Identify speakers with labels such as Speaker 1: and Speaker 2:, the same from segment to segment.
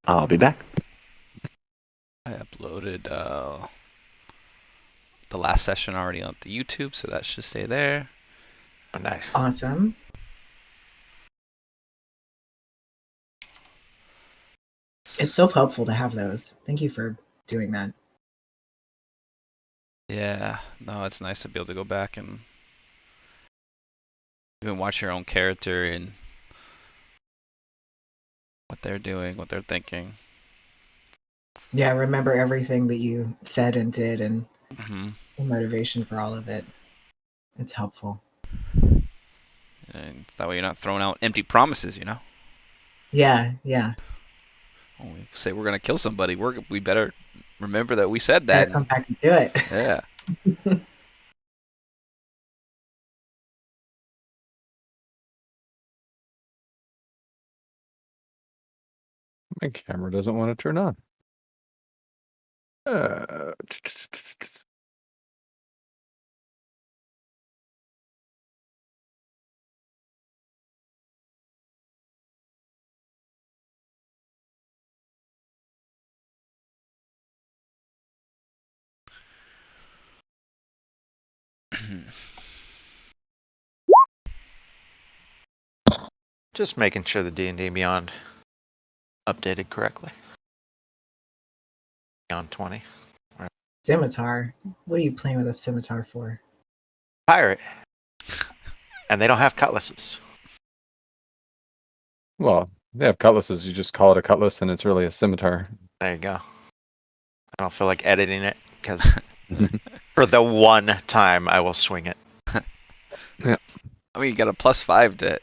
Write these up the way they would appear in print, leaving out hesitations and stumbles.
Speaker 1: I'll be back.
Speaker 2: I uploaded the last session already on the YouTube, so that should stay there.
Speaker 3: Oh, nice.
Speaker 4: Awesome. It's so helpful to have those. Thank you for doing that.
Speaker 2: Yeah, no, it's nice to be able to go back and even watch your own character and what they're doing, what they're thinking.
Speaker 4: Yeah, remember everything that you said and did and
Speaker 2: Mm-hmm.
Speaker 4: the motivation for all of it. It's helpful.
Speaker 2: And that way you're not throwing out empty promises, you know?
Speaker 4: Yeah, yeah.
Speaker 2: When we say we're gonna kill somebody, we better remember that we said
Speaker 4: Gotta
Speaker 2: that.
Speaker 4: come back and do it.
Speaker 2: Yeah.
Speaker 5: My camera doesn't want to turn on.
Speaker 3: Just making sure the D&D Beyond updated correctly. Beyond 20.
Speaker 4: Scimitar. What are you playing with a scimitar for?
Speaker 3: Pirate. And they don't have cutlasses.
Speaker 5: Well, they have cutlasses. You just call it a cutlass, and it's really a scimitar.
Speaker 3: There you go. I don't feel like editing it because for the one time I will swing it.
Speaker 2: I mean, you got a +5 to it.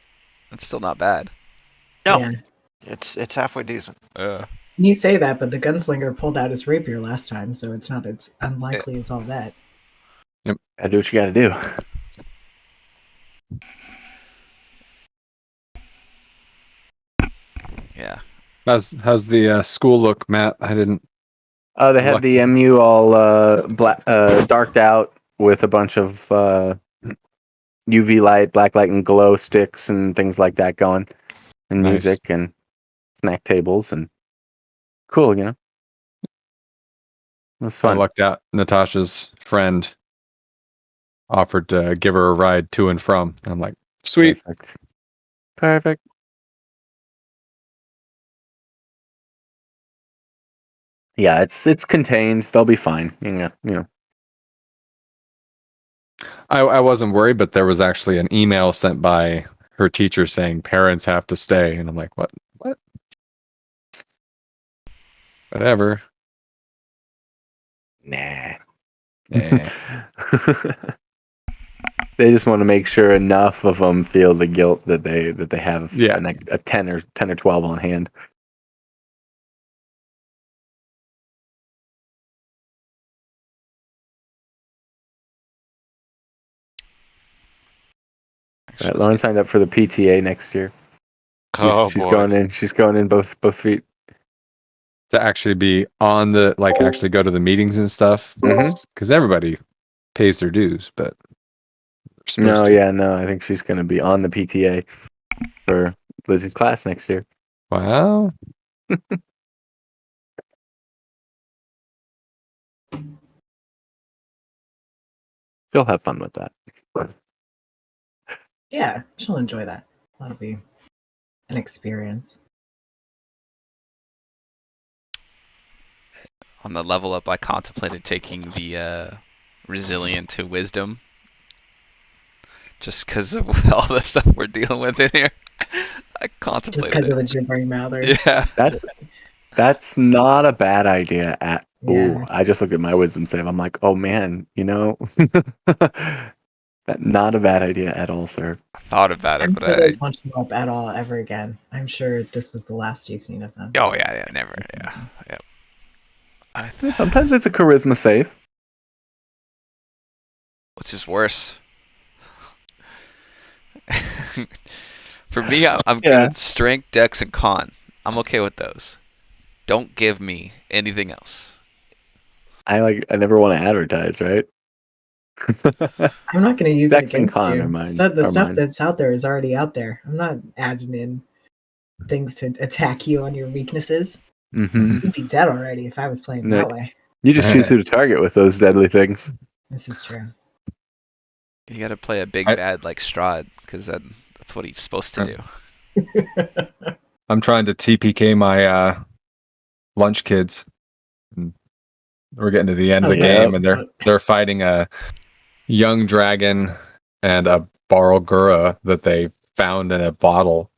Speaker 2: That's still not bad.
Speaker 3: No,
Speaker 4: Yeah.
Speaker 3: it's halfway decent.
Speaker 4: You say that, but the gunslinger pulled out his rapier last time, so it's not as unlikely as all that.
Speaker 1: Gotta do what you gotta do.
Speaker 2: Yeah.
Speaker 5: How's the school look, Matt? I didn't.
Speaker 1: They had the MU all darked out with a bunch of UV light, black light, and glow sticks and things like that going, and
Speaker 5: Nice.
Speaker 1: music and snack tables and cool, you know. It was
Speaker 5: I
Speaker 1: fun.
Speaker 5: lucked out. Natasha's friend offered to give her a ride to and from. I'm like, sweet.
Speaker 1: Perfect. Yeah, it's contained. They'll be fine. You know.
Speaker 5: I wasn't worried, but there was actually an email sent by her teacher saying parents have to stay, and I'm like, what? Whatever.
Speaker 1: Nah.
Speaker 5: Eh.
Speaker 1: They just want to make sure enough of them feel the guilt that they have
Speaker 5: Yeah.
Speaker 1: a 10 or 12 on hand. Right, Lauren signed up for the PTA next year. She's going in. She's going in both feet.
Speaker 5: To actually be on the actually go to the meetings and stuff, because everybody pays their dues, but
Speaker 1: No, I think she's going to be on the PTA for Lizzie's class next year.
Speaker 5: Wow.
Speaker 1: She'll have fun with that.
Speaker 4: Yeah, she'll enjoy that. That'll be an experience.
Speaker 2: On the level up, I contemplated taking the resilient to wisdom, just because of all the stuff we're dealing with in here. I contemplated
Speaker 4: just because of the gibbering mouthers.
Speaker 2: Yeah,
Speaker 1: that's not a bad idea at
Speaker 4: Yeah.
Speaker 1: all. I just looked at my wisdom save. I'm like, oh man, not a bad idea at all, sir.
Speaker 2: I thought about it,
Speaker 4: I'm
Speaker 2: but
Speaker 4: sure those won't show up at all ever again. I'm sure this was the last you've seen of them.
Speaker 2: Oh yeah, never. Yeah.
Speaker 1: Sometimes it's a charisma save.
Speaker 2: Which is worse? For me, I'm good at strength, dex, and con. I'm okay with those. Don't give me anything else.
Speaker 1: I never want to advertise, right?
Speaker 4: I'm not going to use
Speaker 1: Dex
Speaker 4: it against
Speaker 1: and con
Speaker 4: you.
Speaker 1: are mine.
Speaker 4: So the
Speaker 1: are
Speaker 4: stuff
Speaker 1: mine.
Speaker 4: that's out there is already out there. I'm not adding in things to attack you on your weaknesses.
Speaker 1: Mm-hmm.
Speaker 4: You'd be dead already if I was playing
Speaker 1: No.
Speaker 4: that way.
Speaker 1: You just choose who to target with those deadly things.
Speaker 4: This is true.
Speaker 2: You got to play a big bad like Strahd, because that's what he's supposed to do.
Speaker 5: I'm trying to TPK my lunch kids. We're getting to the end of the game, and they're fighting a young dragon and a Barlgura that they found in a bottle.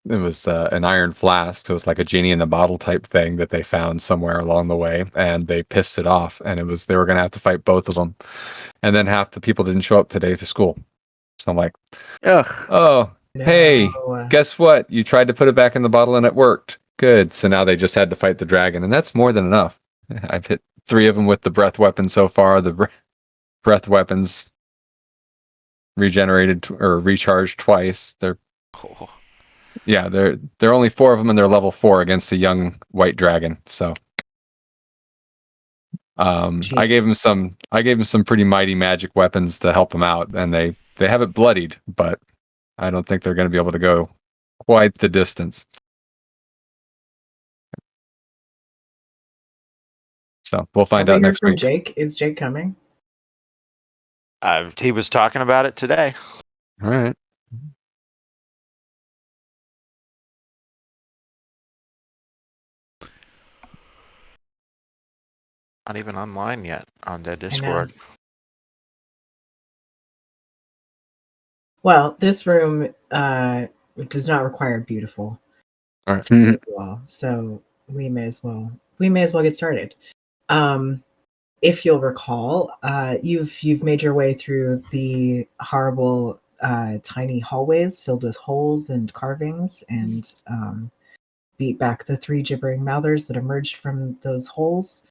Speaker 5: It was an iron flask. It was like a genie in the bottle type thing that they found somewhere along the way, and they pissed it off. And they were going to have to fight both of them. And then half the people didn't show up today to school. So I'm like,
Speaker 1: ugh.
Speaker 5: Oh,
Speaker 4: No.
Speaker 5: hey, guess what? You tried to put it back in the bottle and it worked. Good. So now they just had to fight the dragon, and that's more than enough. I've hit 3 of them with the breath weapon so far. The breath weapons regenerated or recharged twice.
Speaker 2: Oh.
Speaker 5: Yeah, there are only 4 of them, and they're level 4 against a young white dragon. So, I gave them some pretty mighty magic weapons to help them out, and they have it bloodied, but I don't think they're going to be able to go quite the distance. So we'll find out next week.
Speaker 4: Jake, is Jake coming?
Speaker 3: He was talking about it today.
Speaker 5: All right.
Speaker 3: Not even online yet on the Discord.
Speaker 4: Well, this room does not require beautiful
Speaker 5: All right.
Speaker 4: to save you all, so we may as well get started. If you'll recall, you've made your way through the horrible tiny hallways filled with holes and carvings, and beat back the 3 gibbering mouthers that emerged from those holes.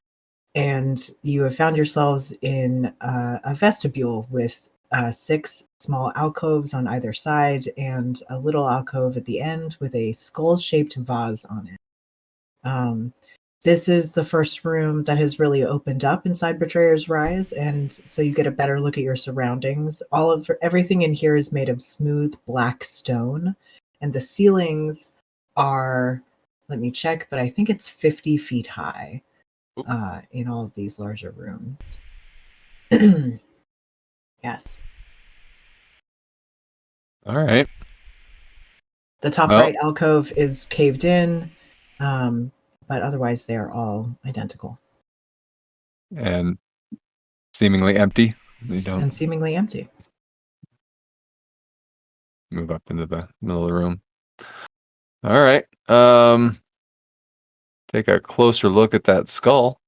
Speaker 4: And you have found yourselves in a vestibule with 6 small alcoves on either side and a little alcove at the end with a skull-shaped vase on it. This is the first room that has really opened up inside Betrayer's Rise, and so you get a better look at your surroundings. Everything in here is made of smooth black stone, and the ceilings are, let me check, but I think it's 50 feet high in all of these larger rooms. Yes.
Speaker 5: All right.
Speaker 4: The top right alcove is caved in, but otherwise they are all identical.
Speaker 5: And seemingly empty. You don't
Speaker 4: And seemingly empty.
Speaker 5: move up into the middle of the room. All right. Take a closer look at that skull.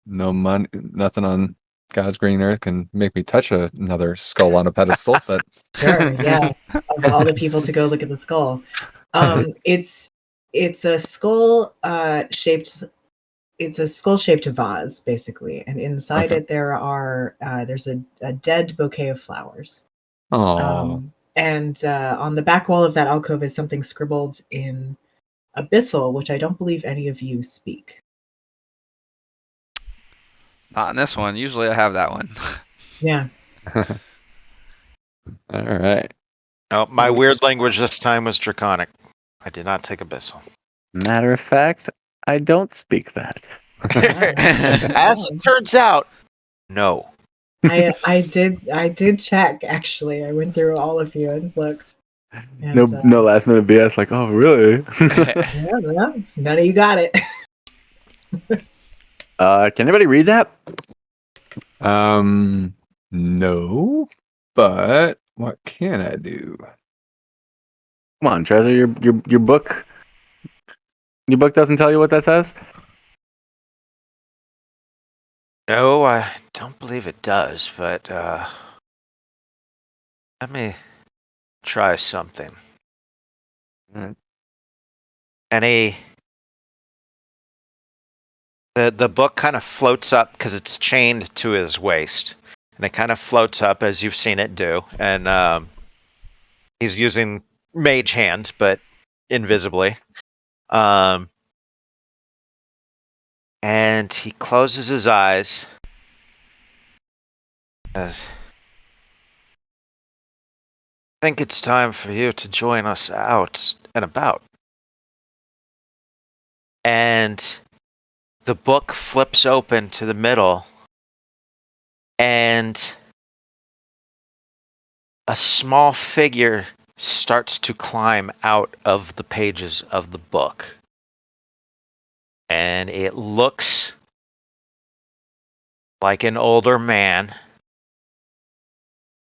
Speaker 5: No money, nothing on God's green earth can make me touch another skull on a pedestal, but
Speaker 4: Sure, yeah. Of all the people to go look at the skull. It's a skull shaped vase, basically, and inside it there's a dead bouquet of flowers.
Speaker 5: Oh.
Speaker 4: And on the back wall of that alcove is something scribbled in Abyssal, which I don't believe any of you speak.
Speaker 2: Not in this one. Usually I have that one.
Speaker 4: Yeah.
Speaker 5: All right.
Speaker 3: Oh, my weird language this time was Draconic. I did not take Abyssal.
Speaker 1: Matter of fact, I don't speak that.
Speaker 3: As it turns out, no.
Speaker 4: I did check, actually. I went through all of you and looked. And,
Speaker 1: no last minute BS like, oh really?
Speaker 4: Yeah, none of you got it.
Speaker 1: Can anybody read that?
Speaker 5: No, but what can I do?
Speaker 1: Come on, Trezor, your book. Your book doesn't tell you what that says?
Speaker 3: No, I don't believe it does, but let me try something.
Speaker 5: Alright.
Speaker 3: The book kind of floats up because it's chained to his waist, and it kind of floats up as you've seen it do. And he's using Mage Hand, but invisibly. And he closes his eyes. As I think it's time for you to join us out and about. and the book flips open to the middle, and a small figure starts to climb out of the pages of the book. And it looks like an older man,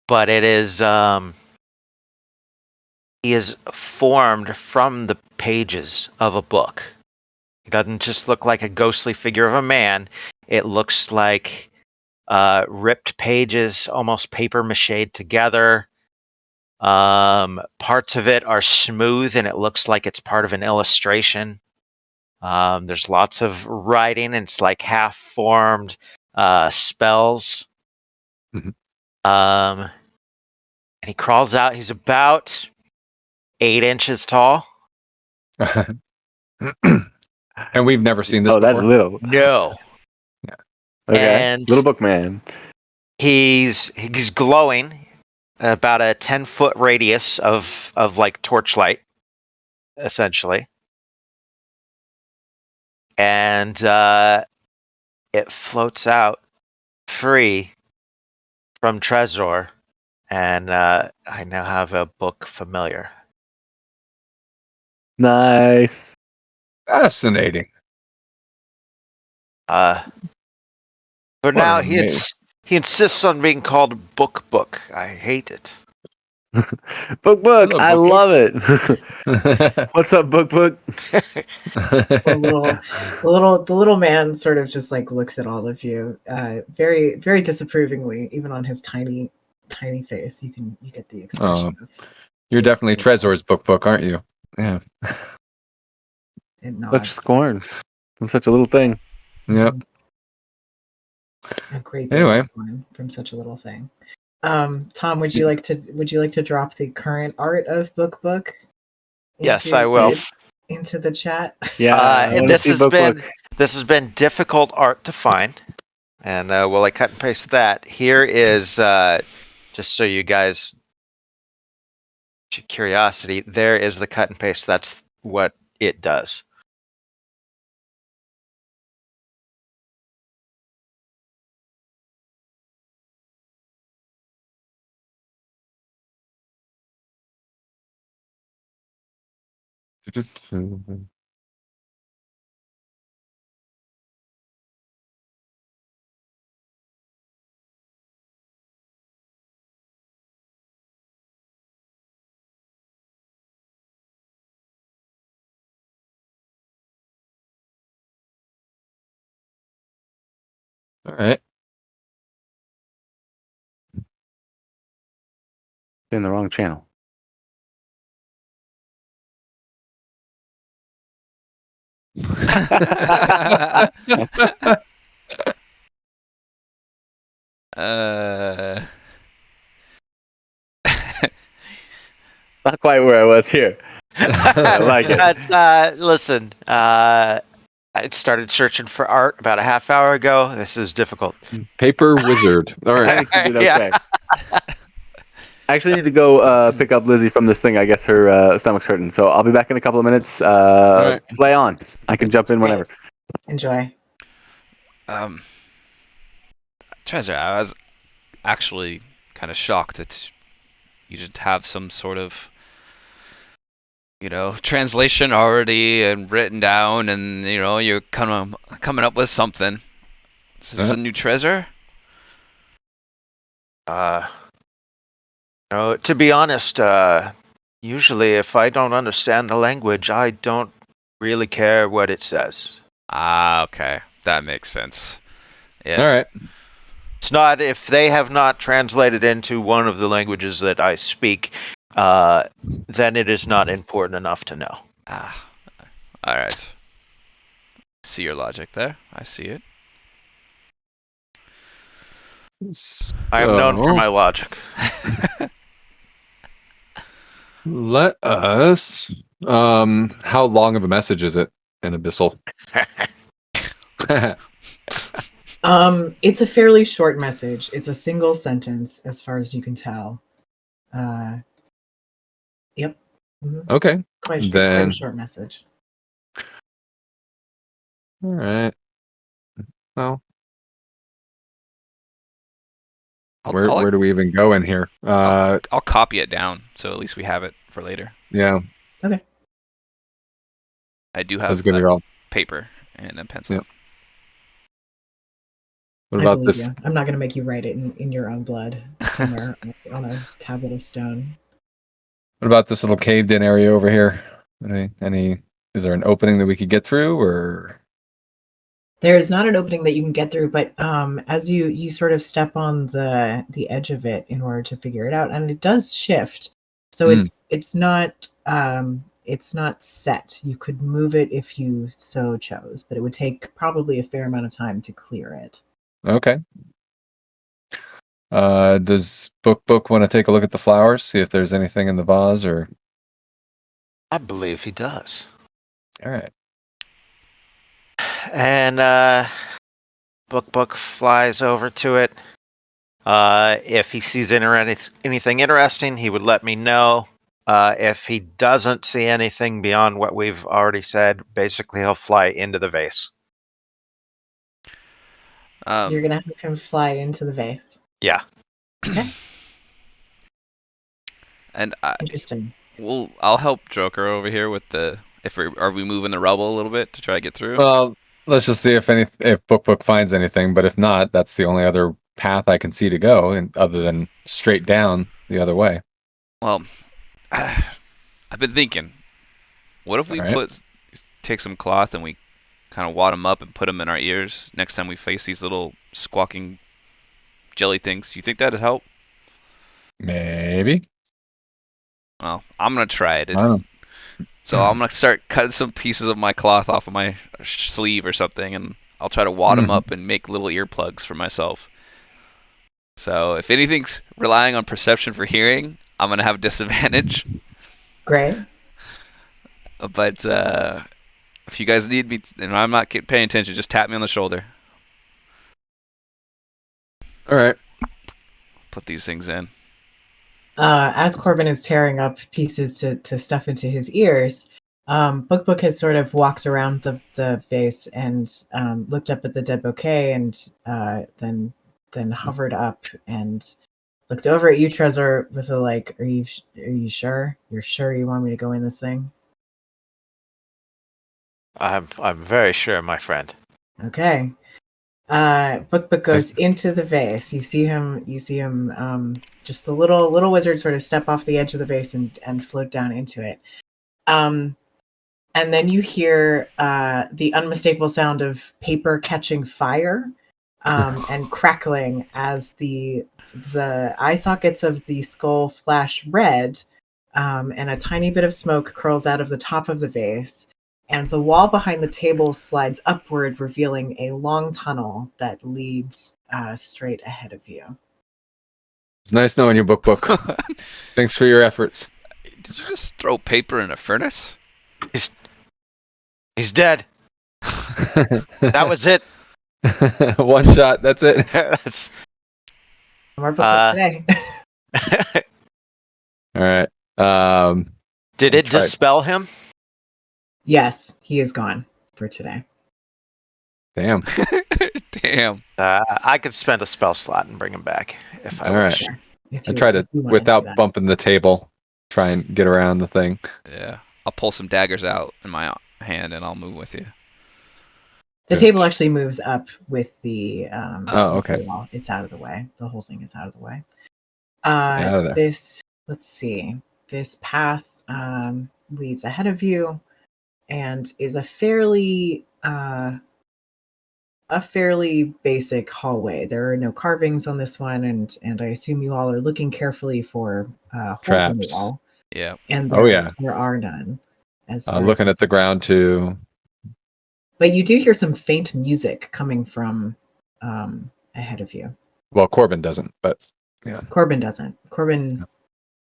Speaker 3: but it is he is formed from the pages of a book. It doesn't just look like a ghostly figure of a man. It looks like ripped pages, almost paper mache together. Parts of it are smooth and it looks like it's part of an illustration. There's lots of writing and it's like half-formed spells.
Speaker 5: Mhm.
Speaker 3: And he crawls out. He's about 8 inches tall.
Speaker 5: And we've never seen this
Speaker 1: Oh, that's
Speaker 5: before.
Speaker 1: little.
Speaker 3: No.
Speaker 1: Okay.
Speaker 3: And
Speaker 1: Little book man.
Speaker 3: he's glowing about a 10-foot radius of like torchlight, essentially. And it floats out free from Trezor, and I now have a book familiar.
Speaker 1: Nice.
Speaker 5: Fascinating.
Speaker 3: For
Speaker 5: What
Speaker 3: now,
Speaker 5: an
Speaker 3: he insists on being called Book. I hate it.
Speaker 1: Book.
Speaker 5: Hello,
Speaker 1: I
Speaker 5: Book.
Speaker 1: love it. What's up, Book?
Speaker 4: The little man sort of just like looks at all of you, very very disapprovingly. Even on his tiny face, you get the expression of.
Speaker 5: You're definitely
Speaker 4: disapproval.
Speaker 5: Trezor's book, aren't you? Yeah.
Speaker 4: It
Speaker 1: Such
Speaker 4: nods.
Speaker 1: scorn from such a little thing.
Speaker 5: Yep.
Speaker 4: A great deal
Speaker 5: Anyway.
Speaker 4: of scorn from such a little thing. Tom, would you like to drop the current art of Book?
Speaker 3: Yes, I will.
Speaker 4: Into the chat.
Speaker 1: Yeah. I
Speaker 3: And
Speaker 1: wanna
Speaker 3: this
Speaker 1: see
Speaker 3: has been difficult art to find. And will I cut and paste that? Here is just so you guys, curiosity. There is the cut and paste. That's what it does.
Speaker 5: All right.
Speaker 1: in the wrong channel. Not quite where I was here. I like it.
Speaker 3: Listen, I started searching for art about a half hour ago. This is difficult.
Speaker 5: Paper wizard. All
Speaker 1: I
Speaker 5: right.
Speaker 1: think you did okay.
Speaker 3: Yeah.
Speaker 1: I actually need to go pick up Lizzie from this thing. I guess her stomach's hurting. So I'll be back in a couple of minutes.
Speaker 5: right.
Speaker 1: Play on. I can jump in whenever.
Speaker 4: Enjoy.
Speaker 2: Trezor, I was actually kind of shocked that you didn't have some sort of, translation already and written down, and you're kind of coming up with something. Is this a new Trezor?
Speaker 3: No, to be honest, usually if I don't understand the language, I don't really care what it says.
Speaker 2: Ah, okay, that makes sense. Yes.
Speaker 5: All right.
Speaker 3: It's not if they have not translated into one of the languages that I speak, then it is not important enough to know.
Speaker 2: Ah, all right. See your logic there. I see it.
Speaker 3: I am known for my logic.
Speaker 5: Let us. How long of a message is it in Abyssal?
Speaker 4: It's a fairly short message. It's a single sentence, as far as you can tell. Yep. Mm-hmm.
Speaker 5: Okay.
Speaker 4: Quite a
Speaker 5: Then
Speaker 4: short message.
Speaker 5: All right. Well, where do we even go in here?
Speaker 2: I'll copy it down so at least we have it for later.
Speaker 5: Yeah.
Speaker 4: Okay.
Speaker 2: I do
Speaker 5: That's
Speaker 2: have
Speaker 5: good. All.
Speaker 2: paper and a pencil.
Speaker 5: Yeah. What
Speaker 4: I
Speaker 5: about
Speaker 4: believe
Speaker 5: this?
Speaker 4: you. I'm not going to make you write it in your own blood somewhere on a tablet of stone.
Speaker 5: What about this little caved-in area over here? Any? Is there an opening that we could get through, or?
Speaker 4: There's not an opening that you can get through, but as you sort of step on the edge of it in order to figure it out, and it does shift, so it's not set. You could move it if you so chose, but it would take probably a fair amount of time to clear it.
Speaker 5: Okay. Does Book want to take a look at the flowers, see if there's anything in the vase, or?
Speaker 3: I believe he does.
Speaker 5: All right.
Speaker 3: And Book flies over to it. If he sees anything interesting, he would let me know. If he doesn't see anything beyond what we've already said, basically he'll fly into the vase.
Speaker 4: You're gonna have him fly into the vase.
Speaker 3: Yeah.
Speaker 4: Okay.
Speaker 2: And
Speaker 4: Interesting.
Speaker 2: I'll help Joker over here with the. Are we moving the rubble a little bit to try to get through?
Speaker 5: Well, let's just see if Book finds anything. But if not, that's the only other path I can see to go, and other than straight down the other way.
Speaker 2: Well, I've been thinking, what if we take some cloth and we kind of wad them up and put them in our ears next time we face these little squawking jelly things? You think that'd help?
Speaker 5: Maybe.
Speaker 2: Well, I'm gonna try it.
Speaker 5: I don't know.
Speaker 2: So I'm gonna start cutting some pieces of my cloth off of my sleeve or something, and I'll try to wad them up and make little earplugs for myself. So if anything's relying on perception for hearing, I'm gonna have a disadvantage.
Speaker 4: Great.
Speaker 2: But if you guys need me, and I'm not paying attention, just tap me on the shoulder.
Speaker 5: All right.
Speaker 2: Put these things in.
Speaker 4: As Corbin is tearing up pieces to stuff into his ears, Book has sort of walked around the vase and looked up at the dead bouquet, and then hovered up and looked over at you, Trezor, with a like, "Are you sure? You're sure you want me to go in this thing?"
Speaker 3: I'm very sure, my friend.
Speaker 4: Okay. Book goes into the vase. You see him. Just the little wizard sort of step off the edge of the vase and float down into it. And then you hear the unmistakable sound of paper catching fire and crackling as the eye sockets of the skull flash red, and a tiny bit of smoke curls out of the top of the vase. And the wall behind the table slides upward, revealing a long tunnel that leads straight ahead of you.
Speaker 5: It's nice knowing you, Book. Thanks for your efforts.
Speaker 2: Did you just throw paper in a furnace?
Speaker 3: He's dead. That was it.
Speaker 5: One shot. That's it.
Speaker 4: More Book today.
Speaker 5: All right.
Speaker 3: Did it dispel him?
Speaker 4: Yes, he is gone for today.
Speaker 5: Damn.
Speaker 2: Damn.
Speaker 3: I could spend a spell slot and bring him back if I wish.
Speaker 4: Sure.
Speaker 5: I try to, without bumping the table, try and get around the thing.
Speaker 2: Yeah. I'll pull some daggers out in my hand and I'll move with you.
Speaker 4: The table actually moves up with the
Speaker 5: okay.
Speaker 4: wall. It's out of the way. The whole thing is out of the way.
Speaker 5: Out of there.
Speaker 4: Let's see. This path leads ahead of you and is a fairly basic hallway. There are no carvings on this one, and I assume you all are looking carefully for holes in the wall.
Speaker 2: Yeah.
Speaker 4: And there are none.
Speaker 5: Looking at the ground too.
Speaker 4: But you do hear some faint music coming from ahead of you.
Speaker 5: Well, Corbin doesn't, but yeah.
Speaker 4: Corbin doesn't. Corbin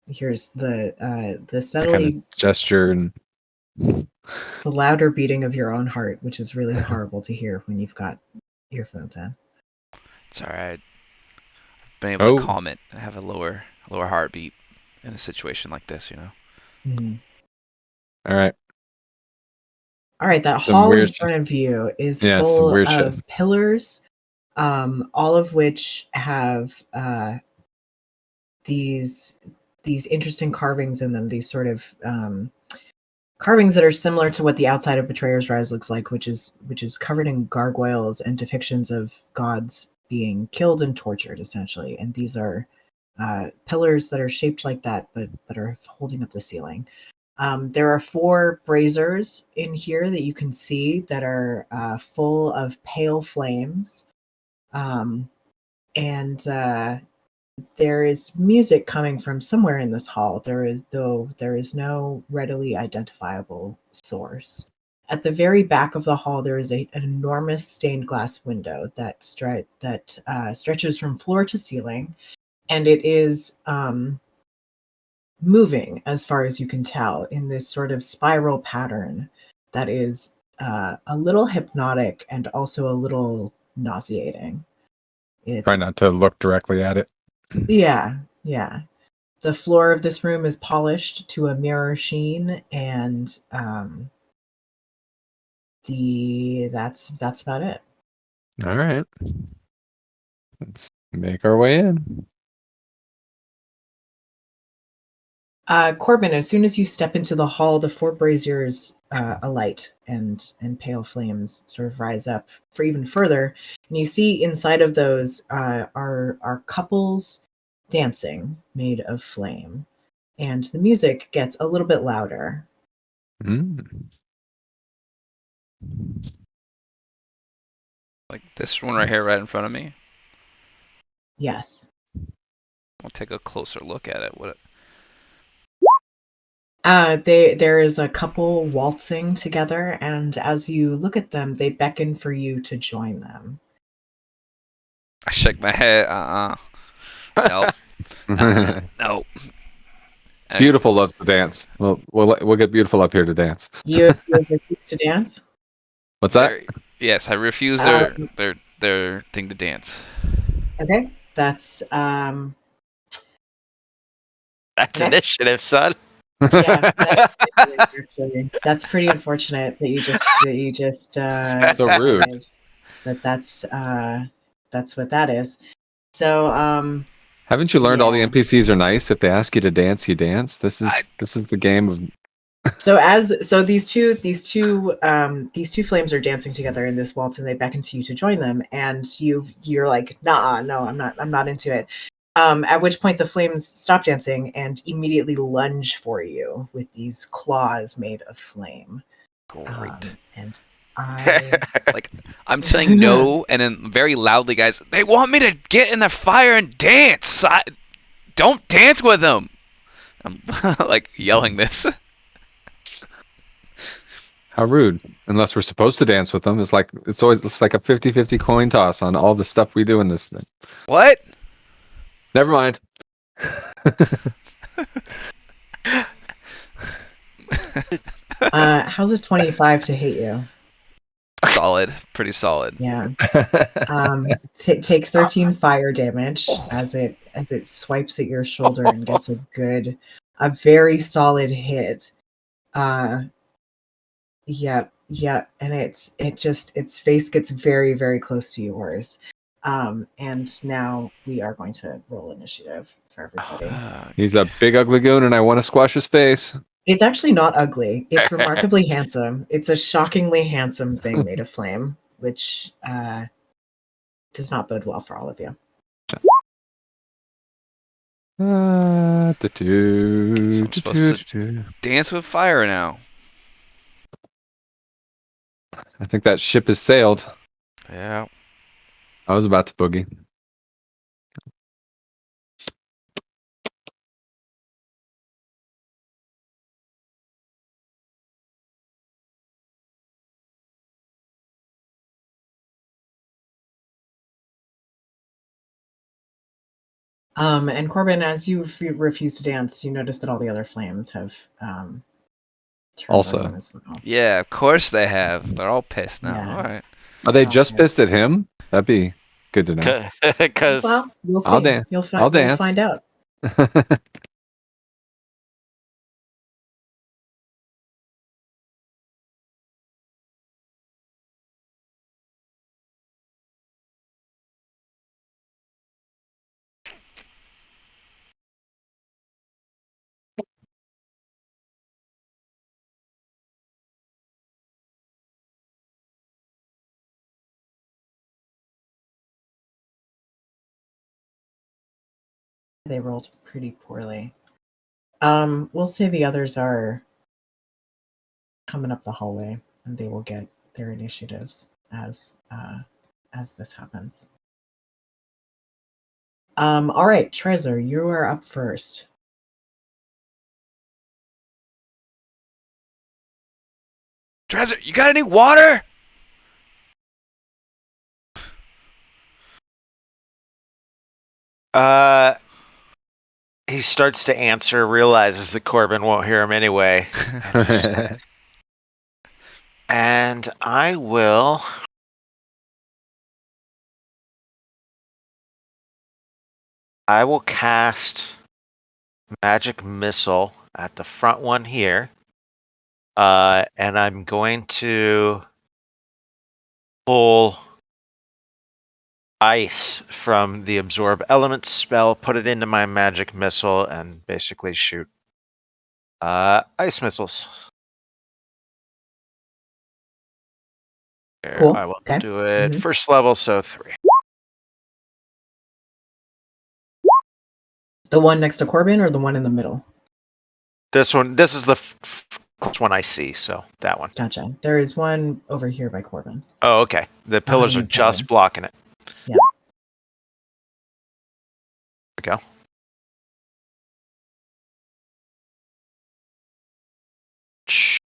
Speaker 4: hears the steadily
Speaker 5: kind of gesture and
Speaker 4: the louder beating of your own heart, which is really horrible to hear when you've got earphones in.
Speaker 2: It's all right. I've been able to calm it. I have a lower heartbeat in a situation like this, you know.
Speaker 4: Mm-hmm.
Speaker 5: All right.
Speaker 4: All right, that
Speaker 5: Some
Speaker 4: hall in
Speaker 5: weird
Speaker 4: front of you is
Speaker 5: Yeah, some
Speaker 4: full
Speaker 5: weird
Speaker 4: of
Speaker 5: shit.
Speaker 4: pillars, all of which have these interesting carvings in them. These sort of carvings that are similar to what the outside of Betrayer's Rise looks like, which is covered in gargoyles and depictions of gods being killed and tortured, essentially. And these are pillars that are shaped like that, but are holding up the ceiling. There are 4 braziers in here that you can see that are full of pale flames. And there is music coming from somewhere in this hall. There is no readily identifiable source. At the very back of the hall, there is an enormous stained glass window that stretches from floor to ceiling, and it is moving, as far as you can tell, in this sort of spiral pattern that is a little hypnotic and also a little nauseating.
Speaker 5: Try not to look directly at it.
Speaker 4: Yeah. The floor of this room is polished to a mirror sheen, and that's about it.
Speaker 5: All right. Let's make our way in.
Speaker 4: Corbin, as soon as you step into the hall, the 4 braziers alight, and pale flames sort of rise up for even further. And you see inside of those are couples dancing made of flame, and the music gets a little bit louder.
Speaker 2: Like this one right here, right in front of me.
Speaker 4: Yes.
Speaker 2: I'll take a closer look at it. What?
Speaker 4: There is a couple waltzing together, and as you look at them, they beckon for you to join them.
Speaker 2: I shake my head. Nope. Nope.
Speaker 5: Beautiful loves to dance. We'll get Beautiful up here to dance.
Speaker 4: You refuse to dance?
Speaker 5: What's that?
Speaker 2: Yes, I refuse their thing to dance.
Speaker 4: Okay, that's
Speaker 3: initiative, son.
Speaker 4: yeah. That's pretty unfortunate that you just
Speaker 5: So rude.
Speaker 4: That's what that is. So
Speaker 5: Haven't you learned all the
Speaker 4: yeah.
Speaker 5: NPCs are nice? If they ask you to dance, you dance. This is the game of.
Speaker 4: So these two flames are dancing together in this waltz, and they beckon to you to join them, and you're like, nah, no, I'm not into it. At which point the flames stop dancing and immediately lunge for you with these claws made of flame.
Speaker 2: Great.
Speaker 4: And I
Speaker 2: like I'm saying no, and then very loudly, guys, they want me to get in the fire and dance. Don't dance with them. I'm like yelling this.
Speaker 5: How rude. Unless we're supposed to dance with them. It's like a 50-50 coin toss on all the stuff we do in this thing.
Speaker 2: What?
Speaker 5: Never mind.
Speaker 4: how's a 25 to hit you?
Speaker 2: Solid. Pretty solid.
Speaker 4: Yeah. Take 13 fire damage as it swipes at your shoulder and gets a very solid hit. Yeah, and its face gets very, very close to yours. And now we are going to roll initiative for everybody.
Speaker 5: He's a big ugly goon, and I want to squash his face.
Speaker 4: It's actually not ugly. It's remarkably handsome. It's a shockingly handsome thing made of flame, which does not bode well for all of you.
Speaker 2: I'm supposed to dance with fire now.
Speaker 5: I think that ship has sailed.
Speaker 2: Yeah.
Speaker 5: I was about to boogie.
Speaker 4: And Corbin, as you refuse to dance, you notice that all the other flames have turned
Speaker 5: Also.
Speaker 4: on as well.
Speaker 2: Yeah, of course they have. They're all pissed now.
Speaker 4: Yeah.
Speaker 2: All right.
Speaker 5: Are they just pissed at him? That'd be good to know.
Speaker 3: Because
Speaker 4: Well, you'll see.
Speaker 5: I'll dance.
Speaker 4: You'll
Speaker 5: dance.
Speaker 4: find out. They rolled pretty poorly. We'll say the others are coming up the hallway, and they will get their initiatives as this happens. All right, Trezor, you are up first.
Speaker 2: Trezor, you got any water?
Speaker 3: He starts to answer, realizes that Corbin won't hear him anyway. And I will. I will cast Magic Missile at the front one here. And I'm going to pull ice from the Absorb Elements spell, put it into my Magic Missile, and basically shoot ice missiles. Here,
Speaker 4: Cool.
Speaker 3: I will
Speaker 4: Okay.
Speaker 3: do it first level, so 3.
Speaker 4: The one next to Corbin or the one in the middle?
Speaker 3: This is the close one I see, so that one.
Speaker 4: Gotcha. There is one over here by Corbin.
Speaker 3: Oh, okay. The pillars are
Speaker 4: the
Speaker 3: just
Speaker 4: pillar.
Speaker 3: blocking it.
Speaker 4: Yeah.
Speaker 3: There we go.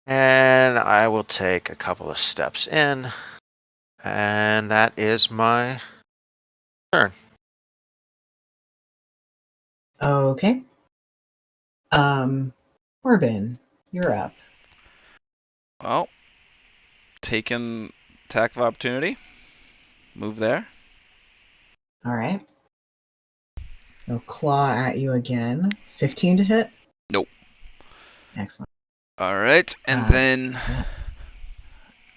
Speaker 3: And I will take a couple of steps in. And that is my turn.
Speaker 4: Okay. Corbin, you're up.
Speaker 2: Well, taking attack of opportunity. Move there.
Speaker 4: All right. They'll claw at you again. 15 to hit?
Speaker 2: Nope.
Speaker 4: Excellent.
Speaker 2: All right, and then
Speaker 4: yeah.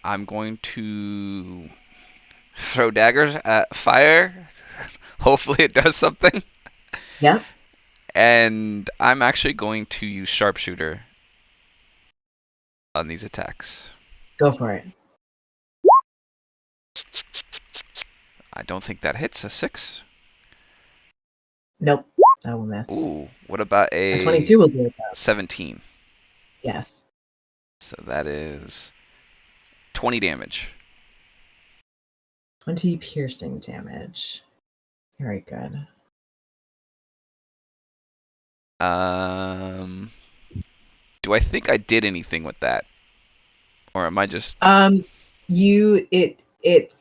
Speaker 2: I'm going to throw daggers at fire. Hopefully it does something.
Speaker 4: Yeah.
Speaker 2: And I'm actually going to use sharpshooter on these attacks.
Speaker 4: Go for it.
Speaker 2: I don't think that hits a 6.
Speaker 4: Nope. That will miss.
Speaker 2: Ooh, what about
Speaker 4: A 22 will do it, though.
Speaker 2: 17?
Speaker 4: Yes.
Speaker 2: So that is 20 damage.
Speaker 4: 20 piercing damage. Very good.
Speaker 2: Do I think I did anything with that, or am I just?
Speaker 4: It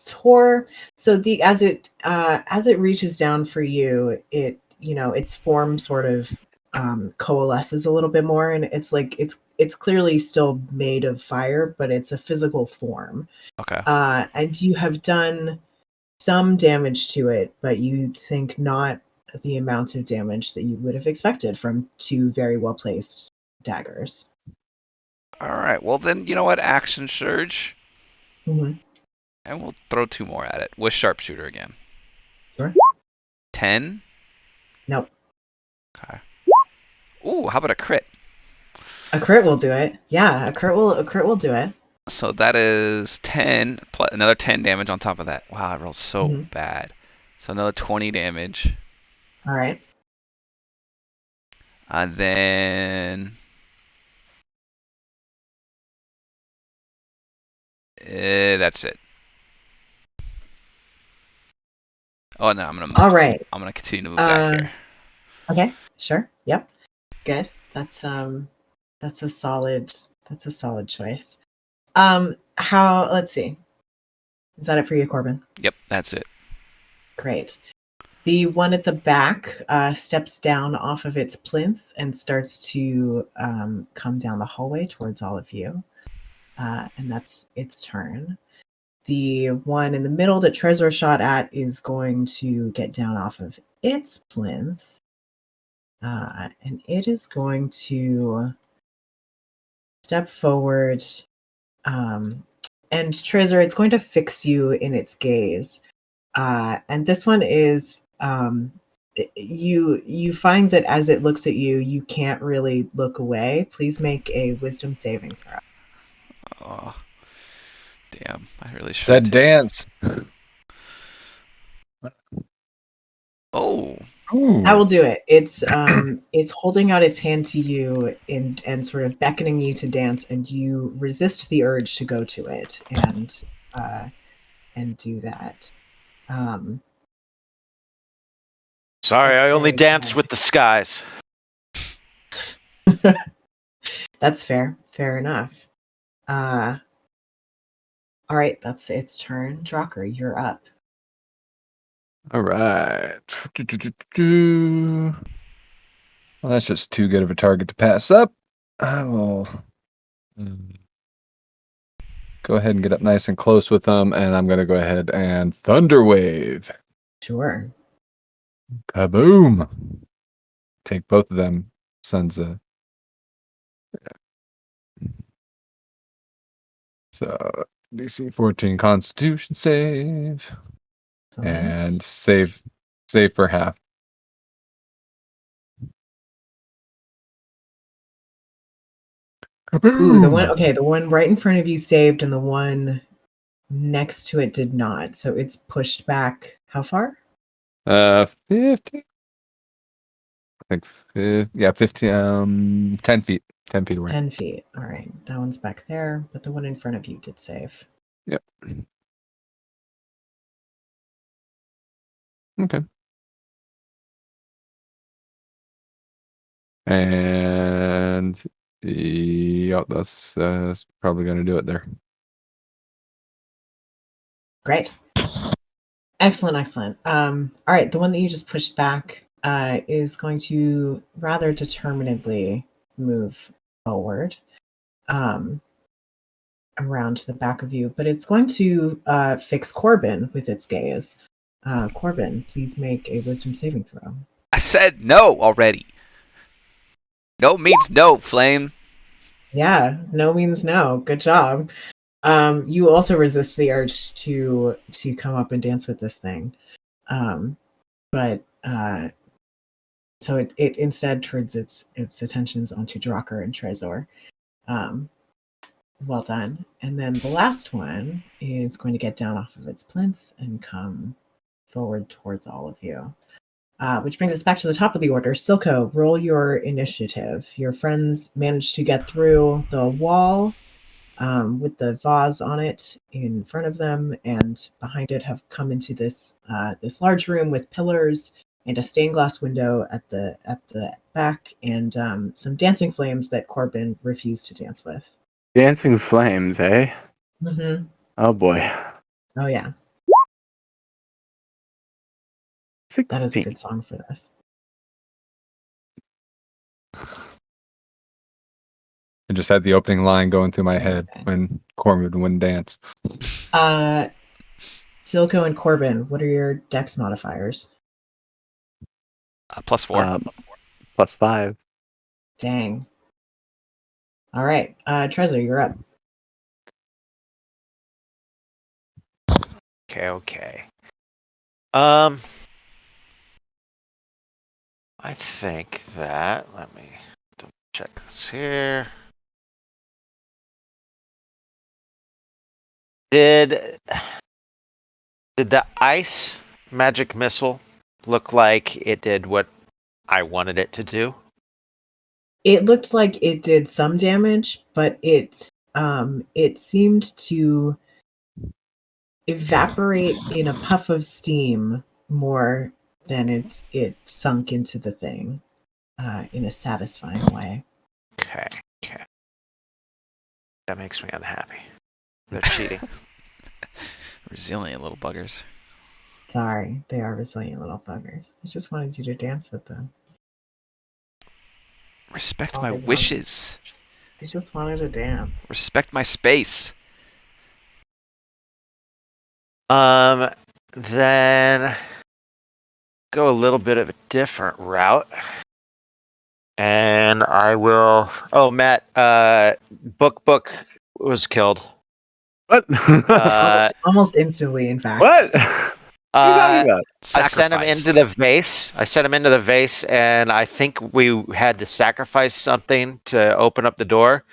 Speaker 4: tore. So as it reaches down for you, its form sort of coalesces a little bit more, and it's like it's clearly still made of fire, but it's a physical form.
Speaker 2: Okay.
Speaker 4: And you have done some damage to it, but you think not the amount of damage that you would have expected from 2 very well placed daggers.
Speaker 2: All right. Well, then you know what? Action surge,
Speaker 4: Mm-hmm.
Speaker 2: and we'll throw 2 more at it with sharpshooter again.
Speaker 4: Sure.
Speaker 2: 10.
Speaker 4: Nope.
Speaker 2: Okay. Ooh, how about a crit?
Speaker 4: A crit will do it. Yeah, a crit will do it.
Speaker 2: So that is 10 plus another 10 damage on top of that. Wow, I rolled so bad. So another 20 damage.
Speaker 4: All right.
Speaker 2: And then that's it. Oh no, I'm gonna continue to move back here.
Speaker 4: Okay, sure. Yep. Good. That's a solid choice. Let's see. Is that it for you, Corbin?
Speaker 2: Yep, that's it.
Speaker 4: Great. The one at the back steps down off of its plinth and starts to come down the hallway towards all of you. And that's its turn. The one in the middle that Trezor shot at is going to get down off of its plinth. And it is going to step forward. And Trezor, it's going to fix you in its gaze. And this one is you find that as it looks at you, you can't really look away. Please make a wisdom saving throw.
Speaker 2: Oh, damn! I really should.
Speaker 5: Said dance.
Speaker 2: Oh,
Speaker 5: Ooh.
Speaker 4: I will do it. It's holding out its hand to you and sort of beckoning you to dance, and you resist the urge to go to it and do that. Um,
Speaker 3: Sorry,
Speaker 4: it's
Speaker 3: I only
Speaker 4: very
Speaker 3: dance
Speaker 4: sad.
Speaker 3: with the skies.
Speaker 4: That's fair. Fair enough. All right, that's its turn. Drocker, you're up.
Speaker 5: All right. Well, that's just too good of a target to pass up. I will go ahead and get up nice and close with them, and I'm going to go ahead and Thunder Wave.
Speaker 4: Sure.
Speaker 5: Kaboom! Take both of them. Sons of. So DC 14 Constitution save and
Speaker 4: Excellent.
Speaker 5: save for half.
Speaker 4: Ooh, the one.
Speaker 5: Kaboom!
Speaker 4: Okay, the one right in front of you saved, and the one next to it did not. So it's pushed back. How far?
Speaker 5: 15. I think, yeah, 15. 10 feet. 10 feet away.
Speaker 4: 10 feet. All right, that one's back there, but the one in front of you did save.
Speaker 5: Yep. Okay. And yep, that's probably going to do it there.
Speaker 4: Great. Excellent, excellent. All right, the one that you just pushed back is going to rather determinedly move forward around to the back of you, but it's going to fix Corbin with its gaze. Corbin, please make a wisdom saving throw.
Speaker 2: I said no already. No means no, Flame.
Speaker 4: Yeah, no means no. Good job. You also resist the urge to come up and dance with this thing. But so it instead turns its attentions onto Drocker and Trezor. Well done. And then the last one is going to get down off of its plinth and come forward towards all of you. Which brings us back to the top of the order. Silco, roll your initiative. Your friends managed to get through the wall with the vase on it in front of them, and behind it have come into this this large room with pillars and a stained glass window at the back, and some dancing flames that Corbin refused to dance with.
Speaker 1: Dancing flames, eh?
Speaker 4: Mm-hmm.
Speaker 1: Oh boy.
Speaker 4: Oh yeah,
Speaker 1: 16.
Speaker 4: that is a good song for this.
Speaker 5: I just had the opening line going through my head
Speaker 4: Okay.
Speaker 5: when Corbin wouldn't dance.
Speaker 4: Silco and Corbin, what are your dex modifiers?
Speaker 2: +4.
Speaker 1: +5.
Speaker 4: Dang. All right, Trezor, you're up.
Speaker 3: Okay. I think that, let me double check this here. Did the ice magic missile look like it did what I wanted it to do?
Speaker 4: It looked like it did some damage, but it seemed to evaporate in a puff of steam more than it sunk into the thing in a satisfying way.
Speaker 3: Okay. That makes me unhappy. They're cheating.
Speaker 2: Resilient little buggers.
Speaker 4: Sorry, they are resilient little buggers. They just wanted you to dance with them.
Speaker 2: Respect
Speaker 4: all
Speaker 2: my
Speaker 4: they wanted.
Speaker 2: wishes.
Speaker 4: They just wanted to dance.
Speaker 2: Respect my space.
Speaker 3: Then go a little bit of a different route. And I will. Oh, Matt, Book was killed.
Speaker 1: What?
Speaker 4: Almost instantly, in fact.
Speaker 1: What? What are you talking about?
Speaker 3: I sent him into the vase. And I think we had to sacrifice something to open up the door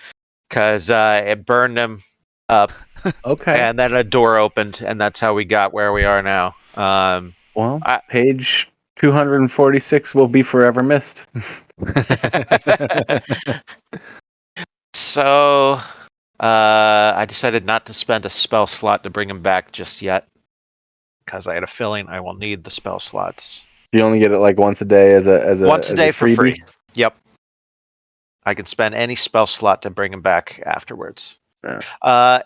Speaker 3: because it burned him up.
Speaker 1: Okay.
Speaker 3: And then a door opened, and that's how we got where we are now.
Speaker 1: Well, Paige 246 will be forever missed.
Speaker 3: So, I decided not to spend a spell slot to bring him back just yet, because I had a feeling I will need the spell slots.
Speaker 1: You only get it like once a day as a
Speaker 3: Once a day for
Speaker 1: freebie?
Speaker 3: free. Yep. I can spend any spell slot to bring him back afterwards.
Speaker 1: Yeah.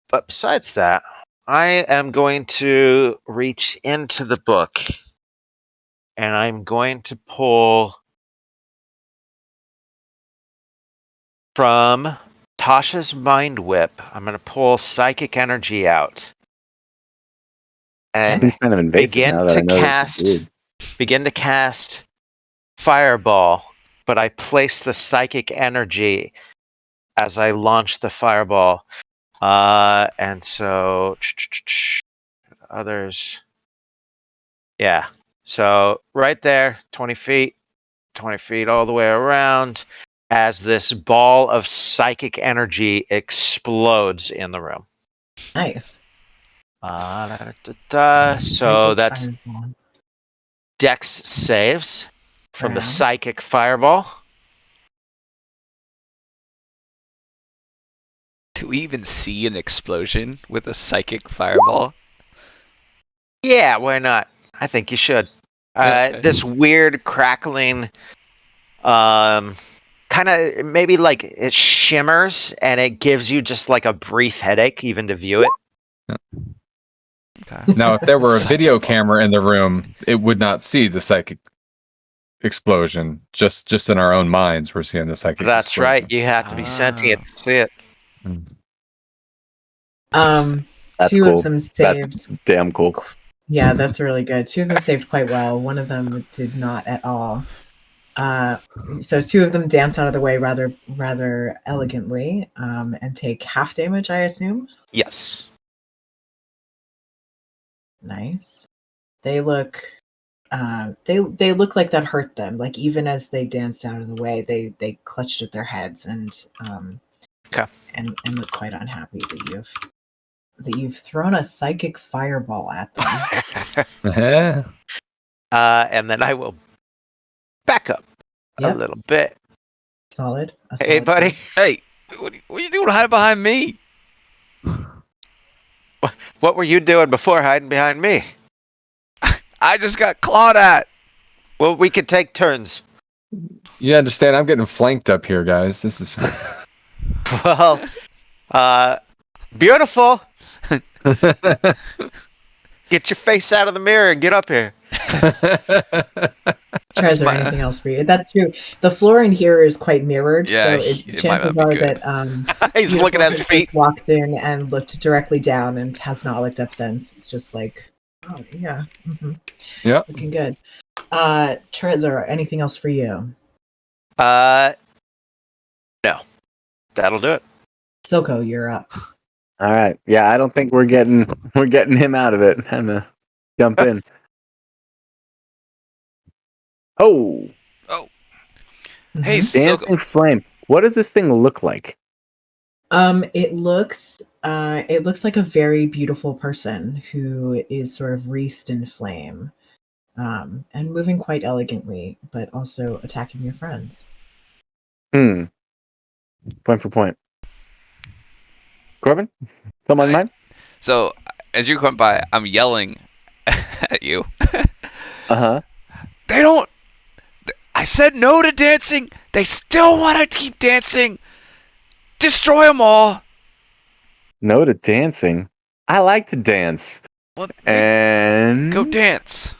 Speaker 3: But besides that, I am going to reach into the book and I'm going to pull from Tasha's Mind Whip. I'm going to pull psychic energy out and
Speaker 1: Seems kind of invasive
Speaker 3: begin
Speaker 1: now that I
Speaker 3: to
Speaker 1: know that it's a dude.
Speaker 3: cast fireball, but I place the psychic energy as I launch the fireball. And so others. Yeah. So right there, 20 feet all the way around as this ball of psychic energy explodes in the room.
Speaker 4: Nice.
Speaker 3: So that's
Speaker 4: Fireball.
Speaker 3: Dex saves from the
Speaker 4: Wow.
Speaker 3: psychic fireball.
Speaker 2: Do we even see an explosion with a psychic fireball?
Speaker 3: Yeah, why not? I think you should.
Speaker 2: Okay.
Speaker 3: This weird crackling, kind of maybe like it shimmers and it gives you just like a brief headache even to view it.
Speaker 2: Okay.
Speaker 5: Now, if there were a
Speaker 2: Psychic
Speaker 5: video
Speaker 2: ball.
Speaker 5: camera in the room, it would not see the psychic explosion. Just in our own minds, we're seeing the psychic.
Speaker 3: That's
Speaker 5: explosion.
Speaker 3: right. You have to be sentient to see it.
Speaker 1: That's
Speaker 4: Two
Speaker 1: cool.
Speaker 4: of them
Speaker 1: That's
Speaker 4: saved.
Speaker 1: damn cool.
Speaker 4: Yeah, that's really good. Two of them saved quite well. One of them did not at all. So two of them dance out of the way rather elegantly, and take half damage, I assume.
Speaker 3: Yes.
Speaker 4: Nice. They look they look like that hurt them. Like even as they danced out of the way, they clutched at their heads and
Speaker 3: Okay.
Speaker 4: and look quite unhappy that you've thrown a psychic fireball at them.
Speaker 3: And then I will back up a
Speaker 4: Yep.
Speaker 3: little bit.
Speaker 4: Solid.
Speaker 3: Hey, buddy.
Speaker 4: Choice.
Speaker 2: Hey, what are you doing hiding behind me?
Speaker 3: What were you doing before hiding behind me?
Speaker 2: I just got clawed at.
Speaker 3: Well, we could take turns.
Speaker 5: You understand? I'm getting flanked up here, guys. This is.
Speaker 3: Well, beautiful. Get your face out of the mirror and get up here.
Speaker 4: Trez, or
Speaker 2: my-
Speaker 4: anything else for you? That's true. The floor in here is quite mirrored,
Speaker 2: Yeah,
Speaker 4: so
Speaker 2: it might
Speaker 4: chances
Speaker 2: not
Speaker 4: are
Speaker 2: be good.
Speaker 4: that
Speaker 3: He's
Speaker 4: Beautiful
Speaker 3: looking at his
Speaker 4: has
Speaker 3: feet.
Speaker 4: just walked in and looked directly down and has not looked up since. It's just like, oh yeah,
Speaker 5: Yep.
Speaker 4: looking good. Trezor, anything else for you?
Speaker 3: No. That'll do it.
Speaker 4: Silco, you're up.
Speaker 1: All right. Yeah, I don't think we're getting him out of it. I'm gonna jump in. Oh,
Speaker 2: Hey,
Speaker 4: Mhm.
Speaker 1: dancing flame. What does this thing look like?
Speaker 4: It looks like a very beautiful person who is sort of wreathed in flame, and moving quite elegantly, but also attacking your friends.
Speaker 1: Point for point. Corbin, someone
Speaker 2: Hey.
Speaker 1: mine?
Speaker 2: So as you come by, I'm yelling at you.
Speaker 1: Uh-huh.
Speaker 2: They don't. I said no to dancing. They still want to keep dancing. Destroy them all.
Speaker 1: No to dancing. I like to dance.
Speaker 2: Well,
Speaker 1: And
Speaker 2: go dance.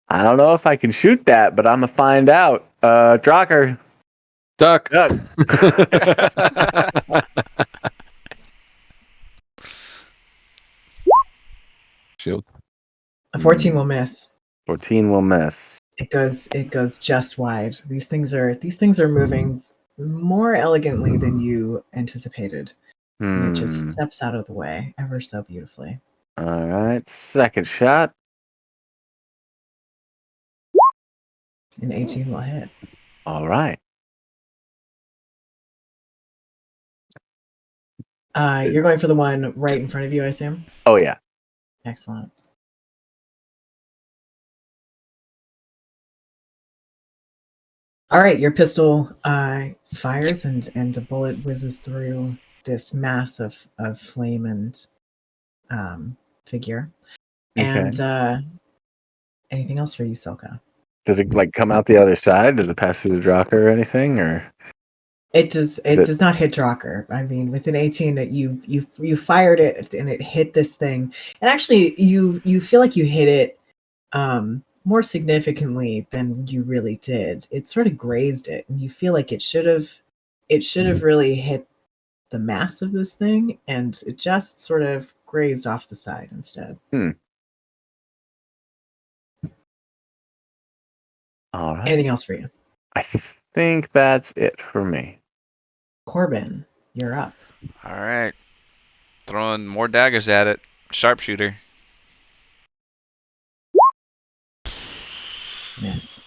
Speaker 1: I don't know if I can shoot that, but I'm gonna find out. Drocker.
Speaker 5: Duck.
Speaker 1: Duck.
Speaker 5: Shield.
Speaker 4: A 14 will miss.
Speaker 1: 14 will miss.
Speaker 4: It goes just wide. These things are moving more elegantly than you anticipated. And it just steps out of the way ever so beautifully.
Speaker 1: All right. Second shot.
Speaker 4: An 18 will hit.
Speaker 1: All right.
Speaker 4: You're going for the one right in front of you, I assume?
Speaker 1: Oh, yeah.
Speaker 4: Excellent. All right, your pistol fires and a bullet whizzes through this mass of flame and figure.
Speaker 1: Okay.
Speaker 4: And anything else for you, Silka?
Speaker 1: Does it like come out the other side? Does it pass through the Drocker or anything? Or
Speaker 4: It does. It does not hit Drocker. I mean, with an 18, you fired it and it hit this thing. And actually, you feel like you hit it more significantly than you really did. It sort of grazed it, and you feel like it should have really hit the mass of this thing, and it just sort of grazed off the side instead.
Speaker 1: all right.
Speaker 4: Anything else for you?
Speaker 1: I think that's it for me.
Speaker 4: Corbin, you're up.
Speaker 2: All right. Throwing more daggers at it. Sharpshooter.
Speaker 4: Miss.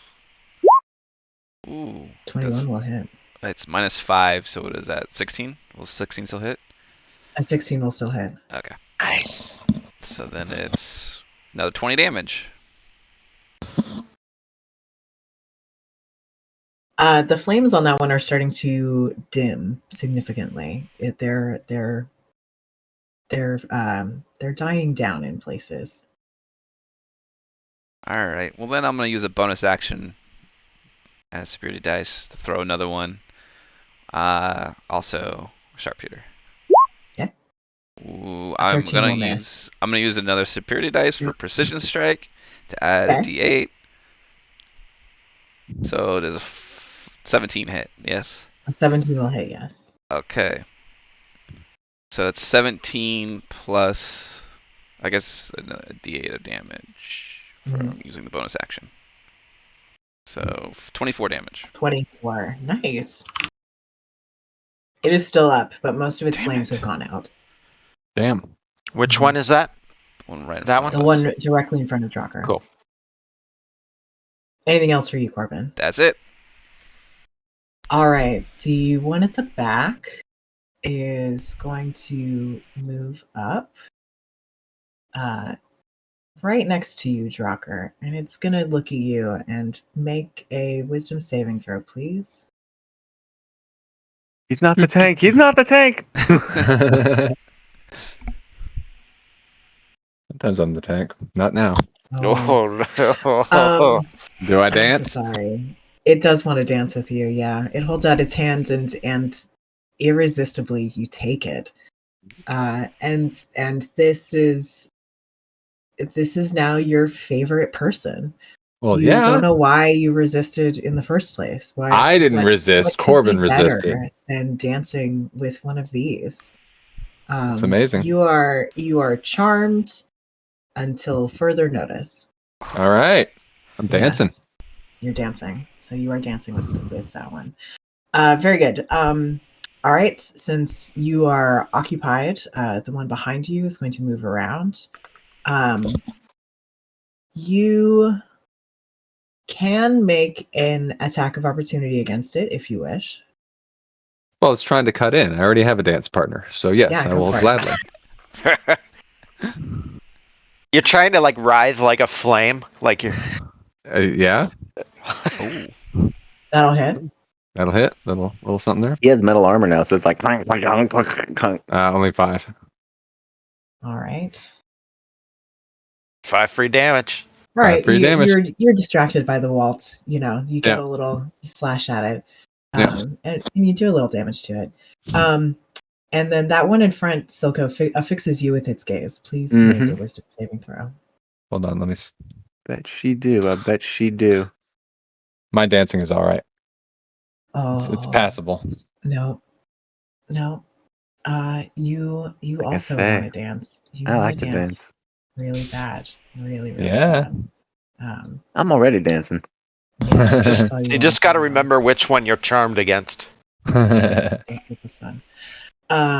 Speaker 2: Ooh.
Speaker 4: 21 will hit.
Speaker 2: It's -5, so what is that? 16? Will 16 still hit?
Speaker 4: A 16 will still hit.
Speaker 2: Okay.
Speaker 3: Nice.
Speaker 2: So then it's another 20 damage.
Speaker 4: The flames on that one are starting to dim significantly. They're dying down in places.
Speaker 2: All right. Well, then I'm going to use a bonus action as Security Dice to throw another one. Also, Sharpshooter.
Speaker 4: Okay.
Speaker 2: Ooh, I'm gonna use another Superiority Dice for Precision Strike to add a D8. So there's a 17 hit. Yes.
Speaker 4: A 17 will hit. Yes.
Speaker 2: Okay. So it's 17 plus, I guess, a D8 of damage from using the bonus action. So 24 damage.
Speaker 4: 24. Nice. It is still up, but most of its flames have gone out.
Speaker 5: Damn.
Speaker 3: Which one is that?
Speaker 2: One right.
Speaker 3: That one?
Speaker 4: The one directly in front of Drocker.
Speaker 3: Cool.
Speaker 4: Anything else for you, Corbin?
Speaker 2: That's it.
Speaker 4: All right. The one at the back is going to move up right next to you, Drocker, and it's going to look at you and make a wisdom saving throw, please.
Speaker 1: He's not the tank. He's not the tank.
Speaker 5: Sometimes I'm the tank. Not now.
Speaker 3: Oh,
Speaker 4: Um,
Speaker 5: Do I
Speaker 4: I'm so
Speaker 5: dance?
Speaker 4: sorry. It does want to dance with you, yeah. It holds out its hand and irresistibly you take it. And this is now your favorite person.
Speaker 5: Well,
Speaker 4: You
Speaker 5: yeah.
Speaker 4: don't know why you resisted in the first place. Why
Speaker 5: I didn't resist.
Speaker 4: what could
Speaker 5: Corbin
Speaker 4: be better
Speaker 5: resisted.
Speaker 4: than dancing with one of these.
Speaker 5: It's amazing.
Speaker 4: You are charmed until further notice.
Speaker 5: All right. I'm dancing.
Speaker 4: Yes, you're dancing. So you are dancing with that one. Very good. All right. Since you are occupied, the one behind you is going to move around. You can make an attack of opportunity against it if you wish.
Speaker 5: Well, it's trying to cut in. I already have a dance partner. So, yes,
Speaker 4: Yeah,
Speaker 5: I
Speaker 4: go
Speaker 5: will
Speaker 4: for it.
Speaker 5: gladly.
Speaker 3: You're trying to like rise like a flame, like you're.
Speaker 5: Yeah,
Speaker 2: Ooh.
Speaker 4: That'll hit.
Speaker 5: that'll hit. Little something there.
Speaker 1: He has metal armor now, so it's like clank, clank, clank, clank, clank.
Speaker 5: Only 5.
Speaker 4: All right.
Speaker 3: 5 free damage.
Speaker 4: All right.
Speaker 5: Free damage.
Speaker 4: You're distracted by the waltz. You know, you get
Speaker 5: Yeah.
Speaker 4: a little slash at it,
Speaker 5: Yeah.
Speaker 4: and you do a little damage to it. And then that one in front, Silco, affixes you with its gaze. Please make a wisdom saving throw.
Speaker 5: Hold on. Let me.
Speaker 1: Bet she do. I bet she do.
Speaker 5: My dancing is all right.
Speaker 4: Oh,
Speaker 5: It's passable.
Speaker 4: No. You
Speaker 1: Like I
Speaker 4: also
Speaker 1: say,
Speaker 4: want to dance. You
Speaker 1: I
Speaker 4: want
Speaker 1: like to dance.
Speaker 4: really bad. Really
Speaker 5: Yeah.
Speaker 4: bad.
Speaker 1: I'm already dancing.
Speaker 4: Yeah, that's all
Speaker 3: You
Speaker 4: want
Speaker 3: just got to
Speaker 4: do.
Speaker 3: remember which one you're charmed against.
Speaker 4: Dance with this one.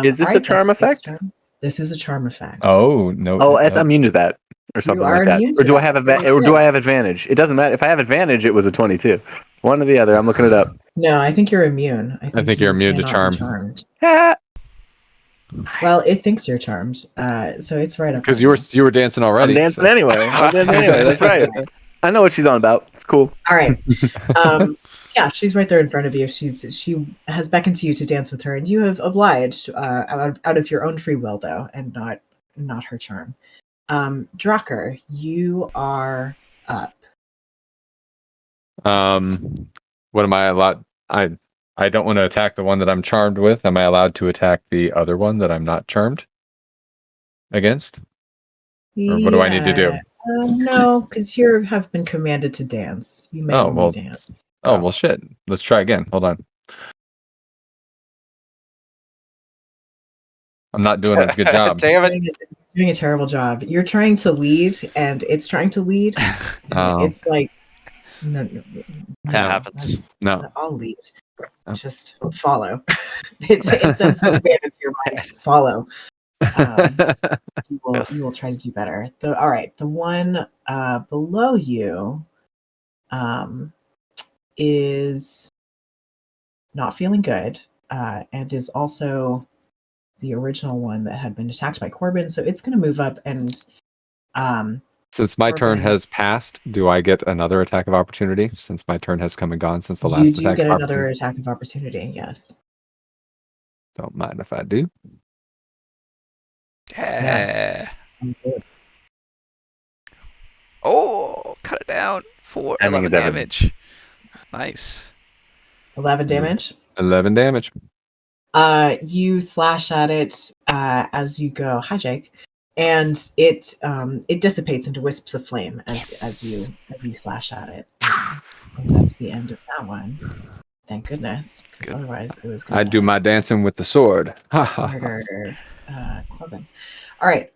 Speaker 1: Is this
Speaker 4: all
Speaker 1: a charm
Speaker 4: that's its
Speaker 1: effect?
Speaker 4: turn. This is a charm effect.
Speaker 5: Oh no.
Speaker 1: Oh, it's immune to that, or something
Speaker 4: are
Speaker 1: like that.
Speaker 4: immune
Speaker 1: Or
Speaker 4: to
Speaker 1: do I
Speaker 4: that.
Speaker 1: have
Speaker 4: Very
Speaker 1: or do
Speaker 4: good.
Speaker 1: I have advantage? It doesn't matter. If I have advantage, it was a 22. One or the other. I'm looking it up.
Speaker 4: No, I think you're immune. I think
Speaker 5: you're
Speaker 4: you
Speaker 5: immune to
Speaker 4: cannot be
Speaker 5: charm.
Speaker 4: charmed.
Speaker 1: Ah!
Speaker 4: Well, it thinks you're charmed, so it's right up.
Speaker 5: Because
Speaker 4: on
Speaker 5: you were dancing already.
Speaker 1: I'm dancing
Speaker 5: so-
Speaker 1: anyway. I'm dancing anyway. That's right. I know what she's on about. It's cool.
Speaker 4: All right. Yeah, she's right there in front of you. She has beckoned to you to dance with her, and you have obliged out of your own free will, though, and not her charm. Drucker, you are up.
Speaker 5: What am I allowed? I don't want to attack the one that I'm charmed with. Am I allowed to attack the other one that I'm not charmed against? Or what do I need to do?
Speaker 4: No, because you have been commanded to dance. You may only dance.
Speaker 5: Oh, well, shit. Let's try again. Hold on. I'm not doing a good job.
Speaker 3: Damn it.
Speaker 4: You're doing a terrible job. You're trying to lead, and it's trying to lead. It's like, no,
Speaker 3: That happens.
Speaker 5: No.
Speaker 4: I'll lead.
Speaker 5: Oh.
Speaker 4: Just follow. It sends the command into your mind. Follow. You will try to do better. All right. The one below you is not feeling good, and is also the original one that had been attacked by Corbin. So it's going to move up and.
Speaker 5: Since my turn has passed, do I get another attack of opportunity? Since my turn has come and gone since the last attack.
Speaker 4: You do get another attack of opportunity. Yes.
Speaker 5: Don't mind if I do.
Speaker 2: Yeah. Yes. Oh, cut it down for 11 damage. Nice.
Speaker 4: 11 damage?
Speaker 5: 11 damage.
Speaker 4: You slash at it as you go. Hi, Jake. And it dissipates into wisps of flame as you slash at it. And that's the end of that one. Thank goodness, because otherwise it was.
Speaker 5: I do my dancing with the sword.
Speaker 4: Murder Corbin. All right.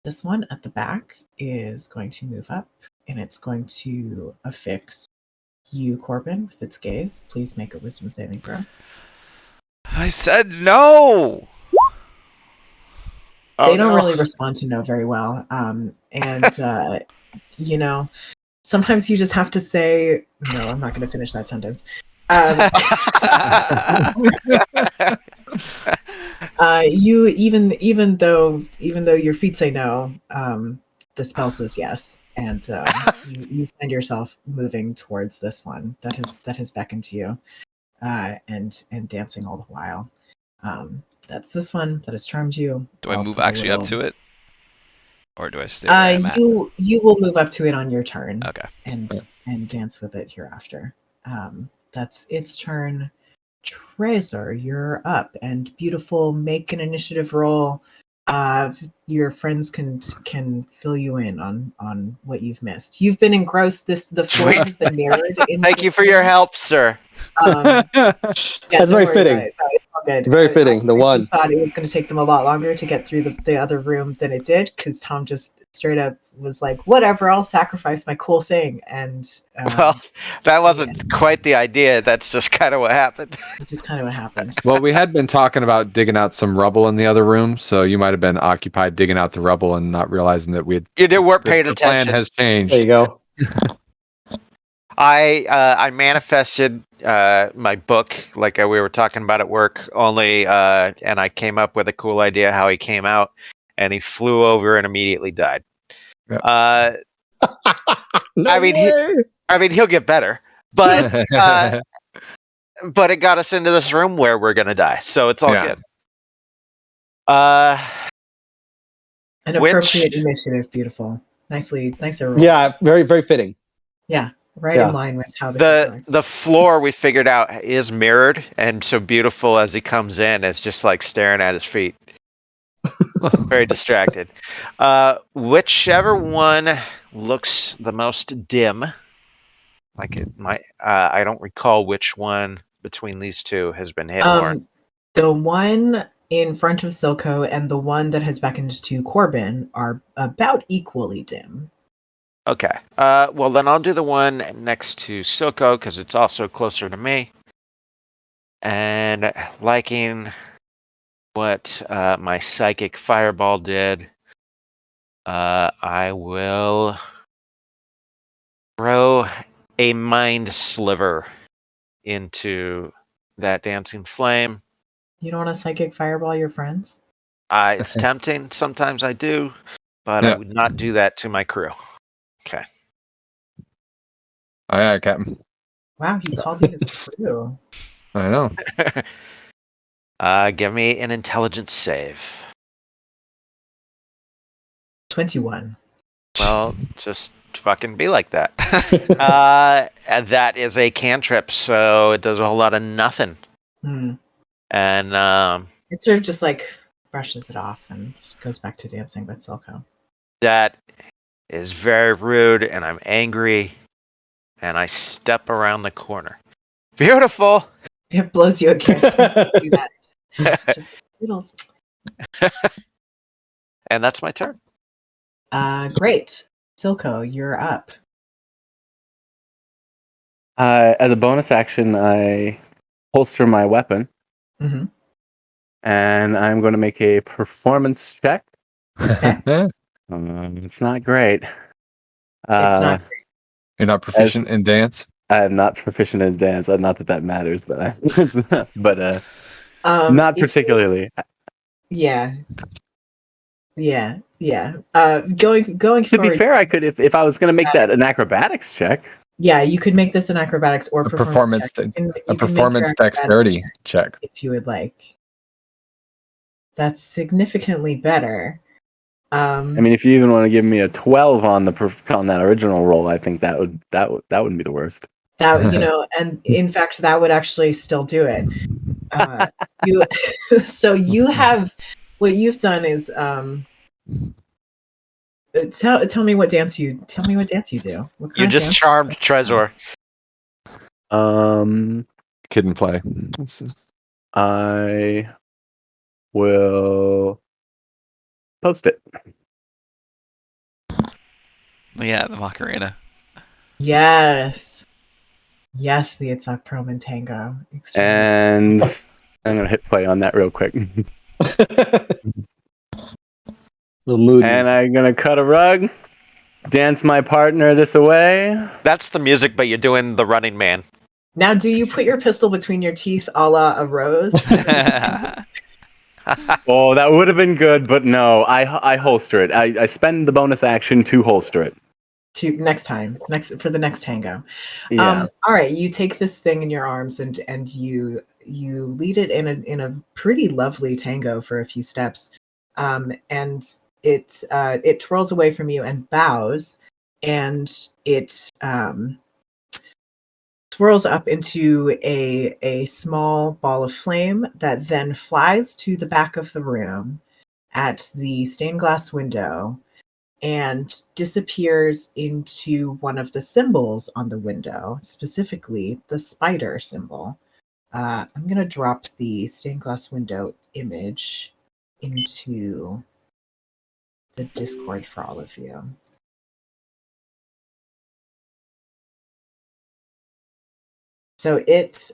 Speaker 4: This one at the back is going to move up, and it's going to affix you, Corbin, with its gaze. Please make a wisdom saving throw.
Speaker 2: I said no.
Speaker 4: They don't really respond to no very well. Sometimes you just have to say, no, I'm not going to finish that sentence. You even though your feet say no, the spell says yes, and you find yourself moving towards this one that has beckoned to you, and dancing all the while. That's this one that has charmed you.
Speaker 2: Do I move actually up to it, or do I stay where I'm at?
Speaker 4: You will move up to it on your turn.
Speaker 2: Okay.
Speaker 4: And dance with it hereafter. That's its turn. Trezor, you're up, and beautiful. Make an initiative roll. Your friends can fill you in on what you've missed. You've been engrossed. The floor has been mirrored.
Speaker 3: Thank you for your help, sir.
Speaker 6: That's very fitting. Very fitting. The one.
Speaker 4: I thought it was going to take them a lot longer to get through the other room than it did, because Tom just straight up was like, "Whatever, I'll sacrifice my cool thing." And
Speaker 3: well, that wasn't quite the idea. That's just kind of what happened.
Speaker 4: It's just kind of what happened.
Speaker 5: Well, we had been talking about digging out some rubble in the other room, so you might have been occupied digging out the rubble and not realizing that we'd.
Speaker 3: You weren't paying attention.
Speaker 5: The plan has changed.
Speaker 6: There you go.
Speaker 3: I manifested my book like we were talking about at work, only and I came up with a cool idea how he came out, and he flew over and immediately died.
Speaker 5: Yep.
Speaker 6: No
Speaker 3: I mean he'll get better, but but it got us into this room where we're gonna die, so it's all good.
Speaker 4: An appropriate initiative, beautiful, nicely rolled.
Speaker 6: Yeah, very very fitting.
Speaker 4: Yeah. Right in line with how this is going.
Speaker 3: The floor we figured out is mirrored, and so beautiful as he comes in, it's just like staring at his feet. Very distracted. Whichever one looks the most dim, like it might. I don't recall which one between these two has been hit more.
Speaker 4: The one in front of Silco and the one that has beckoned to Corbin are about equally dim.
Speaker 3: Okay. Well, then I'll do the one next to Silco because it's also closer to me. And liking what my psychic fireball did, I will throw a mind sliver into that dancing flame.
Speaker 4: You don't want to psychic fireball your friends?
Speaker 3: It's tempting. Sometimes I do, but I would not do that to my crew. Okay.
Speaker 5: Aye, Captain.
Speaker 4: Wow, he called you his crew.
Speaker 5: I know.
Speaker 3: Give me an intelligence save.
Speaker 4: 21.
Speaker 3: Well, just fucking be like that. And that is a cantrip, so it does a whole lot of nothing. And
Speaker 4: it sort of just like brushes it off and goes back to dancing with Silco.
Speaker 3: That is very rude, and I'm angry, and I step around the corner. Beautiful.
Speaker 4: It blows you a kiss. Do that. It's just toodles.
Speaker 3: And that's my turn.
Speaker 4: Great. Silco, you're up.
Speaker 1: As a bonus action, I holster my weapon,
Speaker 4: Mm-hmm.
Speaker 1: and I'm going to make a performance check.
Speaker 4: Okay.
Speaker 1: It's not great.
Speaker 4: It's not great.
Speaker 5: You're not proficient in dance?
Speaker 1: I am not proficient in dance. Not that matters, but not particularly.
Speaker 4: Yeah. Going
Speaker 1: To be
Speaker 4: forward.
Speaker 1: fair, I could if I was going to make that an acrobatics check.
Speaker 4: Yeah, you could make this an acrobatics or performance check.
Speaker 5: A performance dexterity check
Speaker 4: if you would like. That's significantly better.
Speaker 1: I mean, if you even want to give me a 12 on that original roll, I think that wouldn't be the worst.
Speaker 4: That and in fact, that would actually still do it. So you have what you've done is tell me what dance you do.
Speaker 3: You just charmed Trezor.
Speaker 5: Kid and play.
Speaker 1: I will post it.
Speaker 2: Yeah, the Macarena.
Speaker 4: Yes, the Itzhak Proman tango.
Speaker 1: And I'm gonna hit play on that real quick.
Speaker 6: Little mood.
Speaker 1: And I'm gonna cut a rug, dance my partner this away.
Speaker 3: That's the music, but you're doing the Running Man.
Speaker 4: Now, do you put your pistol between your teeth, a la a rose?
Speaker 1: Oh, that would have been good, but no. I holster it. I spend the bonus action to holster it.
Speaker 4: For the next tango.
Speaker 1: Yeah.
Speaker 4: All right, you take this thing in your arms and you lead it in a pretty lovely tango for a few steps, and it twirls away from you and bows, and it swirls up into a small ball of flame that then flies to the back of the room at the stained glass window and disappears into one of the symbols on the window, specifically the spider symbol. I'm going to drop the stained glass window image into the Discord for all of you. So it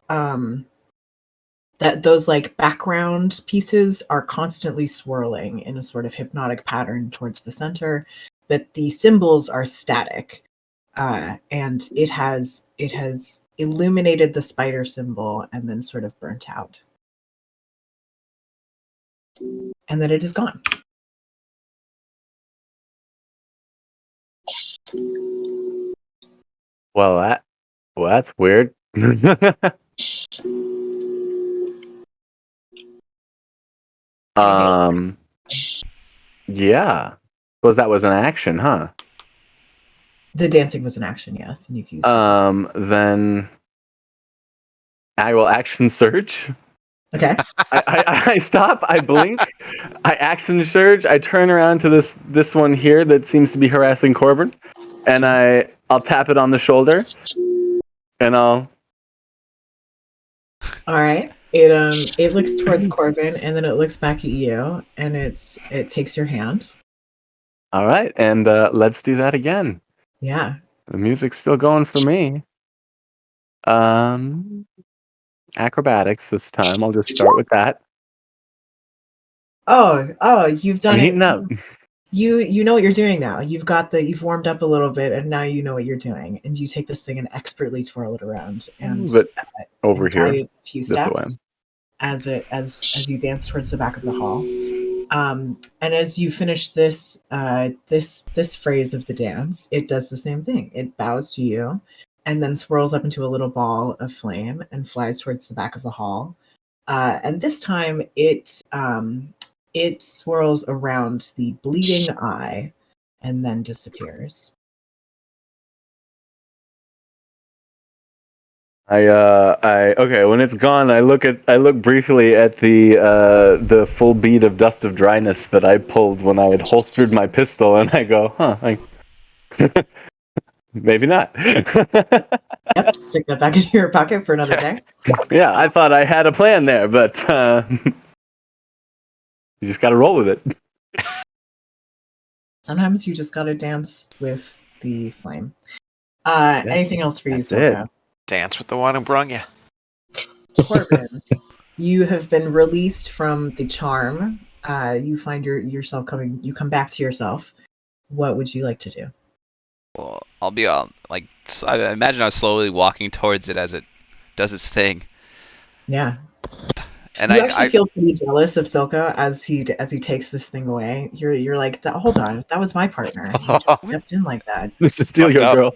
Speaker 4: that those like background pieces are constantly swirling in a sort of hypnotic pattern towards the center, but the symbols are static, and it has illuminated the spider symbol and then sort of burnt out, and then it is gone.
Speaker 1: Well, that's weird. Yeah. Suppose that was an action, huh?
Speaker 4: The dancing was an action, yes, and you've used
Speaker 1: then I will action surge.
Speaker 4: Okay.
Speaker 1: I stop, I blink, I action surge, I turn around to this one here that seems to be harassing Corbin, and I'll tap it on the shoulder, and I'll.
Speaker 4: All right. It looks towards Corbin, and then it looks back at you, and it takes your hand.
Speaker 1: All right, and let's do that again.
Speaker 4: Yeah.
Speaker 1: The music's still going for me. Acrobatics this time. I'll just start with that.
Speaker 4: Oh, you've done
Speaker 1: I'm
Speaker 4: it.
Speaker 1: heating up.
Speaker 4: You know what you're doing now. You've warmed up a little bit, and now you know what you're doing. And you take this thing and expertly twirl it around and
Speaker 1: over here,
Speaker 4: a few steps as you dance towards the back of the hall. And as you finish this phrase of the dance, it does the same thing. It bows to you, and then swirls up into a little ball of flame and flies towards the back of the hall. And this time it swirls around the bleeding eye and then disappears.
Speaker 1: Okay, when it's gone, I look briefly at the full bead of dust of dryness that I pulled when I had holstered my pistol, and I go, maybe not.
Speaker 4: Yep, stick that back into your pocket for another day.
Speaker 1: Yeah, I thought I had a plan there, but you just got to roll with it.
Speaker 4: Sometimes you just gotta dance with the flame. Anything else for you, Silka?
Speaker 3: Dance with the one who brung you.
Speaker 4: Corbin, you have been released from the charm. You find yourself coming. You come back to yourself. What would you like to do?
Speaker 2: Well, I'll be I imagine I was slowly walking towards it as it does its thing.
Speaker 4: Yeah.
Speaker 2: And
Speaker 4: you actually feel pretty jealous of Silka as he takes this thing away. You're like, hold on, that was my partner. You just stepped in like that.
Speaker 1: Mr. Steal Your Girl.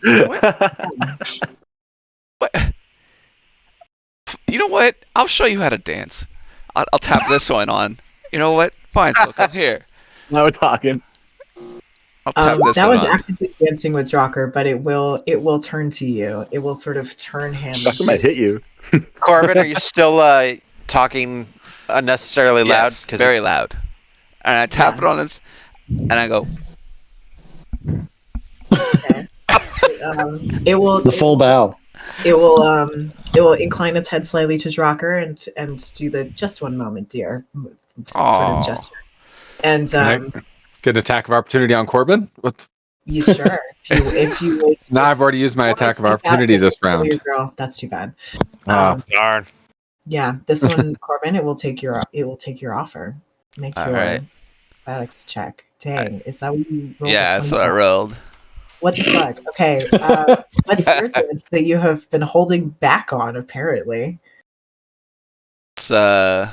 Speaker 2: What? You know what? I'll show you how to dance. I'll tap this one on. You know what? Fine, Silka. Here.
Speaker 1: Now we're talking.
Speaker 2: I'll tap this
Speaker 4: that
Speaker 2: one
Speaker 4: one's
Speaker 2: on.
Speaker 4: actively dancing with Drocker, but it will turn to you. It will sort of turn hands.
Speaker 1: Drocker might hit you.
Speaker 3: Corbin, are you still talking unnecessarily loud?
Speaker 2: Yes, very loud. And I tap it on its, and I go.
Speaker 4: Okay. It will
Speaker 6: the full bow.
Speaker 4: It will incline its head slightly to Drocker and do the just one moment, dear, sort of gesture. And
Speaker 5: get an attack of opportunity on Corbin. What?
Speaker 4: You sure? If you
Speaker 5: no, I've already used my attack of opportunity this round.
Speaker 4: Girl, that's too bad.
Speaker 3: Darn.
Speaker 4: Yeah, this one, Corbin, it will take your offer. Make your athletics check. Dang, is that what you rolled?
Speaker 2: Yeah, that's what I rolled.
Speaker 4: What the fuck? Okay, what's your dance that you have been holding back on? Apparently,
Speaker 2: it's here.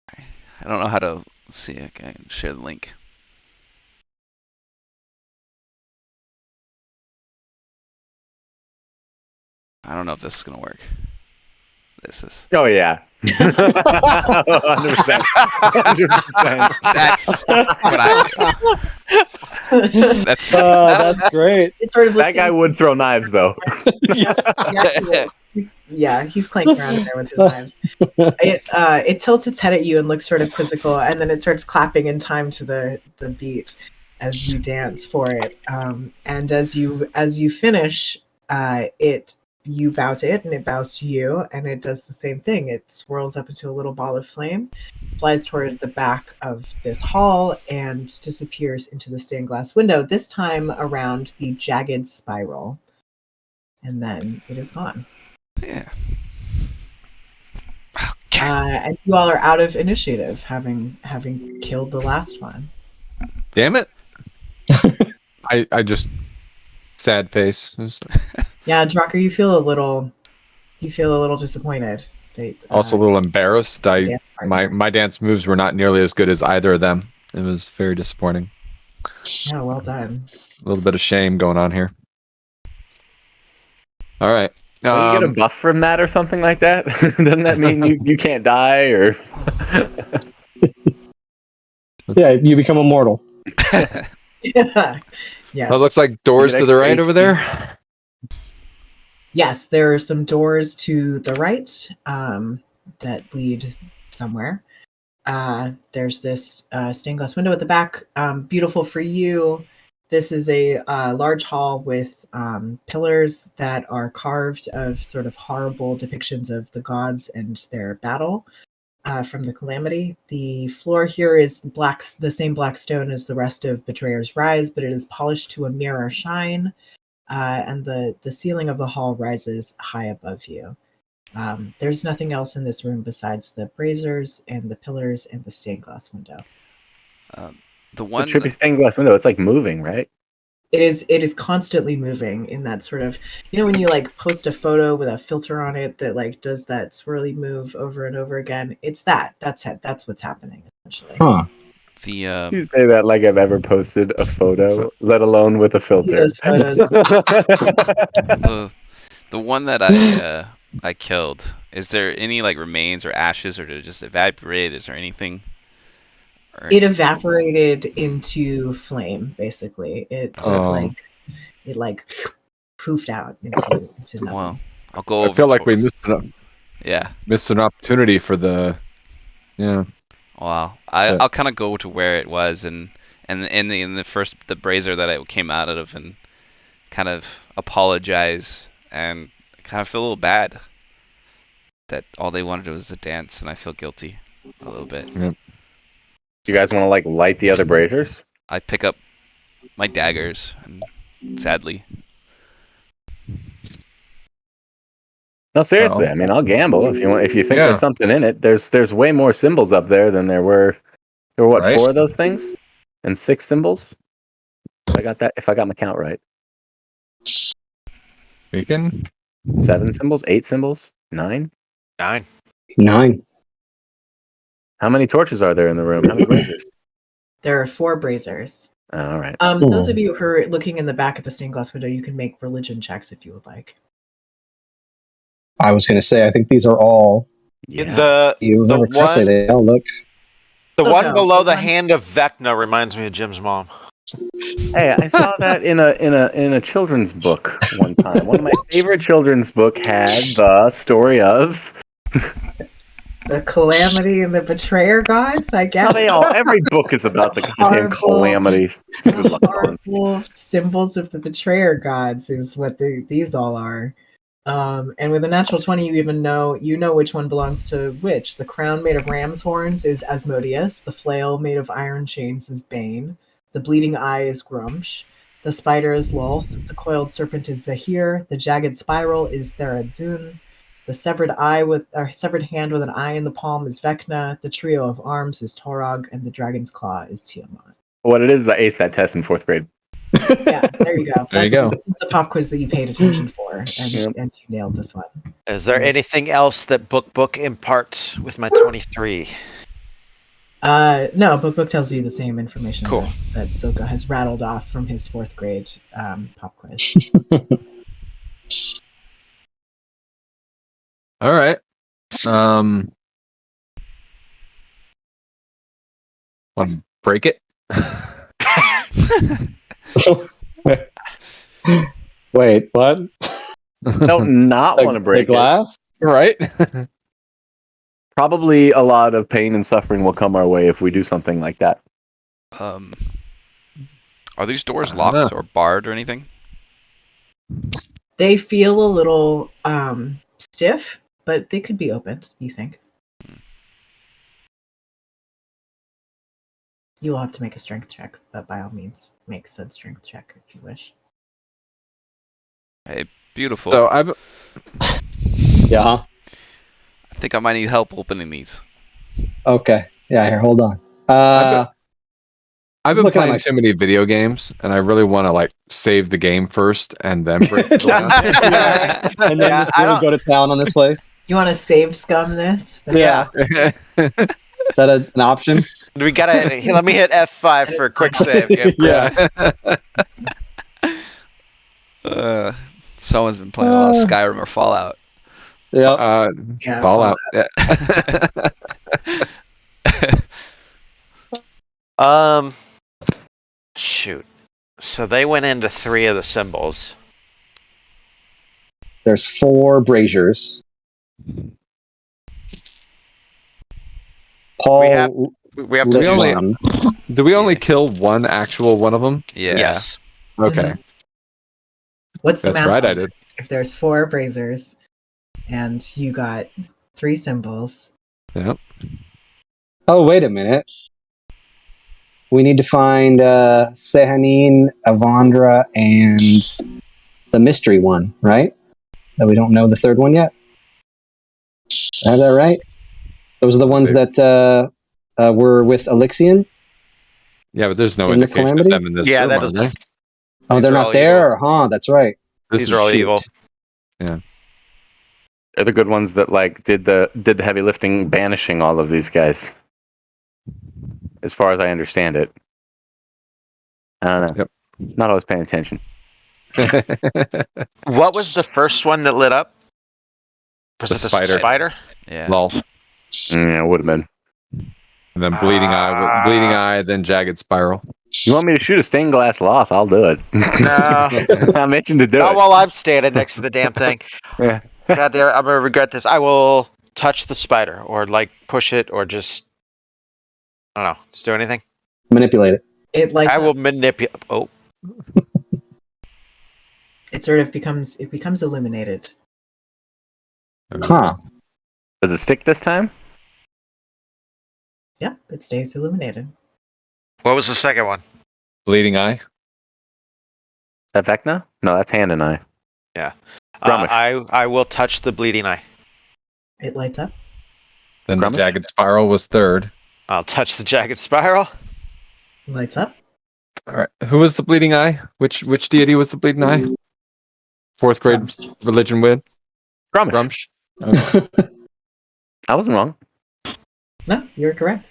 Speaker 2: I don't know how to see. I can share the link. I don't know if this is gonna work. This is.
Speaker 1: Oh yeah. 100%. 100%.
Speaker 2: That's what That's
Speaker 6: that's great.
Speaker 4: Sort of
Speaker 1: that guy would throw knives though.
Speaker 4: He's clanking around there with his knives. It tilts its head at you and looks sort of quizzical, and then it starts clapping in time to the beat as you dance for it. And as you finish, you bow to it, and it bows to you, and it does the same thing. It swirls up into a little ball of flame, flies toward the back of this hall, and disappears into the stained glass window, this time around the jagged spiral. And then it is gone.
Speaker 2: Yeah.
Speaker 4: And you all are out of initiative, having killed the last one.
Speaker 5: Damn it! I just sad face.
Speaker 4: Yeah, Drocker, you feel a little disappointed.
Speaker 5: Also a little embarrassed. My dance moves were not nearly as good as either of them. It was very disappointing.
Speaker 4: Yeah, well done.
Speaker 5: A little bit of shame going on here. All right.
Speaker 1: Don't you get a buff from that or something like that? Doesn't that mean you can't die or?
Speaker 6: Yeah, you become immortal.
Speaker 4: Yeah.
Speaker 5: Well, it looks like doors to the right over there.
Speaker 4: Yes, there are some doors to the right that lead somewhere. There's this stained glass window at the back. Beautiful for you. This is a large hall with pillars that are carved of sort of horrible depictions of the gods and their battle from the Calamity. The floor here is the same black stone as the rest of Betrayer's Rise, but it is polished to a mirror shine. And the ceiling of the hall rises high above you. There's nothing else in this room besides the braziers and the pillars and the stained glass window.
Speaker 2: The
Speaker 1: trippy stained glass window, it's like moving, right?
Speaker 4: It is constantly moving in that sort of, when you like post a photo with a filter on it that like does that swirly move over and over again. It's that's what's happening essentially.
Speaker 6: Huh.
Speaker 2: The
Speaker 1: You say that like I've ever posted a photo, let alone with a
Speaker 4: See
Speaker 1: filter.
Speaker 4: those photos.
Speaker 2: the one that I killed. Is there any like remains or ashes, or did it just evaporate? Is there anything? Or...
Speaker 4: It evaporated into flame, basically. It like poofed out into nothing.
Speaker 2: Well, I'll go
Speaker 5: I
Speaker 2: over.
Speaker 5: feel like we
Speaker 2: missed an opportunity
Speaker 5: for the. Yeah.
Speaker 2: Wow.
Speaker 5: So-
Speaker 2: I'll kind of go to where it was and in the first the brazier that it came out of and kind of apologize and kind of feel a little bad that all they wanted was to dance and I feel guilty a little bit.
Speaker 5: Yep.
Speaker 1: You guys want to like light the other braziers?
Speaker 2: I pick up my daggers and sadly.
Speaker 1: No, seriously. I mean, I'll gamble if you want. If you think there's something in it, there's way more symbols up there than there were. There were what,
Speaker 5: Right.
Speaker 1: 4 of those things, and 6 symbols. If I got my count right.
Speaker 5: Bacon?
Speaker 1: 7 symbols, 8 symbols, 9.
Speaker 3: 9.
Speaker 6: 9.
Speaker 1: How many torches are there in the room? How many braziers?
Speaker 4: There are 4 braziers.
Speaker 1: Oh, all right.
Speaker 4: Those of you who are looking in the back of the stained glass window, you can make religion checks if you would like.
Speaker 6: I was going to say, I think these are all.
Speaker 1: Yeah.
Speaker 6: You remember correctly, they all look.
Speaker 3: The
Speaker 4: So
Speaker 3: one
Speaker 4: no,
Speaker 3: below
Speaker 4: the
Speaker 3: the
Speaker 4: one-
Speaker 3: hand of Vecna reminds me of Jim's mom.
Speaker 1: Hey, I saw that in a children's book one time. One of my favorite children's book had the story of
Speaker 4: The calamity and the betrayer gods, I guess.
Speaker 1: every book is about the goddamn
Speaker 4: Horrible.
Speaker 1: calamity. Stupid Luxons.
Speaker 4: Powerful symbols of the betrayer gods is what these all are. And with a natural 20, you know which one belongs to which. The crown made of ram's horns is Asmodeus. The flail made of iron chains is Bane. The bleeding eye is Grumsh. The spider is Lolth. The coiled serpent is Zahir. The jagged spiral is Theradzun. The severed hand with an eye in the palm is Vecna. The trio of arms is Torog, and the dragon's claw is Tiamat.
Speaker 1: What it is I aced that test in 4th grade.
Speaker 4: Yeah, there you go.
Speaker 5: There you go.
Speaker 4: This is the pop quiz that you paid attention for, and
Speaker 1: Yep.
Speaker 4: you nailed this one.
Speaker 3: Is there
Speaker 4: Yes.
Speaker 3: anything else that Book imparts with my 23?
Speaker 4: No, but book tells you the same information
Speaker 3: Cool.
Speaker 4: that Silka has rattled off from his 4th grade pop quiz.
Speaker 5: All right. Want to break it?
Speaker 6: Wait, what?
Speaker 1: Don't not want to break
Speaker 6: the glass?
Speaker 5: Right?
Speaker 1: Probably a lot of pain and suffering will come our way if we do something like that.
Speaker 2: Are these doors
Speaker 5: I don't
Speaker 2: locked
Speaker 5: know.
Speaker 2: or barred or anything?
Speaker 4: They feel a little stiff, but they could be opened, you think. You will have to make a strength check, but by all means, make said strength check if you wish.
Speaker 2: Hey, beautiful.
Speaker 5: So I've
Speaker 6: Yeah.
Speaker 2: I think I might need help opening these.
Speaker 6: Okay. Yeah, here, hold on.
Speaker 5: I've been
Speaker 6: looking at
Speaker 5: playing
Speaker 6: my-
Speaker 5: too many video games, and I really want to like save the game first and then break the glass.
Speaker 6: And then just really go to town on this place.
Speaker 4: You want to save scum this?
Speaker 6: Yeah. Is that an option?
Speaker 3: We gotta. Let me hit F5 for a quick save.
Speaker 6: Yeah.
Speaker 2: Someone's been playing a lot of Skyrim or Fallout.
Speaker 6: Yeah.
Speaker 4: Yeah,
Speaker 5: Fallout. Yeah.
Speaker 3: Shoot. So they went into 3 of the symbols.
Speaker 6: There's 4 braziers. Paul.
Speaker 3: We have
Speaker 5: Do
Speaker 3: to
Speaker 5: we
Speaker 3: do
Speaker 5: only-
Speaker 3: some.
Speaker 5: Do we only kill one actual one of them?
Speaker 2: Yeah.
Speaker 3: Yes.
Speaker 5: Okay,
Speaker 4: What's the
Speaker 5: that's
Speaker 4: math?
Speaker 5: right.
Speaker 4: on
Speaker 5: I
Speaker 4: it?
Speaker 5: did.
Speaker 4: If there's 4 braziers, and you got 3 symbols,
Speaker 5: Yep.
Speaker 6: Oh, wait a minute. We need to find Sehanin, Avandra, and the mystery one, right? That we don't know the third one yet. Did I have that right? Those are the ones that were with Elixion?
Speaker 5: Yeah, but there's no
Speaker 6: In the
Speaker 5: indication of
Speaker 6: Calamity?
Speaker 5: them in this
Speaker 3: Yeah,
Speaker 5: room,
Speaker 3: that
Speaker 5: are
Speaker 3: is.
Speaker 5: they?
Speaker 6: Oh,
Speaker 3: These
Speaker 6: they're
Speaker 3: are
Speaker 6: not
Speaker 3: all
Speaker 6: there? Huh, that's right.
Speaker 5: This
Speaker 3: These
Speaker 5: is
Speaker 3: are all
Speaker 5: shoot.
Speaker 3: evil.
Speaker 1: They're the good ones that like did the heavy lifting, banishing all of these guys. as far as I understand it. I don't know.
Speaker 5: Yep.
Speaker 1: Not always paying attention.
Speaker 3: What was the first one that lit up? Was
Speaker 5: The
Speaker 3: it the
Speaker 5: spider.
Speaker 3: spider?
Speaker 2: Yeah.
Speaker 5: Lol.
Speaker 1: Yeah, it would have been.
Speaker 5: And then bleeding eye, then jagged spiral.
Speaker 1: You want me to shoot a stained glass loth? I'll do it.
Speaker 3: No.
Speaker 1: I'm itching to do
Speaker 3: Not
Speaker 1: it.
Speaker 3: while I'm standing next to the damn thing.
Speaker 1: Yeah.
Speaker 3: God damn it, I'm gonna regret this. I will touch the spider, or like push it, or just I don't know, just do anything.
Speaker 6: Manipulate it.
Speaker 4: It lights
Speaker 3: I
Speaker 4: up.
Speaker 3: will manipulate. Oh,
Speaker 4: It sort of becomes illuminated.
Speaker 6: Huh.
Speaker 1: Does it stick this time?
Speaker 4: Yeah, it stays illuminated.
Speaker 3: what was the second one?
Speaker 5: Bleeding eye.
Speaker 1: Is that Vecna? No, that's Hand and Eye. Grummish.
Speaker 3: I will touch the bleeding eye.
Speaker 4: It lights up.
Speaker 5: Then
Speaker 1: Grummish?
Speaker 5: the jagged spiral was third.
Speaker 3: I'll touch the jagged spiral.
Speaker 4: It lights up.
Speaker 5: All right. Who was the bleeding eye? Which deity was the bleeding eye? Fourth grade
Speaker 4: Grumsh.
Speaker 5: religion win.
Speaker 1: Grummish.
Speaker 5: Grumsh. Okay.
Speaker 1: I wasn't wrong.
Speaker 4: No, you're correct.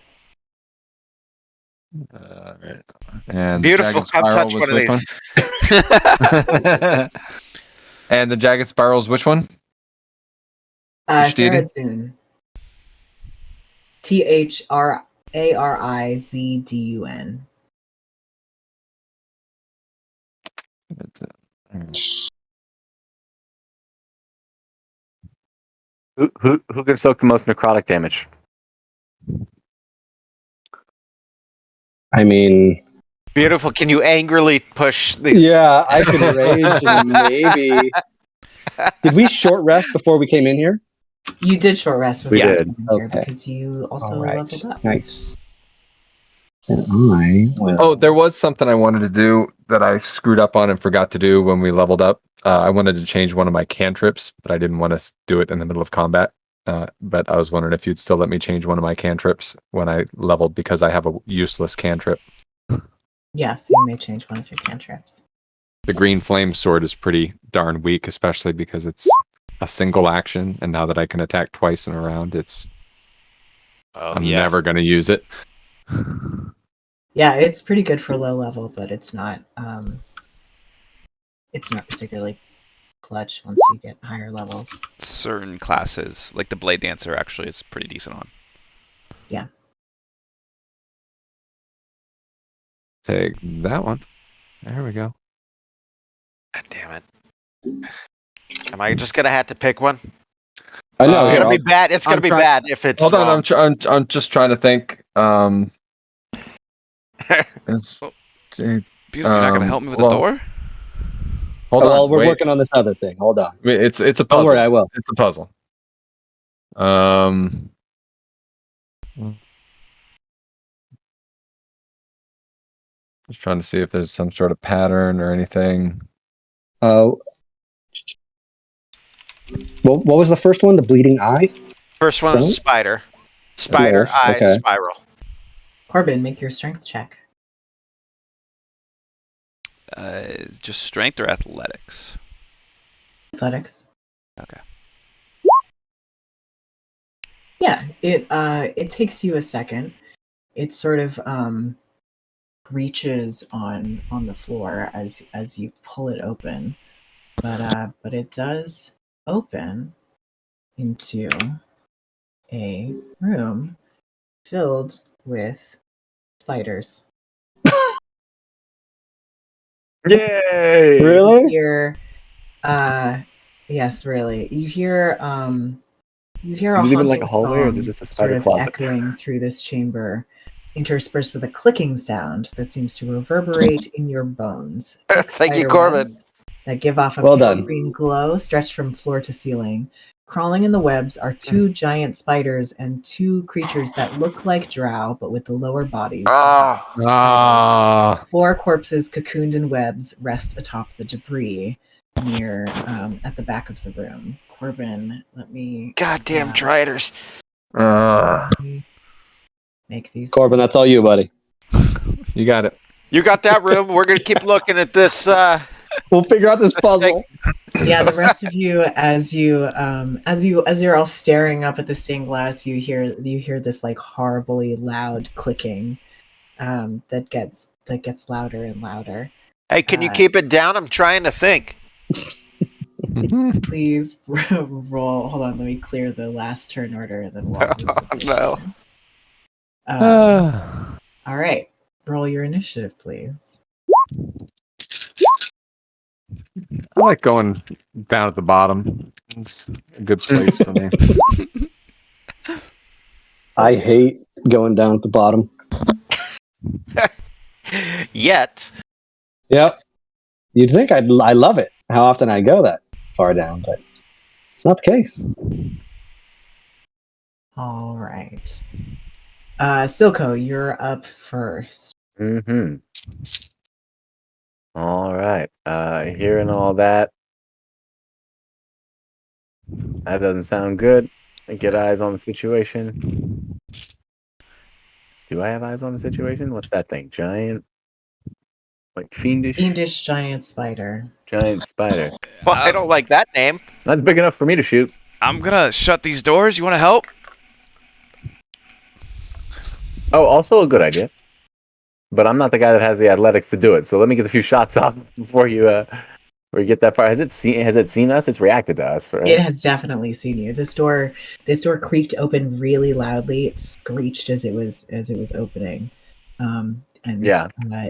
Speaker 5: Right. And
Speaker 3: Beautiful.
Speaker 5: the jagged
Speaker 3: Come
Speaker 5: spiral
Speaker 3: touch
Speaker 5: was
Speaker 3: one of
Speaker 5: which
Speaker 3: these.
Speaker 5: one? And the jagged spiral is which one? Which deity?
Speaker 4: Tharizdun. THRARIZDUN.
Speaker 1: Who can soak the most necrotic damage?
Speaker 6: I mean,
Speaker 3: Beautiful. Can you angrily push these?
Speaker 6: yeah, I could rage and maybe. Did we short rest before we came in here?
Speaker 4: You did short rest before
Speaker 1: We
Speaker 4: you
Speaker 1: did.
Speaker 4: came here
Speaker 6: Okay.
Speaker 4: because you also
Speaker 6: All right.
Speaker 4: leveled up.
Speaker 6: Nice. And I will.
Speaker 5: Oh, there was something I wanted to do that I screwed up on and forgot to do when we leveled up. I wanted to change one of my cantrips, but I didn't want to do it in the middle of combat. But I was wondering if you'd still let me change one of my cantrips when I leveled because I have a useless cantrip.
Speaker 4: Yes, you may change one of your cantrips.
Speaker 5: The green flame sword is pretty darn weak, especially because it's a single action, and now that I can attack twice in a round,
Speaker 3: Oh,
Speaker 5: I'm
Speaker 3: yeah.
Speaker 5: never going to use it.
Speaker 4: Yeah, it's pretty good for low level, but it's not particularly clutch once you get higher levels.
Speaker 2: Certain classes, like the Blade Dancer, actually, it's pretty decent on.
Speaker 5: Take that one. There we go.
Speaker 3: God damn it. Am I just gonna have to pick one?
Speaker 6: I know.
Speaker 5: Uh,
Speaker 3: It's
Speaker 6: here,
Speaker 3: gonna
Speaker 6: I'll-
Speaker 3: be bad. It's gonna
Speaker 5: I'm
Speaker 3: be
Speaker 5: trying-
Speaker 3: bad if it's
Speaker 5: Hold on,
Speaker 3: wrong.
Speaker 5: I'm just trying to think. Is-
Speaker 2: Beautiful, you're not gonna help me with the
Speaker 5: well,
Speaker 2: door?
Speaker 5: Hold
Speaker 6: well,
Speaker 5: on,
Speaker 6: we're
Speaker 5: wait.
Speaker 6: working on this other thing. Hold on.
Speaker 5: Wait, it's a
Speaker 6: Don't
Speaker 5: puzzle.
Speaker 6: worry, I will.
Speaker 5: It's a puzzle. Just trying to see if there's some sort of pattern or anything.
Speaker 6: Well, what was the first one? The bleeding eye?
Speaker 3: First one was
Speaker 6: Right?
Speaker 3: spider. Spider
Speaker 6: Yes,
Speaker 3: eye
Speaker 6: okay.
Speaker 3: spiral.
Speaker 4: Corbin, make your strength check.
Speaker 2: Just strength or athletics?
Speaker 4: Athletics.
Speaker 2: Okay.
Speaker 4: Yeah, it takes you a second. It sort of reaches on the floor as you pull it open, but it does open into a room filled with spiders.
Speaker 1: Yay!
Speaker 4: You
Speaker 6: Really?
Speaker 4: hear, yes, really. You hear a
Speaker 1: Is it even like a
Speaker 4: haunting
Speaker 1: hallway, or is it
Speaker 4: song
Speaker 1: just a
Speaker 4: sort
Speaker 1: spider
Speaker 4: of
Speaker 1: closet?
Speaker 4: echoing through this chamber, interspersed with a clicking sound that seems to reverberate in your bones. Thick
Speaker 3: Thank you,
Speaker 4: spider
Speaker 3: Corbin.
Speaker 4: webs that give off a
Speaker 6: Well
Speaker 4: pale
Speaker 6: done.
Speaker 4: green glow stretch from floor to ceiling. Crawling in the webs are two giant spiders and two creatures that look like drow, but with the lower bodies.
Speaker 3: Ah,
Speaker 4: of spiders. 4 corpses cocooned in webs rest atop the debris near at the back of the room. Corbin, let me
Speaker 3: goddamn driders.
Speaker 4: make these.
Speaker 6: Corbin, that's all you, buddy.
Speaker 5: You got it.
Speaker 3: You got that room. We're gonna keep looking at this.
Speaker 6: We'll figure out this puzzle.
Speaker 4: Yeah, the rest of you, as you're all staring up at the stained glass, you hear this like horribly loud clicking, that gets louder and louder.
Speaker 3: Hey, can you keep it down? I'm trying to think.
Speaker 4: Please roll. Hold on, let me clear the last turn order and then walk through the
Speaker 3: No.
Speaker 4: All right, roll your initiative, please.
Speaker 5: I like going down at the bottom. It's a good place for me.
Speaker 6: I hate going down at the bottom.
Speaker 3: Yet.
Speaker 6: Yep. You'd think I love it, how often I go that far down, but it's not the case.
Speaker 4: All right. Silco, you're up first.
Speaker 1: Mm-hmm. All right. Hearing all that, that doesn't sound good. Get eyes on the situation. Do I have eyes on the situation? What's that thing? Giant, like fiendish
Speaker 4: giant spider.
Speaker 1: giant spider.
Speaker 3: Well, I don't like that name.
Speaker 1: That's big enough for me to shoot.
Speaker 2: I'm gonna shut these doors. You want to help?
Speaker 1: Oh, also a good idea. But I'm not the guy that has the athletics to do it. So let me get a few shots off before you get that far. Has it seen us? It's reacted to us, right?
Speaker 4: It has definitely seen you. This door creaked open really loudly. It screeched as it was opening. And
Speaker 1: Yeah.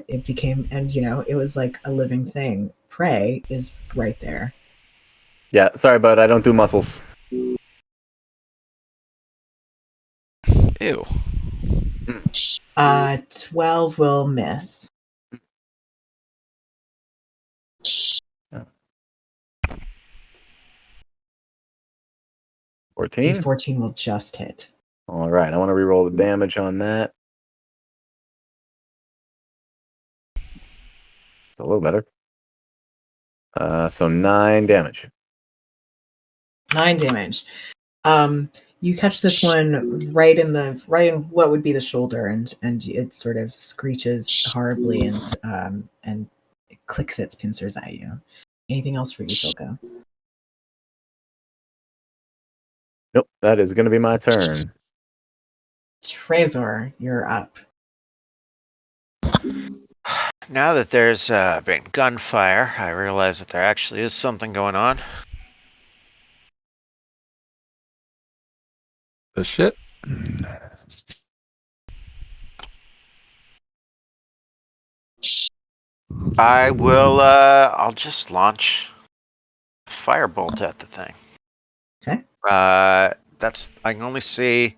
Speaker 4: it became, and it was like a living thing. Prey is right there.
Speaker 1: Yeah, sorry, bud. I don't do muscles.
Speaker 2: Ew.
Speaker 4: 12 will miss.
Speaker 1: Yeah. 14?
Speaker 4: 14 will just hit.
Speaker 1: All right. I want to reroll the damage on that. It's a little better. So 9 damage.
Speaker 4: 9 damage. You catch this one right in what would be the shoulder, and it sort of screeches horribly and it clicks its pincers at you. Anything else for you, Silco?
Speaker 1: Nope, that is going to be my turn.
Speaker 4: Trezor, you're up.
Speaker 3: Now that there's been gunfire, I realize that there actually is something going on.
Speaker 5: The shit.
Speaker 3: I will. I'll just launch a firebolt at the thing.
Speaker 4: Okay.
Speaker 3: That's. I can only see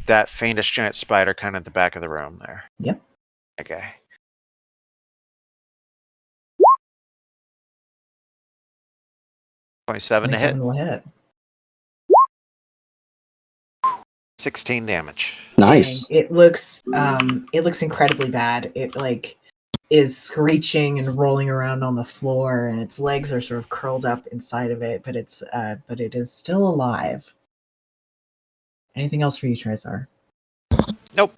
Speaker 3: that faintest giant spider kind of at the back of the room there.
Speaker 4: Yep.
Speaker 3: Okay. $27 to hit.
Speaker 4: 27 will hit.
Speaker 3: 16 damage.
Speaker 6: Nice.
Speaker 4: Dang. It looks incredibly bad. It is screeching and rolling around on the floor, and its legs are sort of curled up inside of it, but it is still alive. Anything else for you, Trezor?
Speaker 3: Nope.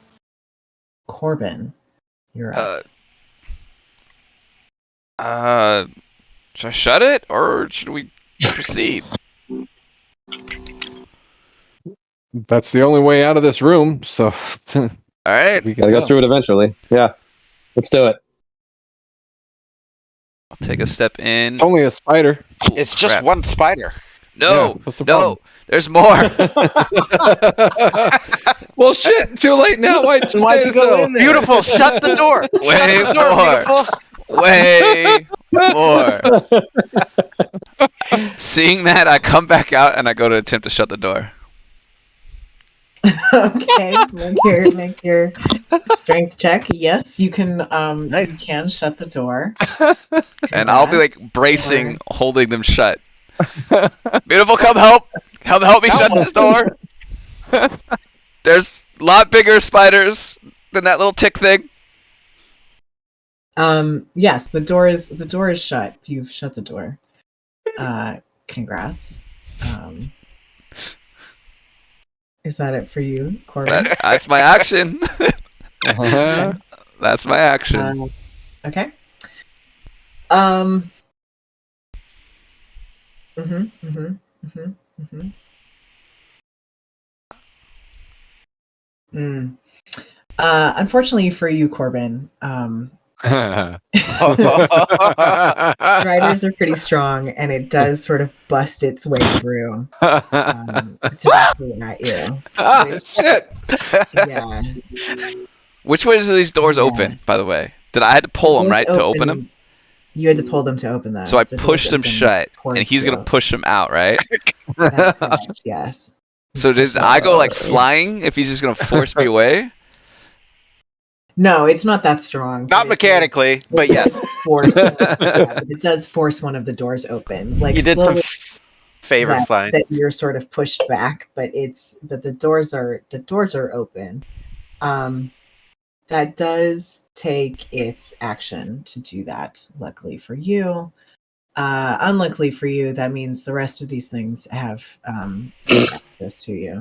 Speaker 4: Corbin, you're up.
Speaker 2: Should I shut it or should we proceed?
Speaker 5: That's the only way out of this room, so
Speaker 2: All right.
Speaker 5: we
Speaker 6: Gotta go through it eventually. Yeah. Let's do it.
Speaker 2: I'll take a step in.
Speaker 5: It's only a spider.
Speaker 2: Ooh,
Speaker 3: It's just
Speaker 2: crap.
Speaker 3: one spider.
Speaker 2: No,
Speaker 5: Yeah, what's the problem?
Speaker 2: there's more.
Speaker 5: Well, shit, too late now. Why'd you
Speaker 1: Why'd
Speaker 5: say
Speaker 1: you go
Speaker 5: so?
Speaker 1: in there?
Speaker 3: Beautiful. Shut the door.
Speaker 2: Way
Speaker 3: Shut the door,
Speaker 2: more.
Speaker 3: beautiful.
Speaker 2: Way more. Seeing that, I come back out and I go to attempt to shut the door.
Speaker 4: Okay, make your strength check. Yes, you can.
Speaker 1: Nice.
Speaker 4: You can shut the door.
Speaker 2: And I'll be
Speaker 4: Congrats.
Speaker 2: like bracing, holding them shut. Beautiful, come help me shut this door. There's a lot bigger spiders than that little tick thing.
Speaker 4: Yes, the door is shut. You've shut the door. Congrats. Is that it for you, Corbin?
Speaker 2: That's my action.
Speaker 5: Uh-huh.
Speaker 2: That's my action.
Speaker 4: Okay. Unfortunately for you, Corbin,
Speaker 5: Driders
Speaker 4: Driders are pretty strong, and it does sort of bust its way through directly at you.
Speaker 5: Shit.
Speaker 4: Yeah.
Speaker 2: Which ways do these doors
Speaker 4: Yeah.
Speaker 2: open, by the way? Did I had to
Speaker 4: The
Speaker 2: pull them,
Speaker 4: doors
Speaker 2: right, to open them?
Speaker 4: You had to pull them to open them.
Speaker 2: So I
Speaker 4: The doors
Speaker 2: pushed them
Speaker 4: open
Speaker 2: shut, and
Speaker 4: towards
Speaker 2: he's going to
Speaker 4: you.
Speaker 2: push them out, right?
Speaker 4: That's correct, yes.
Speaker 2: So
Speaker 4: He's
Speaker 2: did
Speaker 4: pushing
Speaker 2: I go, like,
Speaker 4: it.
Speaker 2: flying if he's just going to force me away?
Speaker 4: No, it's not that strong.
Speaker 3: Not mechanically, but yes.
Speaker 4: It does force one of the doors open. Like
Speaker 3: You did some
Speaker 4: slowly
Speaker 3: favor flying.
Speaker 4: that you're sort of pushed back, but the doors are open. That does take its action to do that, luckily for you. Unluckily for you, that means the rest of these things have access to you.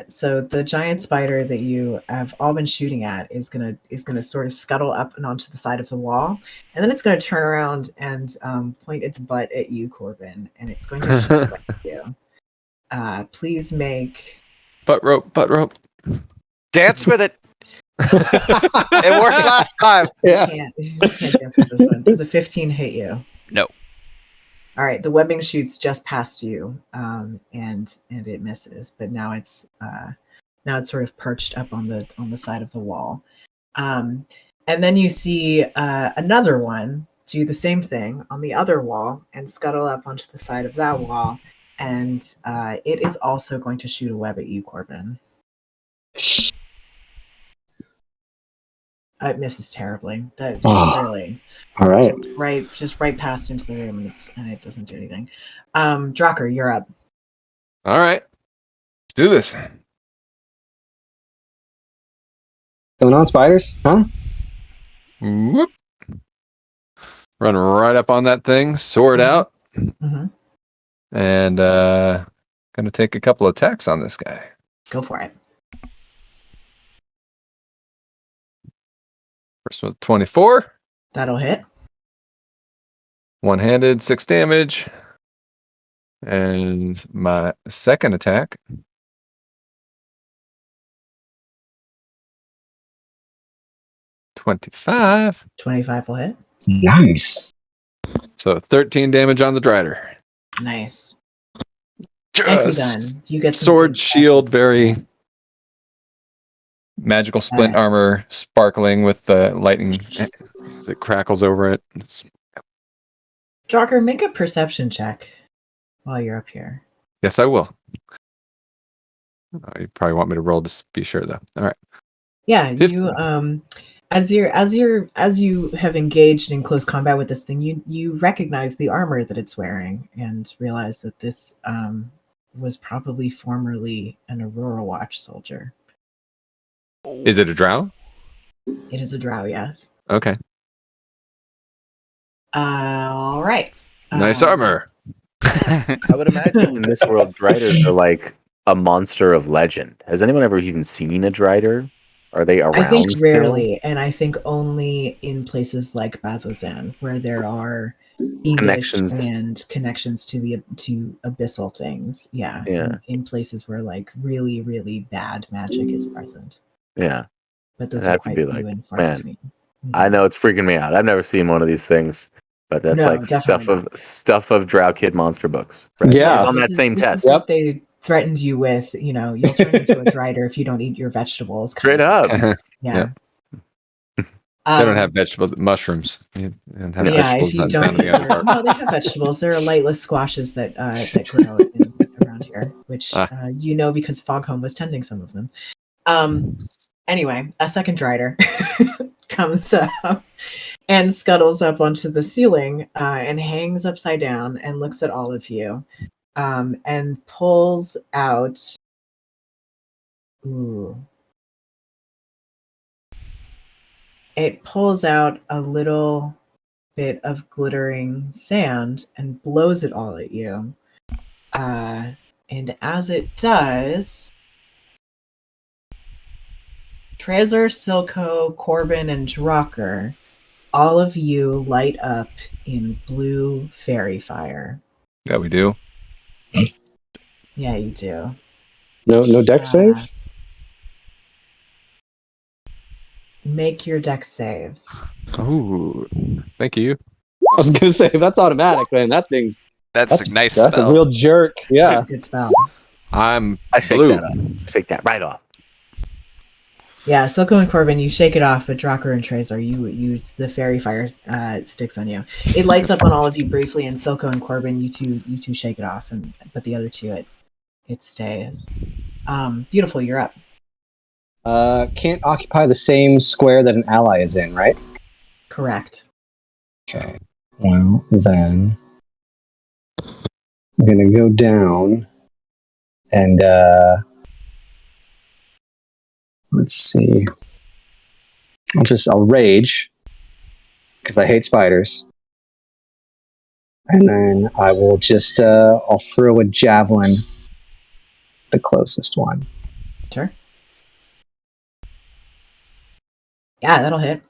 Speaker 4: So the giant spider that you have all been shooting at is gonna sort of scuttle up and onto the side of the wall, and then it's gonna turn around and point its butt at you, Corbin, and it's going to shoot at you. Please make
Speaker 5: Butt rope.
Speaker 3: Dance with it. It worked last time.
Speaker 6: Yeah.
Speaker 4: you can't dance with this one. Does a 15 hit you?
Speaker 2: No.
Speaker 4: All right, the webbing shoots just past you, and it misses. But now it's sort of perched up on the side of the wall, and then you see another one do the same thing on the other wall and scuttle up onto the side of that wall, and it is also going to shoot a web at you, Corbin. It misses terribly. That really.
Speaker 6: All right.
Speaker 4: Just right past into the room, and it doesn't do anything. Drucker, you're up.
Speaker 5: All right. Do this.
Speaker 6: Going on, spiders? Huh?
Speaker 5: Whoop. Run right up on that thing, sword out,
Speaker 4: Mm-hmm.
Speaker 5: and gonna take a couple attacks on this guy.
Speaker 4: Go for it.
Speaker 5: First one's 24.
Speaker 4: That'll hit.
Speaker 5: One-handed, 6 damage. And my second attack. $25.
Speaker 4: 25 will hit.
Speaker 6: Nice.
Speaker 5: So 13 damage on the Drider.
Speaker 4: Nice.
Speaker 5: Just
Speaker 4: Nicely done. You get some
Speaker 5: sword,
Speaker 4: good
Speaker 5: shield, very magical splint armor, sparkling with the lightning as it crackles over it.
Speaker 4: Drucker, make a perception check while you're up here.
Speaker 5: Yes, I will. You probably want me to roll to be sure, though. All right.
Speaker 4: Yeah,
Speaker 5: 15.
Speaker 4: you as you have engaged in close combat with this thing, you recognize the armor that it's wearing and realize that this was probably formerly an Aurora Watch soldier.
Speaker 5: Is it a drow?
Speaker 4: It is a drow, yes.
Speaker 5: Okay.
Speaker 4: All right.
Speaker 5: Nice armor.
Speaker 1: I would imagine in this world, Driders are like a monster of legend. Has anyone ever even seen a Drider? Are they around?
Speaker 4: I think
Speaker 1: still?
Speaker 4: rarely, and I think only in places like Bazzoxan, where there are connections to abyssal things. Yeah. In places where like really, really bad magic is present.
Speaker 1: Yeah.
Speaker 4: But those
Speaker 1: I'd
Speaker 4: are
Speaker 1: have to
Speaker 4: quite
Speaker 1: be
Speaker 4: few
Speaker 1: like,
Speaker 4: and far
Speaker 1: man,
Speaker 4: between.
Speaker 1: I know it's freaking me out. I've never seen one of these things, but that's
Speaker 4: No,
Speaker 1: like
Speaker 4: definitely
Speaker 1: stuff of Drow Kid monster books. Right?
Speaker 6: Yeah.
Speaker 1: It's on that same
Speaker 4: this
Speaker 1: test.
Speaker 4: is what they threatened you with. You'll turn into a Drider if you don't eat your vegetables.
Speaker 1: Straight up.
Speaker 4: Yeah.
Speaker 5: They don't have mushrooms. You don't have vegetables
Speaker 4: if you don't
Speaker 5: down in the underdark.
Speaker 4: no, they have vegetables. There are lightless squashes that grow around here, which because Foghome was tending some of them. Anyway, a second Drider comes up and scuttles up onto the ceiling and hangs upside down and looks at all of you and pulls out. Ooh. It pulls out a little bit of glittering sand and blows it all at you. And as it does, Trezor, Silco, Corbin, and Drucker, all of you light up in blue fairy fire.
Speaker 5: Yeah, we do.
Speaker 4: Yeah, you do.
Speaker 6: No deck save?
Speaker 4: make your dex saves.
Speaker 5: Oh, thank you.
Speaker 6: I was gonna say, if that's automatic, man,
Speaker 2: That's a nice
Speaker 6: that's
Speaker 2: spell.
Speaker 6: a real jerk.
Speaker 4: That's
Speaker 6: Yeah.
Speaker 4: a good spell.
Speaker 5: I'm
Speaker 1: I shake
Speaker 5: blue.
Speaker 1: that off. Shake that right off.
Speaker 4: Yeah, Silco and Corbin, you shake it off, but Drocker and Tracer, the fairy fire sticks on you. It lights up on all of you briefly, and Silco and Corbin, you two shake it off, but the other two, it stays. Beautiful, you're up.
Speaker 6: Can't occupy the same square that an ally is in, right?
Speaker 4: Correct.
Speaker 6: Okay. Well, then I'm gonna go down and let's see. I'll rage because I hate spiders, and then I will just I'll throw a javelin, the closest one.
Speaker 4: Sure. Yeah, that'll hit.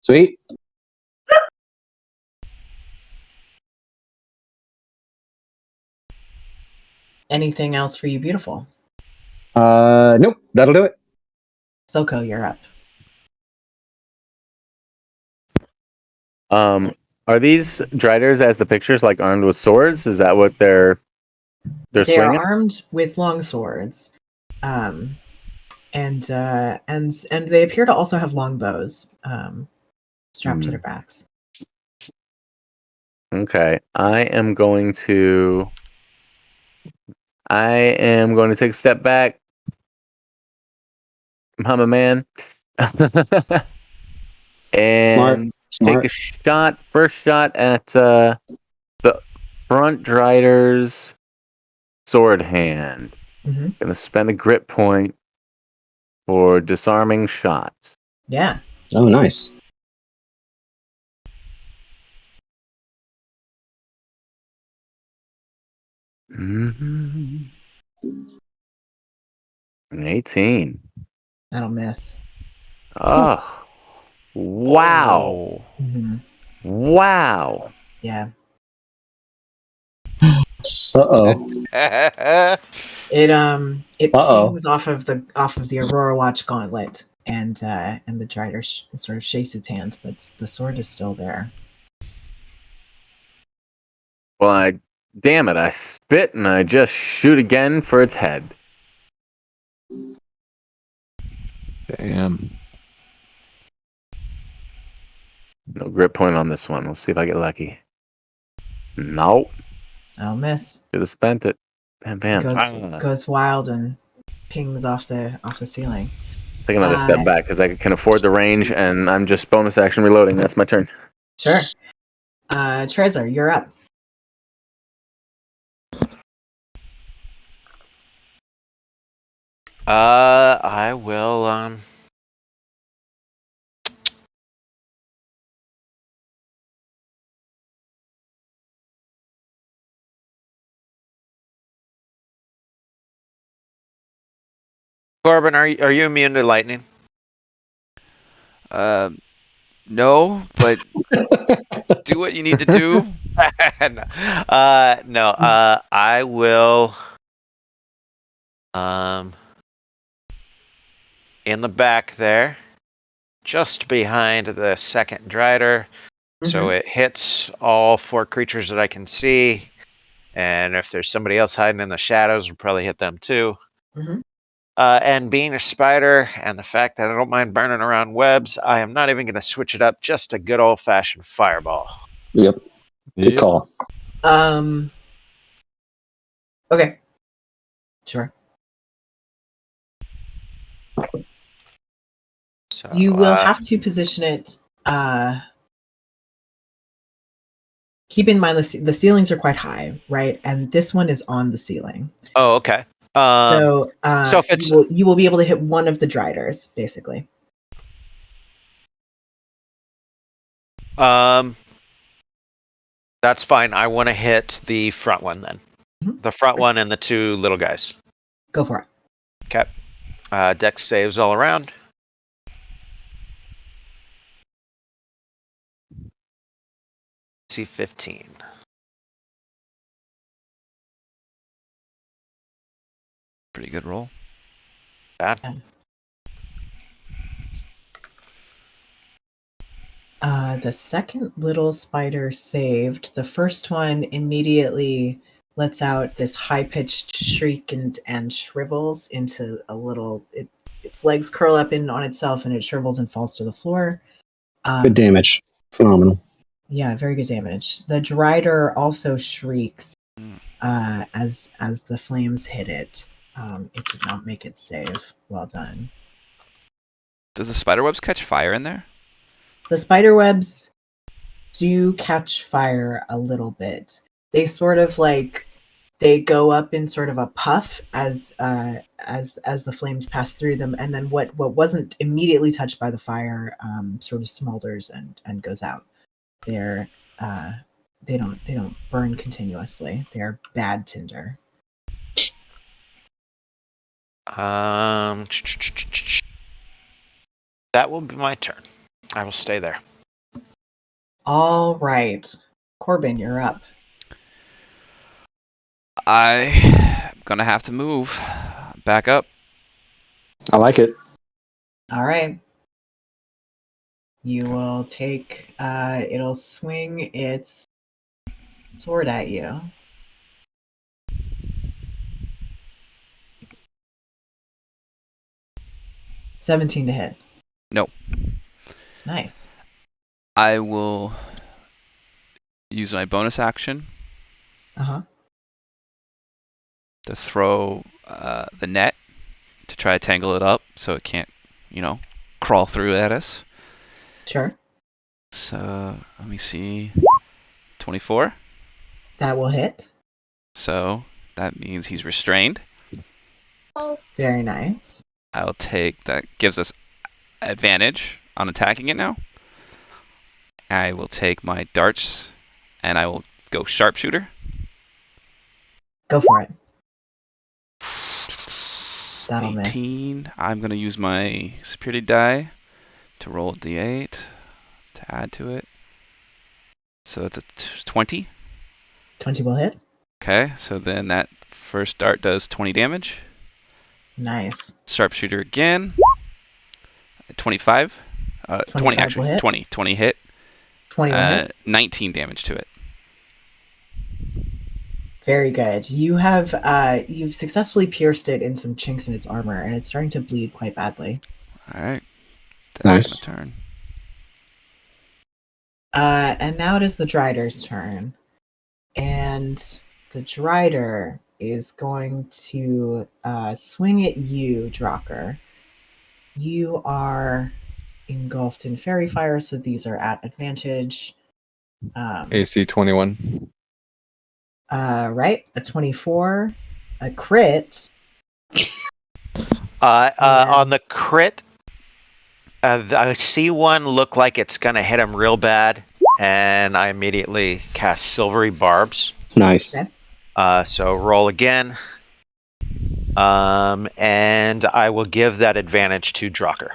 Speaker 6: Sweet.
Speaker 4: Anything else for you, beautiful?
Speaker 6: Nope, that'll do it.
Speaker 4: Silco, you're up.
Speaker 1: Are these Driders as the pictures like armed with swords? Is that what they're
Speaker 4: They
Speaker 1: swinging?
Speaker 4: are armed with long swords, and they appear to also have long bows strapped to their backs.
Speaker 1: Okay, I am going to take a step back. I'm a man. And take a shot, first shot at the front Drider's sword hand.
Speaker 4: Mm-hmm.
Speaker 1: Gonna spend a grit point for disarming shots.
Speaker 4: Yeah.
Speaker 6: Oh, nice.
Speaker 1: Mm-hmm. An 18.
Speaker 4: That'll miss.
Speaker 1: Oh, wow.
Speaker 2: Oh.
Speaker 4: Mm-hmm.
Speaker 1: Wow.
Speaker 4: Yeah.
Speaker 6: Uh-oh.
Speaker 4: It
Speaker 6: Uh-oh.
Speaker 4: pings off of the Aurora Watch gauntlet, and the Drider sort of shakes its hands, but the sword is still there.
Speaker 1: Well, damn it, I spit and I just shoot again for its head.
Speaker 5: Damn.
Speaker 1: No grit point on this one. Let's see if I get lucky. Nope.
Speaker 4: I'll miss.
Speaker 1: Should have spent it. Bam, bam.
Speaker 4: Goes wild and pings off the ceiling.
Speaker 1: Take another step back because I can afford the range, and I'm just bonus action reloading. That's my turn.
Speaker 4: Sure. Trezor, you're up.
Speaker 3: I will. Corbin, are you immune to lightning?
Speaker 2: No, but do what you need to do.
Speaker 3: No. I will. In the back there, just behind the second Drider. So it hits all 4 creatures that I can see. And if there's somebody else hiding in the shadows, we'll probably hit them too.
Speaker 4: Mm-hmm.
Speaker 3: And being a spider and the fact that I don't mind burning around webs, I am not even going to switch it up. Just a good old-fashioned fireball.
Speaker 6: Yep. Good call.
Speaker 4: Okay. Sure.
Speaker 3: So,
Speaker 4: You will have to position it. Keep in mind the ceilings are quite high, right? And this one is on the ceiling.
Speaker 3: Oh, okay.
Speaker 4: So
Speaker 3: if it's
Speaker 4: you will be able to hit one of the Driders, basically.
Speaker 3: that's fine. I want to hit the front one then.
Speaker 4: Mm-hmm.
Speaker 3: The front one and the 2 little guys.
Speaker 4: Go for it.
Speaker 3: Okay. Dex saves all around. C15.
Speaker 2: Pretty good roll.
Speaker 3: Bad.
Speaker 4: The second little spider saved. The first one immediately lets out this high-pitched shriek and shrivels into a little. Its legs curl up in on itself, and it shrivels and falls to the floor.
Speaker 6: Good damage. Phenomenal.
Speaker 4: Yeah, very good damage. The Drider also shrieks
Speaker 2: Mm.
Speaker 4: as the flames hit it. It did not make its save. Well done.
Speaker 2: Does the spider webs catch fire in there?
Speaker 4: The spider webs do catch fire a little bit. They sort of they go up in sort of a puff as the flames pass through them, and then what wasn't immediately touched by the fire sort of smolders and goes out. They're they don't burn continuously. They are bad tinder.
Speaker 3: That will be my turn. I will stay there.
Speaker 4: All right, Corbin, you're up.
Speaker 2: I'm gonna have to move back up.
Speaker 6: I like it.
Speaker 4: All right. You will take it'll swing its sword at you. $17 to hit.
Speaker 2: No.
Speaker 4: Nice.
Speaker 2: I will use my bonus action
Speaker 4: Uh-huh.
Speaker 2: to throw the net to try to tangle it up so it can't, crawl through at us.
Speaker 4: Sure.
Speaker 2: So let me see. 24.
Speaker 4: That will hit.
Speaker 2: So that means he's restrained.
Speaker 4: Very nice.
Speaker 2: I'll take that. Gives us advantage on attacking it now. I will take my darts and I will go sharpshooter.
Speaker 4: Go for it. That'll miss.
Speaker 2: 18. I'm going to use my superiority die to roll a d8 to add to it. So it's a 20.
Speaker 4: 20 will hit.
Speaker 2: Okay, so then that first dart does 20 damage.
Speaker 4: Nice.
Speaker 2: Sharpshooter again. 25. 20
Speaker 4: 25 will
Speaker 2: actually.
Speaker 4: hit.
Speaker 2: 20 hit.
Speaker 4: 20 will hit.
Speaker 2: 19 damage to it.
Speaker 4: Very good. You have you've successfully pierced it in some chinks in its armor, and it's starting to bleed quite badly.
Speaker 2: All right.
Speaker 6: Nice.
Speaker 2: My turn.
Speaker 4: And now it is the Drider's turn. And the Drider is going to swing at you, Drocker. You are engulfed in fairy fire, so these are at advantage.
Speaker 5: AC 21.
Speaker 4: Right, a 24, a crit.
Speaker 3: On the crit, I see one look like it's gonna hit him real bad, and I immediately cast Silvery Barbs.
Speaker 6: Nice.
Speaker 4: Okay.
Speaker 3: So roll again, and I will give that advantage to Drocker.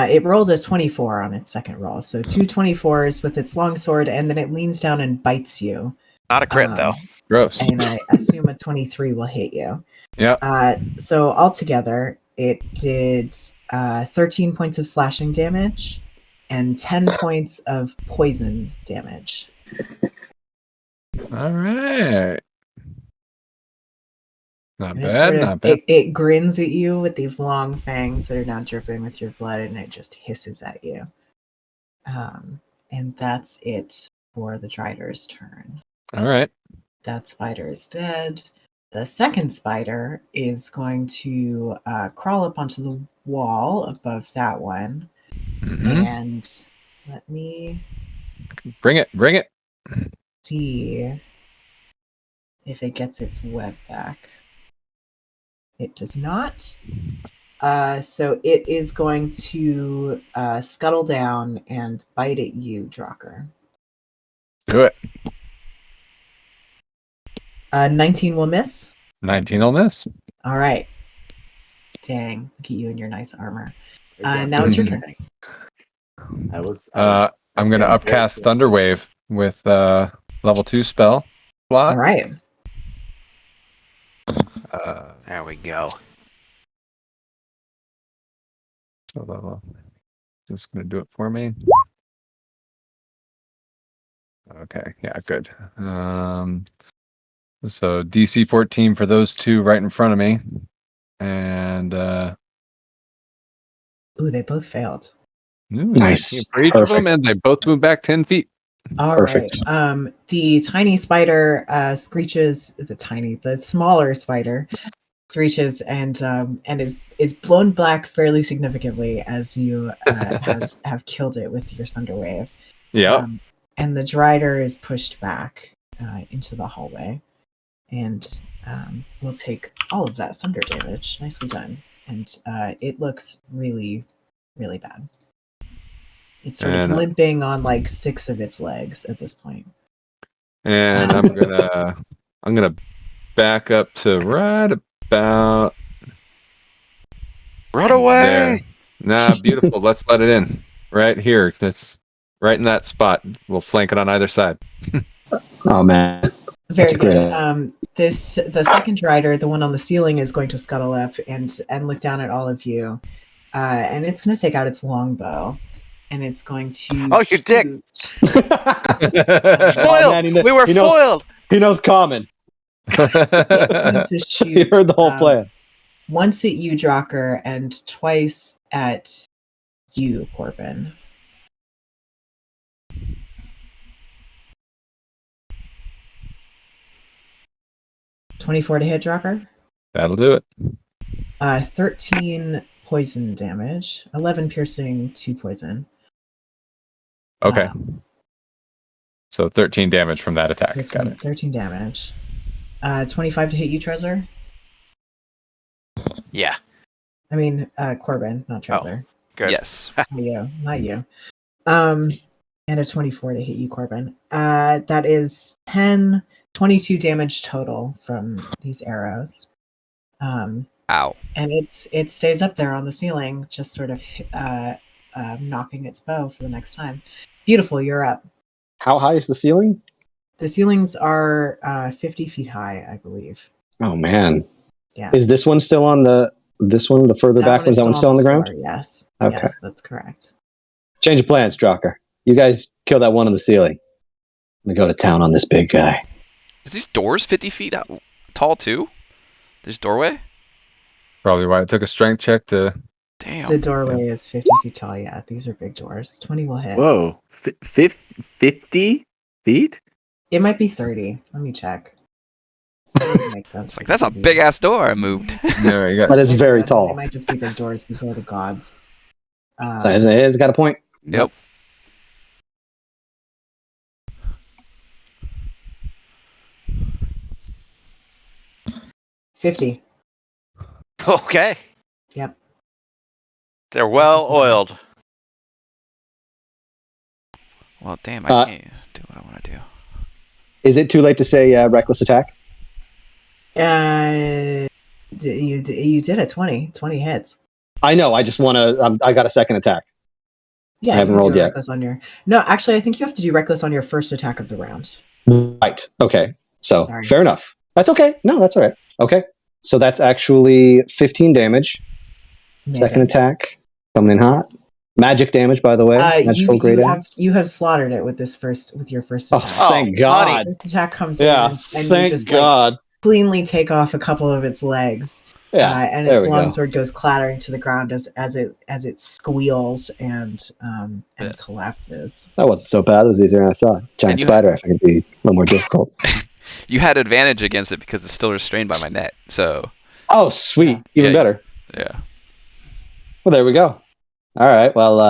Speaker 4: It rolled a 24 on its second roll, so 2 24s with its longsword, and then it leans down and bites you.
Speaker 3: Not a crit though.
Speaker 5: Gross.
Speaker 4: And I assume a 23 will hit you.
Speaker 5: Yeah.
Speaker 4: So altogether, it did 13 points of slashing damage and 10 points of poison damage.
Speaker 5: All right. Not
Speaker 4: And
Speaker 5: bad. Not bad.
Speaker 4: it grins at you with these long fangs that are now dripping with your blood, and it just hisses at you. And that's it for the Drider's turn.
Speaker 5: All right.
Speaker 4: That spider is dead. The second spider is going to crawl up onto the wall above that one.
Speaker 5: Mhm.
Speaker 4: And let me
Speaker 5: Bring it. Bring it.
Speaker 4: see if it gets its web back. It does not. So it is going to scuttle down and bite at you, Drocker.
Speaker 5: Do it.
Speaker 4: 19 will miss.
Speaker 5: 19 on this.
Speaker 4: All right. Dang, look at you in your nice armor. Now it's your turn.
Speaker 1: I was.
Speaker 5: I'm going to upcast Thunderwave with level 2 spell slot.
Speaker 4: All right.
Speaker 3: There we go.
Speaker 5: So just gonna do it for me. Okay, yeah, good. So DC 14 for those two right in front of me, and
Speaker 4: Ooh, they both failed.
Speaker 6: Nice.
Speaker 5: 19 for each of them,
Speaker 6: Perfect.
Speaker 5: and they both move back 10 feet.
Speaker 4: All
Speaker 6: Perfect.
Speaker 4: right. The tiny spider screeches. The smaller spider screeches and is blown back fairly significantly as you have killed it with your thunder wave.
Speaker 5: Yeah.
Speaker 4: And the Drider is pushed back into the hallway, and will take all of that thunder damage. Nicely done. And it looks really, really bad. It's sort of
Speaker 5: And,
Speaker 4: limping on like 6 of its legs at this point.
Speaker 5: and I'm gonna back up to right about
Speaker 3: Run away!
Speaker 5: there. Nah, beautiful. Let's let it in. Right here. That's right in that spot. We'll flank it on either side.
Speaker 6: Oh man.
Speaker 4: Very
Speaker 6: That's great.
Speaker 4: good. The second rider, the one on the ceiling, is going to scuttle up and look down at all of you, and it's going to take out its longbow, and it's going to.
Speaker 3: Oh, you dick!
Speaker 4: shoot.
Speaker 6: Oh,
Speaker 3: Foiled!
Speaker 6: man,
Speaker 3: We were
Speaker 6: he knows,
Speaker 3: foiled!
Speaker 6: He knows common.
Speaker 4: It's going to
Speaker 6: He
Speaker 4: shoot
Speaker 6: heard the whole plan.
Speaker 4: once at you, Drocker, and twice at you, Corbin. $24 to hit, Drocker.
Speaker 5: That'll do it.
Speaker 4: 13 poison damage, 11 piercing, 2 poison.
Speaker 5: Okay. So 13 damage from that attack.
Speaker 4: 13,
Speaker 5: Got it.
Speaker 4: 13 damage. 25 to hit you, Trezor.
Speaker 3: Yeah.
Speaker 4: I mean, Corbin, not Trezor.
Speaker 3: Good.
Speaker 2: Yes.
Speaker 4: Not you. And a 24 to hit you, Corbin. That is 22 damage total from these arrows.
Speaker 2: Ow.
Speaker 4: And it stays up there on the ceiling, just sort of knocking its bow for the next time. Beautiful, you're up.
Speaker 6: How high is the ceiling?
Speaker 4: The ceilings are 50 feet high, I believe.
Speaker 6: Oh man.
Speaker 4: Yeah.
Speaker 6: Is this one still on the further back
Speaker 4: is
Speaker 6: one's that one still on the ground?
Speaker 4: floor, yes.
Speaker 6: Okay.
Speaker 4: Yes, that's correct.
Speaker 6: Change of plans, Strocker. You guys kill that one on the ceiling. We go to town on this big guy.
Speaker 2: Is these doors 50 feet tall too? This doorway?
Speaker 5: Probably why it took a strength check to.
Speaker 2: Damn.
Speaker 4: The doorway is 50 feet tall, yeah. These are big doors. 20 will hit.
Speaker 1: Whoa, 50 feet?
Speaker 4: It might be 30. Let me check. Makes sense.
Speaker 2: It's like, that's a big ass door I moved.
Speaker 5: There you
Speaker 6: But
Speaker 5: go.
Speaker 6: it's very
Speaker 4: They
Speaker 6: tall.
Speaker 4: might just be big doors. These are the gods.
Speaker 6: So it's got a point.
Speaker 2: Yep.
Speaker 4: 50.
Speaker 3: Okay.
Speaker 4: Yep.
Speaker 3: They're well oiled.
Speaker 2: Well, damn, I can't do what I want to do.
Speaker 6: Is it too late to say reckless attack?
Speaker 4: You did a 20. 20 hits.
Speaker 6: I know. I just want to. I got a second attack.
Speaker 4: Yeah,
Speaker 6: I haven't
Speaker 4: you can do
Speaker 6: rolled
Speaker 4: a
Speaker 6: yet.
Speaker 4: reckless on your. No, actually, I think you have to do reckless on your first attack of the round.
Speaker 6: Right. Okay. So
Speaker 4: Sorry.
Speaker 6: fair enough. That's okay. No, that's all right. Okay. So that's actually 15 damage.
Speaker 4: Amazing.
Speaker 6: Second attack coming in hot. Magic damage, by the way. Magical grade
Speaker 4: you have slaughtered it with your first
Speaker 6: Oh,
Speaker 4: attack.
Speaker 6: thank God.
Speaker 4: First attack comes
Speaker 6: Yeah.
Speaker 4: in and you
Speaker 6: Thank
Speaker 4: just
Speaker 6: God.
Speaker 4: cleanly take off a couple of its legs.
Speaker 6: Yeah.
Speaker 4: And
Speaker 6: there
Speaker 4: its
Speaker 6: we go.
Speaker 4: longsword goes clattering to the ground as it squeals and collapses.
Speaker 6: That wasn't so bad. It was easier than I thought. Giant
Speaker 2: And you-
Speaker 6: spider, I think, would be a little more difficult.
Speaker 2: You had advantage against it because it's still restrained by my net. So,
Speaker 6: Oh, sweet. Even
Speaker 2: Yeah.
Speaker 6: better.
Speaker 2: yeah.
Speaker 6: Well, there we go. All right. Well,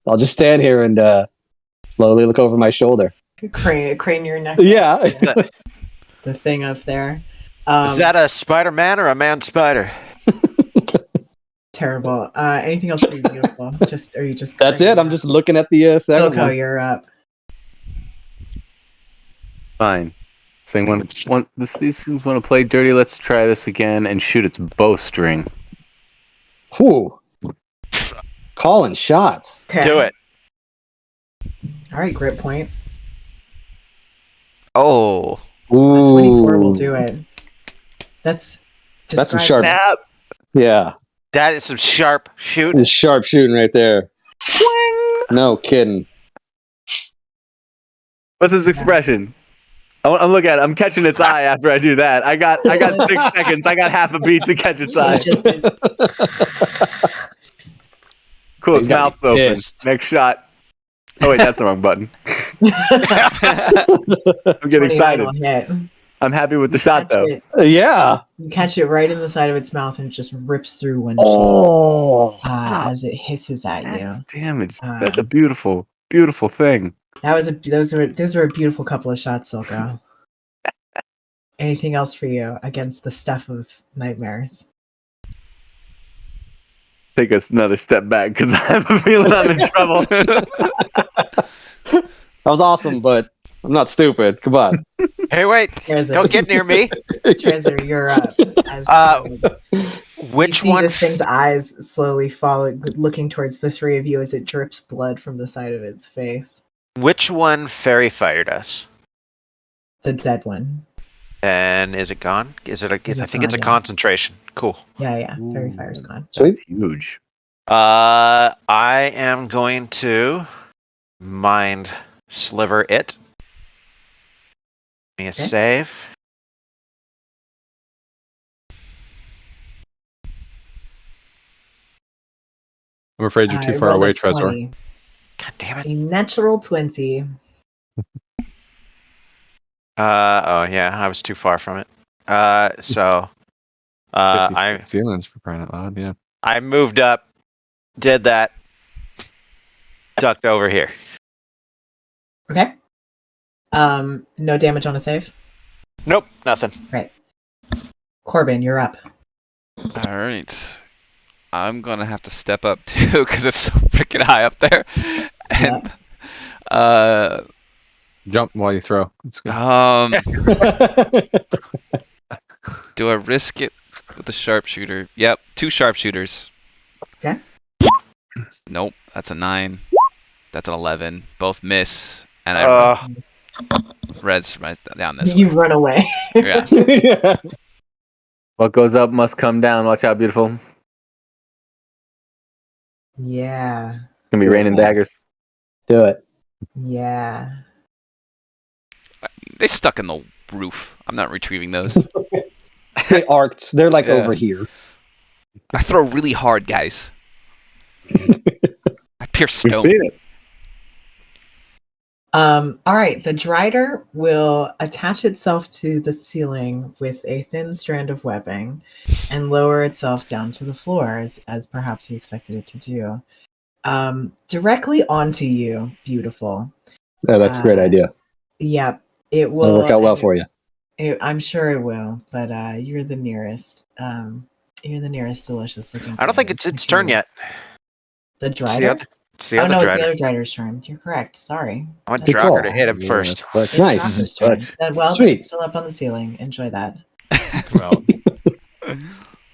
Speaker 6: I'll just stand here and slowly look over my shoulder.
Speaker 4: Crane your neck.
Speaker 6: Yeah.
Speaker 4: The thing up there.
Speaker 3: Is that a Spider-Man or a man spider?
Speaker 4: Terrible? Anything else pretty beautiful? Are you just?
Speaker 6: That's it. I'm just looking at the second
Speaker 4: Silco,
Speaker 6: one.
Speaker 4: you're up.
Speaker 1: Fine. Saying these things want to play dirty. Let's try this again and shoot its bowstring.
Speaker 6: Whew. Calling shots.
Speaker 4: Okay.
Speaker 3: Do it.
Speaker 4: All right, grit point.
Speaker 2: Oh,
Speaker 6: Ooh.
Speaker 4: 24 will do it. That's
Speaker 6: some
Speaker 4: describe
Speaker 6: sharp-
Speaker 4: that.
Speaker 6: Yeah.
Speaker 3: That is some sharp shooting.
Speaker 6: It's sharp shooting right there. No kidding.
Speaker 1: What's his expression? I'm looking at it. I'm catching its eye after I do that. I got 6 seconds. I got half a beat to catch its eye.
Speaker 4: It just is.
Speaker 1: Cool.
Speaker 6: He's
Speaker 1: Its
Speaker 6: gotta
Speaker 1: mouth's
Speaker 6: be
Speaker 1: open.
Speaker 6: pissed.
Speaker 1: Next shot. Oh wait, that's the wrong button. I'm getting
Speaker 4: 29
Speaker 1: excited.
Speaker 4: will hit.
Speaker 1: I'm happy with the shot though.
Speaker 6: Yeah.
Speaker 4: You catch it right in the side of its mouth and it just rips through windshield
Speaker 6: Oh.
Speaker 4: as it hisses at you.
Speaker 1: That's damage.
Speaker 4: Uh,
Speaker 1: That's a beautiful, beautiful thing.
Speaker 4: Those were a beautiful couple of shots, Silka. Anything else for you against the stuff of nightmares?
Speaker 1: Take us another step back because I have a feeling I'm in trouble.
Speaker 6: That was awesome, but I'm not stupid. Come on.
Speaker 3: Hey, wait!
Speaker 4: Treasure,
Speaker 3: Don't get near me.
Speaker 4: Treasure, you're up. As
Speaker 3: Which
Speaker 4: you see
Speaker 3: one?
Speaker 4: this thing's eyes slowly falling, looking towards the three of you as it drips blood from the side of its face.
Speaker 3: Which one fairy fired us?
Speaker 4: The dead one.
Speaker 3: And is it gone? Is it? I
Speaker 4: is
Speaker 3: think it's a
Speaker 4: gone, yes.
Speaker 3: concentration. Cool.
Speaker 4: Yeah. Fairy fire's gone.
Speaker 6: Sweet.
Speaker 1: That's huge.
Speaker 3: I am going to mind sliver it. Give me a
Speaker 4: Okay.
Speaker 3: save.
Speaker 5: I'm afraid you're too
Speaker 4: I
Speaker 5: far
Speaker 4: rolled a
Speaker 5: away, Trezor.
Speaker 4: 20.
Speaker 3: God damn it.
Speaker 4: A natural 20.
Speaker 3: Oh yeah, I was too far from it. So
Speaker 5: 50
Speaker 3: I
Speaker 5: ceilings for crying out loud. Yeah.
Speaker 3: I moved up, did that, ducked over here.
Speaker 4: Okay. No damage on a save.
Speaker 3: Nope, nothing.
Speaker 4: Corbin, you're up.
Speaker 2: All right. I'm gonna have to step up too because it's so freaking high up there. And
Speaker 5: Jump while you throw. It's good.
Speaker 2: do I risk it with the sharpshooter? Yep, 2 sharpshooters.
Speaker 4: Okay.
Speaker 2: Nope, that's a 9. That's an 11. Both miss, and I reds right down this
Speaker 4: You
Speaker 2: way.
Speaker 4: run away.
Speaker 2: Yeah.
Speaker 6: Yeah.
Speaker 1: What goes up must come down. Watch out, beautiful.
Speaker 4: Yeah.
Speaker 1: Gonna be raining daggers.
Speaker 6: Do it.
Speaker 4: Yeah.
Speaker 2: They stuck in the roof. I'm not retrieving those.
Speaker 6: They arced. They're like
Speaker 2: Yeah.
Speaker 6: over here.
Speaker 2: I throw really hard, guys. I pierce
Speaker 1: We've
Speaker 2: stone.
Speaker 1: seen it.
Speaker 4: All right. The Drider will attach itself to the ceiling with a thin strand of webbing and lower itself down to the floor as perhaps you expected it to do. Directly onto you, beautiful.
Speaker 6: Oh, that's a great idea.
Speaker 4: Yep. It will
Speaker 6: It'll work out well for you.
Speaker 4: I'm sure it will, but you're the nearest. You're the nearest delicious looking.
Speaker 3: I don't think
Speaker 4: thing.
Speaker 3: it's its turn yet.
Speaker 4: The
Speaker 3: It's the
Speaker 4: Drider?
Speaker 3: other, it's the
Speaker 4: Oh
Speaker 3: other
Speaker 4: no, it's
Speaker 3: Drider.
Speaker 4: the other Drider's turn. You're correct. Sorry.
Speaker 3: I want
Speaker 4: That's
Speaker 6: Good
Speaker 3: Draugr
Speaker 6: call.
Speaker 3: to hit him
Speaker 1: Yeah,
Speaker 3: first.
Speaker 1: that's clutch.
Speaker 4: It's
Speaker 6: Nice.
Speaker 4: Dracker's turn.
Speaker 1: Clutch.
Speaker 4: Well,
Speaker 6: Sweet.
Speaker 4: it's still up on the ceiling. Enjoy that.
Speaker 5: Well,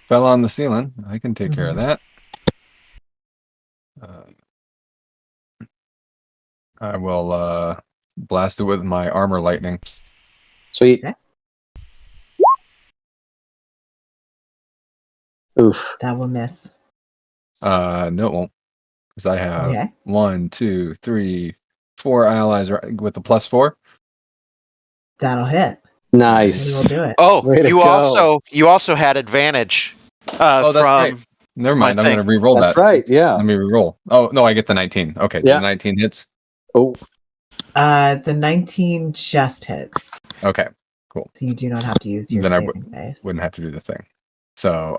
Speaker 5: fell on the ceiling. I can take care of that. I will blast it with my armor lightning.
Speaker 6: Sweet.
Speaker 4: Okay.
Speaker 6: Oof.
Speaker 4: That will miss.
Speaker 5: No, it won't, because I have
Speaker 4: Okay.
Speaker 5: 1, 2, 3, 4 allies with the +4.
Speaker 4: That'll hit.
Speaker 6: Nice.
Speaker 4: We'll do it.
Speaker 3: Oh,
Speaker 6: Way to
Speaker 3: you
Speaker 6: go.
Speaker 3: also had advantage.
Speaker 5: Oh, that's
Speaker 3: from
Speaker 5: right. Never mind.
Speaker 3: my
Speaker 5: I'm going to
Speaker 3: thing.
Speaker 5: re-roll
Speaker 6: That's
Speaker 5: that.
Speaker 6: right. Yeah.
Speaker 5: Let me re-roll. Oh no, I get the 19. Okay,
Speaker 6: Yeah.
Speaker 5: the 19 hits.
Speaker 6: Oh,
Speaker 4: The 19 just hits,
Speaker 5: Okay,
Speaker 4: so you do not have to use your
Speaker 5: Then I
Speaker 4: saving base.
Speaker 5: wouldn't have to do the thing. So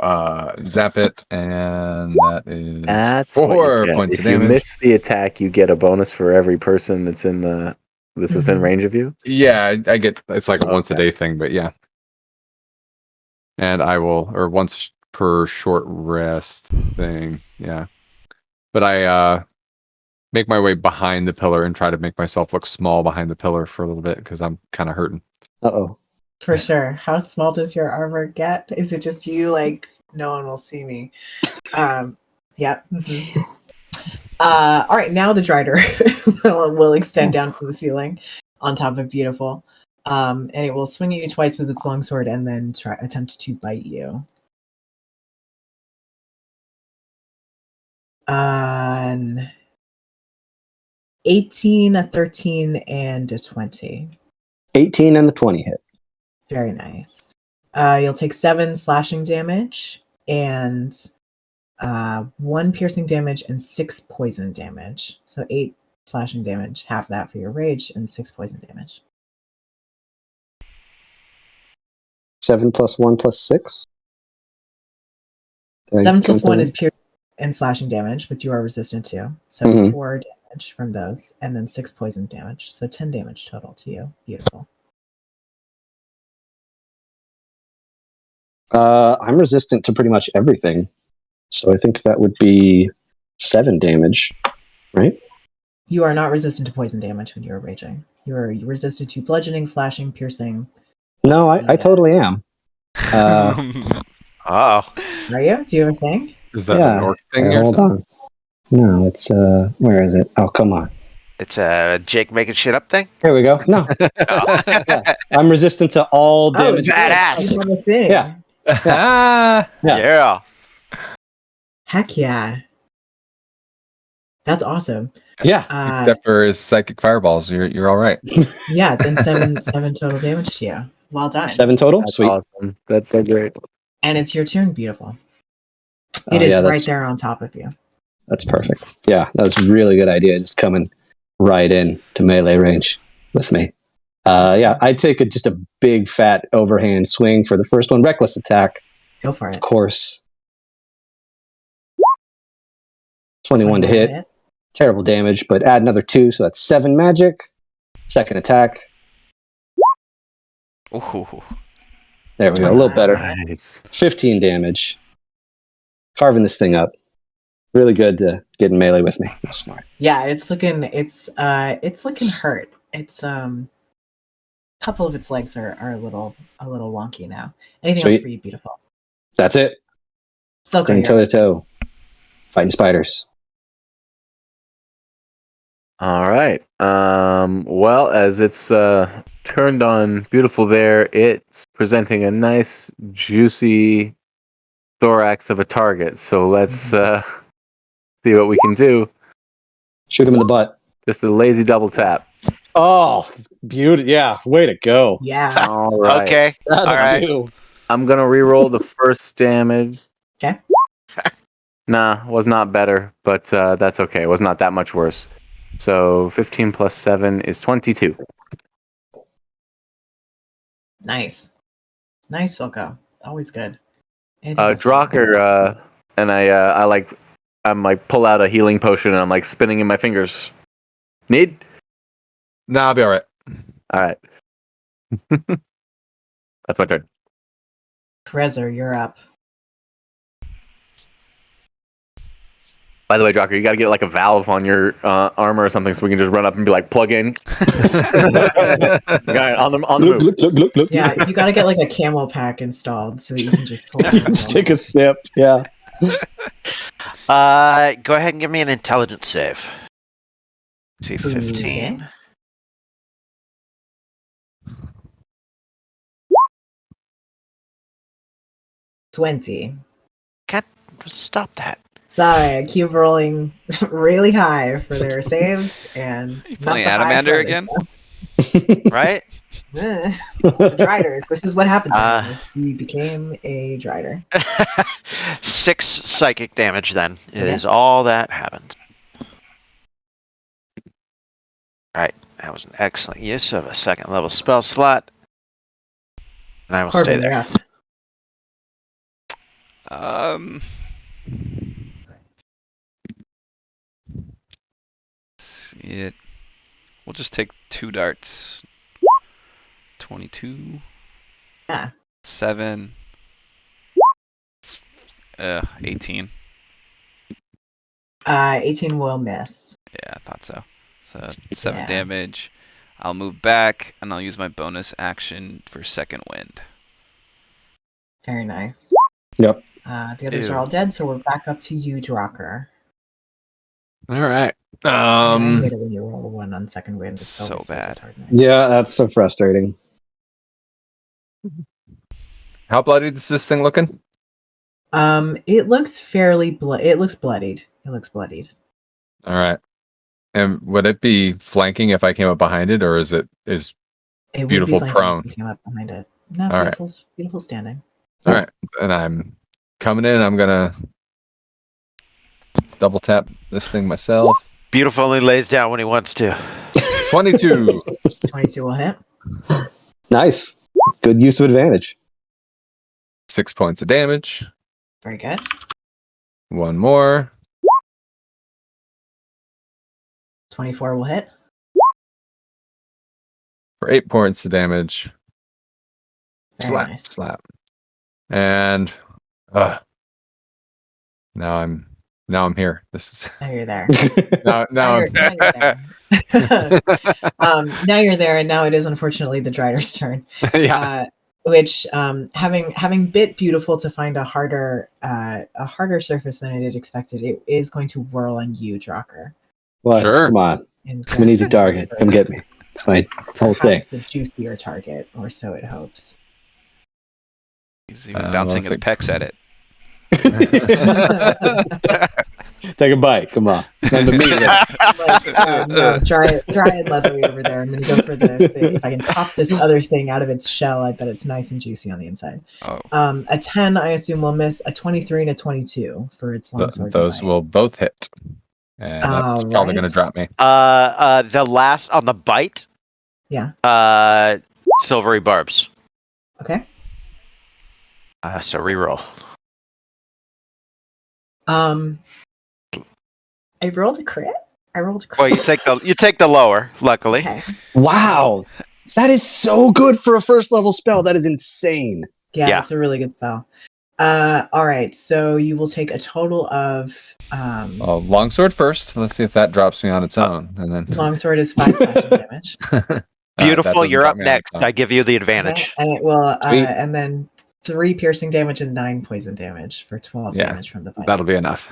Speaker 5: zap it, and that is
Speaker 1: That's
Speaker 5: 4
Speaker 1: what you get.
Speaker 5: points
Speaker 1: If
Speaker 5: of
Speaker 1: you
Speaker 5: damage.
Speaker 1: miss the attack, you get a bonus for every person that's within
Speaker 4: Mhm.
Speaker 1: range of you.
Speaker 5: Yeah, I get. It's like a once a
Speaker 1: Okay.
Speaker 5: day thing, but yeah. And I will, or once per short rest thing. Yeah, but I make my way behind the pillar and try to make myself look small behind the pillar for a little bit because I'm kind of hurting.
Speaker 6: uh-oh.
Speaker 4: For sure. How small does your armor get? Is it just you like no one will see me? Yep. Mhm. All right, now the Drider will extend down from the ceiling on top of Beautiful. And it will swing at you twice with its longsword and then attempt to bite you. An 18, a 13, and a 20.
Speaker 6: 18 and the 20 hit.
Speaker 4: Very nice. You'll take 7 slashing damage and 1 piercing damage and 6 poison damage. So 8 slashing damage, half that for your rage, and 6 poison damage.
Speaker 6: 7 plus 1 plus 6.
Speaker 4: 7 plus 1 is piercing and slashing damage, but you are resistant to. So
Speaker 6: Mhm.
Speaker 4: 4 damage from those, and then 6 poison damage. So 10 damage total to you. Beautiful.
Speaker 6: I'm resistant to pretty much everything. So I think that would be 7 damage, right?
Speaker 4: You are not resistant to poison damage when you are raging. You're resistant to bludgeoning, slashing, piercing.
Speaker 6: No, I
Speaker 4: Yeah.
Speaker 6: totally am.
Speaker 3: Oh.
Speaker 4: Are you? Do you have a thing?
Speaker 5: Is that
Speaker 6: Yeah.
Speaker 5: an orc thing
Speaker 6: Here,
Speaker 5: or
Speaker 6: hold
Speaker 5: something?
Speaker 6: on. No, it's where is it? Oh, come on.
Speaker 3: It's a Jake making shit up thing?
Speaker 6: Here we go. No,
Speaker 3: Oh.
Speaker 6: I'm resistant to all damage.
Speaker 3: badass.
Speaker 4: You have a thing.
Speaker 6: Yeah.
Speaker 5: Ah,
Speaker 3: Yeah.
Speaker 4: Heck yeah. That's awesome.
Speaker 6: Yeah.
Speaker 5: except for his psychic fireballs, you're all right.
Speaker 4: Yeah, then 7 total damage to you. Well done.
Speaker 6: 7 total?
Speaker 1: That's
Speaker 6: Sweet.
Speaker 1: awesome. That's so great.
Speaker 4: And it's your turn. Beautiful.
Speaker 6: Oh,
Speaker 4: It is
Speaker 6: yeah,
Speaker 4: right there on top of you.
Speaker 6: That's perfect. Yeah, that's a really good idea. Just coming right in to melee range with me. Yeah, I'd take just a big fat overhand swing for the first one. Reckless attack,
Speaker 4: Go for it.
Speaker 6: of course. 21 to hit. Terrible damage, but add another 2, so that's 7 magic. Second attack.
Speaker 2: Ooh.
Speaker 6: There we go. A little better.
Speaker 1: Nice.
Speaker 6: 15 damage. Carving this thing up. Really good to get in melee with me. That's smart.
Speaker 4: Yeah, it's looking hurt. It's a couple of its legs are a little wonky now. Anything else
Speaker 6: Sweet.
Speaker 4: for you, beautiful?
Speaker 6: That's it.
Speaker 4: Silco,
Speaker 6: Staying toe to toe. Fighting spiders.
Speaker 1: All right. Well, as it's turned on beautiful there, it's presenting a nice, juicy thorax of a target. So let's see what we can do.
Speaker 6: Shoot him in the butt.
Speaker 1: Just a lazy double tap.
Speaker 6: Oh, beauty. Yeah, way to go.
Speaker 4: Yeah.
Speaker 1: All right.
Speaker 3: Okay.
Speaker 6: That'll
Speaker 3: All right.
Speaker 6: do.
Speaker 1: I'm gonna re-roll the first damage.
Speaker 4: Okay.
Speaker 1: Nah, was not better, but that's okay. It was not that much worse. So 15 plus 7 is 22.
Speaker 4: Nice. Nice, Silco. Always good. Anything else?
Speaker 1: Drocker, and I'm like pull out a healing potion and I'm like spinning in my fingers. Need?
Speaker 5: Nah, I'll be all right.
Speaker 1: All right. That's my turn.
Speaker 4: Trezor, you're up.
Speaker 1: By the way, Drocker, you got to get like a valve on your armor or something so we can just run up and be like, plug in. Guy on the move.
Speaker 6: Look, look, look, look.
Speaker 4: Yeah, you got to get like a camel pack installed so that you can just pull it.
Speaker 6: Just take a sip. Yeah.
Speaker 3: Go ahead and give me an intelligence save. See, 15.
Speaker 4: Okay. $20.
Speaker 3: Can't stop that.
Speaker 4: Sorry, I keep rolling really high for their saves and
Speaker 2: You
Speaker 4: not
Speaker 2: playing
Speaker 4: so high for
Speaker 2: Adamander
Speaker 4: other
Speaker 2: again?
Speaker 4: stuff.
Speaker 3: Right?
Speaker 4: The Driders. This is what happened to him. is He became a Drider.
Speaker 3: 6 psychic damage then
Speaker 4: Okay.
Speaker 3: is all that happens. Right. That was an excellent use of a second level spell slot. And I will stay
Speaker 4: Corbin,
Speaker 3: there.
Speaker 4: you're up.
Speaker 2: See it. We'll just take 2 darts. 22.
Speaker 4: Yeah.
Speaker 2: 7. 18.
Speaker 4: 18 will miss.
Speaker 2: Yeah, I thought so. So 7
Speaker 4: Yeah.
Speaker 2: damage. I'll move back and I'll use my bonus action for second wind.
Speaker 4: Very nice.
Speaker 6: Yep.
Speaker 4: The others
Speaker 2: Ew.
Speaker 4: are all dead, so we're back up to you, Drocker.
Speaker 5: All right.
Speaker 4: I hate it when you roll a 1 on second wind. It's
Speaker 2: So
Speaker 4: always
Speaker 2: bad.
Speaker 4: disheartening.
Speaker 6: Yeah, that's so frustrating.
Speaker 5: How bloody is this thing looking?
Speaker 4: It looks fairly it looks bloodied. It It looks bloodied.
Speaker 5: All right. And would it be flanking if I came up behind it, or is
Speaker 4: It would be
Speaker 5: beautiful
Speaker 4: flanking
Speaker 5: prone?
Speaker 4: if you came up behind it. No,
Speaker 5: All right.
Speaker 4: beautiful standing.
Speaker 5: All right, and I'm coming in. I'm gonna double tap this thing myself.
Speaker 3: Beautiful only lays down when he wants to.
Speaker 5: 22.
Speaker 4: 22 will hit.
Speaker 6: Nice. Good use of advantage.
Speaker 5: 6 points of damage.
Speaker 4: Very good.
Speaker 5: One more.
Speaker 4: 24 will hit.
Speaker 5: For 8 points of damage.
Speaker 4: Very
Speaker 5: Slap,
Speaker 4: nice.
Speaker 5: slap. And now I'm here. This is
Speaker 4: Now you're there.
Speaker 5: now
Speaker 4: Now
Speaker 5: I'm
Speaker 4: you're there. Now you're there, and now it is unfortunately the Drider's turn.
Speaker 5: yeah.
Speaker 4: Which, having bit beautiful to find a harder surface than I did expected, it is going to whirl on you, Drocker.
Speaker 6: What?
Speaker 5: Sure.
Speaker 6: Come on.
Speaker 4: And
Speaker 6: I'm an easy target. Come get me. It's my whole thing.
Speaker 4: perhaps the juicier target, or so it hopes.
Speaker 2: He's even bouncing his pecs at it.
Speaker 6: Take a bite. Come on. None to me.
Speaker 4: No, dry and leathery over there. I'm gonna go for the if I can pop this other thing out of its shell, I bet it's nice and juicy on the inside.
Speaker 2: Oh.
Speaker 4: A 10, I assume, will miss. A 23 and a 22 for its longsword.
Speaker 5: Those will both hit. And that's probably going to drop me.
Speaker 3: The last on the bite.
Speaker 4: Yeah.
Speaker 3: Silvery barbs.
Speaker 4: Okay.
Speaker 3: So reroll.
Speaker 4: I rolled a crit.
Speaker 3: Well, you take the lower. Luckily.
Speaker 4: Okay.
Speaker 6: Wow. That is so good for a first level spell. That is insane.
Speaker 4: Yeah, it's a really good spell. All right, so you will take a total of
Speaker 5: longsword first. Let's see if that drops me on its own, and then
Speaker 4: longsword is 5 slashing damage.
Speaker 3: Beautiful. You're up next. I give you the advantage.
Speaker 4: Okay, and it will, and then 3 piercing damage and 9 poison damage for 12 damage from the bite.
Speaker 5: That'll be enough.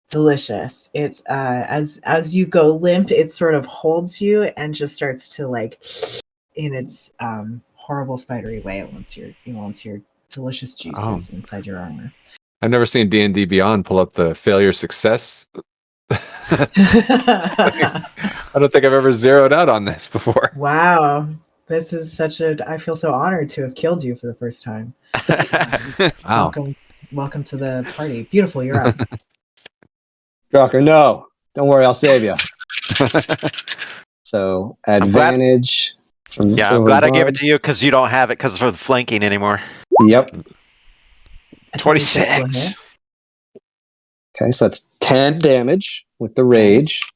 Speaker 4: Delicious. It as you go limp, it sort of holds you and just starts to in its horrible spidery way. It wants your delicious juices inside your armor.
Speaker 5: I've never seen D&D Beyond pull up the failure success. I don't think I've ever zeroed out on this before.
Speaker 4: Wow. This is I feel so honored to have killed you for the first time.
Speaker 5: Wow.
Speaker 4: Welcome to the party. Beautiful, you're up.
Speaker 6: Drocker, no. Don't worry, I'll save you. So, advantage.
Speaker 3: I'm glad I gave it to you because you don't have it because of the flanking anymore.
Speaker 6: Yep.
Speaker 3: 26.
Speaker 6: Okay, so that's 10 damage with the rage.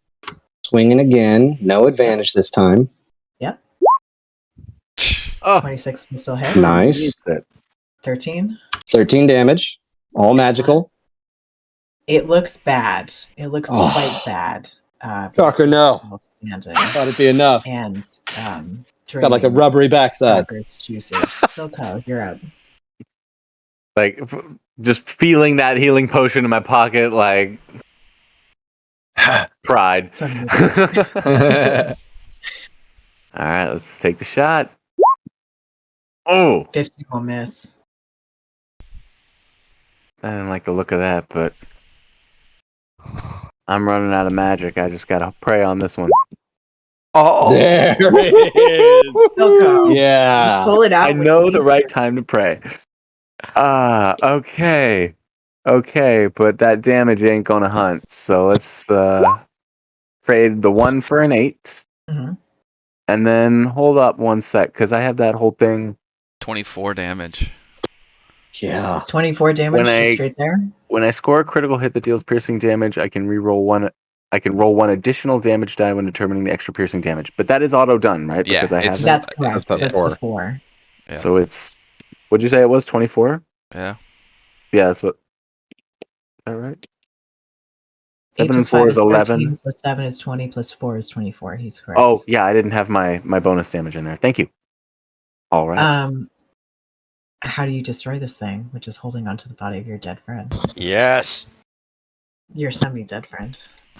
Speaker 6: Swinging again. No advantage this time.
Speaker 4: Yep.
Speaker 2: Oh.
Speaker 4: 26 can still hit.
Speaker 6: Nice.
Speaker 4: 13.
Speaker 6: 13 damage. All magical.
Speaker 4: It looks bad. It looks quite bad.
Speaker 6: Drocker, no.
Speaker 4: I
Speaker 6: thought it'd be enough.
Speaker 4: And
Speaker 6: got like a rubbery backside.
Speaker 4: Dracker's juices. Silco, you're up.
Speaker 1: Just feeling that healing potion in my pocket, pride. All right, let's take the shot. Oh,
Speaker 4: 50 will miss.
Speaker 1: I didn't like the look of that, but I'm running out of magic. I just gotta pray on this one.
Speaker 3: Oh,
Speaker 6: there it is.
Speaker 4: Silco.
Speaker 6: Yeah.
Speaker 4: Pull it out.
Speaker 1: I know the right time to pray. Okay, but that damage ain't gonna hunt. So let's trade the 1 for an 8, and then hold up one sec because I have that whole thing.
Speaker 2: 24 damage.
Speaker 6: Yeah.
Speaker 4: 24 damage just straight there.
Speaker 1: When I score a critical hit that deals piercing damage, I can re-roll one. I can roll 1 additional damage die when determining the extra piercing damage. But that is auto done, right?
Speaker 2: Yeah,
Speaker 1: Because I have
Speaker 4: That's correct.
Speaker 5: That's
Speaker 4: That's
Speaker 5: four.
Speaker 4: the 4.
Speaker 2: Yeah.
Speaker 1: So it's. What'd you say it was? 24?
Speaker 2: Yeah.
Speaker 1: Yeah, that's what. Is that right?
Speaker 4: 8
Speaker 1: 7 and
Speaker 4: plus
Speaker 1: 4
Speaker 4: 5
Speaker 1: is 11.
Speaker 4: 13, plus 7 is 20, plus 4 is 24. He's correct.
Speaker 1: Oh, yeah, I didn't have my bonus damage in there. Thank you. All right.
Speaker 4: How do you destroy this thing, which is holding onto the body of your dead friend?
Speaker 3: yes.
Speaker 4: Your semi-dead friend.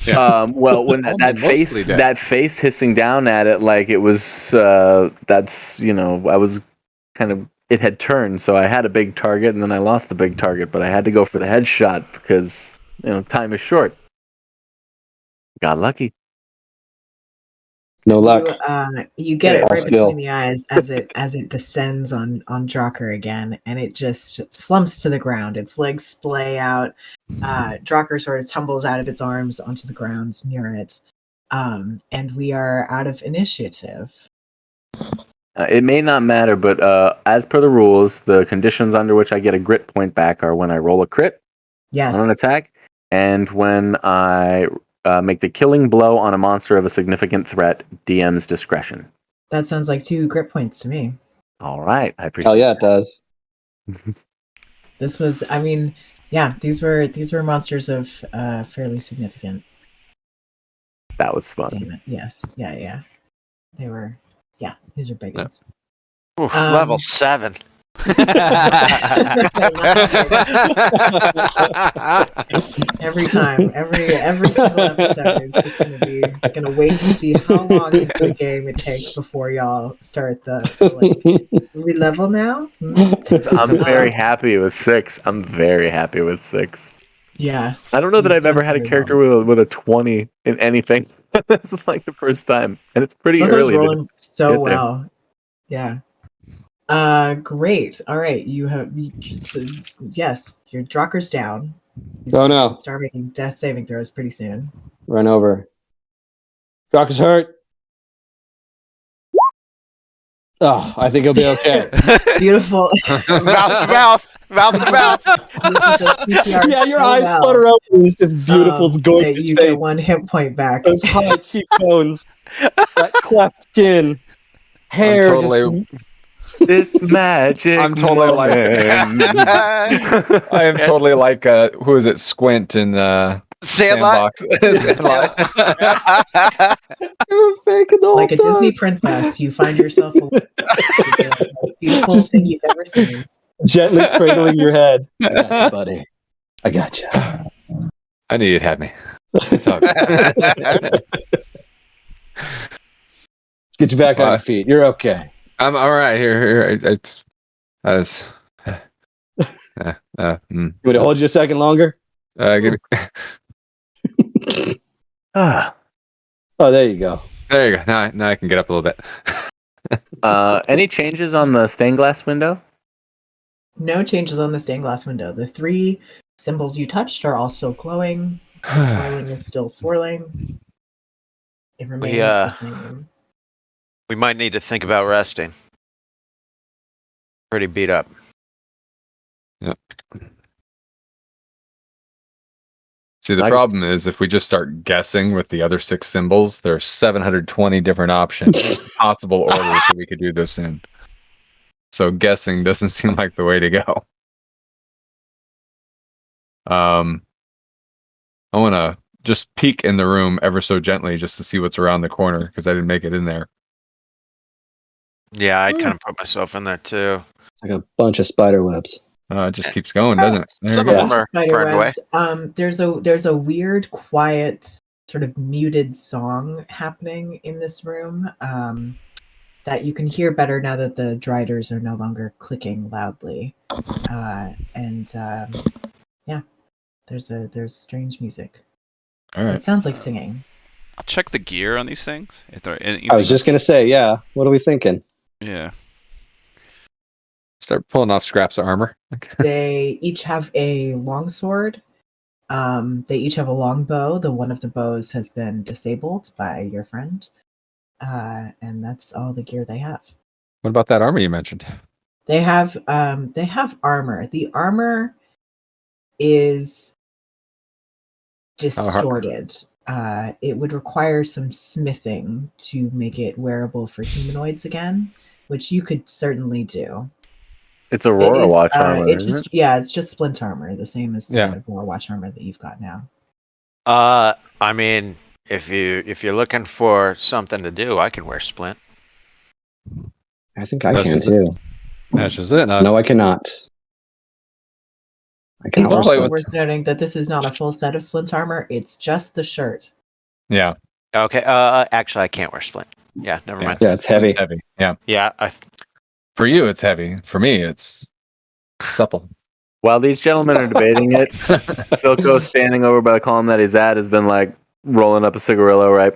Speaker 1: Well, when that face hissing down at it like it was, I was kind of, it had turned, so I had a big target, and then I lost the big target, but I had to go for the headshot because, time is short. Got lucky.
Speaker 6: No luck.
Speaker 4: You get it
Speaker 6: All
Speaker 4: right
Speaker 6: skill.
Speaker 4: between the eyes as it descends on Drocker again, and it just slumps to the ground. Its legs splay out. Drocker sort of tumbles out of its arms onto the ground near it, and we are out of initiative.
Speaker 1: It may not matter, but as per the rules, the conditions under which I get a grit point back are when I roll a crit
Speaker 4: Yes,
Speaker 1: on an attack, and when I make the killing blow on a monster of a significant threat, DM's discretion.
Speaker 4: that sounds like 2 grit points to me.
Speaker 1: All right, I appreciate
Speaker 6: Hell yeah, it does.
Speaker 4: This was, I mean, yeah, these were monsters of fairly significant.
Speaker 1: that was fun.
Speaker 4: Damn it. Yes. Yeah. They were. Yeah, these are big
Speaker 1: Yeah.
Speaker 4: ones.
Speaker 3: Oof,
Speaker 4: Um,
Speaker 3: level 7.
Speaker 4: Every time, every single episode is just gonna wait to see how long into the game it takes before y'all start the like re-level now.
Speaker 1: I'm very happy with 6. I'm very happy with 6.
Speaker 4: Yes.
Speaker 1: I don't know that
Speaker 4: you've
Speaker 1: I've ever
Speaker 4: done
Speaker 1: had a
Speaker 4: very
Speaker 1: character
Speaker 4: well.
Speaker 1: with a 20 in anything. This is like the first time, and it's pretty
Speaker 4: Sluggo's
Speaker 1: early.
Speaker 4: rolling so
Speaker 1: get there.
Speaker 4: well. Yeah. Great. All right. Yes, your Drocker's down. He's
Speaker 6: Oh,
Speaker 4: gonna
Speaker 6: no.
Speaker 4: start making death saving throws pretty soon.
Speaker 6: Run over. Doc is hurt. Oh, I think he'll be okay.
Speaker 4: Beautiful.
Speaker 3: Mouth to mouth. Mouth to mouth.
Speaker 4: Beautiful, just CPR
Speaker 6: Yeah, your
Speaker 4: so
Speaker 6: eyes
Speaker 4: well,
Speaker 6: flutter open. It's just beautiful,
Speaker 4: that
Speaker 6: gorgeous
Speaker 4: you
Speaker 6: face.
Speaker 4: get 1 hit point back.
Speaker 6: Those high cheekbones, that cleft chin, hair.
Speaker 5: totally-
Speaker 1: This magic
Speaker 5: I'm totally like-
Speaker 1: moment.
Speaker 5: I am totally like who is it? Squint in
Speaker 3: Sandlot.
Speaker 5: Sandbox.
Speaker 6: You were faking the whole
Speaker 4: Like a
Speaker 6: time.
Speaker 4: Disney princess, you find yourself a the most beautiful
Speaker 6: Just-
Speaker 4: thing you've ever seen.
Speaker 6: Gently cradling your head. I got you, buddy. I got you.
Speaker 5: I knew you'd have me. It's all good.
Speaker 6: Let's get you back on your feet. You're okay.
Speaker 5: I'm all right here. I was.
Speaker 6: You want to hold you a second longer?
Speaker 5: Give me,
Speaker 1: Ah.
Speaker 6: Oh, there you go.
Speaker 5: there you go. Now I can get up a little bit.
Speaker 1: Any changes on the stained glass window?
Speaker 4: No changes on the stained glass window. The 3 symbols you touched are all still glowing. The swirling is still swirling. It remains the same.
Speaker 3: We might need to think about resting. Pretty beat up.
Speaker 5: See, the problem is if we just start guessing with the other 6 symbols, there are 720 different options, possible orders that we could do this in. So guessing doesn't seem like the way to go. I want to just peek in the room ever so gently just to see what's around the corner because I didn't make it in there.
Speaker 3: Yeah, I kind of put myself in there too.
Speaker 6: It's like a bunch of spider webs.
Speaker 5: It just keeps going, doesn't it? There
Speaker 3: Some
Speaker 5: you
Speaker 3: of
Speaker 5: go.
Speaker 3: them are
Speaker 4: Spider
Speaker 3: burned away.
Speaker 4: webs. There's a weird, quiet, sort of muted song happening in this room that you can hear better now that the driders are no longer clicking loudly. Yeah, there's strange music.
Speaker 5: All right.
Speaker 4: It sounds like singing.
Speaker 2: I'll check the gear on these things. If there anything,
Speaker 6: I was just going to say, yeah. What are we thinking?
Speaker 2: yeah.
Speaker 5: Start pulling off scraps of armor.
Speaker 4: They each have a longsword. They each have a longbow. One of the bows has been disabled by your friend. And that's all the gear they have.
Speaker 5: What about that armor you mentioned?
Speaker 4: They have armor. The armor is distorted. It would require some smithing to make it wearable for humanoids again, which you could certainly do.
Speaker 1: It's Aurora Watch armor,
Speaker 4: It's
Speaker 1: isn't
Speaker 4: just it's just splint armor, the same as the
Speaker 5: Yeah.
Speaker 4: Aurora Watch armor that you've got now.
Speaker 3: I mean, if you're looking for something to do, I can wear splint.
Speaker 6: I think I
Speaker 5: That's
Speaker 6: can
Speaker 5: just-
Speaker 6: too.
Speaker 5: That's just it.
Speaker 6: No, I cannot. I
Speaker 4: It's
Speaker 6: cannot.
Speaker 5: I'll play
Speaker 4: also
Speaker 5: with-
Speaker 4: worth noting that this is not a full set of splint armor. It's just the shirt.
Speaker 5: Yeah.
Speaker 3: Okay. Actually, I can't wear splint. Yeah, never
Speaker 5: Yeah.
Speaker 3: mind.
Speaker 6: Yeah, it's heavy.
Speaker 5: Heavy. Yeah.
Speaker 3: Yeah,
Speaker 5: For you, it's heavy. For me, it's supple.
Speaker 1: While these gentlemen are debating it, Silko, standing over by the column that he's at, has been like, rolling up a cigarillo, right?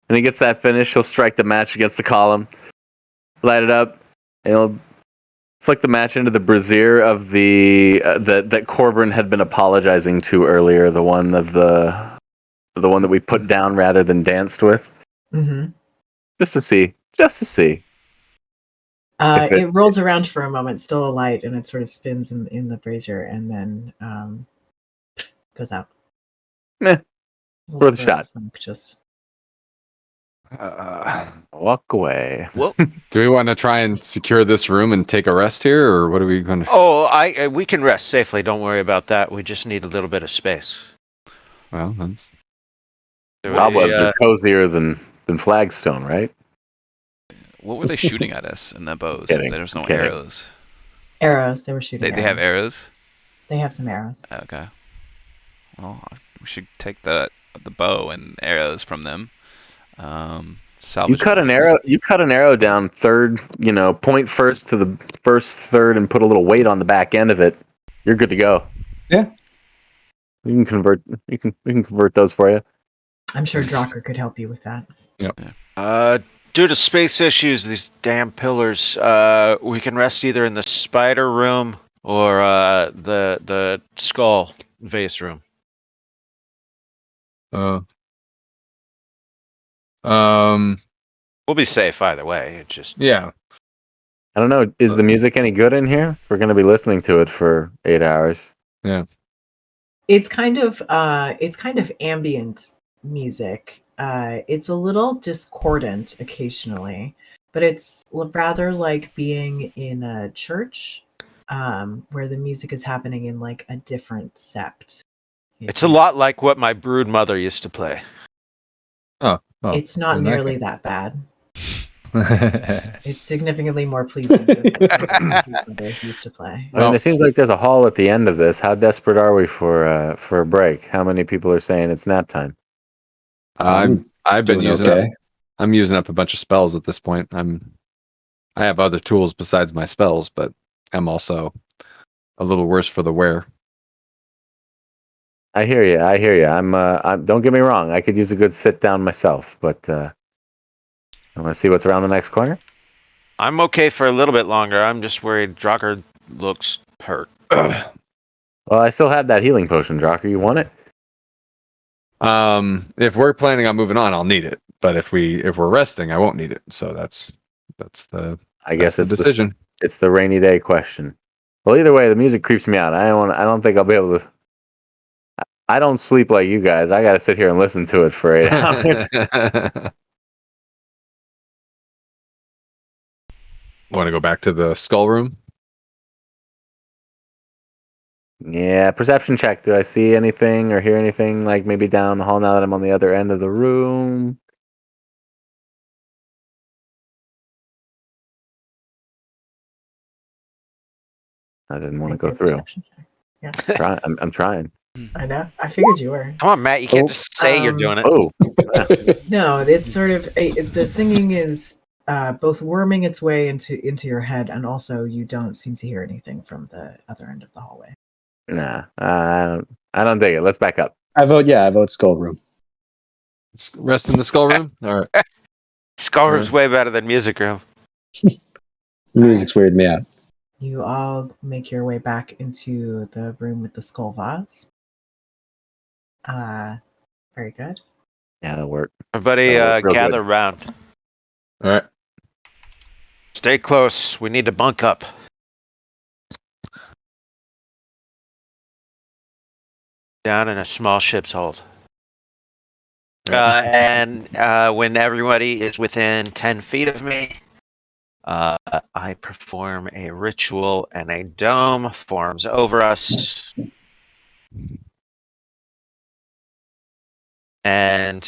Speaker 1: And he gets that finished. He'll strike the match against the column, light it up, and he'll flick the match into the brazier of the that Corbin had been apologizing to earlier. The one that we put down rather than danced with.
Speaker 4: Mm-hmm.
Speaker 1: Just to see.
Speaker 4: It rolls around for a moment, still alight, and it sort of spins in the brazier, and then goes out.
Speaker 1: Meh. Worth a shot.
Speaker 4: Smoke just.
Speaker 1: Walk away.
Speaker 2: Well,
Speaker 5: Do we want to try and secure this room and take a rest here, or what are we going to?
Speaker 3: Oh, we can rest safely. Don't worry about that. We just need a little bit of space.
Speaker 5: Well, that's
Speaker 1: Cobwebs are cozier than Flagstone, right?
Speaker 2: what were they shooting at us in the bows?
Speaker 1: Kidding,
Speaker 2: There was no
Speaker 1: kidding.
Speaker 2: arrows.
Speaker 4: Arrows. They were shooting.
Speaker 2: They have arrows.
Speaker 4: They have some arrows.
Speaker 2: Okay. Well, we should take the bow and arrows from them. Salvage.
Speaker 1: You cut an arrow down third, point first to the first third and put a little weight on the back end of it. You're good to go.
Speaker 6: Yeah.
Speaker 1: We can convert those for you.
Speaker 4: I'm sure Drocker could help you with that.
Speaker 5: Yep.
Speaker 3: Due to space issues, these damn pillars, we can rest either in the spider room or the skull vase room. We'll be safe either way. It just
Speaker 5: yeah.
Speaker 1: I don't know. Is the music any good in here? We're going to be listening to it for 8 hours.
Speaker 5: Yeah.
Speaker 4: It's kind of ambient music. It's a little discordant occasionally, but it's rather like being in a church, where the music is happening in like a different sept.
Speaker 3: It's a lot like what my brood mother used to play.
Speaker 5: Oh.
Speaker 4: It's not
Speaker 5: in that
Speaker 4: nearly
Speaker 5: case.
Speaker 4: that bad. It's significantly more pleasing than what they used to play.
Speaker 1: I mean, it seems like there's a hall at the end of this. How desperate are we for a break? How many people are saying it's nap time?
Speaker 5: I've been
Speaker 6: doing
Speaker 5: using
Speaker 6: okay.
Speaker 5: up. I'm using up a bunch of spells at this point. I have other tools besides my spells, but I'm also a little worse for the wear.
Speaker 1: I hear you. I'm don't get me wrong. I could use a good sit down myself, but I want to see what's around the next corner.
Speaker 3: I'm okay for a little bit longer. I'm just worried Drocker looks hurt.
Speaker 1: Well, I still have that healing potion, Drocker. You want it?
Speaker 5: If we're planning on moving on, I'll need it. But if we're resting, I won't need it. So that's the
Speaker 1: It's
Speaker 5: the decision.
Speaker 1: It's the rainy day question. Well, either way, the music creeps me out. I don't think I'll be able to. I don't sleep like you guys. I got to sit here and listen to it for 8 hours.
Speaker 5: Want to go back to the skull room?
Speaker 1: Yeah, perception check. Do I see anything or hear anything like maybe down the hall now that I'm on the other end of the room? I didn't want to go through.
Speaker 4: Yeah.
Speaker 1: I'm trying.
Speaker 4: I know. I figured you were.
Speaker 3: Come on, Matt. You can't just say you're doing it.
Speaker 1: Oh,
Speaker 4: No, it's sort of the singing is both worming its way into your head, and also you don't seem to hear anything from the other end of the hallway.
Speaker 1: nah. I don't dig it. Let's back up.
Speaker 6: I vote skull room.
Speaker 5: Rest in the skull room? All right.
Speaker 3: Skull room's way better than music room.
Speaker 6: Music's weirded me out.
Speaker 4: You all make your way back into the room with the skull vase. Very good.
Speaker 1: Yeah, that'll work.
Speaker 3: Everybody
Speaker 1: That'll work real
Speaker 3: gather
Speaker 1: good.
Speaker 3: around.
Speaker 5: All right.
Speaker 3: Stay close. We need to bunk up. Down in a small ship's hold. And when everybody is within 10 feet of me, I perform a ritual and a dome forms over us. And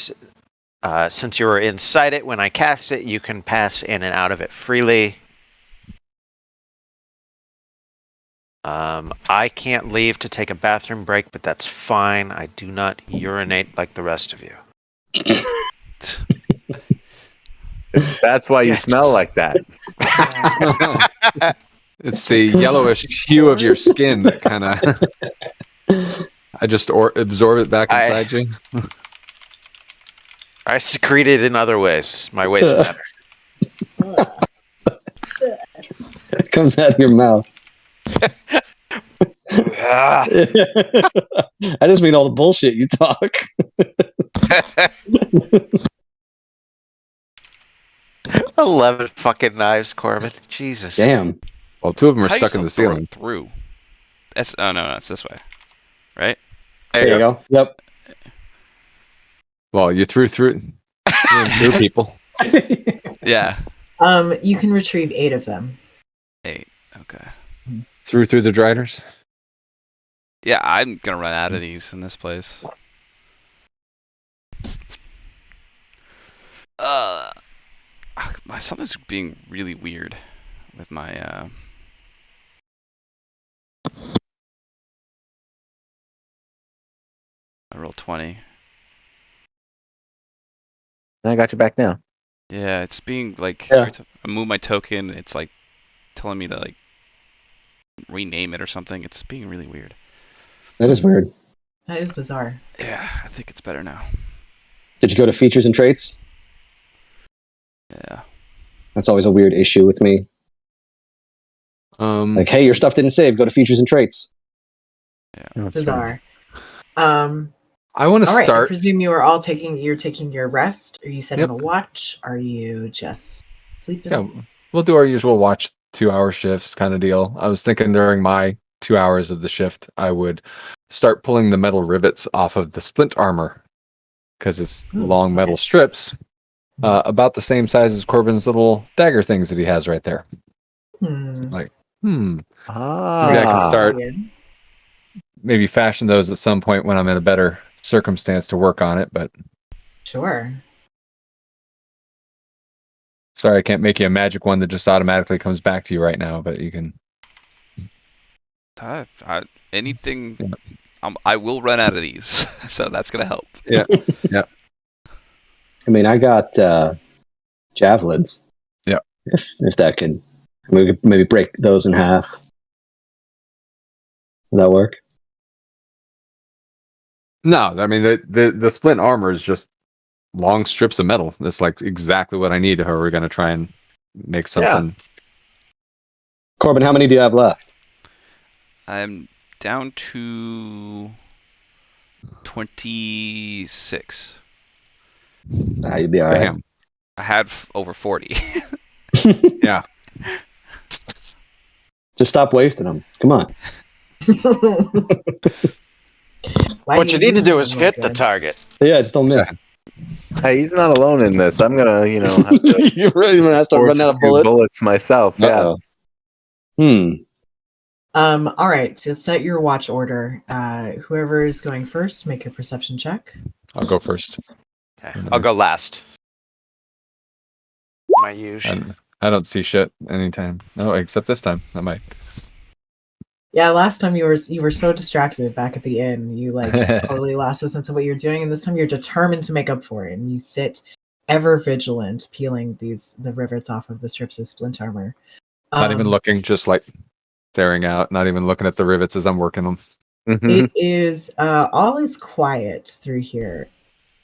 Speaker 3: since you are inside it, when I cast it, you can pass in and out of it freely. I can't leave to take a bathroom break, but that's fine. I do not urinate like the rest of you.
Speaker 1: That's why you smell like that.
Speaker 5: It's the yellowish hue of your skin that kind of. I just absorb it back inside you.
Speaker 3: I secrete it in other ways. My waste matter.
Speaker 6: It comes out of your mouth.
Speaker 3: Ah.
Speaker 6: I just mean all the bullshit you talk.
Speaker 3: 11 fucking knives, Corbin. Jesus.
Speaker 6: Damn.
Speaker 5: Well, 2 of them are
Speaker 2: How you
Speaker 5: stuck in
Speaker 2: still
Speaker 5: the
Speaker 2: throw
Speaker 5: ceiling.
Speaker 2: it through? That's no, it's this way, right?
Speaker 6: There you go. Yep.
Speaker 5: Well, you threw through people.
Speaker 2: Yeah.
Speaker 4: You can retrieve 8 of them.
Speaker 2: 8. Okay.
Speaker 5: Through the driders.
Speaker 2: Yeah, I'm gonna run out of these in this place. Something's being really weird with my I rolled 20.
Speaker 1: I got you back now.
Speaker 2: Yeah, it's being like
Speaker 6: Yeah.
Speaker 2: every time I move my token, it's like telling me to like rename it or something. It's being really weird.
Speaker 6: That is weird.
Speaker 4: That is bizarre.
Speaker 2: Yeah, I think it's better now.
Speaker 6: Did you go to features and traits?
Speaker 2: Yeah.
Speaker 6: That's always a weird issue with me. Like, hey, your stuff didn't save. Go to features and traits.
Speaker 1: That's
Speaker 4: Bizarre.
Speaker 5: I want to
Speaker 4: All right. I
Speaker 5: start.
Speaker 4: presume you're taking your rest. Are you setting
Speaker 5: Yep.
Speaker 4: a watch? Are you just sleeping?
Speaker 5: Yeah, we'll do our usual watch 2-hour shifts kind of deal. I was thinking during my 2 hours of the shift, I would start pulling the metal rivets off of the splint armor because it's long metal
Speaker 4: okay.
Speaker 5: strips, about the same size as Corbin's little dagger things that he has right there. Like, maybe I can start maybe fashion those at some point when I'm in a better circumstance to work on it. But
Speaker 4: Sure.
Speaker 5: sorry, I can't make you a magic one that just automatically comes back to you right now. But you can.
Speaker 2: Anything. I will run out of these, so that's gonna help.
Speaker 5: Yeah. Yeah.
Speaker 6: I mean, I got javelins.
Speaker 5: Yeah.
Speaker 6: If that can, we could maybe break those in half. Would that work?
Speaker 5: No, I mean the splint armor is just long strips of metal. That's like exactly what I need. How we're gonna try and make something.
Speaker 6: Corbin, how many do you have left?
Speaker 2: I'm down to 26.
Speaker 6: You'd be all right.
Speaker 5: Damn.
Speaker 2: I had over 40.
Speaker 5: Yeah.
Speaker 6: Just stop wasting them. Come on.
Speaker 3: What you need to do is hit the target.
Speaker 6: Yeah, just don't miss.
Speaker 1: Hey, he's not alone in this. I'm gonna, have to
Speaker 6: You're really gonna start
Speaker 1: forge
Speaker 6: running out
Speaker 1: a
Speaker 6: of
Speaker 1: few bullets myself. Yeah.
Speaker 4: All right. To set your watch order, whoever is going first, make a perception check.
Speaker 5: I'll go first.
Speaker 3: Okay, I'll go last. My usual.
Speaker 5: I don't see shit anytime. No, except this time. I might.
Speaker 4: Yeah, last time you were so distracted back at the inn, you like totally lost the sense of what you're doing, and this time you're determined to make up for it, and you sit ever vigilant, peeling the rivets off of the strips of splint armor.
Speaker 5: Not even looking, just like staring out, not even looking at the rivets as I'm working them.
Speaker 4: It is all is quiet through here.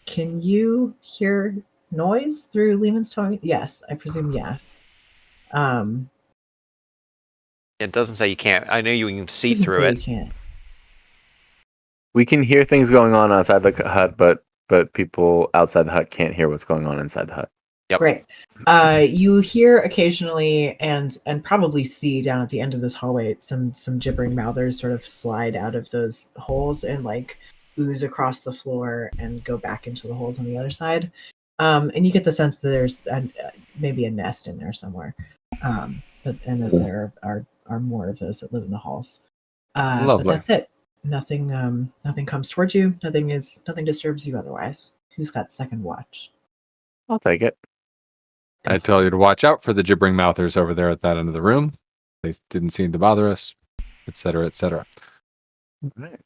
Speaker 4: Can you hear noise through Lehman's tongue? Yes, I presume yes.
Speaker 3: It doesn't say you can't. I know you can see
Speaker 4: doesn't
Speaker 3: through
Speaker 4: say
Speaker 3: it.
Speaker 4: You can't.
Speaker 1: We can hear things going on outside the hut, but people outside the hut can't hear what's going on inside the hut.
Speaker 3: Yep.
Speaker 4: Great. You hear occasionally and probably see down at the end of this hallway some gibbering mouthers sort of slide out of those holes and like ooze across the floor and go back into the holes on the other side. And you get the sense that there's maybe a nest in there somewhere, and that there are more of those that live in the halls. But
Speaker 5: Lovely.
Speaker 4: that's it. Nothing comes towards you. Nothing disturbs you otherwise. Who's got second watch?
Speaker 1: I'll take it.
Speaker 5: I tell you to watch out for the gibbering mouthers over there at that end of the room. They didn't seem to bother us, etc., etc.
Speaker 1: Right.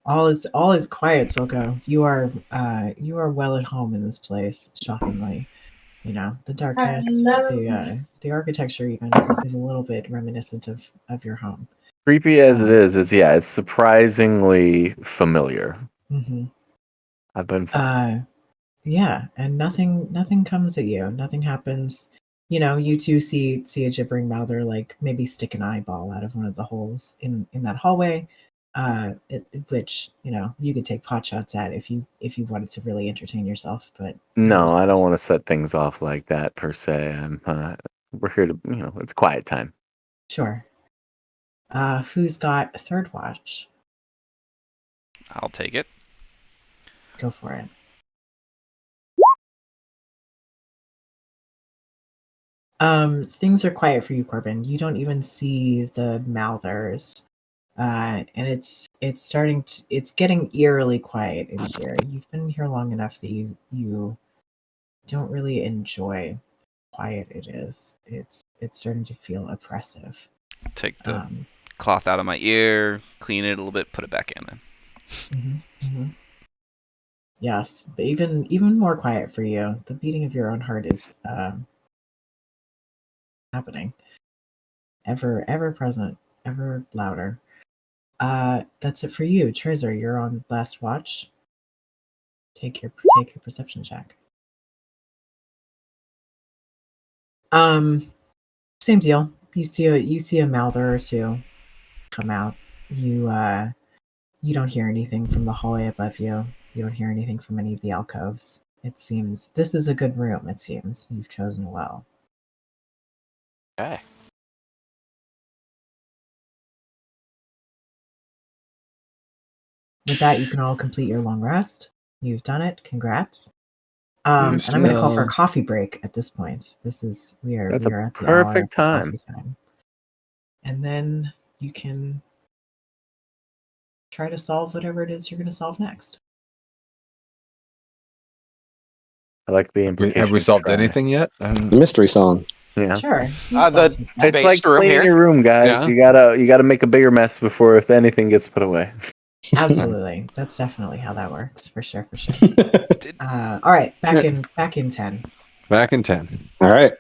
Speaker 4: All is quiet, Silko. You are well at home in this place. Shockingly, the darkness, the architecture even is a little bit reminiscent of your home.
Speaker 1: Creepy as it is, it's surprisingly familiar.
Speaker 4: Mm-hmm.
Speaker 1: I've been fine.
Speaker 4: Yeah, and nothing comes at you. Nothing happens. You two see a gibbering mouther like maybe stick an eyeball out of one of the holes in that hallway, which you could take pot shots at if you wanted to really entertain yourself. But
Speaker 1: No, I don't want to set things off like that per se. We're here to, it's quiet time.
Speaker 4: Sure. Who's got third watch?
Speaker 2: I'll take it.
Speaker 4: Go for it. Things are quiet for you, Corbin. You don't even see the Mouthers, and it's getting eerily quiet in here. You've been here long enough that you don't really enjoy how quiet it is. It's starting to feel oppressive.
Speaker 2: Take the cloth out of my ear, clean it a little bit, put it back in.
Speaker 4: Yes, but even more quiet for you. The beating of your own heart is happening. Ever present, ever louder. That's it for you, Trezor. You're on last watch. Take your perception check. Same deal. You see a mouther or two come out. You don't hear anything from the hallway above you. You don't hear anything from any of the alcoves. It seems this is a good room. It seems you've chosen well.
Speaker 3: Okay.
Speaker 4: With that, you can all complete your long rest. You've done it. Congrats. And I'm going to call for a coffee break at this point. We are
Speaker 1: That's
Speaker 4: at
Speaker 1: a
Speaker 4: the hour
Speaker 1: perfect
Speaker 4: for
Speaker 1: time.
Speaker 4: coffee time. And then you can try to solve whatever it is you're going to solve next.
Speaker 1: I like the implication.
Speaker 5: Have we solved
Speaker 1: try.
Speaker 5: anything yet?
Speaker 6: Mystery song.
Speaker 1: Yeah.
Speaker 4: Sure.
Speaker 3: The
Speaker 1: It's
Speaker 3: base
Speaker 1: like
Speaker 3: room
Speaker 1: cleaning
Speaker 3: here.
Speaker 1: your room, guys.
Speaker 5: Yeah.
Speaker 1: You gotta make a bigger mess before if anything gets put away.
Speaker 4: Absolutely. That's definitely how that works. For sure. All right. Back in 10.
Speaker 5: Back in 10.
Speaker 6: All right.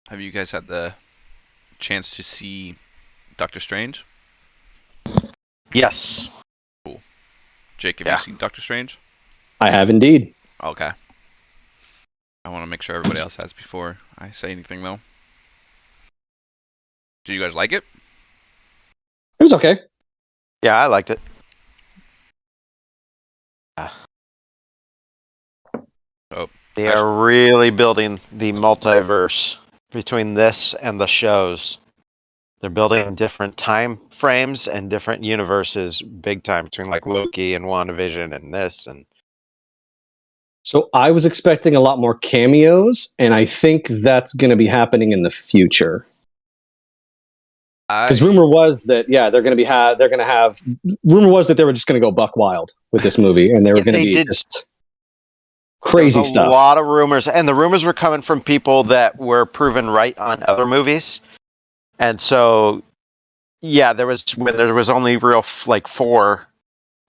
Speaker 2: Have you guys had the chance to see Doctor Strange?
Speaker 3: Yes.
Speaker 2: Jake, have
Speaker 3: Yeah.
Speaker 2: you seen Doctor Strange?
Speaker 6: I have indeed.
Speaker 2: Okay. I want to make sure everybody else has before I say anything, though. Do you guys like it?
Speaker 6: It was okay.
Speaker 3: Yeah, I liked it.
Speaker 2: Oh,
Speaker 3: They are really building the multiverse between this and the shows. They're building different time frames and different universes big time between like Loki and WandaVision and this and
Speaker 6: So I was expecting a lot more cameos, and I think that's going to be happening in the future. Because rumor was that they're going to be they're going to have. Rumor was that they were just going to go buck wild with this movie, and they were going to be just crazy
Speaker 3: there was a lot of rumors, and the rumors were coming from people that were proven right on other movies, and so there was only real like 4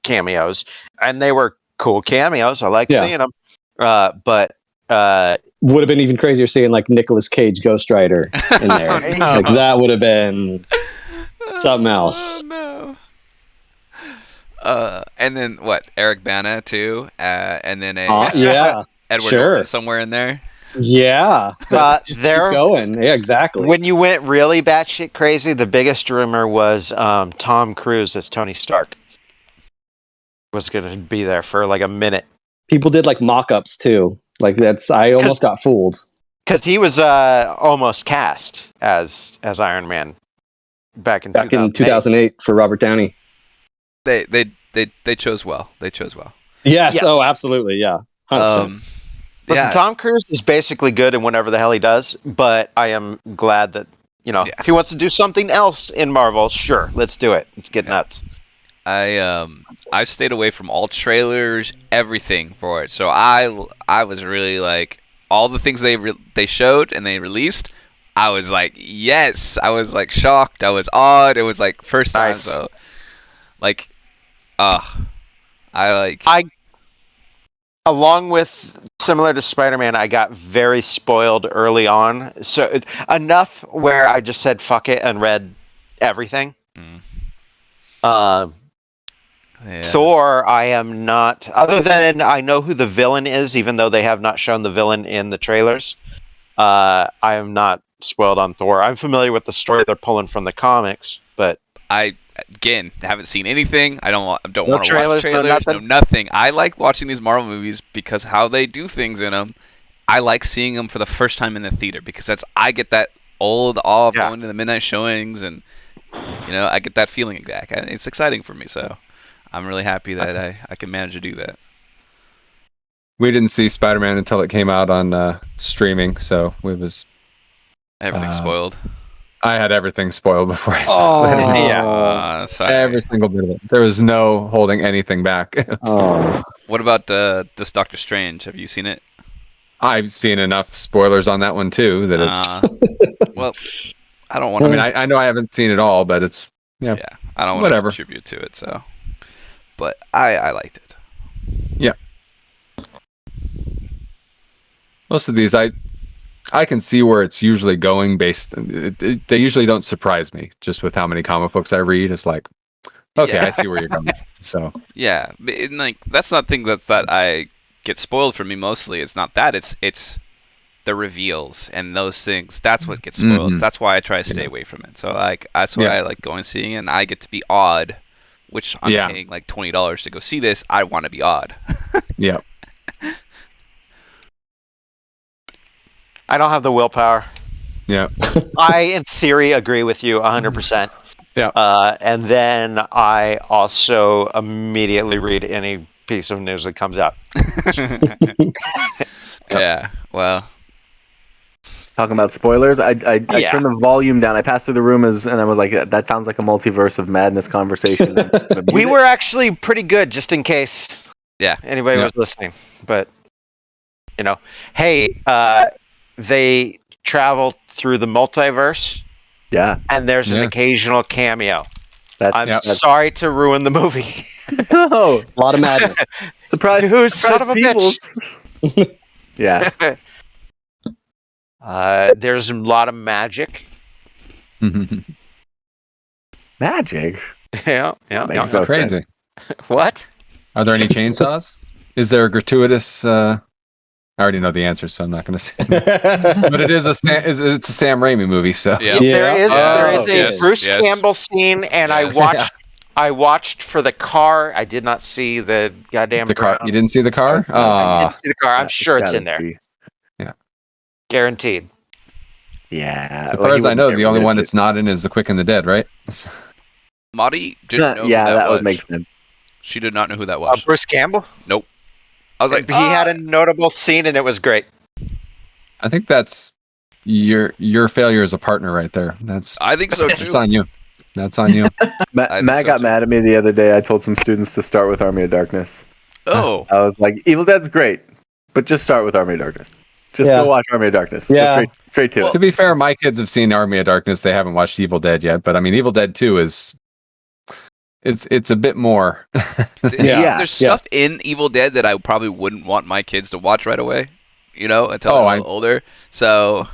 Speaker 3: cameos, and they were cool cameos. I like seeing them, but
Speaker 6: would have been even crazier seeing like Nicolas Cage Ghost Rider in there.
Speaker 2: Oh, no.
Speaker 6: Like that would have been something else.
Speaker 2: Oh, no. And then what? Eric Bana too, and then
Speaker 6: Edward
Speaker 2: Norton somewhere in there.
Speaker 6: Yeah, just keep going. Yeah, exactly.
Speaker 3: When you went really batshit crazy, the biggest rumor was Tom Cruise as Tony Stark was going to be there for like a minute.
Speaker 6: People did like mock-ups too. Like I almost got fooled
Speaker 3: because he was almost cast as Iron Man back in
Speaker 6: 2008 for Robert Downey.
Speaker 2: They chose well. They chose well.
Speaker 6: Yes. Oh, absolutely. Yeah. 100%.
Speaker 3: Listen, Tom Cruise is basically good in whatever the hell he does, but I am glad that if he wants to do something else in Marvel, sure, let's do it. Let's get nuts.
Speaker 2: I stayed away from all trailers, everything for it. So I was really like all the things they showed and they released. I was like, yes. I was like shocked. I was awed. It was like first time.
Speaker 3: Nice.
Speaker 2: So like,
Speaker 3: along with similar to Spider-Man, I got very spoiled early on. So enough where I just said fuck it and read everything. Thor, I am not. Other than I know who the villain is, even though they have not shown the villain in the trailers. I am not spoiled on Thor. I'm familiar with the story they're pulling from the comics, but
Speaker 2: I haven't seen anything. I don't want to watch trailers.
Speaker 3: No
Speaker 2: nothing. I like watching these Marvel movies because how they do things in them. I like seeing them for the first time in the theater because I get that old awe of going to the midnight showings and I get that feeling back. It's exciting for me, so I'm really happy that I can manage to do that.
Speaker 5: We didn't see Spider-Man until it came out on streaming, so it was
Speaker 2: everything spoiled.
Speaker 5: I had everything spoiled before I saw Spider-Man.
Speaker 2: Sorry.
Speaker 5: Every single bit of it. There was no holding anything back.
Speaker 2: What about this Doctor Strange? Have you seen it?
Speaker 5: I've seen enough spoilers on that one too that it's.
Speaker 2: Well, I don't want to.
Speaker 5: I mean, I know I haven't seen it all, but it's
Speaker 2: I don't want to contribute to it. So, but I liked it.
Speaker 5: Yeah. Most of these, I can see where it's usually going based. They usually don't surprise me just with how many comic books I read. It's like, okay, I see where you're going. So
Speaker 2: yeah, like that's not the thing that I get spoiled for me. Mostly, it's not that. It's the reveals and those things. That's what gets spoiled. Mm-hmm. That's why I try to stay away from it. So like that's why I like going and seeing it. And I get to be odd, which I'm paying like $20 to go see this. I want to be odd.
Speaker 5: Yeah.
Speaker 3: I don't have the willpower.
Speaker 5: Yeah.
Speaker 3: I, in theory, agree with you 100%.
Speaker 5: Yeah.
Speaker 3: And then I also immediately read any piece of news that comes out.
Speaker 2: Yeah. Well.
Speaker 1: Talking about spoilers, I turned the volume down. I passed through the room and I was like, that sounds like a multiverse of madness conversation.
Speaker 3: We were actually pretty good, just in case anybody was listening. But, hey, they travel through the multiverse.
Speaker 1: Yeah.
Speaker 3: And there's an occasional cameo. I'm
Speaker 1: that's
Speaker 3: sorry to ruin the movie.
Speaker 1: No.
Speaker 6: A lot of madness.
Speaker 1: Surprise
Speaker 3: son of a
Speaker 1: bitch. Yeah.
Speaker 3: There's a lot of magic.
Speaker 1: Magic.
Speaker 3: Yeah.
Speaker 1: Makes
Speaker 5: It's
Speaker 1: no
Speaker 5: crazy.
Speaker 1: sense.
Speaker 3: What?
Speaker 5: Are there any chainsaws? Is there a gratuitous? I already know the answer, so I'm not going to say. But it is it's a Sam Raimi movie, so
Speaker 2: Yeah.
Speaker 3: There is
Speaker 2: Oh,
Speaker 3: a
Speaker 2: yes,
Speaker 3: Bruce
Speaker 2: yes.
Speaker 3: Campbell scene, and I
Speaker 2: Yes.
Speaker 3: watched for the car. I did not see the goddamn
Speaker 5: the car.
Speaker 3: brown.
Speaker 5: You didn't see the car?
Speaker 3: I didn't see the car. I'm
Speaker 1: It's
Speaker 3: sure it's
Speaker 1: gotta
Speaker 3: in there,
Speaker 1: be.
Speaker 3: guaranteed.
Speaker 1: Yeah.
Speaker 5: So
Speaker 1: well,
Speaker 5: far
Speaker 1: he
Speaker 5: as I
Speaker 1: wouldn't
Speaker 5: know,
Speaker 1: get
Speaker 5: the only
Speaker 1: rid of
Speaker 5: one
Speaker 1: it.
Speaker 5: that's not in is The Quick and the Dead, right?
Speaker 2: Maudie didn't know
Speaker 1: Yeah,
Speaker 2: who
Speaker 1: that
Speaker 2: was.
Speaker 1: would make sense.
Speaker 2: She did not know who that was.
Speaker 3: Bruce Campbell.
Speaker 2: Nope. I was like,
Speaker 3: He had a notable scene, and it was great.
Speaker 5: I think that's your failure as a partner right there. That's
Speaker 2: I think so
Speaker 5: that's
Speaker 2: too.
Speaker 5: on you. That's on you.
Speaker 1: Matt,
Speaker 2: I think
Speaker 1: Matt
Speaker 2: so,
Speaker 1: got
Speaker 2: too.
Speaker 1: mad at me the other day. I told some students to start with Army of Darkness.
Speaker 2: Oh,
Speaker 1: I was like, Evil Dead's great, but just start with Army of Darkness. Just
Speaker 6: Yeah.
Speaker 1: go watch Army of Darkness.
Speaker 6: Yeah.
Speaker 1: Go straight to
Speaker 2: Well,
Speaker 1: it.
Speaker 5: To be fair, my kids have seen Army of Darkness. They haven't watched Evil Dead yet, but I mean, Evil Dead 2 is it's a bit more.
Speaker 1: Yeah,
Speaker 2: there's
Speaker 6: yes.
Speaker 2: stuff in Evil Dead that I probably wouldn't want my kids to watch right away. Until they're a little older. So,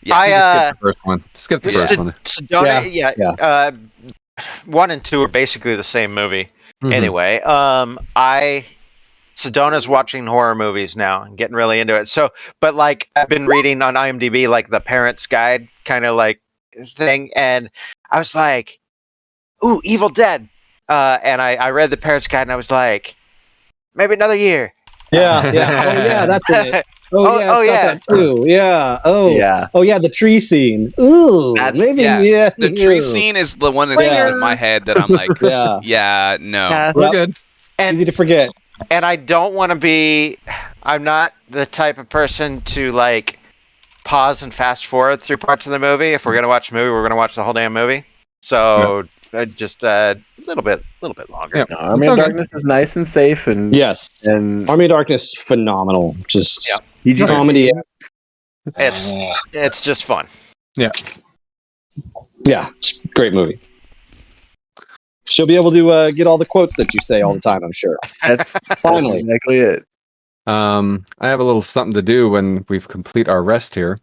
Speaker 2: yeah.
Speaker 5: You just skip the first one. Skip the
Speaker 2: Yeah.
Speaker 5: first one.
Speaker 6: Yeah.
Speaker 3: 1 and 2 are basically the same movie.
Speaker 5: Mhm.
Speaker 3: Anyway, Sedona's watching horror movies now and getting really into it. So, but like I've been reading on IMDb, like the Parents Guide kind of like thing, and I was like, "Ooh, Evil Dead," and I read the Parents Guide and I was like, maybe another year.
Speaker 6: Yeah. Oh yeah, that's it. Oh yeah, it's got that too. Yeah.
Speaker 1: Yeah.
Speaker 6: Oh yeah, the tree scene. Ooh,
Speaker 1: That's-
Speaker 6: maybe
Speaker 2: Yeah. The tree
Speaker 6: ew.
Speaker 2: scene is the one that's
Speaker 6: Yeah.
Speaker 2: in my head that I'm like,
Speaker 6: Yeah.
Speaker 2: yeah, no.
Speaker 1: Yes.
Speaker 5: We're good.
Speaker 3: And
Speaker 6: Easy to forget.
Speaker 3: and I don't want to be. I'm not the type of person to like pause and fast forward through parts of the movie. If we're gonna watch a movie, we're gonna watch the whole damn movie. So just a little bit longer.
Speaker 5: Yeah.
Speaker 1: No, Army
Speaker 5: It's
Speaker 1: of
Speaker 5: okay.
Speaker 1: Darkness is nice and safe, and
Speaker 6: Yes.
Speaker 1: and
Speaker 6: Army of Darkness, phenomenal. Just
Speaker 1: PG-13.
Speaker 6: comedy.
Speaker 3: It's just fun.
Speaker 6: Yeah, it's a great movie. She'll be able to get all the quotes that you say all the time, I'm sure.
Speaker 1: That's
Speaker 6: Finally.
Speaker 1: exactly it.
Speaker 5: I have a little something to do when we've complete our rest here.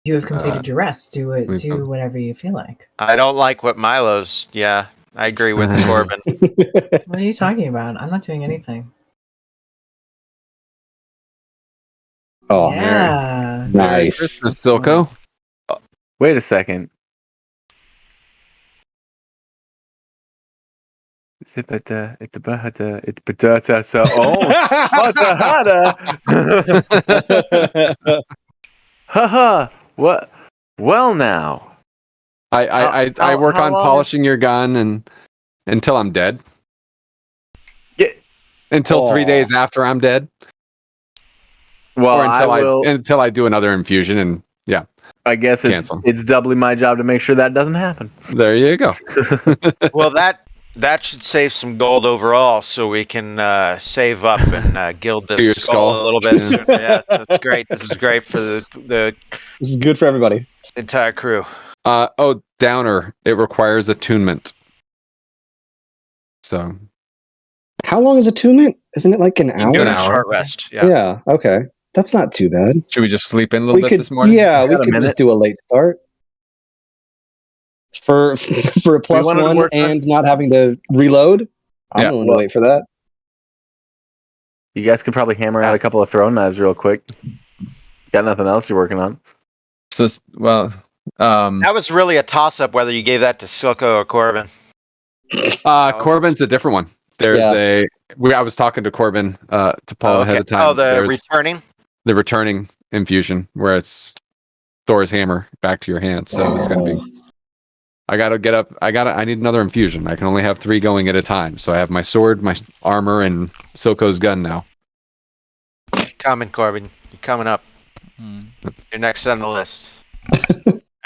Speaker 4: You have completed your rest. Do it.
Speaker 5: we've
Speaker 4: Do
Speaker 5: done-
Speaker 4: whatever you feel like.
Speaker 3: I don't like what Milo's. Yeah, I agree with Corbin.
Speaker 4: What are you talking about? I'm not doing anything.
Speaker 6: Oh,
Speaker 4: Yeah.
Speaker 6: nice.
Speaker 5: Christmas, Silco.
Speaker 1: Wait a second. It's Haha. What? Well, now.
Speaker 5: I work
Speaker 1: how
Speaker 5: on
Speaker 1: long
Speaker 5: polishing your gun and until I'm dead.
Speaker 1: Yeah.
Speaker 5: Until 3 days after I'm dead,
Speaker 1: Well,
Speaker 5: or until
Speaker 1: I will.
Speaker 5: until I do another infusion, and yeah,
Speaker 1: I guess it's
Speaker 5: cancel.
Speaker 1: it's doubly my job to make sure that doesn't happen.
Speaker 5: there you go.
Speaker 3: Well, that should save some gold overall, so we can save up and gild
Speaker 5: To your
Speaker 3: this
Speaker 5: skull.
Speaker 3: skull a little bit. Sooner. Yeah, that's great. This is great for the
Speaker 6: This is good for everybody.
Speaker 3: entire crew.
Speaker 5: Downer. It requires attunement. So
Speaker 6: How long is attunement? Isn't it like an hour?
Speaker 5: do an
Speaker 3: A
Speaker 5: hour.
Speaker 3: short rest. Yeah.
Speaker 6: Yeah, okay. That's not too bad.
Speaker 5: should we just sleep in a little bit
Speaker 6: We could,
Speaker 5: this morning?
Speaker 6: yeah, we
Speaker 1: Got a
Speaker 6: could just
Speaker 1: minute?
Speaker 6: do a late start for a plus
Speaker 1: wanted to
Speaker 6: one
Speaker 1: work on-
Speaker 6: and not having to reload. I'm
Speaker 5: Yeah.
Speaker 6: willing to wait for that.
Speaker 1: You guys could probably hammer out a couple of throwing knives real quick. Got nothing else you're working on?
Speaker 5: So
Speaker 3: That was really a toss-up whether you gave that to Silco or Corbin.
Speaker 5: Corbin's a different one. There's I was talking to Corbin to Paul ahead of time.
Speaker 3: Oh, the
Speaker 5: There's
Speaker 3: returning.
Speaker 5: the returning infusion where it's Thor's hammer back to your hand. So it's gonna be. I gotta get up. I need another infusion. I can only have 3 going at a time. So I have my sword, my armor, and Silco's gun now.
Speaker 3: Coming, Corbin. You're coming up. You're next on the list.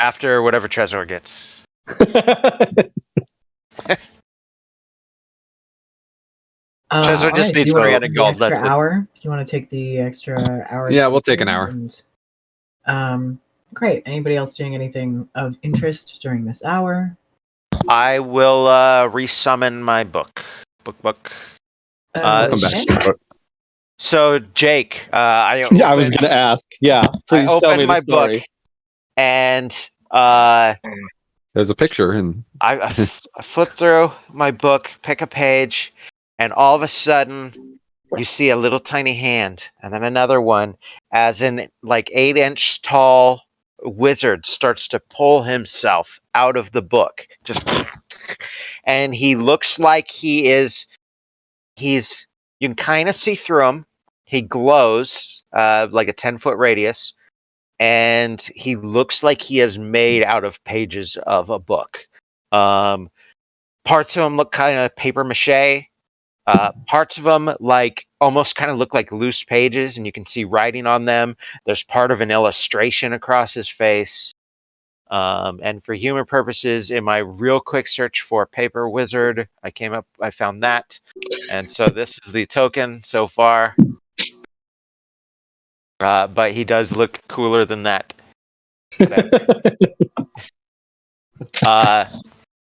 Speaker 3: After whatever Trezor gets. Trezor just needs 300 gold.
Speaker 4: Extra
Speaker 3: That's it.
Speaker 4: hour. You want to take the extra hour?
Speaker 5: Yeah,
Speaker 4: to
Speaker 5: we'll take an
Speaker 4: return
Speaker 5: hour.
Speaker 4: And, great. Anybody else doing anything of interest during this hour?
Speaker 3: I will resummon my book. Book.
Speaker 5: Come back.
Speaker 4: Okay.
Speaker 3: So Jake, I
Speaker 6: I was going to ask. Yeah,
Speaker 3: I
Speaker 6: please tell
Speaker 3: opened
Speaker 6: me the
Speaker 3: my
Speaker 6: story.
Speaker 3: book, and
Speaker 5: There's a picture, and
Speaker 3: I flip through my book, pick a page, and all of a sudden you see a little tiny hand, and then another one, as in like 8-inch tall wizard starts to pull himself out of the book, just, and he looks like he's you can kind of see through him. He glows like a 10-foot radius, and he looks like he is made out of pages of a book. Parts of him look kind of paper mache. Parts of them like almost kind of look like loose pages, and you can see writing on them. There's part of an illustration across his face. And for humor purposes, in my real quick search for paper wizard, I found that, and so this is the token so far. But he does look cooler than that.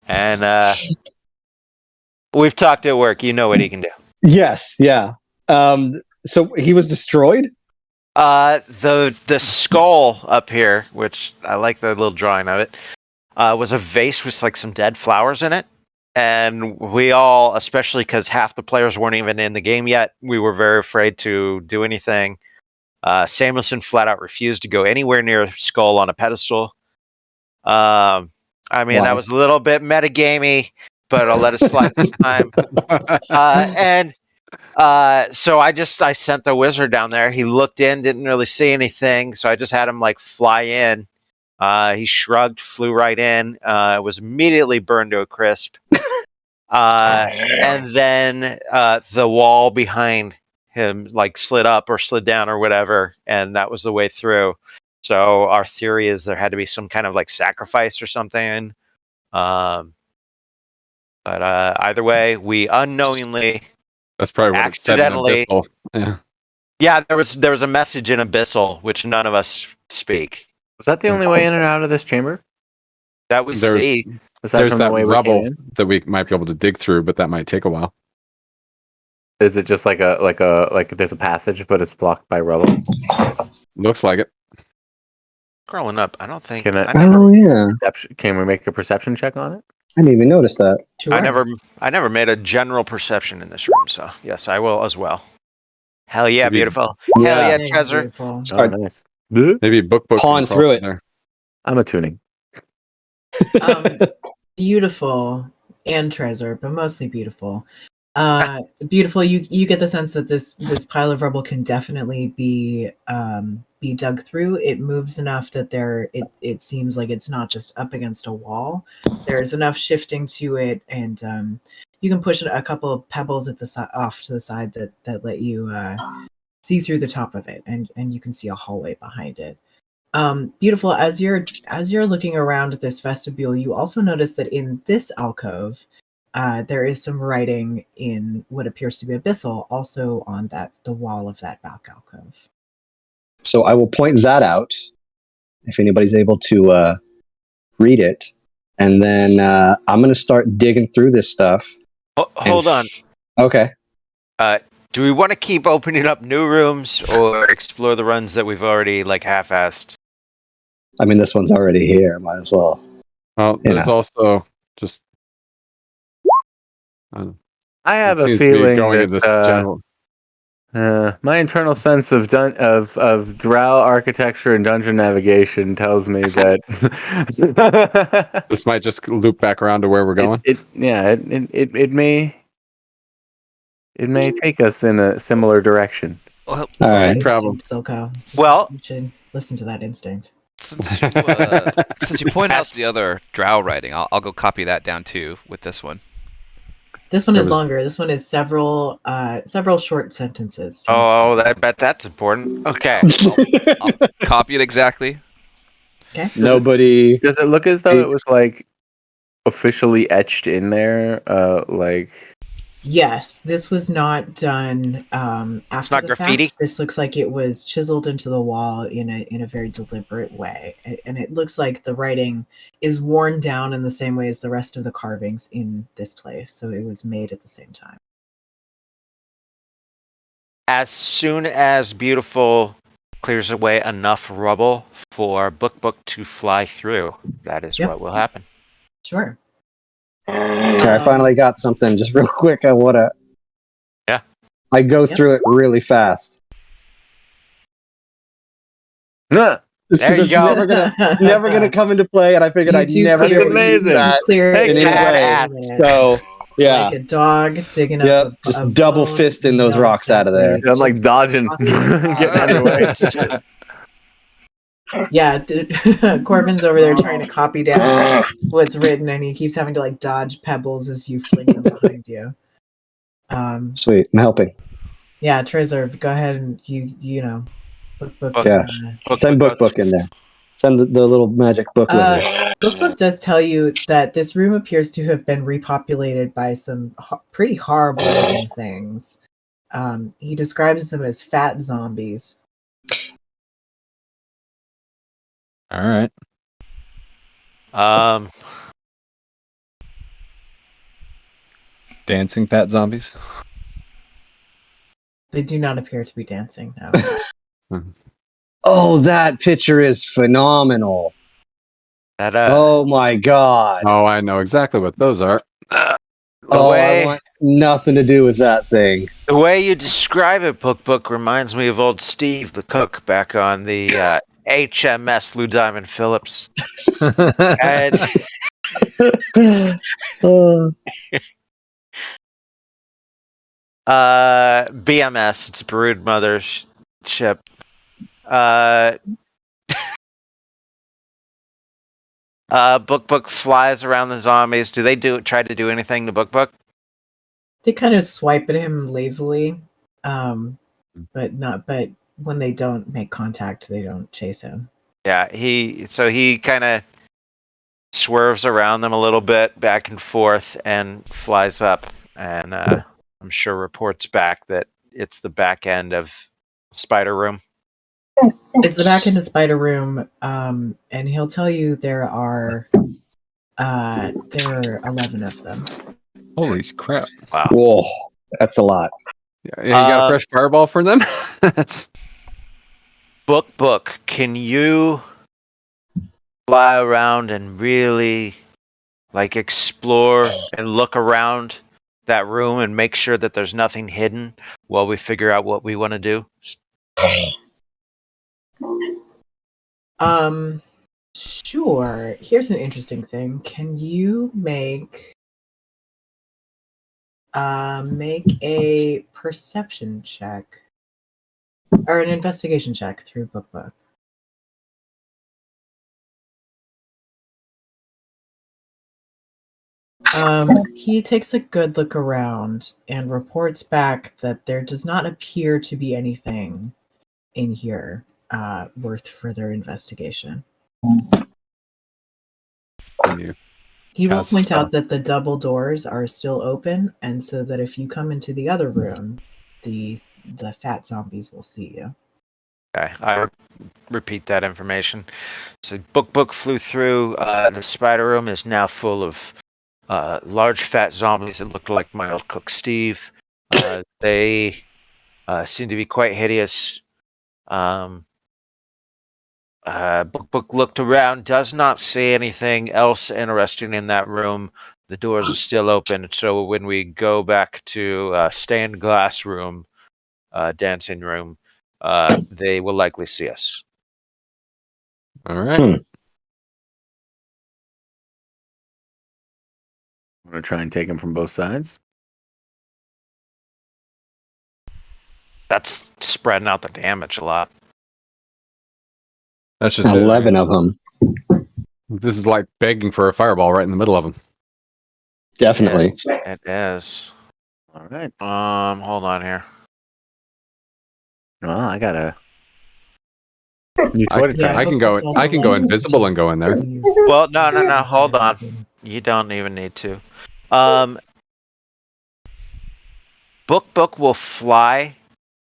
Speaker 3: And we've talked at work. You know what he can do.
Speaker 6: Yes, yeah. So he was destroyed?
Speaker 3: The skull up here, which I like the little drawing of it, was a vase with like some dead flowers in it. And we all, especially because half the players weren't even in the game yet, we were very afraid to do anything. Samuelson flat out refused to go anywhere near Skull on a pedestal. I mean, that was a little bit metagamey, but I'll let it slide this time. So I sent the wizard down there. He looked in, didn't really see anything, so I just had him like fly in. He shrugged, flew right in. Was immediately burned to a crisp. And then the wall behind him like slid up or slid down or whatever, and that was the way through. So our theory is there had to be some kind of like sacrifice or something. But either way, we unknowingly,
Speaker 5: that's probably what it said in
Speaker 3: accidentally.
Speaker 5: Abyssal. Yeah.
Speaker 3: Yeah, there was a message in Abyssal which none of us speak.
Speaker 1: Was that the only way in and out of this chamber?
Speaker 3: That we see.
Speaker 1: Was that
Speaker 5: There's
Speaker 1: from
Speaker 5: that
Speaker 1: the way we
Speaker 5: rubble
Speaker 1: came in?
Speaker 5: that we might be able to dig through, but that might take a while.
Speaker 1: Is it just like there's a passage, but it's blocked by rubble?
Speaker 5: Looks like it.
Speaker 3: Scrolling up, I don't think.
Speaker 1: Can it-
Speaker 3: I never.
Speaker 6: Oh, yeah.
Speaker 1: Can we make a perception check on it?
Speaker 6: I didn't even notice that.
Speaker 4: Sure.
Speaker 3: I never made a general perception in this room, so yes, I will as well. Hell yeah,
Speaker 5: Maybe-
Speaker 3: beautiful.
Speaker 6: Yeah.
Speaker 3: Hell yeah,
Speaker 4: Very
Speaker 3: treasure.
Speaker 4: beautiful.
Speaker 1: Oh, nice. Bleh.
Speaker 5: Maybe book
Speaker 6: Pawn through it.
Speaker 5: There.
Speaker 1: I'm a tuning.
Speaker 4: Beautiful and treasure, but mostly beautiful. Beautiful. You get the sense that this pile of rubble can definitely be dug through. It moves enough that it seems like it's not just up against a wall. There's enough shifting to it, and you can push a couple of pebbles at the off to the side that let you see through the top of it, and you can see a hallway behind it. Beautiful. As you're looking around this vestibule, you also notice that in this alcove, there is some writing in what appears to be abyssal, also on the wall of that back alcove.
Speaker 6: So I will point that out if anybody's able to read it, and then I'm going to start digging through this stuff.
Speaker 3: Hold on.
Speaker 6: Okay.
Speaker 3: Do we want to keep opening up new rooms or explore the runs that we've already like half-assed?
Speaker 6: I mean, this one's already here. Might as well.
Speaker 5: Well, there's also just.
Speaker 1: I have
Speaker 5: it
Speaker 1: a
Speaker 5: seems to be
Speaker 1: feeling
Speaker 5: going in this general.
Speaker 1: my internal sense of drow architecture and dungeon navigation tells me that
Speaker 5: This might just loop back around to where we're going.
Speaker 1: it may take us in a similar direction.
Speaker 2: Well,
Speaker 6: All right.
Speaker 5: Travel.
Speaker 4: Silco.
Speaker 3: Well-
Speaker 4: you should listen to that instinct.
Speaker 2: since you point out the other drow writing, I'll go copy that down too with this one.
Speaker 4: This one
Speaker 5: There
Speaker 4: is
Speaker 5: was-
Speaker 4: longer. This one is several short sentences.
Speaker 3: Oh, I bet that's important. Okay.
Speaker 2: I'll copy it exactly.
Speaker 4: Okay.
Speaker 6: Nobody.
Speaker 1: Does it look as though it was like officially etched in there?
Speaker 4: Yes, this was not done after
Speaker 3: not
Speaker 4: the
Speaker 3: graffiti?
Speaker 4: fact. This looks like it was chiseled into the wall in a very deliberate way, and it looks like the writing is worn down in the same way as the rest of the carvings in this place. So it was made at the same time.
Speaker 3: as soon as Beautiful clears away enough rubble for Book to fly through, that is what will happen.
Speaker 4: Sure.
Speaker 6: Okay, I finally got something. Just real quick, I wanna.
Speaker 3: Yeah.
Speaker 6: I go through it really fast.
Speaker 1: Huh.
Speaker 6: Just because
Speaker 3: There you
Speaker 6: it's never gonna come into play, and I figured
Speaker 4: You
Speaker 6: I'd
Speaker 4: do
Speaker 6: never be
Speaker 1: clear-
Speaker 6: able to use
Speaker 1: amazing.
Speaker 6: that
Speaker 4: Clear
Speaker 1: Hey,
Speaker 6: in any
Speaker 3: badass.
Speaker 6: way. So yeah,
Speaker 4: like a dog digging up
Speaker 6: yep,
Speaker 4: a
Speaker 6: just double
Speaker 4: bone,
Speaker 6: fisting
Speaker 4: you
Speaker 6: those
Speaker 4: know
Speaker 6: rocks out of there.
Speaker 4: exactly.
Speaker 1: I'm like
Speaker 4: Just
Speaker 1: dodging, getting out of the way.
Speaker 2: Shit.
Speaker 4: Yeah, Corbin's over there trying to copy down what's written, and he keeps having to like dodge pebbles as you fling them behind you.
Speaker 6: Sweet, I'm helping.
Speaker 4: Yeah, Treasure, go ahead and you know, book.
Speaker 6: Yeah. Send book in there. Send the little magic book wizard.
Speaker 4: Book does tell you that this room appears to have been repopulated by some pretty horrible looking things. He describes them as fat zombies.
Speaker 5: All right. Dancing fat zombies.
Speaker 4: They do not appear to be dancing now.
Speaker 6: Oh, that picture is phenomenal.
Speaker 3: That
Speaker 6: Oh my god.
Speaker 5: Oh, I know exactly what those are.
Speaker 6: I
Speaker 3: way-
Speaker 6: want nothing to do with that thing.
Speaker 3: the way you describe it, Book reminds me of old Steve, the cook, back on the HMS Lou Diamond Phillips. And BMS, it's Brood Mother ship. Book flies around the zombies. Do they try to do anything to Book?
Speaker 4: They kind of swipe at him lazily, but when they don't make contact, they don't chase him.
Speaker 3: Yeah, he kind of swerves around them a little bit, back and forth, and flies up. And I'm sure reports back that it's the back end of Spider Room.
Speaker 4: It's the back end of Spider Room, and he'll tell you there are 11 of them.
Speaker 5: Holy crap!
Speaker 3: Wow.
Speaker 6: Whoa, that's a lot.
Speaker 5: Yeah, you got a fresh fireball for them? That's
Speaker 3: Book, can you fly around and really like explore and look around that room and make sure that there's nothing hidden while we figure out what we want to do?
Speaker 4: Sure. Here's an interesting thing. Can you make a perception check or an investigation check through Book? He takes a good look around and reports back that there does not appear to be anything in here worth further investigation. He will
Speaker 5: Cast
Speaker 4: point
Speaker 5: spell.
Speaker 4: out that the double doors are still open, and so that if you come into the other room, the fat zombies will see you.
Speaker 3: Okay, I repeat that information. So Book flew through. The spider room is now full of large fat zombies that look like my old cook Steve. They seem to be quite hideous. Book looked around, does not see anything else interesting in that room. The doors are still open, so when we go back to stained glass room, dancing room, they will likely see us.
Speaker 5: all right.
Speaker 6: Hmm.
Speaker 1: I'm gonna try and take him from both sides.
Speaker 3: That's spreading out the damage a lot.
Speaker 5: That's just
Speaker 6: 11 of them.
Speaker 5: This is like begging for a fireball right in the middle of them.
Speaker 6: Definitely.
Speaker 3: It is.
Speaker 1: All right.
Speaker 3: Hold on here.
Speaker 1: Well, I got a
Speaker 5: I can go invisible and go in there.
Speaker 3: Well, no. Hold on. You don't even need to. Book will fly,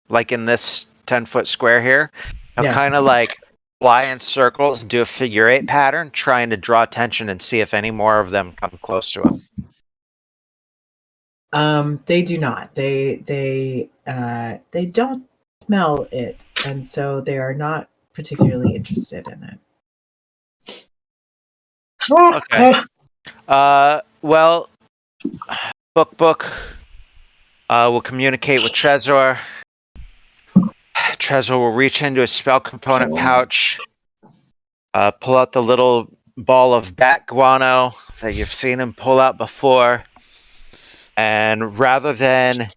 Speaker 3: like in this 10-foot square here. He'll
Speaker 4: Yeah.
Speaker 3: kind of like fly in circles and do a figure 8 pattern, trying to draw attention and see if any more of them come close to him.
Speaker 4: They do not. They don't smell it, and so they are not particularly interested in it.
Speaker 3: Okay. Well, Book will communicate with Trezor. Trezor will reach into his spell component pouch, pull out the little ball of bat guano that you've seen him pull out before, and rather than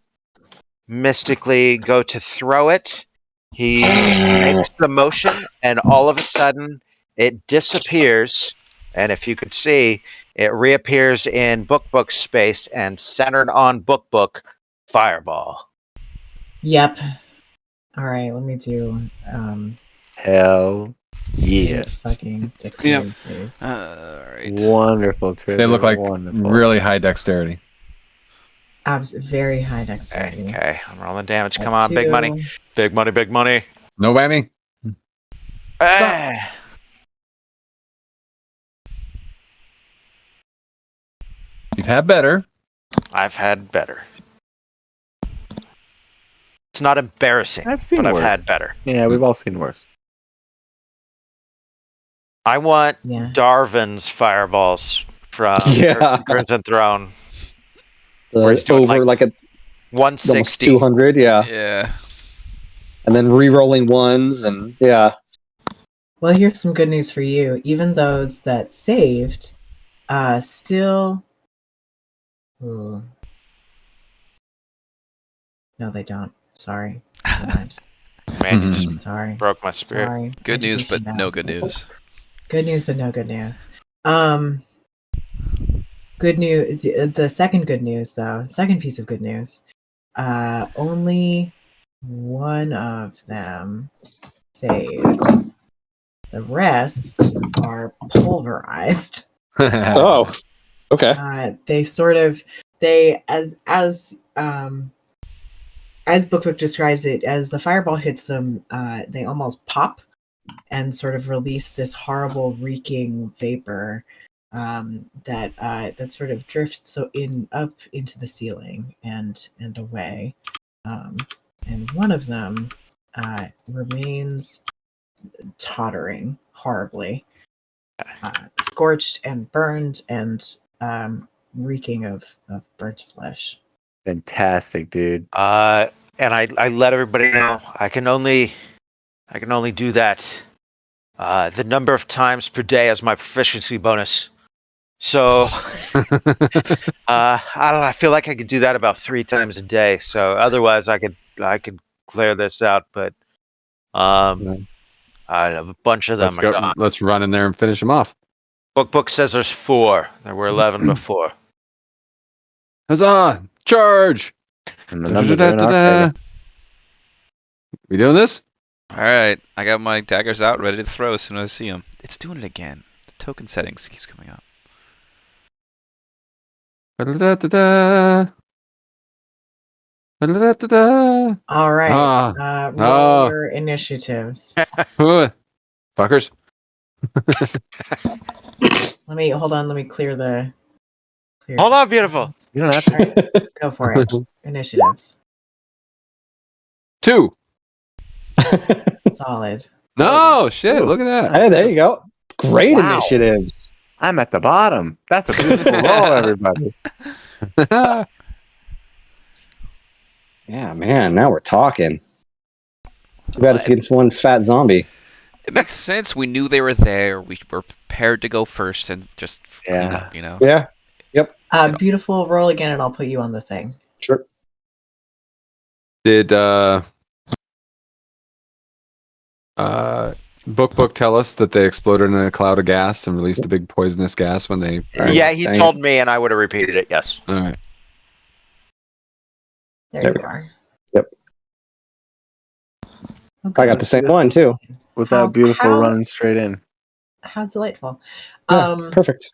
Speaker 3: mystically go to throw it, he makes the motion, and all of a sudden it disappears. And if you could see, it reappears in Book's space and centered on Book fireball.
Speaker 4: Yep. All right, let me do
Speaker 1: Hell yeah.
Speaker 4: fucking dexterity saves.
Speaker 2: All right.
Speaker 1: Wonderful, Trevor.
Speaker 5: They look like
Speaker 1: wonderful.
Speaker 5: really high dexterity.
Speaker 4: Very high dexterity.
Speaker 3: Okay, I'm rolling damage. Come
Speaker 4: At
Speaker 3: on, big money.
Speaker 4: 2.
Speaker 3: Big money, big money.
Speaker 5: No whammy.
Speaker 3: Ah.
Speaker 5: You've had better.
Speaker 3: I've had better. It's not embarrassing,
Speaker 1: I've seen
Speaker 3: but
Speaker 1: worse.
Speaker 3: I've had better.
Speaker 1: Yeah, we've all seen worse.
Speaker 3: I want
Speaker 4: Yeah.
Speaker 3: Darvin's fireballs from
Speaker 6: Yeah.
Speaker 3: Crimson Throne. Where he's doing
Speaker 6: Over like a almost
Speaker 3: 160.
Speaker 6: 200, yeah.
Speaker 2: Yeah.
Speaker 6: And then re-rolling ones, and yeah.
Speaker 4: Well, here's some good news for you. Even those that saved, still. Ooh. No, they don't. Sorry. Never mind.
Speaker 3: Man, you just
Speaker 4: Sorry.
Speaker 3: broke my spirit.
Speaker 4: Sorry.
Speaker 2: Good
Speaker 4: I
Speaker 2: news,
Speaker 4: just
Speaker 2: but no good news.
Speaker 4: Good news, but no good news. Good news. The second good news, though. Second piece of good news. Only one of them saved. The rest are pulverized.
Speaker 6: Oh, okay.
Speaker 4: They sort of as Book describes it, as the fireball hits them, they almost pop and sort of release this horrible reeking vapor that sort of drifts up into the ceiling and away. And one of them remains tottering horribly, scorched and burned and reeking of burnt flesh.
Speaker 1: Fantastic, dude.
Speaker 3: And I let everybody know I can only do that the number of times per day as my proficiency bonus. So I don't know, I feel like I could do that about 3 times a day. So otherwise I could clear this out, but I have a bunch of them
Speaker 5: Let's go.
Speaker 3: are gone.
Speaker 5: Let's run in there and finish them off.
Speaker 3: Book says there's 4. There were 11 before.
Speaker 5: Huzzah! Charge!
Speaker 1: And the numbers are in our favor.
Speaker 5: We doing this?
Speaker 2: All right. I got my daggers out, ready to throw as soon as I see them. It's doing it again. The token settings keeps coming up.
Speaker 5: Ba-da-da-da-da. Ba-da-da-da-da.
Speaker 4: All right. Roll your initiatives.
Speaker 5: Fuckers.
Speaker 4: Let me clear the.
Speaker 3: Hold on, beautiful.
Speaker 1: You don't have to.
Speaker 4: All right, go for it. Initiatives.
Speaker 5: 2.
Speaker 4: Solid.
Speaker 5: No, shit. Look at that.
Speaker 6: Hey, there you go. Great
Speaker 1: Wow.
Speaker 6: initiatives.
Speaker 1: I'm at the bottom. That's a beautiful roll, everybody.
Speaker 6: Yeah, man. Now we're talking. Too bad it's against one fat zombie.
Speaker 2: It makes sense. We knew they were there. We were prepared to go first and just clean
Speaker 1: Yeah.
Speaker 2: up, you know?
Speaker 6: Yeah.
Speaker 4: Beautiful. Roll again, and I'll put you on the thing.
Speaker 6: Sure.
Speaker 5: Did Book tell us that they exploded in a cloud of gas and released a big poisonous gas when they?
Speaker 3: Yeah, he told me, and I would have repeated it. Yes.
Speaker 5: All right.
Speaker 4: There you are.
Speaker 6: Yep.
Speaker 4: Okay.
Speaker 6: I got the same one too.
Speaker 1: With that beautiful running straight in.
Speaker 4: How delightful.
Speaker 6: Yeah, perfect.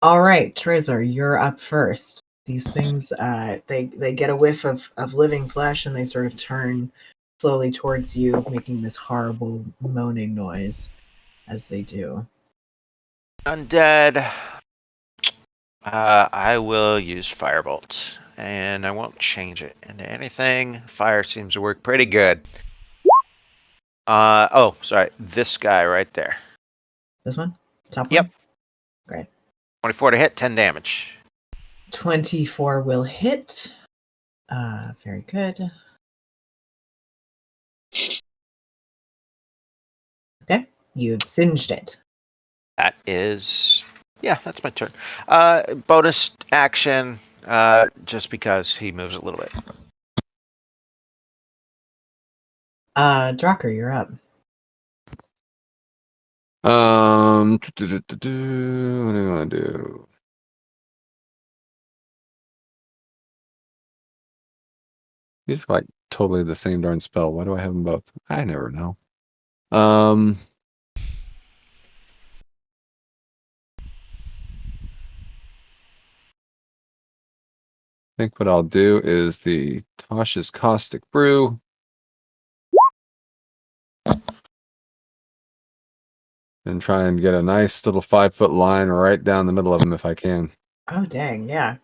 Speaker 4: All right, Trezor, you're up first. These things, they get a whiff of living flesh, and they sort of turn slowly towards you, making this horrible moaning noise as they do.
Speaker 3: Undead. I will use Firebolt, and I won't change it into anything. Fire seems to work pretty good. Oh, sorry. This guy right there.
Speaker 4: This one? Top
Speaker 3: Yep.
Speaker 4: one? Great.
Speaker 3: 24 to hit, 10 damage.
Speaker 4: 24 will hit. Very good. Okay. You've singed it.
Speaker 3: That is... Yeah, that's my turn. Bonus action, just because he moves a little bit.
Speaker 4: Drucker, you're up.
Speaker 5: What do you want to do? These are like totally the same darn spell. Why do I have them both? I never know. I think what I'll do is the Tosh's Caustic Brew. And try and get a nice little 5-foot line right down the middle of them if I can.
Speaker 4: Oh, dang, yeah.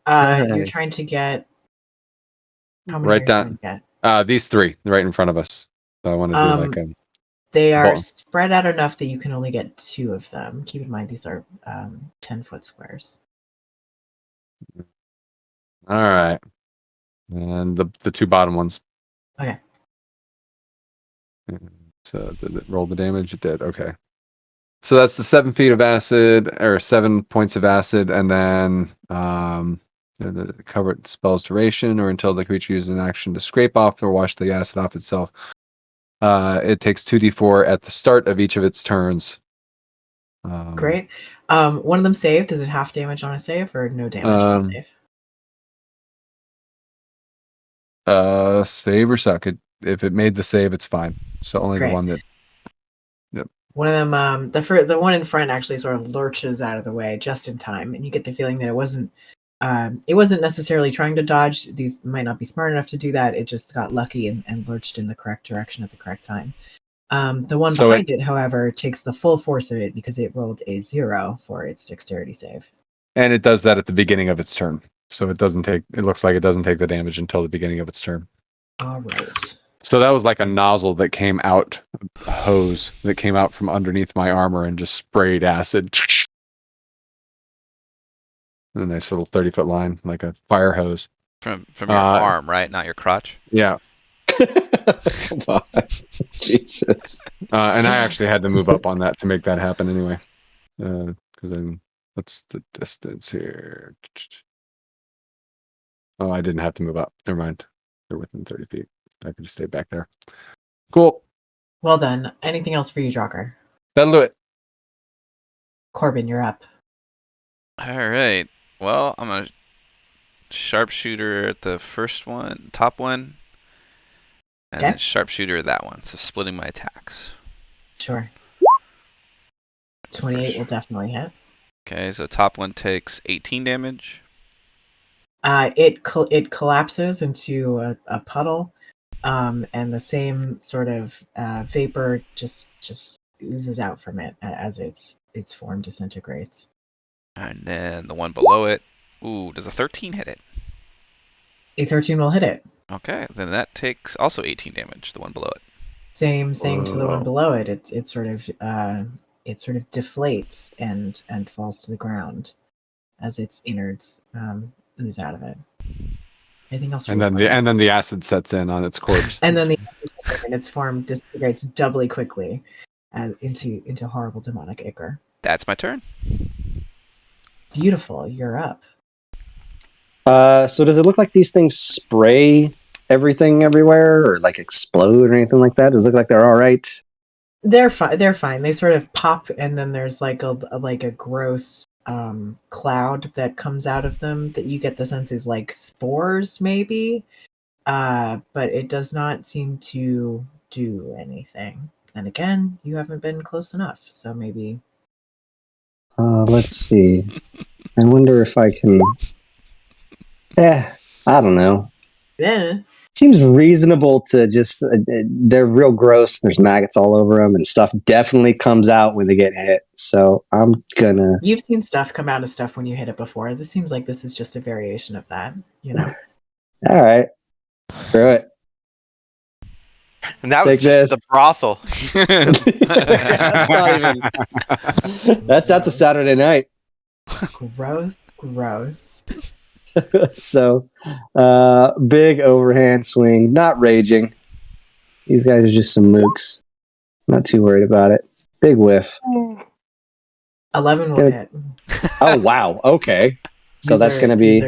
Speaker 4: You're
Speaker 1: Nice.
Speaker 4: trying to get... How many
Speaker 5: Right
Speaker 4: are you
Speaker 5: down.
Speaker 4: trying to get?
Speaker 5: These three right in front of us. So I want to do like a.
Speaker 4: They are
Speaker 5: ball.
Speaker 4: spread out enough that you can only get 2 of them. Keep in mind, these are 10-foot squares.
Speaker 5: All right. And the two bottom ones.
Speaker 4: Okay.
Speaker 5: So did it roll the damage? It did. Okay. So that's the 7 feet of acid, or 7 points of acid, and then the covered spell's duration, or until the creature uses an action to scrape off or wash the acid off itself. It takes 2d4 at the start of each of its turns.
Speaker 4: Great. One of them saved. Does it half damage on a save or no damage on a save?
Speaker 5: Save or suck. If it made the save, it's fine. So only
Speaker 4: Great.
Speaker 5: the one that.
Speaker 4: One of them, the one in front actually sort of lurches out of the way just in time, and you get the feeling that it wasn't necessarily trying to dodge. These might not be smart enough to do that. It just got lucky and lurched in the correct direction at the correct time. The one behind it, however, takes the full force of it because it rolled a 0 for its dexterity save.
Speaker 5: And it does that at the beginning of its turn. So it doesn't take. It looks like it doesn't take the damage until the beginning of its turn.
Speaker 4: All right.
Speaker 5: So that was like a nozzle that came out, a hose that came out from underneath my armor and just sprayed acid. A nice little 30-foot line, like a fire hose.
Speaker 2: From your arm, right? Not your crotch.
Speaker 5: Yeah.
Speaker 6: Come on. Jesus.
Speaker 5: And I actually had to move up on that to make that happen anyway. Because what's the distance here? Oh, I didn't have to move up. Never mind. They're within 30 feet. I could just stay back there. Cool.
Speaker 4: Well done. Anything else for you, Jocker?
Speaker 5: That'll do it.
Speaker 4: Corbin, you're up.
Speaker 2: All right. Well, I'm a sharpshooter at the first one, top one, and
Speaker 4: Okay.
Speaker 2: then sharpshooter at that one. So splitting my attacks.
Speaker 4: Sure. 28 will definitely hit.
Speaker 2: Okay, so top one takes 18 damage.
Speaker 4: It collapses into a puddle, and the same sort of vapor just oozes out from it as its form disintegrates.
Speaker 2: And then the one below it. Ooh, does a 13 hit it?
Speaker 4: A 13 will hit it.
Speaker 2: Okay, then that takes also 18 damage, the one below it.
Speaker 4: Same thing to the one
Speaker 1: Whoa.
Speaker 4: below it. It sort of deflates and falls to the ground as its innards ooze out of it. Anything else?
Speaker 5: And then the acid sets in on its corpse.
Speaker 4: And then the in its form disintegrates doubly quickly into horrible demonic ichor.
Speaker 2: That's my turn.
Speaker 4: Beautiful. You're up.
Speaker 6: So does it look like these things spray everything everywhere, or like explode or anything like that? Does it look like they're all right?
Speaker 4: They're fine. They're fine. They sort of pop, and then there's like a gross cloud that comes out of them that you get the sense is like spores, maybe. But it does not seem to do anything. And again, you haven't been close enough, so maybe.
Speaker 6: Let's see. I wonder if I can. I don't know.
Speaker 4: Yeah.
Speaker 6: seems reasonable to just. They're real gross. There's maggots all over them, and stuff definitely comes out when they get hit. So I'm gonna.
Speaker 4: You've seen stuff come out of stuff when you hit it before. This seems like this is just a variation of that. You know.
Speaker 6: All right, screw it.
Speaker 3: And that
Speaker 6: Take
Speaker 3: was just
Speaker 6: this.
Speaker 3: the brothel.
Speaker 6: That's not even. That's a Saturday night.
Speaker 4: Gross.
Speaker 6: So, big overhand swing. Not raging. These guys are just some mooks. Not too worried about it. Big whiff.
Speaker 4: 11 will
Speaker 6: Good.
Speaker 4: hit.
Speaker 6: Oh wow. Okay. So
Speaker 4: These
Speaker 6: that's
Speaker 4: are-
Speaker 6: gonna be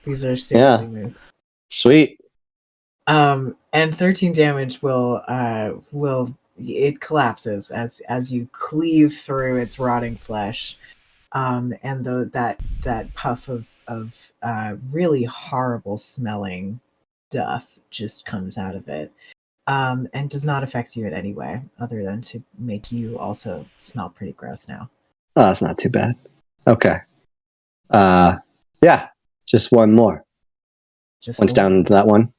Speaker 4: these are seriously moves.
Speaker 6: sweet.
Speaker 4: And 13 damage will it collapses as you cleave through its rotting flesh, and that puff of really horrible smelling stuff just comes out of it, and does not affect you in any way other than to make you also smell pretty gross now.
Speaker 6: Oh, that's not too bad. Okay. Yeah. Just one more.
Speaker 4: Just
Speaker 6: Once
Speaker 4: the
Speaker 6: down
Speaker 4: one.
Speaker 6: into that one.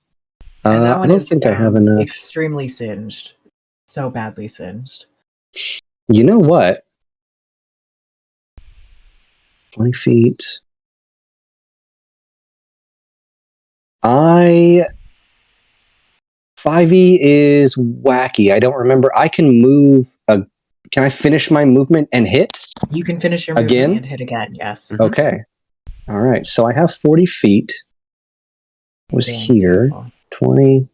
Speaker 4: And that
Speaker 6: I
Speaker 4: one
Speaker 6: don't
Speaker 4: is
Speaker 6: think I have enough.
Speaker 4: extremely singed, so badly singed.
Speaker 6: You know what? 20 feet. 5e is wacky. I don't remember. I can move. Can I finish my movement and hit?
Speaker 4: You can finish your movement
Speaker 6: Again?
Speaker 4: and hit again. Yes.
Speaker 6: Okay. All right. So I have 40 feet. Was
Speaker 4: Damn
Speaker 6: here.
Speaker 4: beautiful.
Speaker 6: 20,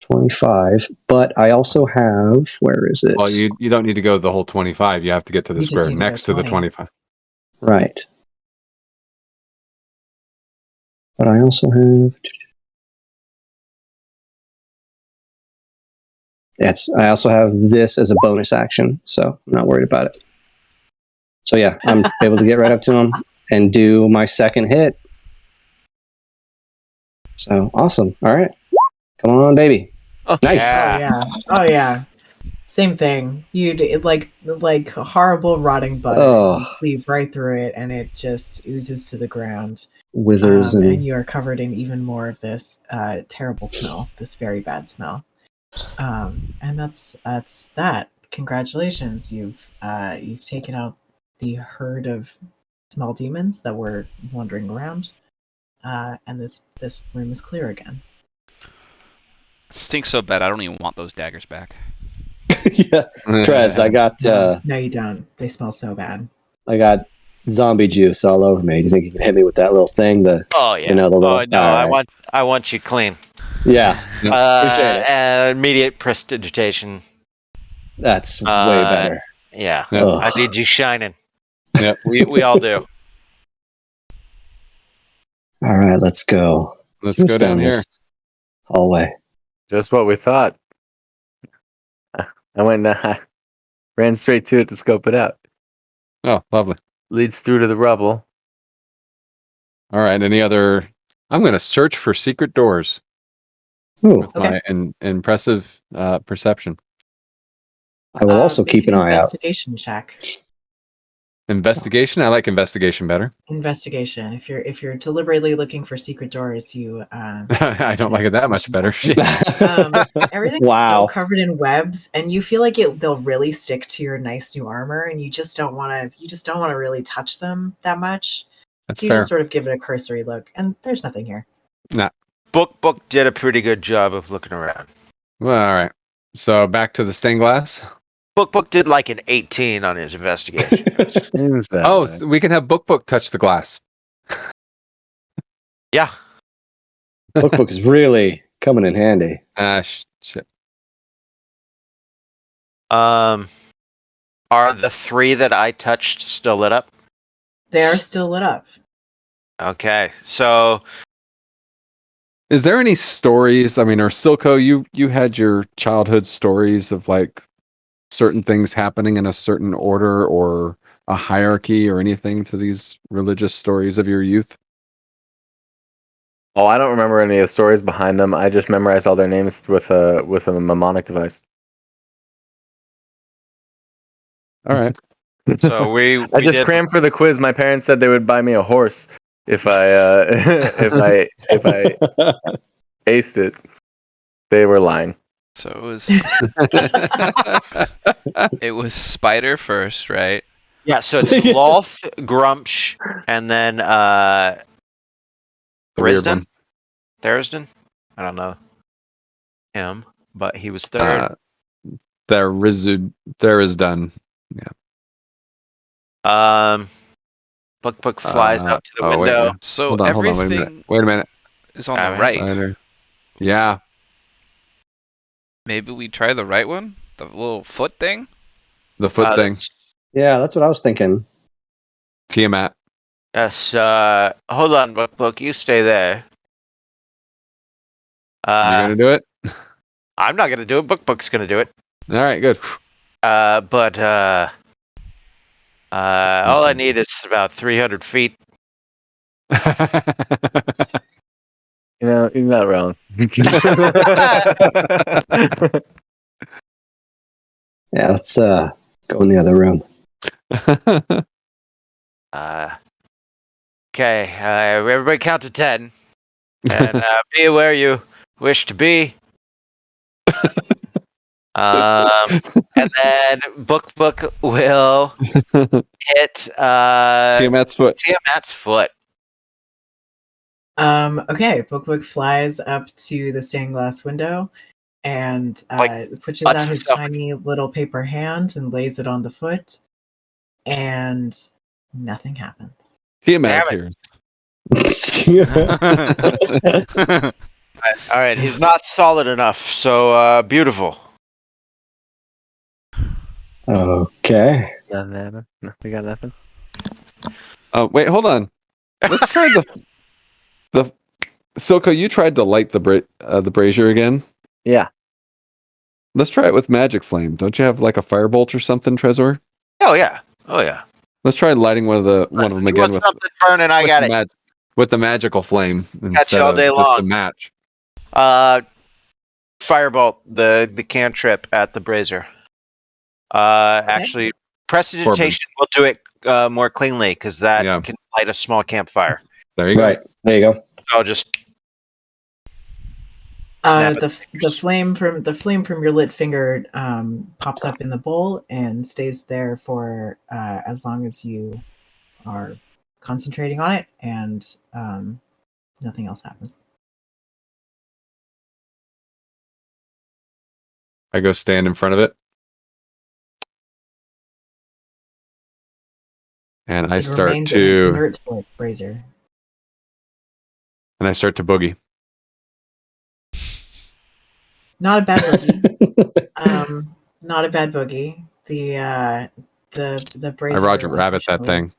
Speaker 6: 25. But I also have. Where is it?
Speaker 5: Well, you don't need to go the whole 25. You have to get to the
Speaker 4: You just
Speaker 5: square
Speaker 4: need to go
Speaker 5: next to the
Speaker 4: 20.
Speaker 5: 25.
Speaker 6: Right. But I also have. Yes, I also have this as a bonus action, so I'm not worried about it. So yeah, I'm able to get right up to him and do my second hit. So awesome. All right. Come on, baby. Nice.
Speaker 3: Yeah.
Speaker 4: Oh yeah. Same thing. You'd like horrible rotting butter.
Speaker 6: Oh.
Speaker 4: You cleave right through it, and it just oozes to the ground.
Speaker 6: Withers
Speaker 4: And you are covered in even more of this terrible smell. This very bad smell. And that's that. Congratulations, you've taken out the herd of small demons that were wandering around, and this room is clear again.
Speaker 2: Stinks so bad. I don't even want those daggers back.
Speaker 6: yeah. Trez, I got
Speaker 4: No, you don't. They smell so bad.
Speaker 6: I got zombie juice all over me. Do you think you can hit me with that little thing?
Speaker 3: Oh yeah.
Speaker 6: You know, the little,
Speaker 3: oh no,
Speaker 6: all right.
Speaker 3: I want you clean.
Speaker 6: Yeah. Appreciate it.
Speaker 3: Immediate prestidigitation.
Speaker 6: That's way better.
Speaker 3: Yeah.
Speaker 5: Yep.
Speaker 3: I need you shining.
Speaker 5: Yep.
Speaker 3: We all do.
Speaker 6: All right, let's go.
Speaker 5: Let's
Speaker 6: See what's
Speaker 5: go down here.
Speaker 6: this hallway.
Speaker 1: Just what we thought. I went ran straight to it to scope it out.
Speaker 5: Oh, lovely.
Speaker 1: Leads through to the rubble.
Speaker 5: All right. Any other? I'm going to search for secret doors
Speaker 6: Ooh,
Speaker 5: with my impressive perception.
Speaker 6: I will also
Speaker 4: Make
Speaker 6: keep an eye out.
Speaker 4: investigation check.
Speaker 5: Investigation. I like investigation better.
Speaker 4: Investigation. If you're deliberately looking for secret doors, you.
Speaker 5: I don't like it that much better. Shit.
Speaker 4: Everything's
Speaker 6: Wow.
Speaker 4: so covered in webs, and you feel like they'll really stick to your nice new armor, and you just don't want to really touch them that much.
Speaker 5: That's
Speaker 4: So you
Speaker 5: fair.
Speaker 4: just sort of give it a cursory look, and there's nothing here.
Speaker 3: Book did a pretty good job of looking around.
Speaker 5: Well, all right. So back to the stained glass.
Speaker 3: Book did like an 18 on his investigation.
Speaker 1: Seems that
Speaker 5: Oh,
Speaker 1: way.
Speaker 5: so we can have Book touch the glass.
Speaker 3: Yeah.
Speaker 6: Book is really coming in handy.
Speaker 5: Shit.
Speaker 3: Are the 3 that I touched still lit up?
Speaker 4: They are still lit up.
Speaker 3: Okay. So
Speaker 5: Is there any stories? I mean, or Silco, you had your childhood stories of like certain things happening in a certain order or a hierarchy or anything to these religious stories of your youth?
Speaker 1: Oh, I don't remember any of the stories behind them. I just memorized all their names with a mnemonic device.
Speaker 5: All right.
Speaker 3: so we
Speaker 1: I just
Speaker 3: did,
Speaker 1: crammed for the quiz. My parents said they would buy me a horse if I Aced it. They were lying.
Speaker 2: So it was spider first, right?
Speaker 3: Yeah, so it's Lolth, Grumsh, and then
Speaker 5: The weird
Speaker 3: Risden?
Speaker 5: one.
Speaker 3: Therisden? I don't know him, but he was third.
Speaker 5: There is done.
Speaker 3: Book flies up to the window.
Speaker 2: So
Speaker 5: Hold on,
Speaker 2: everything
Speaker 5: wait a minute.
Speaker 2: is on the
Speaker 3: Alright.
Speaker 2: right.
Speaker 5: Spider. Yeah,
Speaker 2: Maybe we try the right one? The little foot thing?
Speaker 5: the foot thing.
Speaker 6: Yeah, that's what I was thinking.
Speaker 5: Tiamat.
Speaker 3: Yes, hold on, Book, you stay there.
Speaker 5: You gonna do it?
Speaker 3: I'm not gonna do it, Book's gonna do it.
Speaker 5: All right, good.
Speaker 3: But all I need is about 300 feet.
Speaker 1: You're not wrong.
Speaker 6: Yeah, let's go in the other room.
Speaker 3: Okay, everybody count to 10. And be where you wish to be. And then Book will hit
Speaker 5: Tiamat's foot.
Speaker 3: Tiamat's foot.
Speaker 4: Okay, Book flies up to the stained glass window and pushes
Speaker 3: butts
Speaker 4: out his
Speaker 3: himself.
Speaker 4: tiny little paper hand and lays it on the foot, and nothing happens.
Speaker 5: Tiamat
Speaker 3: Damn
Speaker 5: here.
Speaker 3: All right, he's not solid enough, so beautiful.
Speaker 6: Okay.
Speaker 1: Nothing. We got nothing.
Speaker 5: Oh wait, hold on. Let's try the Silco. You tried to light the brazier again.
Speaker 1: Yeah.
Speaker 5: Let's try it with magic flame. Don't you have like a firebolt or something, Trezor?
Speaker 3: Oh yeah.
Speaker 5: Let's try lighting one of them
Speaker 3: You
Speaker 5: again
Speaker 3: want
Speaker 5: with
Speaker 3: something burning? I got it.
Speaker 5: With the magical flame
Speaker 3: Got
Speaker 5: instead
Speaker 3: you all
Speaker 5: of
Speaker 3: day
Speaker 5: just
Speaker 3: long.
Speaker 5: the match.
Speaker 3: Firebolt, the cantrip at the brazier. Actually, prestidigitation will do it more cleanly because that can light a small campfire.
Speaker 5: There you go.
Speaker 6: Right. There you go.
Speaker 3: I'll just snap it.
Speaker 4: The flame from your lit finger pops up in the bowl and stays there for as long as you are concentrating on it, and nothing else happens.
Speaker 5: I go stand in front of it. And I
Speaker 4: It
Speaker 5: start
Speaker 4: remains an
Speaker 5: to
Speaker 4: inert brazier.
Speaker 5: boogie.
Speaker 4: Not a bad boogie. Not a bad boogie. The brazier.
Speaker 5: I Roger Rabbit that thing.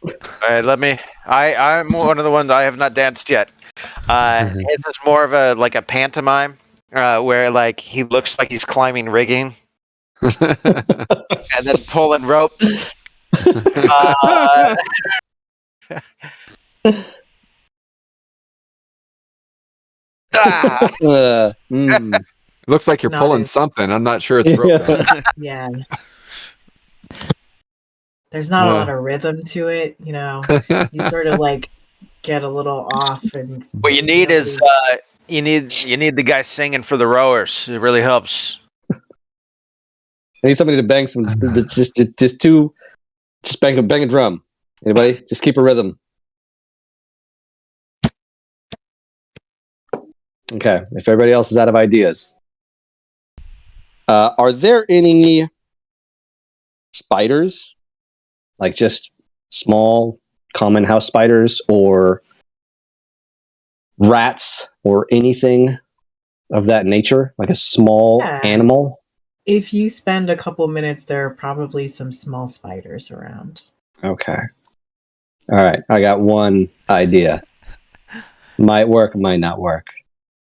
Speaker 3: All right, let me. I'm one of the ones I have not danced yet. This is more of a pantomime where like he looks like he's climbing rigging and then pulling rope.
Speaker 5: Looks like
Speaker 4: It's
Speaker 5: you're
Speaker 4: not
Speaker 5: pulling
Speaker 4: as-
Speaker 5: something. I'm not sure it's rope. though.
Speaker 4: Yeah. There's not a lot of rhythm to it, You sort of like get a little off, and
Speaker 3: What you need is you need the guy singing for the rowers. It really helps.
Speaker 6: I need somebody to bang some. Just bang a drum. Anybody? Just keep a rhythm. Okay. If everybody else is out of ideas, are there any spiders, like just small, common house spiders, or rats, or anything of that nature, like a small animal?
Speaker 4: If you spend a couple minutes, there are probably some small spiders around.
Speaker 6: Okay. All right. I got one idea. Might work, might not work.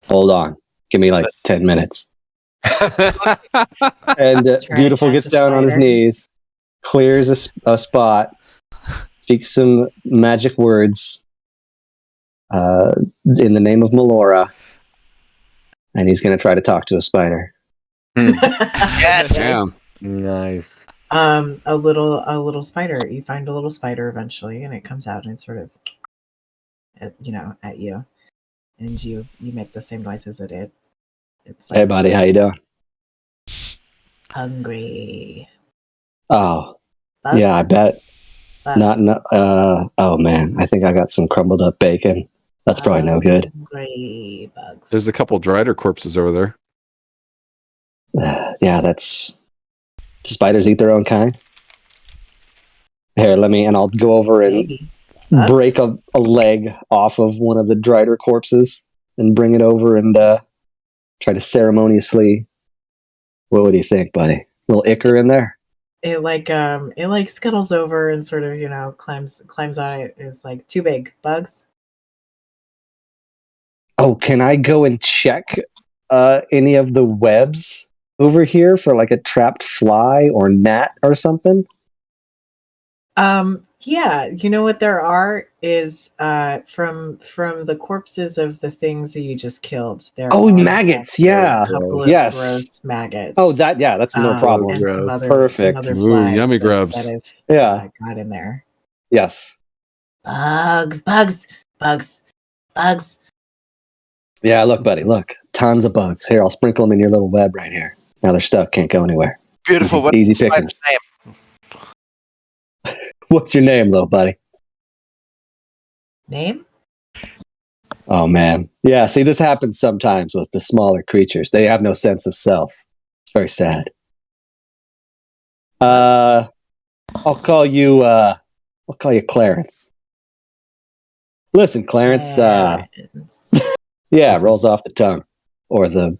Speaker 6: Hold on. Give me like 10 minutes. And Beautiful gets down on his knees, clears a spot, speaks some magic words in the name of Melora, and he's going to try to talk to a spider.
Speaker 3: Yes.
Speaker 5: Damn.
Speaker 1: Nice.
Speaker 4: A little spider. You find a little spider eventually, and it comes out and it's sort of, at you. and you make the same noise as it did. It's
Speaker 6: Hey, buddy, how you doing?
Speaker 4: hungry.
Speaker 6: Oh,
Speaker 4: Bugs?
Speaker 6: yeah, I bet.
Speaker 4: Bugs.
Speaker 6: Oh man, I think I got some crumbled up bacon. That's probably no good.
Speaker 4: Hungry bugs.
Speaker 5: There's a couple Drider corpses over there.
Speaker 6: Yeah, that's. Do spiders eat their own kind? Here, and I'll go over and
Speaker 4: Maybe. Bugs?
Speaker 6: break a leg off of one of the Drider corpses and bring it over and try to ceremoniously. What would you think, buddy? Little ichor in there?
Speaker 4: It like scuttles over and sort of climbs on it. Is like too big. Bugs.
Speaker 6: Oh, can I go and check any of the webs over here for like a trapped fly or gnat or something?
Speaker 4: Yeah, you know what there are is from the corpses of the things that you just killed. There
Speaker 6: Oh,
Speaker 4: are
Speaker 6: maggots,
Speaker 4: actually
Speaker 6: yeah.
Speaker 4: a couple of
Speaker 6: Yes.
Speaker 4: gross maggots.
Speaker 6: Oh, that's no problem.
Speaker 4: And some
Speaker 1: Gross.
Speaker 4: other
Speaker 6: Perfect.
Speaker 4: some other
Speaker 5: Ooh,
Speaker 4: flies
Speaker 5: yummy
Speaker 4: that
Speaker 5: grubs.
Speaker 4: have
Speaker 6: Yeah.
Speaker 4: got in there.
Speaker 6: Yes.
Speaker 4: Bugs.
Speaker 6: Yeah, look, buddy, look. Tons of bugs. Here, I'll sprinkle them in your little web right here. Now they're stuck, can't go anywhere.
Speaker 3: Beautiful.
Speaker 6: Easy-
Speaker 3: What's
Speaker 6: easy
Speaker 3: the spider's
Speaker 6: pickings.
Speaker 3: name?
Speaker 6: What's your name, little buddy?
Speaker 4: Name?
Speaker 6: Oh, man. Yeah, see, this happens sometimes with the smaller creatures. They have no sense of self. It's very sad. I'll call you Clarence. Listen, Clarence, yeah, rolls off the tongue. Or the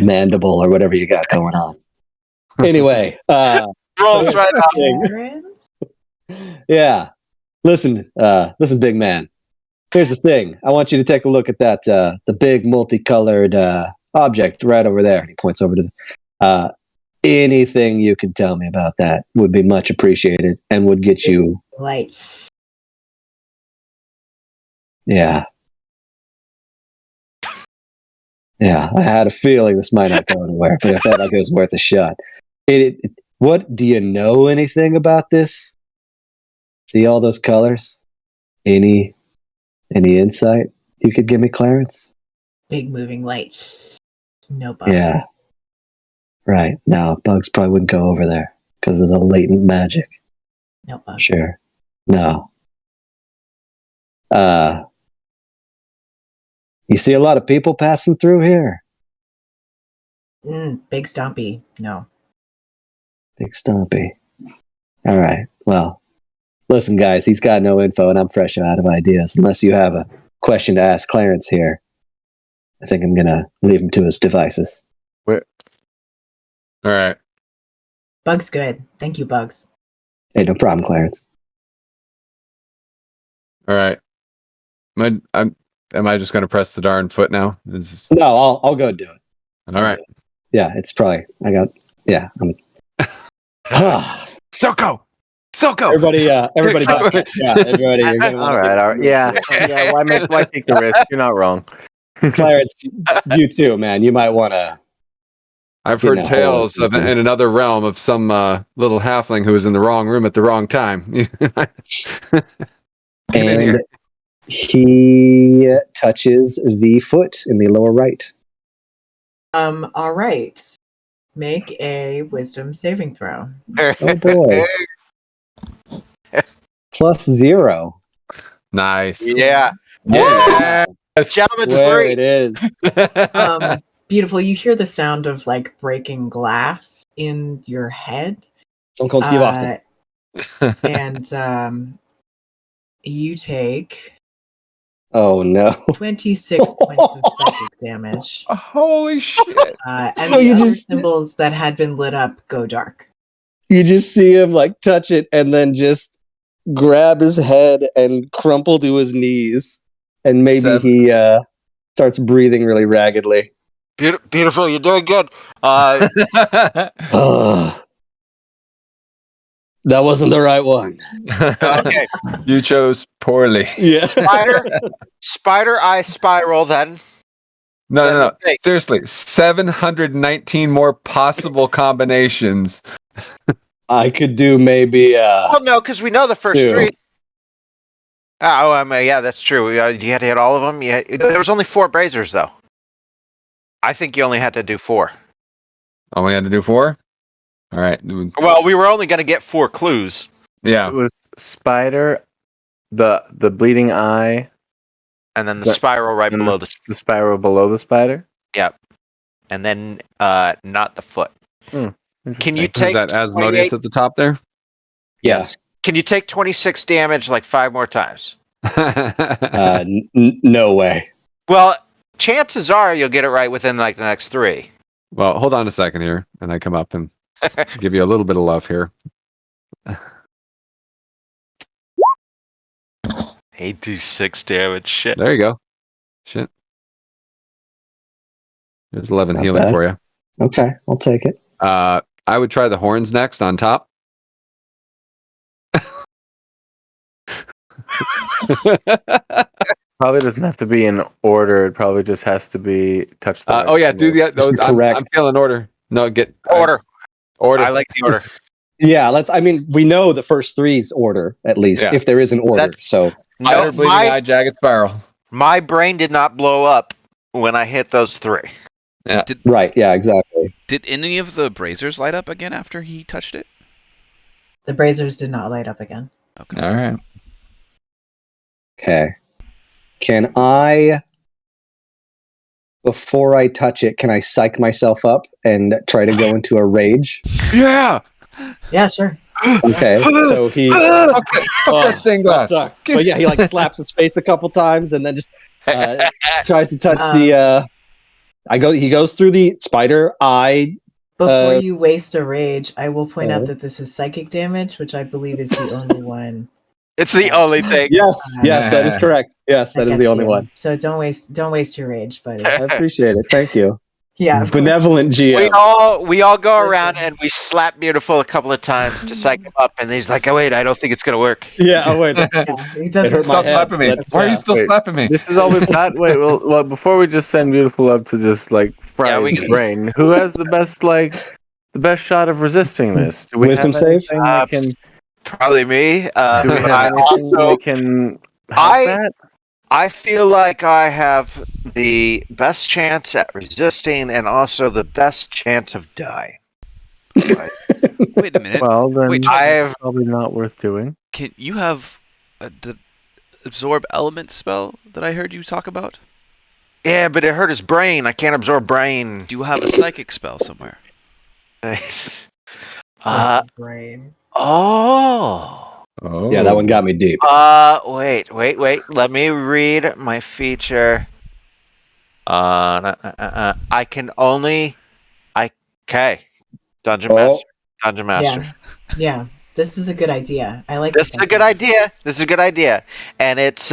Speaker 6: mandible or whatever you got going on. Anyway,
Speaker 3: Rolls right off.
Speaker 4: Clarence?
Speaker 6: Yeah. Listen, big man. Here's the thing. I want you to take a look at that the big multicolored object right over there. He points over to anything you can tell me about that would be much appreciated and would get you.
Speaker 4: Like,
Speaker 6: Yeah. Yeah, I had a feeling this might not go anywhere, but I felt like it was worth a shot. What do you know anything about this? See all those colors? Any insight you could give me, Clarence?
Speaker 4: big moving light. No bugs.
Speaker 6: Yeah. Right. No, bugs probably wouldn't go over there because of the latent magic.
Speaker 4: No bugs.
Speaker 6: Sure. No. You see a lot of people passing through here.
Speaker 4: Big Stompy. No.
Speaker 6: Big Stompy. All right. Well, listen, guys, he's got no info and I'm fresh out of ideas. Unless you have a question to ask Clarence here, I think I'm going to leave him to his devices.
Speaker 5: All right.
Speaker 4: Bugs good. Thank you, Bugs.
Speaker 6: Hey, no problem, Clarence.
Speaker 5: All right. Am I just going to press the darn foot now?
Speaker 6: No, I'll go do it.
Speaker 5: All right.
Speaker 6: Yeah, it's probably,
Speaker 5: Soko!
Speaker 6: Everybody, back up. Yeah, everybody. You're gonna
Speaker 1: All
Speaker 6: wanna
Speaker 1: right.
Speaker 6: get-
Speaker 1: Yeah. Why take the risk? You're not wrong.
Speaker 6: Clarence, you too, man. You might want to.
Speaker 5: I've
Speaker 6: You
Speaker 5: heard
Speaker 6: know,
Speaker 5: tales
Speaker 6: or
Speaker 5: of in another realm of some little halfling who was in the wrong room at the wrong time. Get in
Speaker 6: And
Speaker 5: here.
Speaker 6: he touches the foot in the lower right.
Speaker 4: All right. Make a wisdom saving throw.
Speaker 6: Oh boy. +0.
Speaker 5: Nice.
Speaker 3: Yeah.
Speaker 5: Yes.
Speaker 3: Gentlemen's
Speaker 6: Where
Speaker 3: three.
Speaker 6: it is.
Speaker 4: Beautiful. You hear the sound of like breaking glass in your head.
Speaker 6: Stone Cold Steve Austin.
Speaker 4: And you take
Speaker 6: Oh no.
Speaker 4: 26 points of psychic damage.
Speaker 5: Holy shit.
Speaker 4: And
Speaker 6: So
Speaker 4: the
Speaker 6: you
Speaker 4: other
Speaker 6: just-
Speaker 4: symbols that had been lit up go dark.
Speaker 6: You just see him like touch it and then just grab his head and crumple to his knees. And maybe
Speaker 5: Seven.
Speaker 6: he starts breathing really raggedly.
Speaker 3: Beautiful. You're doing good.
Speaker 6: Ugh. That wasn't the right one.
Speaker 3: Okay.
Speaker 5: You chose poorly.
Speaker 6: Yeah.
Speaker 3: Spider eye spiral then.
Speaker 5: No.
Speaker 3: Hey.
Speaker 5: Seriously, 719 more possible combinations.
Speaker 6: I could do maybe
Speaker 3: Well, no, because we know the first
Speaker 6: Two.
Speaker 3: three. Yeah, that's true. You had to hit all of them. Yeah, there was only 4 braziers though. I think you only had to do 4.
Speaker 5: Oh, we had to do 4. All right.
Speaker 3: Well, we were only going to get 4 clues.
Speaker 5: Yeah.
Speaker 1: It was spider, the bleeding eye,
Speaker 3: And then the
Speaker 1: The-
Speaker 3: spiral right
Speaker 1: and
Speaker 3: below
Speaker 1: the spiral below the spider.
Speaker 3: Yep. And then not the foot. Can you
Speaker 1: Interesting.
Speaker 5: Is
Speaker 3: take
Speaker 5: that
Speaker 3: 28?
Speaker 5: Asmodeus at the top there?
Speaker 3: Yes. Can you take 26 damage like 5 more times?
Speaker 6: No way.
Speaker 3: Well, chances are you'll get it right within like the next 3.
Speaker 5: Well, hold on a second here, and I come up and give you a little bit of love here.
Speaker 3: 8d6 damage. Shit.
Speaker 5: There you go. Shit. There's 11
Speaker 6: Not
Speaker 5: healing
Speaker 6: bad.
Speaker 5: for you.
Speaker 6: Okay, I'll take it.
Speaker 5: I would try the horns next on top.
Speaker 1: Probably doesn't have to be in order. It probably just has to be touch the.
Speaker 5: oh yeah, do the.
Speaker 6: Just the
Speaker 5: I'm
Speaker 6: correct-
Speaker 5: feeling order. No, get
Speaker 3: Order.
Speaker 5: order.
Speaker 3: I like the order.
Speaker 6: Yeah, I mean, we know the first 3's order, at least,
Speaker 5: Yeah.
Speaker 6: if there is an order.
Speaker 3: That's-
Speaker 6: So,
Speaker 5: Spider, bleeding eye, jagged spiral.
Speaker 3: My brain did not blow up when I hit those 3.
Speaker 6: right, yeah, exactly.
Speaker 2: Did any of the braziers light up again after he touched it?
Speaker 4: The braziers did not light up again.
Speaker 2: Okay.
Speaker 5: All right.
Speaker 6: Okay. Can I, before I touch it, can I psych myself up and try to go into a rage?
Speaker 5: Yeah.
Speaker 4: Yeah, sure.
Speaker 6: Okay, so he...
Speaker 5: Okay. That stained glass.
Speaker 6: sucked. But yeah, he like slaps his face a couple times and then just tries to touch the... He goes through the spider eye.
Speaker 4: Before you waste a rage, I will point out
Speaker 6: uh,
Speaker 4: that this is psychic damage, which I believe is the only one.
Speaker 3: It's the only thing.
Speaker 6: Yes, that is correct. Yes, that is
Speaker 4: gets
Speaker 6: the only
Speaker 4: you.
Speaker 6: one.
Speaker 4: So don't waste your rage, buddy.
Speaker 6: I appreciate it. Thank you.
Speaker 4: Yeah, of course.
Speaker 6: Benevolent GM.
Speaker 3: We all go around and we slap Beautiful a couple of times to psych him up, and he's like, "Oh wait, I don't think it's gonna work."
Speaker 6: Yeah, oh wait.
Speaker 4: Yeah, he doesn't.
Speaker 6: hurt my
Speaker 5: Stop
Speaker 6: head.
Speaker 5: slapping me.
Speaker 6: Let's,
Speaker 5: Why are you still
Speaker 1: wait.
Speaker 5: slapping me?
Speaker 1: This is all we've got. Wait, well, before we just send Beautiful up to just like fry
Speaker 3: Yeah, we
Speaker 1: his
Speaker 3: can-
Speaker 1: brain, who has the best shot of resisting this? Do we
Speaker 6: Wisdom
Speaker 1: have
Speaker 6: save?
Speaker 1: anything that can?
Speaker 3: Probably me.
Speaker 1: Do we
Speaker 3: But
Speaker 1: have
Speaker 3: I
Speaker 1: anything
Speaker 3: also
Speaker 1: that can help
Speaker 3: I-
Speaker 1: that?
Speaker 3: I feel like I have the best chance at resisting, and also the best chance of dying.
Speaker 2: Wait a minute.
Speaker 1: Well, then
Speaker 2: Wait,
Speaker 3: I've
Speaker 1: probably not worth doing.
Speaker 2: Can you have the absorb element spell that I heard you talk about?
Speaker 3: yeah, but it hurt his brain. I can't absorb brain.
Speaker 2: Do you have a psychic spell somewhere?
Speaker 4: Brain.
Speaker 3: Oh.
Speaker 5: Oh.
Speaker 6: Yeah, that one got me deep.
Speaker 3: Wait. Let me read my feature. I can only. Okay. Dungeon Master.
Speaker 4: Yeah. This is a good idea. I like
Speaker 3: This is a good idea. And it's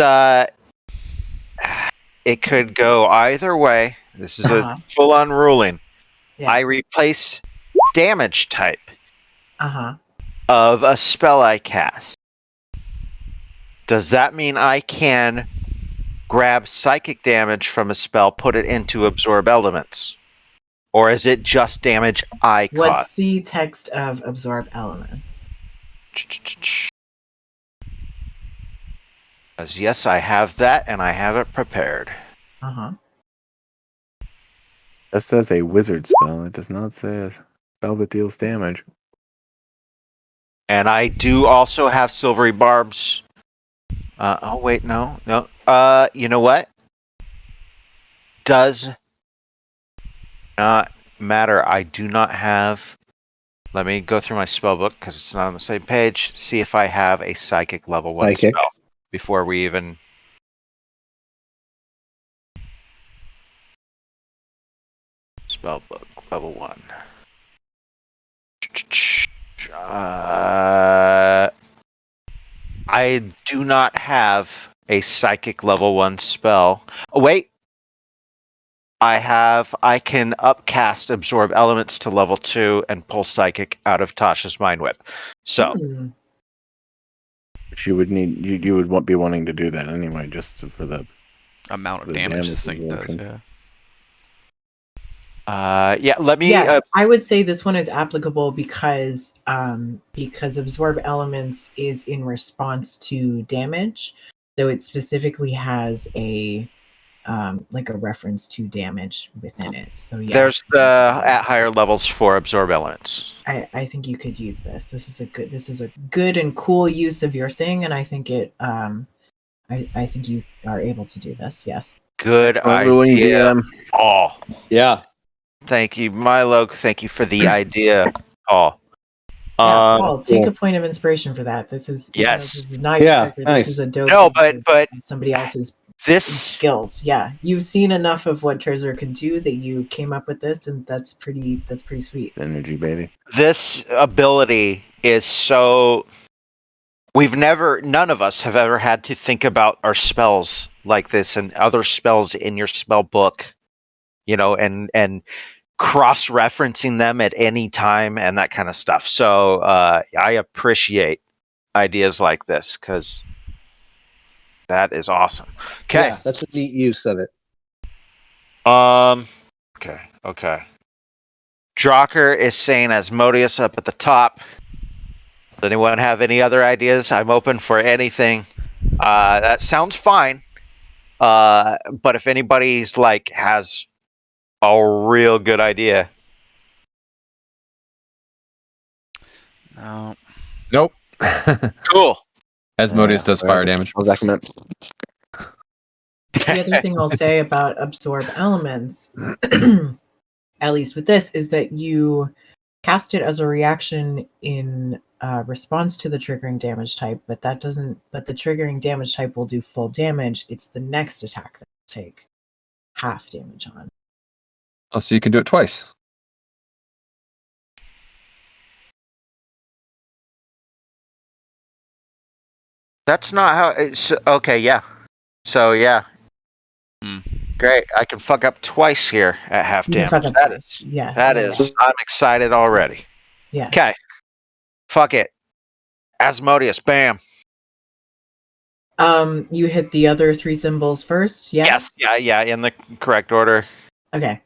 Speaker 3: it could go either way. This is
Speaker 4: Uh-huh.
Speaker 3: a full-on ruling.
Speaker 4: Yeah.
Speaker 3: I replace damage type
Speaker 4: Uh-huh.
Speaker 3: of a spell I cast. Does that mean I can grab psychic damage from a spell, put it into absorb elements? Or is it just damage I
Speaker 4: What's
Speaker 3: cause?
Speaker 4: the text of absorb elements?
Speaker 3: As yes, I have that, and I have it prepared.
Speaker 4: Uh-huh.
Speaker 1: It says a wizard spell. It does not say a spell that deals damage.
Speaker 3: And I do also have silvery barbs. Oh wait, no. You know what? Does not matter. I do not have. Let me go through my spell book because it's not on the same page. See if I have a psychic level 1
Speaker 6: Psychic.
Speaker 3: spell before we even. Spell book level 1. I do not have a psychic level 1 spell. Oh, wait. I can upcast absorb elements to level 2 and pull psychic out of Tasha's mind whip. So,
Speaker 1: Which you would need. You would be wanting to do that anyway, just for the.
Speaker 2: Amount of
Speaker 1: The
Speaker 2: damage this
Speaker 1: damage
Speaker 2: thing does,
Speaker 1: absorption.
Speaker 2: yeah.
Speaker 3: yeah, let me.
Speaker 4: Yeah, I would say this one is applicable because absorb elements is in response to damage. So it specifically has a like a reference to damage within it. So yeah,
Speaker 3: There's the at higher levels for absorb elements.
Speaker 4: I think you could use this. This is a good and cool use of your thing, and I think I think you are able to do this. Yes.
Speaker 3: Good
Speaker 1: Wooing
Speaker 3: idea.
Speaker 1: DM.
Speaker 3: Oh,
Speaker 7: Yeah.
Speaker 3: thank you, Milo. Thank you for the idea. Oh,
Speaker 4: Yeah, Paul, take
Speaker 7: cool.
Speaker 4: a point of inspiration for that. This is
Speaker 3: Yes.
Speaker 4: this is not your
Speaker 7: Yeah,
Speaker 4: character.
Speaker 7: nice.
Speaker 4: This is a dope.
Speaker 3: No,
Speaker 4: use of
Speaker 3: but
Speaker 4: somebody else's
Speaker 3: this
Speaker 4: skills. Yeah, you've seen enough of what Trezor can do that you came up with this, and that's pretty sweet.
Speaker 1: Energy, baby.
Speaker 3: this ability is so. None of us have ever had to think about our spells like this and other spells in your spell book, and cross-referencing them at any time and that kind of stuff. So I appreciate ideas like this because that is awesome. Okay.
Speaker 7: Yeah, that's a neat use of it.
Speaker 3: Okay. Drocker is saying Asmodeus up at the top. Does anyone have any other ideas? I'm open for anything. That sounds fine. But if anybody's has a real good idea.
Speaker 2: No.
Speaker 5: Nope.
Speaker 3: Cool.
Speaker 5: Asmodeus does fire damage.
Speaker 1: What was that meant?
Speaker 4: The other thing I'll say about absorb elements, at least with this, is that you cast it as a reaction in response to the triggering damage type, but the triggering damage type will do full damage. It's the next attack that will take half damage on.
Speaker 5: Oh, so you can do it twice.
Speaker 3: That's not how it's okay, yeah. So yeah. Great. I can fuck up twice here at half
Speaker 4: You can
Speaker 3: damage.
Speaker 4: fuck up
Speaker 3: That
Speaker 4: twice.
Speaker 3: is
Speaker 4: Yeah.
Speaker 3: that is I'm excited already.
Speaker 4: Yeah.
Speaker 3: Okay. Fuck it. Asmodeus, bam.
Speaker 4: You hit the other 3 symbols first, yeah?
Speaker 3: Yes, yeah, in the correct order.
Speaker 4: Okay.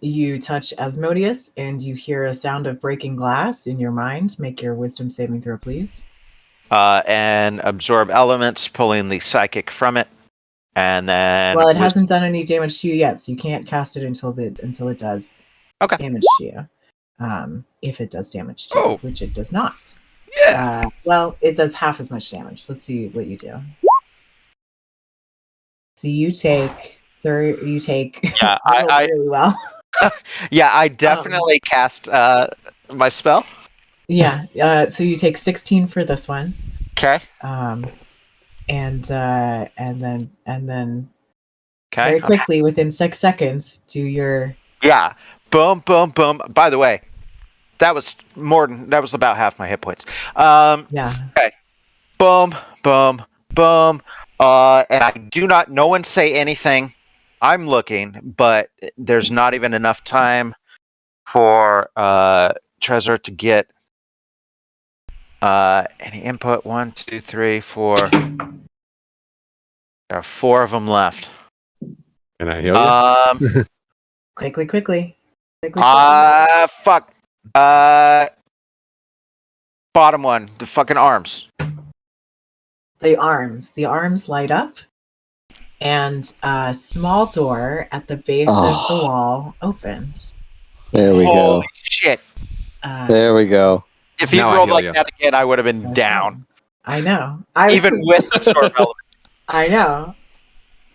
Speaker 4: You touch Asmodeus and you hear a sound of breaking glass in your mind. Make your wisdom saving throw, please.
Speaker 3: And absorb elements, pulling the psychic from it. And then
Speaker 4: Well, it hasn't done any damage to you yet, so you can't cast it until it does damage to you. If it does damage to you, which it does not.
Speaker 2: Yeah.
Speaker 4: Well, it does half as much damage. Let's see what you do. So you take
Speaker 3: Yeah,
Speaker 4: I really well.
Speaker 3: Yeah, I definitely cast my spell.
Speaker 4: Yeah. So you take 16 for this one.
Speaker 3: Okay.
Speaker 4: And then
Speaker 3: Okay.
Speaker 4: very quickly within 6 seconds do your
Speaker 3: Yeah. Boom, boom, boom. By the way, that was about half my hit points.
Speaker 4: yeah.
Speaker 3: Okay. Boom, boom, boom. And I do not. No one say anything. I'm looking, but there's not even enough time for Trezor to get any input. 1, 2, 3, 4. There are 4 of them left.
Speaker 5: Can I heal you?
Speaker 4: Quickly.
Speaker 3: Fuck. Bottom one, the fucking arms.
Speaker 4: The arms light up, and a small door at the base of the wall opens.
Speaker 7: There we
Speaker 3: Holy
Speaker 7: go.
Speaker 3: shit.
Speaker 7: There we go.
Speaker 3: If you
Speaker 5: Now I
Speaker 3: rolled
Speaker 5: heal
Speaker 3: like
Speaker 5: you.
Speaker 3: that again, I would have been down.
Speaker 4: I know.
Speaker 3: Even with absorb elements.
Speaker 4: I know.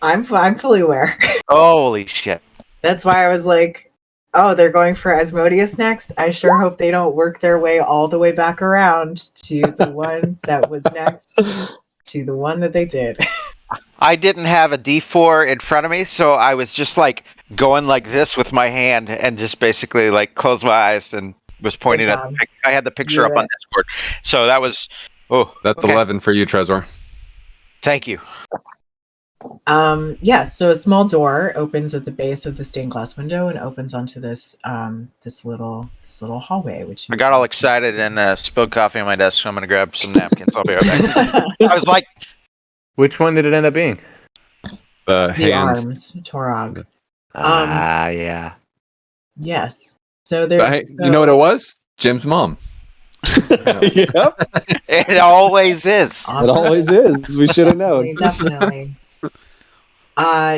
Speaker 4: I'm fully aware.
Speaker 3: Holy shit.
Speaker 4: That's why I was like, oh, they're going for Asmodeus next. I sure hope they don't work their way all the way back around to the one that was next to the one that they did.
Speaker 3: I didn't have a D4 in front of me, so I was just going like this with my hand and just basically closed my eyes and was pointing at I had the picture up on Discord. So that was
Speaker 5: That's
Speaker 3: okay.
Speaker 5: 11 for you, Trezor.
Speaker 3: Thank you.
Speaker 4: Yeah, so a small door opens at the base of the stained glass window and opens onto this this little hallway, which
Speaker 3: I got all excited and spilled coffee on my desk, so I'm gonna grab some napkins. I'll be right back. I was like,
Speaker 1: which one did it end up being?
Speaker 5: The
Speaker 4: the
Speaker 5: hands.
Speaker 4: arms, Torog.
Speaker 1: Yeah.
Speaker 4: Yes. So there's
Speaker 5: You know what it was? Jim's mom.
Speaker 7: Yep.
Speaker 3: It always is.
Speaker 7: It always is. We should have known.
Speaker 4: Definitely.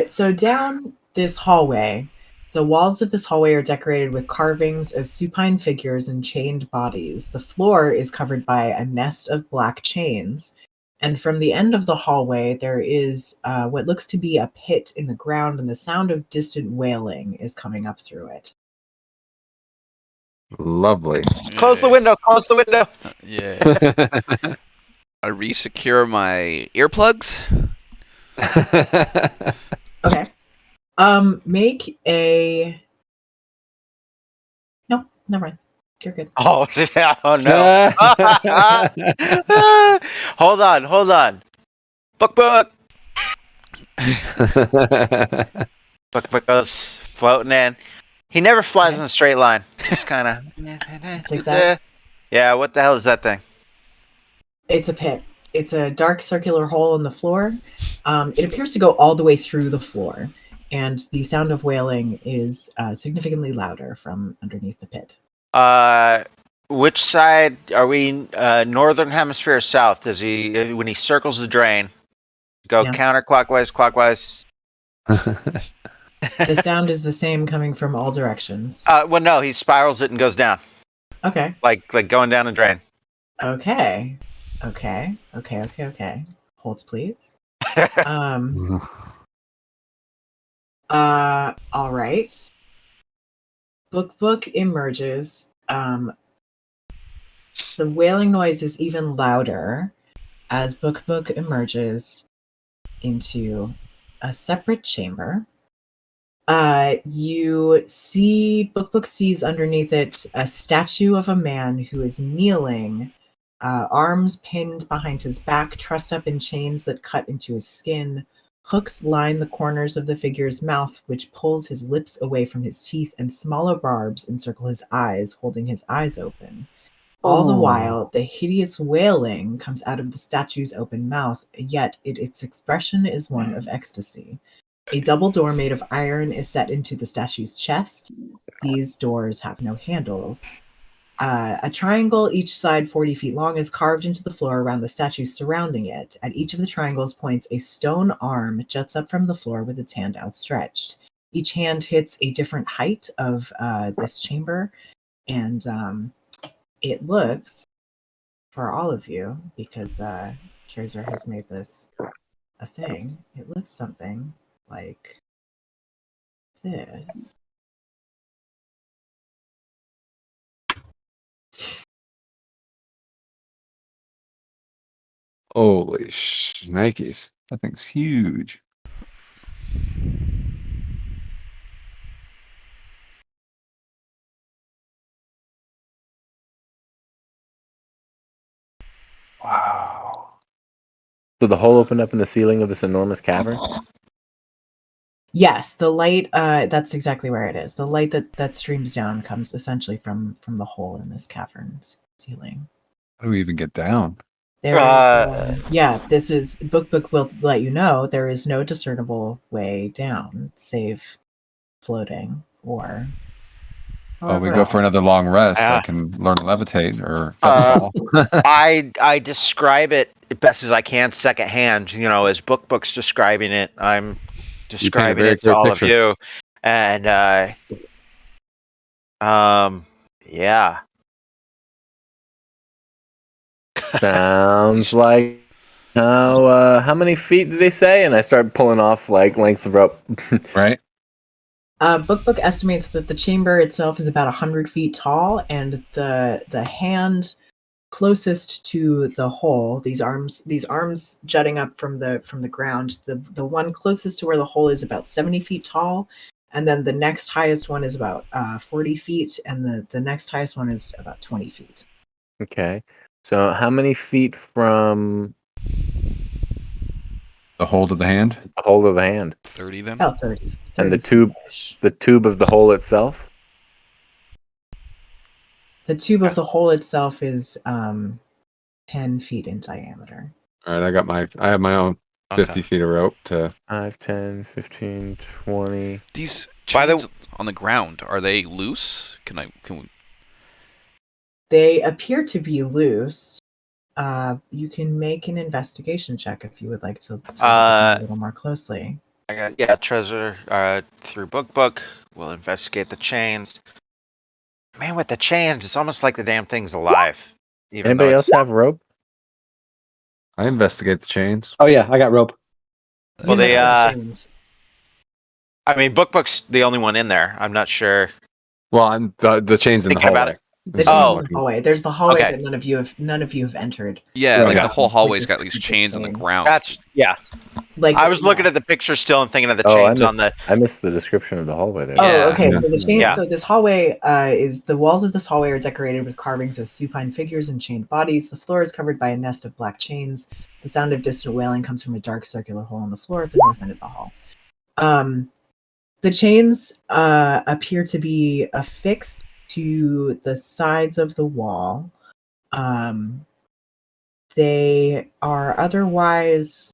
Speaker 4: So down this hallway, the walls of this hallway are decorated with carvings of supine figures and chained bodies. The floor is covered by a nest of black chains. And from the end of the hallway, there is what looks to be a pit in the ground, and the sound of distant wailing is coming up through it.
Speaker 5: Lovely.
Speaker 3: Close the window. Close the window.
Speaker 2: Yeah. I re-secure my earplugs.
Speaker 4: Okay. Make a. No, never mind. You're good.
Speaker 3: Oh, oh no. Hold on. Book. Book goes floating in. He never flies
Speaker 4: Okay.
Speaker 3: in a straight line. Just kind of.
Speaker 4: Zigzags.
Speaker 3: Yeah, what the hell is that thing?
Speaker 4: It's a pit. It's a dark circular hole in the floor. It appears to go all the way through the floor, and the sound of wailing is significantly louder from underneath the pit.
Speaker 3: Which side are we? Northern hemisphere or south? Does he when he circles the drain? Go
Speaker 4: Yeah.
Speaker 3: counterclockwise, clockwise.
Speaker 4: The sound is the same coming from all directions.
Speaker 3: Well, no, he spirals it and goes down,
Speaker 4: Okay.
Speaker 3: like going down a drain.
Speaker 4: Okay. Holds, please. All right. Book emerges. The wailing noise is even louder as Book emerges into a separate chamber. You see Book sees underneath it a statue of a man who is kneeling, arms pinned behind his back, trussed up in chains that cut into his skin. Hooks line the corners of the figure's mouth, which pulls his lips away from his teeth, and smaller barbs encircle his eyes, holding his eyes open. All the while, the hideous wailing comes out of the statue's open mouth, yet its expression is one of ecstasy. A double door made of iron is set into the statue's chest. These doors have no handles. A triangle, each side 40 feet long, is carved into the floor around the statue surrounding it. At each of the triangles points a stone arm juts up from the floor with its hand outstretched. Each hand hits a different height of this chamber, and it looks, for all of you, because Tracer has made this a thing, it looks something like this.
Speaker 5: Holy shnikes. That thing's huge. Wow.
Speaker 1: So the hole opened up in the ceiling of this enormous cavern.
Speaker 4: Yes, the light. That's exactly where it is. The light that streams down comes essentially from the hole in this cavern's ceiling.
Speaker 5: How do we even get down?
Speaker 4: There is, yeah. This is Book will let you know there is no discernible way down, save floating or.
Speaker 5: Oh, we
Speaker 4: however
Speaker 5: go for
Speaker 4: else.
Speaker 5: another long rest.
Speaker 3: Yeah.
Speaker 5: I can learn to levitate or fall.
Speaker 3: I describe it best as I can secondhand. You know, as Book's describing it, I'm describing
Speaker 5: very
Speaker 3: it to
Speaker 5: clear
Speaker 3: all
Speaker 5: picture.
Speaker 3: of you. And yeah.
Speaker 1: Sounds like how many feet did they say? And I start pulling off like lengths of rope.
Speaker 5: Right?
Speaker 4: Book estimates that the chamber itself is about 100 feet tall, and the hand closest to the hole, these arms jutting up from the ground, the one closest to where the hole is about 70 feet tall, and then the next highest one is about 40 feet, and the next highest one is about 20 feet.
Speaker 1: Okay. So how many feet from
Speaker 5: The hold of the hand?
Speaker 1: the hole of the hand?
Speaker 2: 30 then?
Speaker 4: About 30.
Speaker 1: And the
Speaker 4: 30 feet-ish.
Speaker 1: the tube of the hole itself?
Speaker 4: The tube of the hole itself is 10 feet in diameter.
Speaker 5: All right, I have my own 50
Speaker 2: Okay.
Speaker 5: feet of rope to
Speaker 1: 5, 10, 15, 20.
Speaker 2: These
Speaker 3: By the-
Speaker 2: chains on the ground, are they loose? Can we
Speaker 4: They appear to be loose. You can make an investigation check if you would like to look at them a little more closely.
Speaker 3: I got treasure through book. We'll investigate the chains. Man, with the chains, it's almost like the damn thing's alive. Even
Speaker 1: Anybody
Speaker 3: though
Speaker 1: else have rope?
Speaker 5: I investigate the chains.
Speaker 6: Oh yeah, I got rope.
Speaker 4: You
Speaker 3: Well, they,
Speaker 4: investigate the chains.
Speaker 3: I mean, book's the only one in there. I'm not sure.
Speaker 5: Well, I'm the chains in the
Speaker 3: Thinking about
Speaker 5: hallway.
Speaker 3: it.
Speaker 4: The
Speaker 5: Is
Speaker 4: chains
Speaker 5: what I'm
Speaker 4: in the
Speaker 5: looking-
Speaker 4: hallway. There's the hallway
Speaker 3: Okay.
Speaker 4: that none of you have entered.
Speaker 2: Yeah,
Speaker 6: Right.
Speaker 2: like
Speaker 5: Yeah.
Speaker 2: the whole hallway's
Speaker 4: Which
Speaker 2: got
Speaker 4: is
Speaker 2: these
Speaker 4: creepy
Speaker 2: chains on the
Speaker 4: chains.
Speaker 2: ground.
Speaker 3: That's
Speaker 4: Like
Speaker 3: I was looking
Speaker 4: yeah.
Speaker 3: at the picture still and thinking of the
Speaker 1: Oh,
Speaker 3: chains on the.
Speaker 1: I missed the description of the hallway there.
Speaker 4: Oh,
Speaker 2: Yeah.
Speaker 4: okay.
Speaker 5: Yeah.
Speaker 4: So the chain.
Speaker 3: Yeah.
Speaker 4: So this hallway is the walls of this hallway are decorated with carvings of supine figures and chained bodies. The floor is covered by a nest of black chains. The sound of distant wailing comes from a dark circular hole in the floor at the north end of the hall. The chains appear to be affixed to the sides of the wall. They are otherwise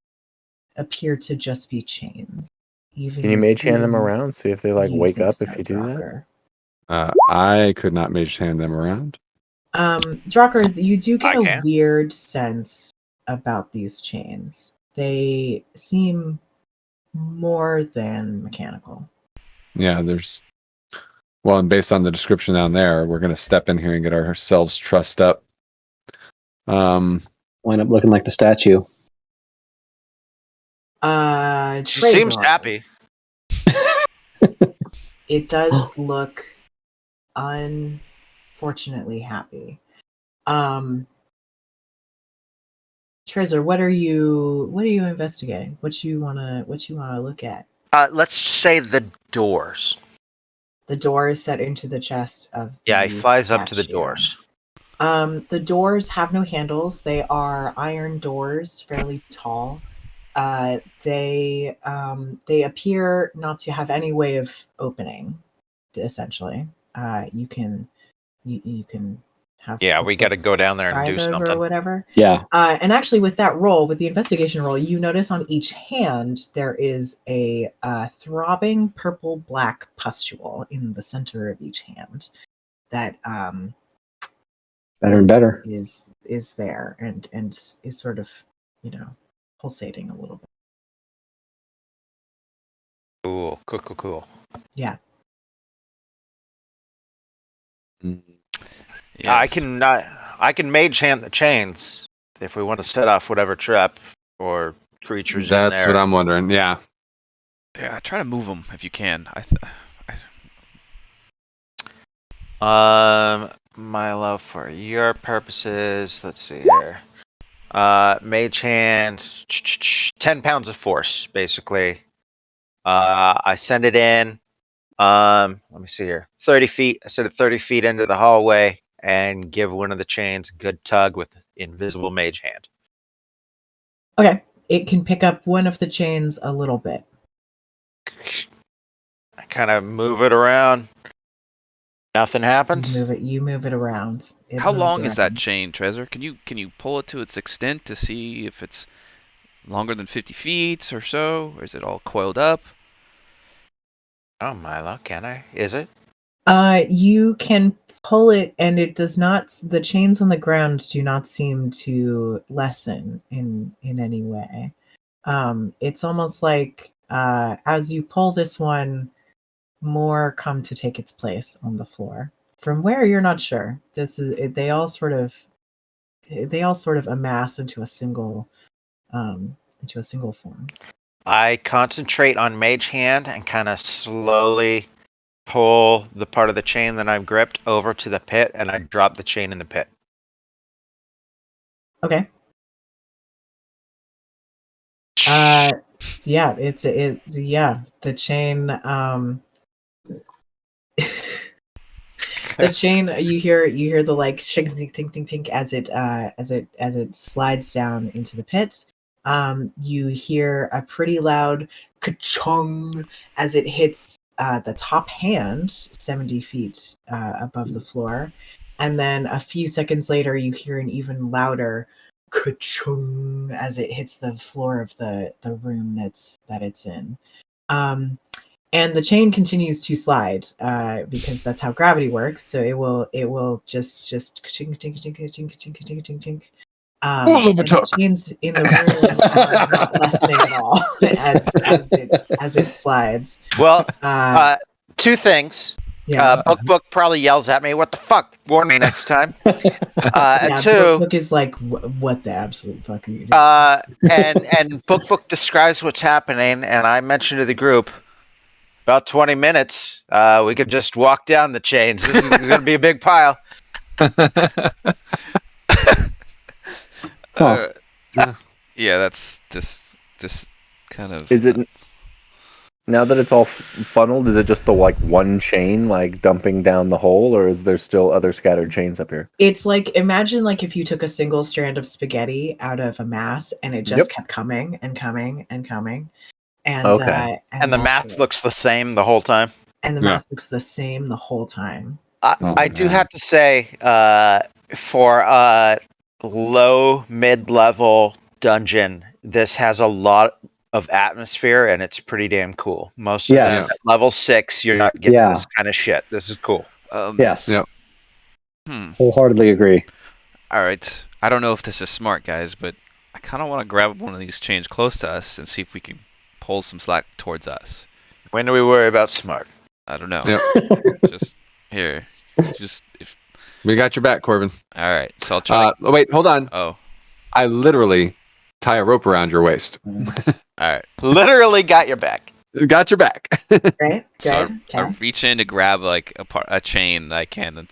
Speaker 4: appear to just be chains. Even
Speaker 1: Can you mage hand them
Speaker 4: you
Speaker 1: around? See if they like
Speaker 4: you
Speaker 1: wake
Speaker 4: think
Speaker 1: up
Speaker 4: so,
Speaker 1: if you do that.
Speaker 4: Drucker.
Speaker 5: I could not mage hand them around.
Speaker 4: Drucker, you do get
Speaker 3: I
Speaker 4: a
Speaker 3: can.
Speaker 4: weird sense about these chains. They seem more than mechanical.
Speaker 5: Yeah, well, and based on the description down there, we're gonna step in here and get ourselves trussed up.
Speaker 6: Wind up looking like the statue.
Speaker 3: She seems
Speaker 4: Trezor,
Speaker 3: happy.
Speaker 4: it does look unfortunately happy. Trezor, what are you investigating? What you wanna look at?
Speaker 3: Let's say the doors.
Speaker 4: The door is set into the chest of
Speaker 3: Yeah, he
Speaker 4: the
Speaker 3: flies up to the
Speaker 4: statue.
Speaker 3: doors.
Speaker 4: The doors have no handles. They are iron doors, fairly tall. They appear not to have any way of opening. Essentially, you can have
Speaker 3: Yeah,
Speaker 4: the
Speaker 3: we got to go down there and
Speaker 4: drive
Speaker 3: do
Speaker 4: over or
Speaker 3: something.
Speaker 4: whatever.
Speaker 6: Yeah.
Speaker 4: And actually, with that roll, with the investigation roll, you notice on each hand there is a throbbing purple-black pustule in the center of each hand. That
Speaker 6: Better and better.
Speaker 4: is there and is sort of pulsating a little bit.
Speaker 3: Cool.
Speaker 4: Yeah.
Speaker 2: Yes.
Speaker 3: I can mage hand the chains if we want to set off whatever trap or creatures in
Speaker 5: That's
Speaker 3: there.
Speaker 5: what I'm wondering. Yeah.
Speaker 2: Yeah, try to move them if you can.
Speaker 3: Milo, for your purposes, let's see here. Mage hand, 10 pounds of force, basically. I send it in. Let me see here. 30 feet. I send it 30 feet into the hallway and give one of the chains a good tug with invisible mage hand.
Speaker 4: Okay. It can pick up one of the chains a little bit.
Speaker 3: I kind of move it around. Nothing happens.
Speaker 4: You move it around. It
Speaker 2: How
Speaker 4: moves
Speaker 2: long is that
Speaker 4: around.
Speaker 2: chain, Trezor? Can you pull it to its extent to see if it's longer than 50 feet or so, or is it all coiled up?
Speaker 3: Oh, Milo, can I? Is it?
Speaker 4: You can pull it, and it does not. The chains on the ground do not seem to lessen in any way. It's almost like as you pull this one, more come to take its place on the floor. From where you're not sure. They all sort of amass into a single form.
Speaker 3: I concentrate on mage hand and kind of slowly pull the part of the chain that I've gripped over to the pit, and I drop the chain in the pit.
Speaker 4: Okay. Yeah, it's the chain. The chain. You hear the like shink think think think as it slides down into the pit. You hear a pretty loud ka-chung as it hits the top hand 70 feet above the floor, and then a few seconds later you hear an even louder ka-chung as it hits the floor of the room that it's in. and the chain continues to slide because that's how gravity works. So it will just chink chink chink chink chink chink chink chink. And the chains in the room are not lessening at all as it slides.
Speaker 3: Well, two things.
Speaker 4: Yeah,
Speaker 3: Book probably yells at me, "What the fuck? Warn me next time."
Speaker 4: yeah.
Speaker 3: And two,
Speaker 4: Book is like, what the absolute fuck are you doing?
Speaker 3: and Book describes what's happening, and I mentioned to the group about 20 minutes. We could just walk down the chains. This is going to be a big pile.
Speaker 2: Yeah, that's just kind of.
Speaker 1: Is it now that it's all funneled? Is it just the like one chain like dumping down the hole, or is there still other scattered chains up here?
Speaker 4: It's like, imagine like if you took a single strand of spaghetti out of a mass and it just kept coming and coming and coming, and
Speaker 3: and the mass looks the same the whole time.
Speaker 4: And the mass looks the same the whole time.
Speaker 3: I do have to say, for a low mid-level dungeon, this has a lot of atmosphere, and it's pretty damn cool. Most of at level 6, you're not getting this kind of shit. This is cool.
Speaker 6: Yes.
Speaker 5: Yep.
Speaker 6: Wholeheartedly agree.
Speaker 2: All right. I don't know if this is smart, guys, but I kind of want to grab one of these chains close to us and see if we can pull some slack towards us.
Speaker 3: When do we worry about smart?
Speaker 2: I don't know.
Speaker 5: Yep.
Speaker 2: Just here.
Speaker 5: We got your back, Corbin.
Speaker 2: All right. So I'll try.
Speaker 5: Wait, hold on.
Speaker 2: Oh.
Speaker 5: I literally tie a rope around your waist.
Speaker 2: All right.
Speaker 3: Literally got your back.
Speaker 5: Got your back.
Speaker 4: Right.
Speaker 2: So I reach in to grab like a chain that I can, and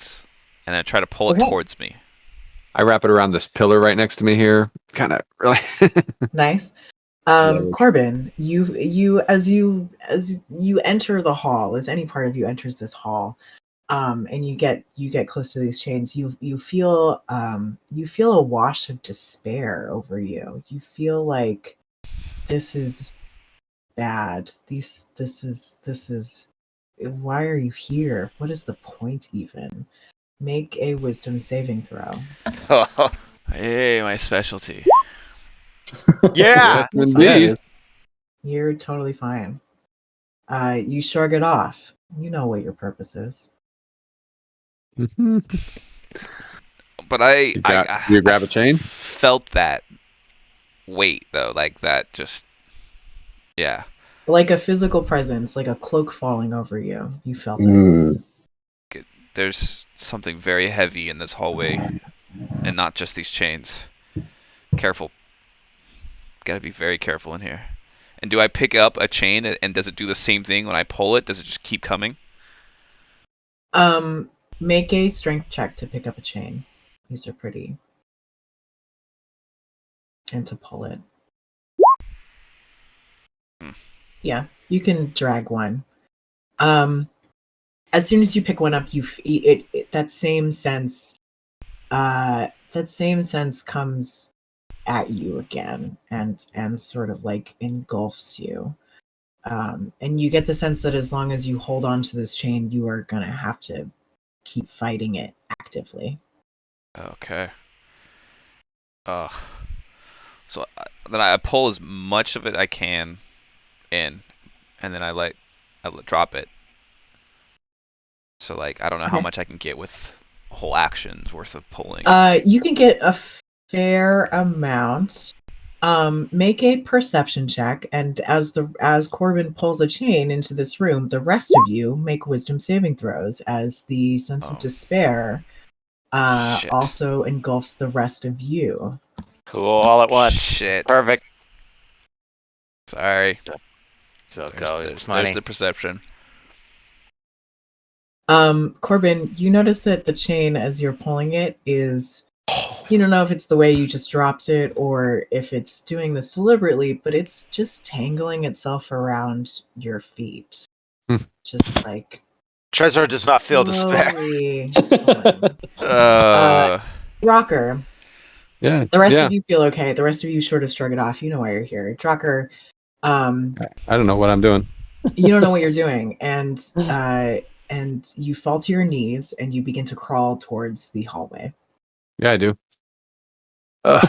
Speaker 2: I try to pull it towards me.
Speaker 5: I wrap it around this pillar right next to me here. Kind of really
Speaker 4: nice. Corbin, you as you enter the hall, as any part of you enters this hall, and you get close to these chains, you feel a wash of despair over you. You feel like this is bad. This is why are you here? What is the point even? Make a wisdom saving throw.
Speaker 2: Hey, my specialty.
Speaker 3: Yeah,
Speaker 5: indeed.
Speaker 4: You're totally fine. You shrug it off. You know what your purpose is.
Speaker 2: But
Speaker 5: you grab a chain?
Speaker 2: Felt that weight though, like that just
Speaker 4: like a physical presence, like a cloak falling over you. You felt it.
Speaker 2: There's something very heavy in this hallway, and not just these chains. Careful. Gotta be very careful in here. And do I pick up a chain, and does it do the same thing when I pull it? Does it just keep coming?
Speaker 4: Make a strength check to pick up a chain. These are pretty. And to pull it. Yeah, you can drag one. As soon as you pick one up, that same sense comes at you again and sort of like engulfs you. And you get the sense that as long as you hold on to this chain, you are gonna have to keep fighting it actively.
Speaker 2: Okay. So then I pull as much of it I can in, and then I drop it. So like I don't know how much I can get with a whole action's worth of pulling.
Speaker 4: You can get a fair amount. Make a perception check, and as Corbin pulls a chain into this room, the rest of you make wisdom saving throws as the sense of despair also engulfs the rest of you.
Speaker 3: Cool, all at once.
Speaker 2: Shit.
Speaker 3: Perfect.
Speaker 2: Sorry.
Speaker 3: So
Speaker 2: There's the perception.
Speaker 4: Corbin, you notice that the chain, as you're pulling it, is... You don't know if it's the way you just dropped it or if it's doing this deliberately, but it's just tangling itself around your feet. Just like...
Speaker 3: Trezor does not feel despair.
Speaker 4: Drocker.
Speaker 5: Yeah.
Speaker 4: The rest of you feel okay. The rest of you sort of shrug it off. You know why you're here. Drocker,
Speaker 5: I don't know what I'm doing.
Speaker 4: You don't know what you're doing. And you fall to your knees and you begin to crawl towards the hallway.
Speaker 5: Yeah, I do. Drop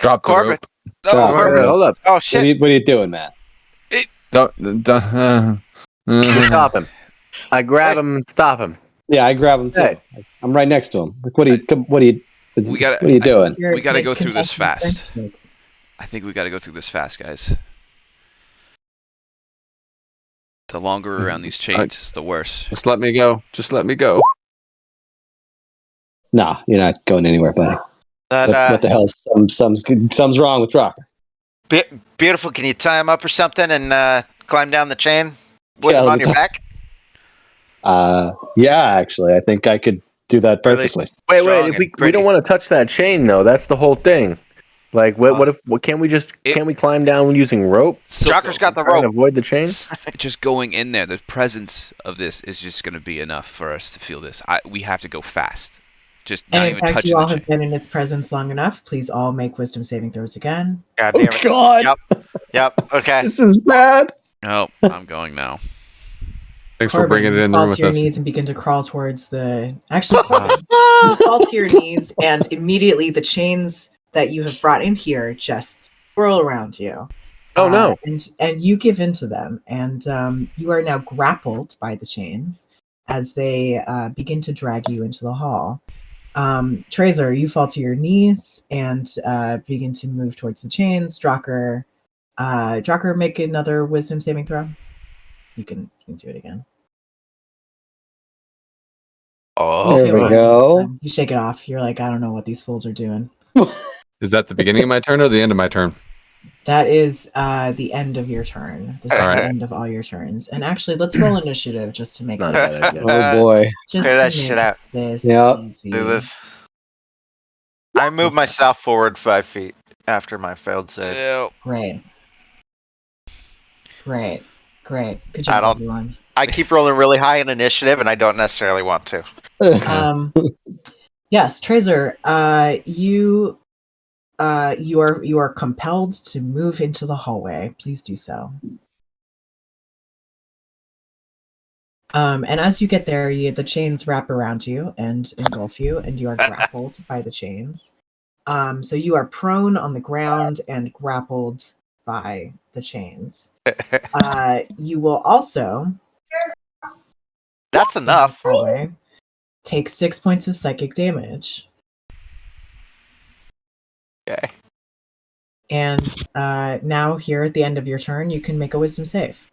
Speaker 5: the
Speaker 3: Corbin.
Speaker 5: rope.
Speaker 3: Oh,
Speaker 5: Hold up.
Speaker 3: Oh shit!
Speaker 6: What are you doing, Matt?
Speaker 5: Mhm.
Speaker 1: Stop him. I grab him and stop him.
Speaker 6: Yeah, I grab him too.
Speaker 1: Hey.
Speaker 6: I'm right next to him. Like, what are you
Speaker 2: We gotta-
Speaker 6: what are you doing?
Speaker 2: We gotta
Speaker 4: Make
Speaker 2: go through this
Speaker 4: contested strength
Speaker 2: fast.
Speaker 4: checks.
Speaker 2: I think we gotta go through this fast, guys. The longer we're around these chains, the worse.
Speaker 5: Just let me go. Just let me go.
Speaker 6: Nah, you're not going anywhere, buddy. What the hell? Something's wrong with Rocker.
Speaker 3: Beautiful. Can you tie him up or something and climb down the chain with
Speaker 6: Yeah,
Speaker 3: him
Speaker 6: let
Speaker 3: on
Speaker 6: me
Speaker 3: your
Speaker 6: tie-
Speaker 3: back?
Speaker 6: Yeah, actually, I think I could do that perfectly.
Speaker 1: Wait.
Speaker 3: Strong
Speaker 1: If
Speaker 3: and
Speaker 1: we don't
Speaker 3: pretty.
Speaker 1: want to touch that chain though. That's the whole thing. Like, what can we just can we climb down using rope?
Speaker 3: Jocker's got the
Speaker 1: Try and
Speaker 3: rope.
Speaker 1: avoid the chain.
Speaker 2: Just going in there, the presence of this is just gonna be enough for us to feel this. We have to go fast. Just not
Speaker 4: And in
Speaker 2: even
Speaker 4: fact,
Speaker 2: touching
Speaker 4: you
Speaker 2: the
Speaker 4: all
Speaker 2: chain.
Speaker 4: have been in its presence long enough. Please all make wisdom saving throws again.
Speaker 3: God
Speaker 6: Oh
Speaker 3: damn it.
Speaker 6: God,
Speaker 3: Yep. Okay.
Speaker 6: this is bad.
Speaker 2: Oh, I'm going now.
Speaker 5: Thanks for
Speaker 4: Corbin,
Speaker 5: bringing it
Speaker 4: you
Speaker 5: in the
Speaker 4: fall
Speaker 5: room
Speaker 4: to
Speaker 5: with
Speaker 4: your
Speaker 5: us.
Speaker 4: knees and begin to crawl towards the. Actually, Corbin, you fall to your knees, and immediately the chains that you have brought in here just swirl around you.
Speaker 1: Oh no!
Speaker 4: And you give in to them, and you are now grappled by the chains as they begin to drag you into the hall. Trazer, you fall to your knees and begin to move towards the chains. Drocker, make another wisdom saving throw. You can do it again.
Speaker 3: Oh,
Speaker 6: There we
Speaker 4: fine
Speaker 6: go.
Speaker 4: this time. You shake it off. You're like, I don't know what these fools are doing.
Speaker 5: Is that the beginning of my turn or the end of my turn?
Speaker 4: That is the end of your turn. This is
Speaker 5: All right.
Speaker 4: the end of all your turns. And actually, let's roll initiative just to make
Speaker 1: Not a
Speaker 4: this
Speaker 1: bad idea.
Speaker 6: Oh boy.
Speaker 4: just
Speaker 3: clear
Speaker 4: to
Speaker 3: that
Speaker 4: make
Speaker 3: shit out.
Speaker 4: this
Speaker 6: Yep.
Speaker 4: easy.
Speaker 3: Do this. I move myself forward 5 feet after my failed save.
Speaker 2: Yeah.
Speaker 4: Great. Good
Speaker 3: I
Speaker 4: job,
Speaker 3: don't-
Speaker 4: everyone.
Speaker 3: I keep rolling really high in initiative, and I don't necessarily want to.
Speaker 4: Yes, Trazer, you are compelled to move into the hallway. Please do so. And as you get there, the chains wrap around you and engulf you, and you are grappled by the chains. So you are prone on the ground and grappled by the chains. You will also
Speaker 3: That's enough.
Speaker 4: hallway, take 6 points of psychic damage.
Speaker 3: Okay.
Speaker 4: And now here at the end of your turn, you can make a wisdom save.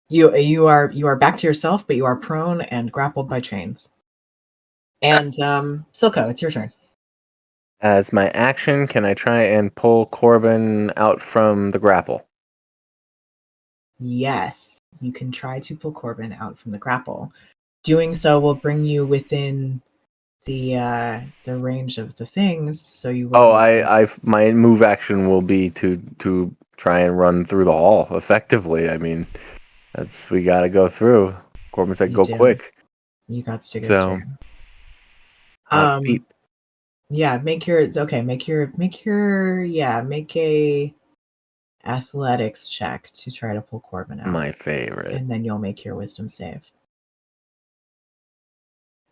Speaker 4: You are back to yourself, but you are prone and grappled by chains. And Silco, it's your turn.
Speaker 1: As my action, can I try and pull Corbin out from the grapple?
Speaker 4: Yes, you can try to pull Corbin out from the grapple. Doing so will bring you within the range of the things. So you will.
Speaker 1: Oh, my move action will be to try and run through the hall effectively. I mean, we got to go through. Corbin said,
Speaker 4: You
Speaker 1: "Go
Speaker 4: do.
Speaker 1: quick."
Speaker 4: You got to go
Speaker 1: So,
Speaker 4: through.
Speaker 1: feet.
Speaker 4: Yeah, make a athletics check to try to pull Corbin out.
Speaker 1: My favorite.
Speaker 4: And then you'll make your wisdom save.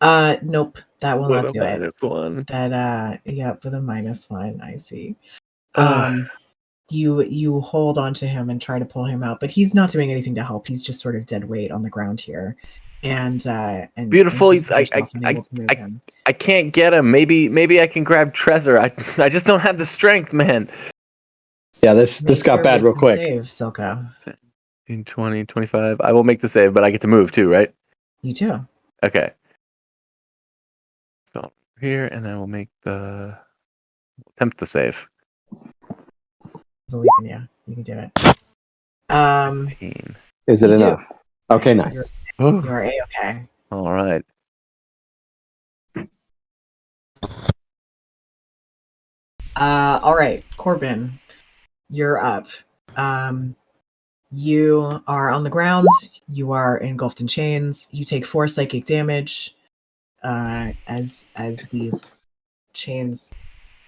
Speaker 4: Nope, that will
Speaker 1: What
Speaker 4: not
Speaker 1: a
Speaker 4: do it.
Speaker 1: -1.
Speaker 4: That with a -1, I see.
Speaker 1: Ugh.
Speaker 4: You hold on to him and try to pull him out, but he's not doing anything to help. He's just sort of dead weight on the ground here. And
Speaker 1: Beautiful.
Speaker 4: and
Speaker 1: He's
Speaker 4: unable to move him.
Speaker 1: I can't get him. Maybe I can grab Trezor. I just don't have the strength, man.
Speaker 6: Yeah, this
Speaker 4: Make
Speaker 6: got
Speaker 4: your
Speaker 6: bad real
Speaker 4: wisdom
Speaker 6: quick.
Speaker 4: Save, Silco.
Speaker 1: 20, 25. I will make the save, but I get to move too, right?
Speaker 4: You too.
Speaker 1: Okay. So here, and I will attempt the save.
Speaker 4: Believe in you. You can do it.
Speaker 1: 15.
Speaker 6: Is it
Speaker 4: You do.
Speaker 6: enough? Okay, nice.
Speaker 4: You're A-okay.
Speaker 1: All right.
Speaker 4: All right, Corbin, you're up. You are on the ground. You are engulfed in chains. You take 4 psychic damage as these chains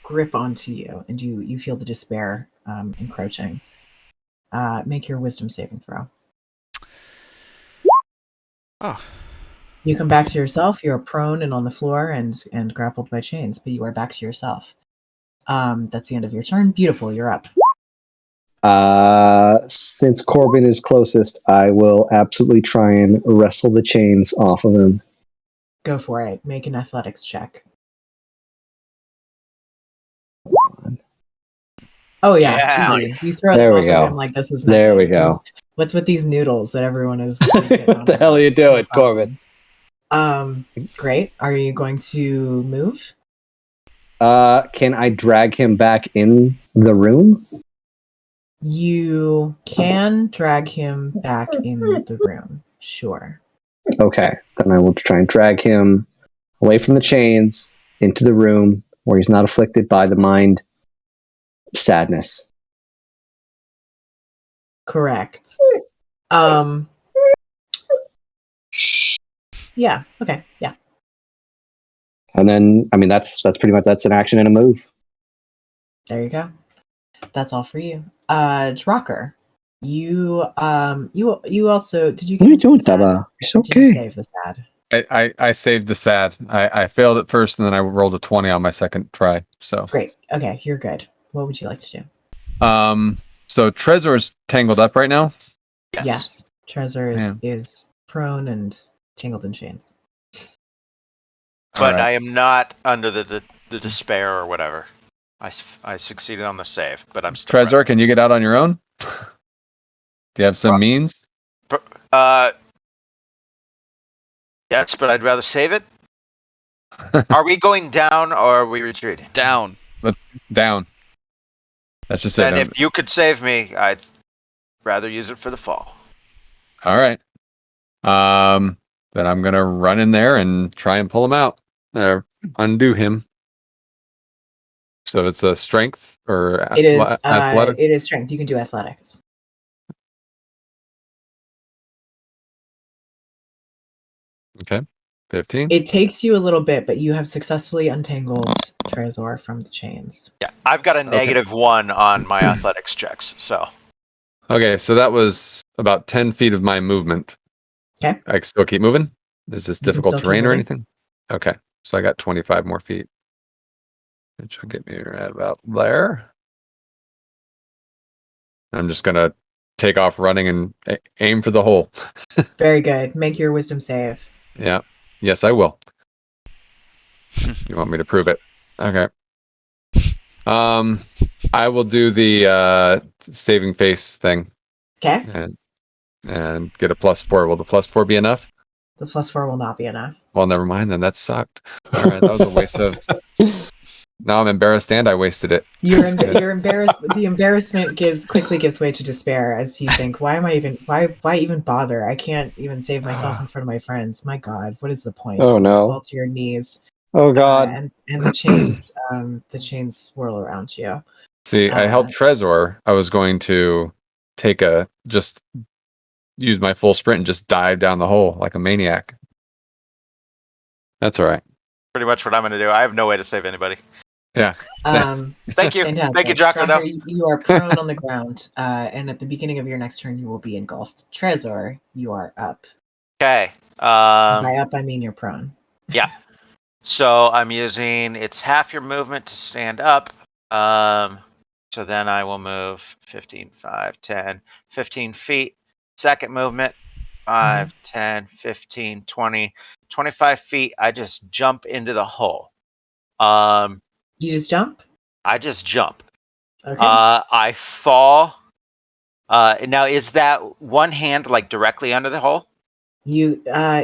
Speaker 4: grip onto you, and you feel the despair encroaching. Make your wisdom saving throw.
Speaker 2: Oh.
Speaker 4: You come back to yourself. You're prone and on the floor and grappled by chains, but you are back to yourself. That's the end of your turn. Beautiful. You're up.
Speaker 6: Since Corbin is closest, I will absolutely try and wrestle the chains off of him.
Speaker 4: Go for it. Make an athletics check. Oh yeah,
Speaker 3: Yeah.
Speaker 4: easy.
Speaker 1: Nice.
Speaker 4: You throw
Speaker 6: There
Speaker 4: them
Speaker 6: we
Speaker 4: off
Speaker 6: go.
Speaker 4: of him like this was
Speaker 6: There we
Speaker 4: nothing.
Speaker 6: go.
Speaker 4: What's with these noodles that everyone is getting on
Speaker 6: What the hell are you doing, Corbin?
Speaker 4: Great. Are you going to move?
Speaker 6: Can I drag him back in the room?
Speaker 4: You can drag him back in the room. Sure.
Speaker 6: Okay, then I will try and drag him away from the chains into the room where he's not afflicted by the mind sadness.
Speaker 4: Correct. Yeah. Okay. Yeah.
Speaker 6: And then, I mean, that's pretty much that's an action and a move.
Speaker 4: There you go. That's all for you. Drocker, you also did you
Speaker 6: What are you
Speaker 4: get
Speaker 6: doing,
Speaker 4: the sad?
Speaker 6: Taba? It's
Speaker 4: Did you
Speaker 6: okay.
Speaker 4: save the sad?
Speaker 5: I saved the sad. I failed it first, and then I rolled a 20 on my second try. So
Speaker 4: Great. Okay, you're good. What would you like to do?
Speaker 5: so Trezor's tangled up right now.
Speaker 4: Yes. Trezor
Speaker 5: Man.
Speaker 4: is prone and tangled in chains.
Speaker 3: But
Speaker 5: Alright.
Speaker 3: I am not under the despair or whatever. I succeeded on the save, but I'm still
Speaker 5: Trezor, can you get out on your own? Do you have some means?
Speaker 3: Yes, but I'd rather save it. Are we going down or are we retreating?
Speaker 2: Down.
Speaker 5: Down. That's just it.
Speaker 3: And if you could save me, I'd rather use it for the fall.
Speaker 5: All right. Then I'm gonna run in there and try and pull him out, or undo him. So it's a strength or
Speaker 4: It is
Speaker 5: athletic.
Speaker 4: it is strength. You can do athletics.
Speaker 5: Okay, 15.
Speaker 4: It takes you a little bit, but you have successfully untangled Trezor from the chains.
Speaker 3: Yeah, I've got a -1 on my athletics checks, so.
Speaker 5: Okay, so that was about 10 feet of my movement.
Speaker 4: Okay.
Speaker 5: I can still keep moving. Is this
Speaker 4: You can
Speaker 5: difficult
Speaker 4: still keep
Speaker 5: terrain or
Speaker 4: moving.
Speaker 5: anything? Okay, so I got 25 more feet, which will get me right about there. I'm just gonna take off running and aim for the hole.
Speaker 4: Very good. Make your wisdom save.
Speaker 5: Yeah. Yes, I will. You want me to prove it? Okay. I will do the saving face thing
Speaker 4: Okay.
Speaker 5: and get a +4. Will the +4 be enough?
Speaker 4: The +4 will not be enough.
Speaker 5: Well, never mind then. That sucked. All right, that was a waste of. Now I'm embarrassed and I wasted it.
Speaker 4: You're embarrassed. The embarrassment quickly gives way to despair as you think, why even bother? I can't even save myself in front of my friends. My God, what is the point?
Speaker 6: Oh,
Speaker 4: You
Speaker 6: no.
Speaker 4: fall to your knees.
Speaker 6: Oh God.
Speaker 4: And the chains swirl around you.
Speaker 5: See, I helped Trezor. I was going to just use my full sprint and just dive down the hole like a maniac. That's all right.
Speaker 3: Pretty much what I'm going to do. I have no way to save anybody.
Speaker 5: Yeah.
Speaker 3: Thank you.
Speaker 4: Fantastic.
Speaker 3: Thank you, Jocker, though.
Speaker 4: You are prone on the ground, and at the beginning of your next turn, you will be engulfed. Trezor, you are up.
Speaker 3: Okay.
Speaker 4: By up, I mean you're prone.
Speaker 3: Yeah. So I'm using it's half your movement to stand up. So then I will move 15, 5, 10, 15 feet. Second movement, 5, 10, 15, 20, 25 feet. I just jump into the hole.
Speaker 4: You just jump?
Speaker 3: I just jump.
Speaker 4: Okay.
Speaker 3: I fall. Now, is that one hand like directly under the hole?
Speaker 4: You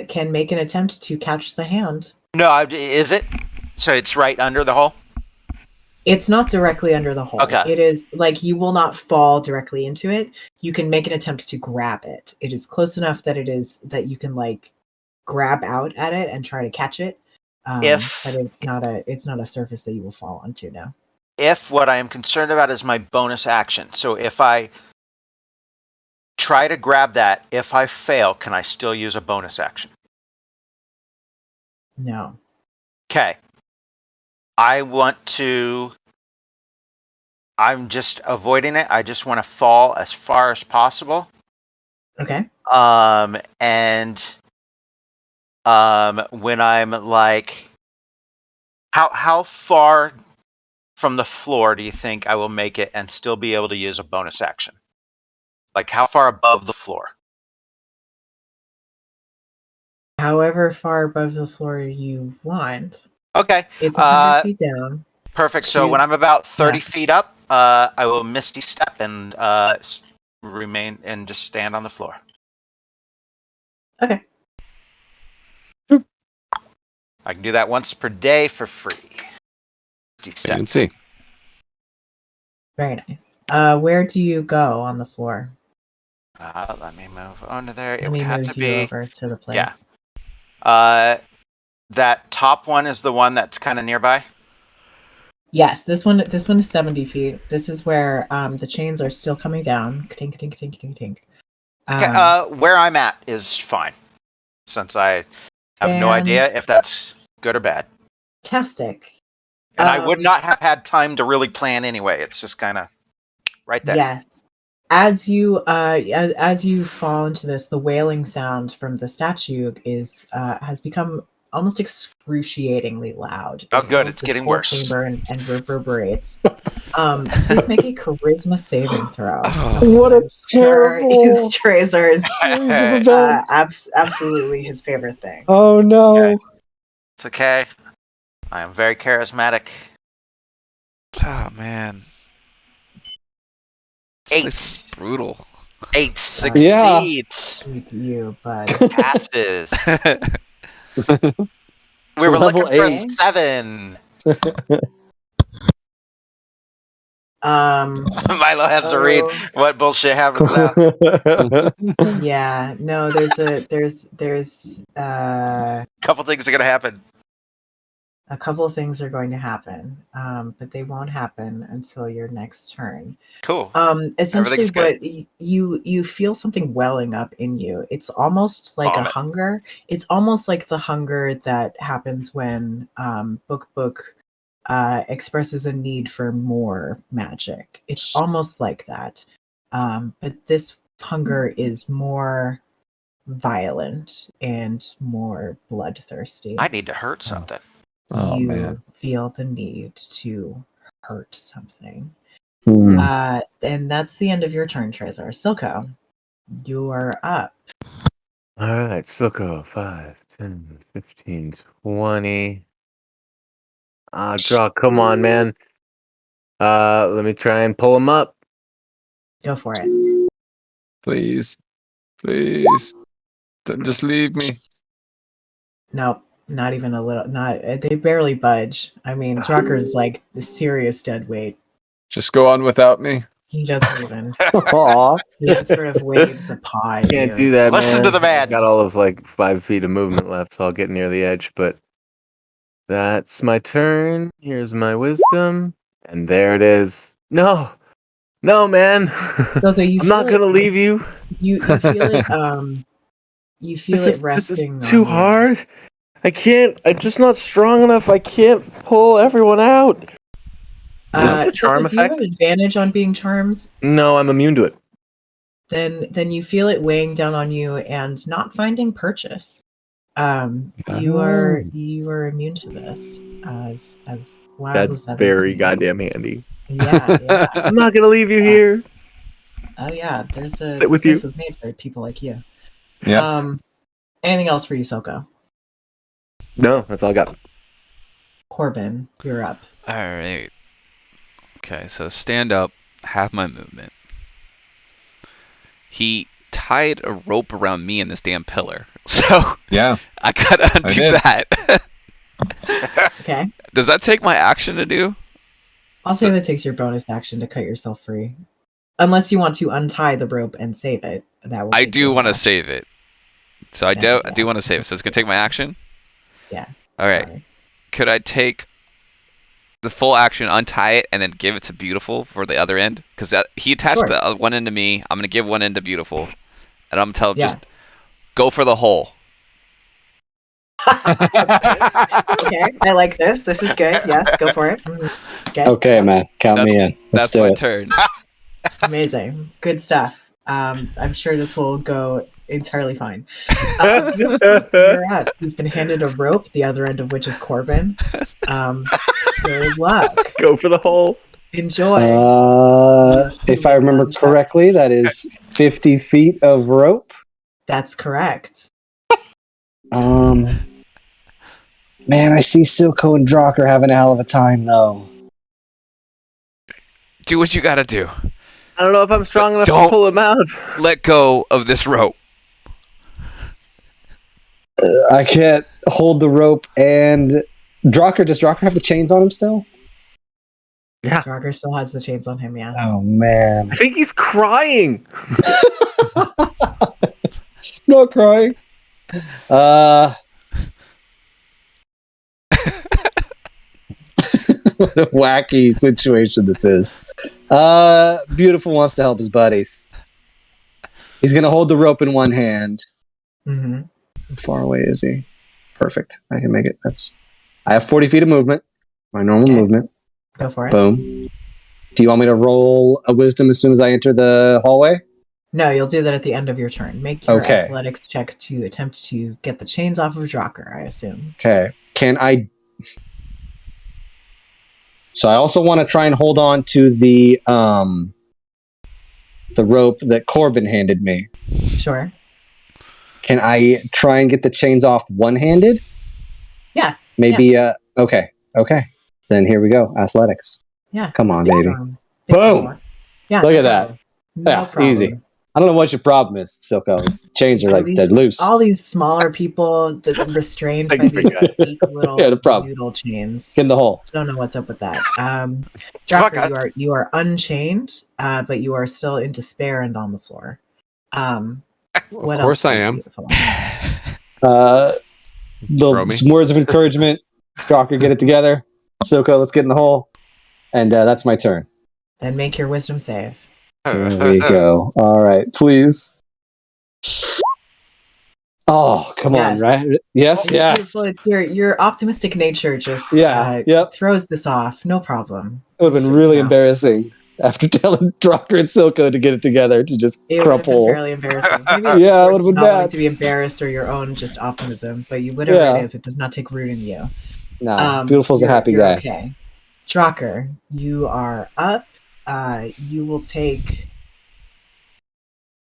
Speaker 4: can make an attempt to catch the hand.
Speaker 3: No, is it? So it's right under the hole?
Speaker 4: It's not directly under the hole.
Speaker 3: Okay.
Speaker 4: It is like you will not fall directly into it. You can make an attempt to grab it. It is close enough that you can like grab out at it and try to catch it. But it's not a surface that you will fall onto now.
Speaker 3: If what I am concerned about is my bonus action. So if I try to grab that, if I fail, can I still use a bonus action?
Speaker 4: No.
Speaker 3: Okay. I'm just avoiding it. I just want to fall as far as possible.
Speaker 4: Okay.
Speaker 3: And when I'm like, how far from the floor do you think I will make it and still be able to use a bonus action? Like, how far above the floor?
Speaker 4: However far above the floor you want.
Speaker 3: Okay.
Speaker 4: It's 100 feet down.
Speaker 3: Perfect. So when
Speaker 4: Choose-
Speaker 3: I'm about 30
Speaker 4: yeah.
Speaker 3: feet up, I will Misty Step and remain and just stand on the floor.
Speaker 4: Okay.
Speaker 3: I can do that once per day for free. Misty Step.
Speaker 5: Fancy.
Speaker 4: Very nice. Where do you go on the floor?
Speaker 3: Let me move onto there.
Speaker 4: Let
Speaker 3: It
Speaker 4: me
Speaker 3: would have
Speaker 4: move
Speaker 3: to
Speaker 4: you
Speaker 3: be.
Speaker 4: over to the place.
Speaker 3: Yeah. That top one is the one that's kind of nearby.
Speaker 4: Yes, this one is 70 feet. This is where the chains are still coming down. Tink, tink, tink, tink, tink.
Speaker 3: Okay, where I'm at is fine, since I have no idea if that's good or bad.
Speaker 4: Fantastic.
Speaker 3: And I would not have had time to really plan anyway. It's just kind of right there.
Speaker 4: Yes. As you as you fall into this, the wailing sound from the statue is has become almost excruciatingly loud.
Speaker 3: Oh, good.
Speaker 4: fills
Speaker 3: It's
Speaker 4: this
Speaker 3: getting
Speaker 4: whole
Speaker 3: worse.
Speaker 4: chamber and reverberates. Please make a charisma saving throw.
Speaker 2: Oh.
Speaker 4: Something
Speaker 7: What
Speaker 4: that
Speaker 7: a
Speaker 4: I'm sure
Speaker 7: terrible
Speaker 4: is Trazer's
Speaker 7: series of events.
Speaker 4: absolutely his favorite thing.
Speaker 7: Oh no.
Speaker 3: Okay. It's okay. I am very charismatic.
Speaker 2: Oh man. This place is brutal.
Speaker 3: 8
Speaker 7: Yeah.
Speaker 3: succeeds.
Speaker 4: You, bud.
Speaker 3: Passes. We were
Speaker 7: Level
Speaker 3: looking for
Speaker 7: 8.
Speaker 3: 7. Milo has to read what bullshit happens now.
Speaker 4: Yeah, no, there's
Speaker 3: Couple things are gonna happen.
Speaker 4: a couple of things are going to happen, but they won't happen until your next turn.
Speaker 3: Cool.
Speaker 4: Essentially,
Speaker 3: Everything's good.
Speaker 4: what you feel something welling up in you. It's almost like
Speaker 3: Vomit.
Speaker 4: a hunger. It's almost like the hunger that happens when Book expresses a need for more magic. It's almost like that, but this hunger is more violent and more bloodthirsty.
Speaker 3: I need to hurt something.
Speaker 5: Oh,
Speaker 4: You
Speaker 5: man.
Speaker 4: feel the need to hurt something.
Speaker 6: Hmm.
Speaker 4: And that's the end of your turn, Trezor. Silco, you are up.
Speaker 1: All right, Silco, 5, 10, 15, 20. Draw, come on, man. Let me try and pull him up.
Speaker 4: Go for it.
Speaker 5: Please. Please. Don't just leave me.
Speaker 4: Nope, not even a little. Not they barely budge. I mean, Drucker's like the serious dead weight.
Speaker 5: Just go on without me.
Speaker 4: He doesn't even.
Speaker 7: Aw.
Speaker 4: He just sort of waves a paw. at
Speaker 1: Can't
Speaker 4: you.
Speaker 1: do that,
Speaker 3: Listen
Speaker 1: man.
Speaker 3: to the man.
Speaker 1: I've got all of like 5 feet of movement left, so I'll get near the edge. But that's my turn. Here's my wisdom, and there it is. No, man.
Speaker 4: Silco, you
Speaker 1: I'm not
Speaker 4: feel
Speaker 1: gonna
Speaker 4: it-
Speaker 1: leave you.
Speaker 4: You feel it. You feel
Speaker 1: This
Speaker 4: it resting.
Speaker 1: is too
Speaker 4: on you.
Speaker 1: hard. I can't. I'm just not strong enough. I can't pull everyone out. Is this a charm
Speaker 4: Silco, do you have
Speaker 1: effect?
Speaker 4: advantage on being charmed?
Speaker 1: No, I'm immune to it.
Speaker 4: Then you feel it weighing down on you and not finding purchase. You are immune to this as wild
Speaker 1: That's
Speaker 4: as that
Speaker 1: very
Speaker 4: is.
Speaker 1: goddamn handy.
Speaker 4: Yeah.
Speaker 1: I'm not gonna leave you here.
Speaker 4: Oh yeah,
Speaker 1: Sit
Speaker 4: this
Speaker 1: with
Speaker 4: place
Speaker 1: you.
Speaker 4: was made for people like you.
Speaker 5: Yeah.
Speaker 4: Anything else for you, Silco?
Speaker 1: No, that's all I got.
Speaker 4: Corbin, you're up.
Speaker 2: All right. Okay, so stand up, half my movement. He tied a rope around me and this damn pillar, so
Speaker 5: Yeah.
Speaker 2: I gotta undo
Speaker 5: did.
Speaker 2: that.
Speaker 4: Okay.
Speaker 2: Does that take my action to do?
Speaker 4: I'll say that takes your bonus action to cut yourself free. Unless you want to untie the rope and save it. That will
Speaker 2: I
Speaker 4: take
Speaker 2: do
Speaker 4: your
Speaker 2: want to
Speaker 4: action.
Speaker 2: save it. So I
Speaker 4: Yeah,
Speaker 2: do want to save it. So it's gonna take my action.
Speaker 4: Yeah.
Speaker 2: All right.
Speaker 4: Sorry.
Speaker 2: Could I take the full action, untie it, and then give it to Beautiful for the other end? Because he attached
Speaker 4: Sure.
Speaker 2: the one end to me. I'm gonna give one end to Beautiful, and I'm gonna tell him
Speaker 4: Yeah.
Speaker 2: just go for the hole.
Speaker 4: Okay, I like this. This is good. Yes, go for it. Okay.
Speaker 6: Okay, man. Count me in. Let's
Speaker 2: That's
Speaker 6: do
Speaker 2: my
Speaker 6: it.
Speaker 2: turn.
Speaker 4: Amazing. Good stuff. I'm sure this will go entirely fine. Beautiful. You're up. You've been handed a rope, the other end of which is Corbin. Good luck.
Speaker 1: Go for the hole.
Speaker 4: Enjoy.
Speaker 6: If I remember correctly, that is 50 feet of rope.
Speaker 4: That's correct.
Speaker 6: Man, I see Silco and Drocker having a hell of a time, though.
Speaker 2: Do what you gotta do.
Speaker 1: I don't know if I'm strong enough to
Speaker 2: Don't-
Speaker 1: pull him out.
Speaker 2: Let go of this rope.
Speaker 6: I can't hold the rope, and Drocker, does Drocker have the chains on him still?
Speaker 1: Yeah.
Speaker 4: Jogger still has the chains on him, yes.
Speaker 6: Oh, man.
Speaker 1: I think he's crying.
Speaker 6: Not crying. What a wacky situation this is. Beautiful wants to help his buddies. He's going to hold the rope in one hand.
Speaker 4: Mm-hmm.
Speaker 6: How far away is he? Perfect. I can make it. I have 40 feet of movement. My normal movement.
Speaker 4: Go for it.
Speaker 6: Boom. Do you want me to roll a wisdom as soon as I enter the hallway?
Speaker 4: No, you'll do that at the end of your turn. Make your
Speaker 6: Okay.
Speaker 4: athletics check to attempt to get the chains off of Jocker, I assume.
Speaker 6: Okay. Can I... So I also want to try and hold on to the rope that Corbin handed me.
Speaker 4: Sure.
Speaker 6: Can I try and get the chains off one-handed?
Speaker 4: Yeah.
Speaker 6: Maybe, okay. Then here we go. Athletics.
Speaker 4: Yeah.
Speaker 6: Come on, baby.
Speaker 4: Big
Speaker 6: Boom.
Speaker 4: more. Yeah.
Speaker 6: Look
Speaker 4: no
Speaker 6: at that.
Speaker 4: problem. No
Speaker 6: Yeah,
Speaker 4: problem.
Speaker 6: easy. I don't know what your problem is, Silco. His chains are like dead loose.
Speaker 4: All these smaller people restrained by
Speaker 1: Thanks,
Speaker 4: these
Speaker 1: big guy.
Speaker 4: weak little
Speaker 6: Yeah, no problem.
Speaker 4: noodle chains.
Speaker 6: In the hole.
Speaker 4: Don't know what's up with that. Jocker, you are unchained, but you are still in despair and on the floor. What
Speaker 5: Of course
Speaker 4: else
Speaker 5: I am. Throw me.
Speaker 6: Some words of encouragement. Drocker, get it together. Silco, let's get in the hole. And that's my turn.
Speaker 4: Then make your wisdom save.
Speaker 6: There we go. All right, please. Oh, come on,
Speaker 4: Yes.
Speaker 6: right? Yes, yes.
Speaker 4: Well, it's your optimistic nature just throws this off. No problem.
Speaker 6: It would have been really embarrassing after telling Drocker and Silco to get it together to just
Speaker 4: It would have been
Speaker 6: crumple.
Speaker 4: fairly embarrassing. Maybe
Speaker 6: Yeah, it would have been
Speaker 4: not wanting
Speaker 6: bad.
Speaker 4: to be embarrassed or your own just optimism, but whatever it is, it does not take root in you.
Speaker 6: Nah, Beautiful's a happy
Speaker 4: you're
Speaker 6: guy.
Speaker 4: Okay, Drocker, you are up. You will take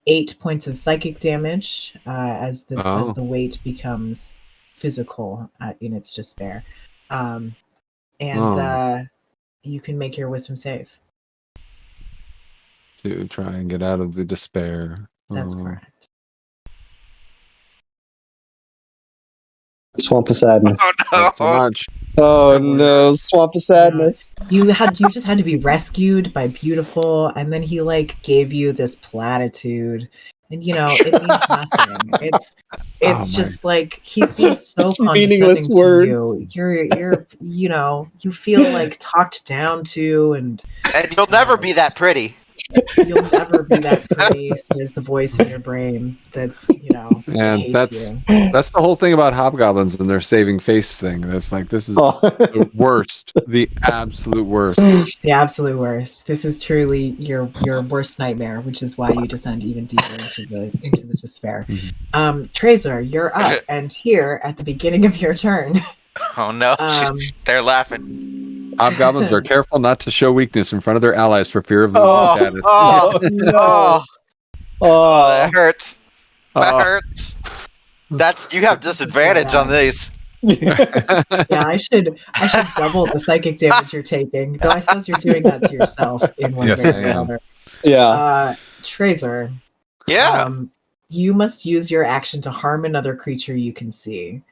Speaker 4: 8 points of psychic damage as the weight becomes physical in its despair, and you can make your wisdom save.
Speaker 5: To try and get out of the despair.
Speaker 4: That's correct.
Speaker 6: Swamp of sadness.
Speaker 5: Not too much.
Speaker 6: Oh no, swamp of sadness.
Speaker 4: You just had to be rescued by Beautiful, and then he gave you this platitude, and it means nothing. It's just he's being so
Speaker 6: meaningless
Speaker 4: condescending
Speaker 6: words.
Speaker 4: to you. You feel talked down to, and
Speaker 3: you'll never be that pretty.
Speaker 4: You'll never be that pretty, says the voice in your brain that's
Speaker 5: And
Speaker 4: hates you.
Speaker 5: that's the whole thing about hobgoblins and their saving face thing. That's this is the worst, the absolute worst.
Speaker 4: The absolute worst. This is truly your worst nightmare, which is why you descend even deeper into the despair. Tracer, you're up, and here at the beginning of your turn.
Speaker 3: Oh no, they're laughing.
Speaker 5: Hobgoblins are careful not to show weakness in front of their allies for fear of losing status.
Speaker 6: No.
Speaker 3: That hurts. That hurts. You have disadvantage on these.
Speaker 4: Yeah, I should double the psychic damage you're taking. Though I suppose you're doing that to yourself in one way or another.
Speaker 6: Yeah.
Speaker 4: Tracer.
Speaker 3: Yeah.
Speaker 4: You must use your action to harm another creature you can see,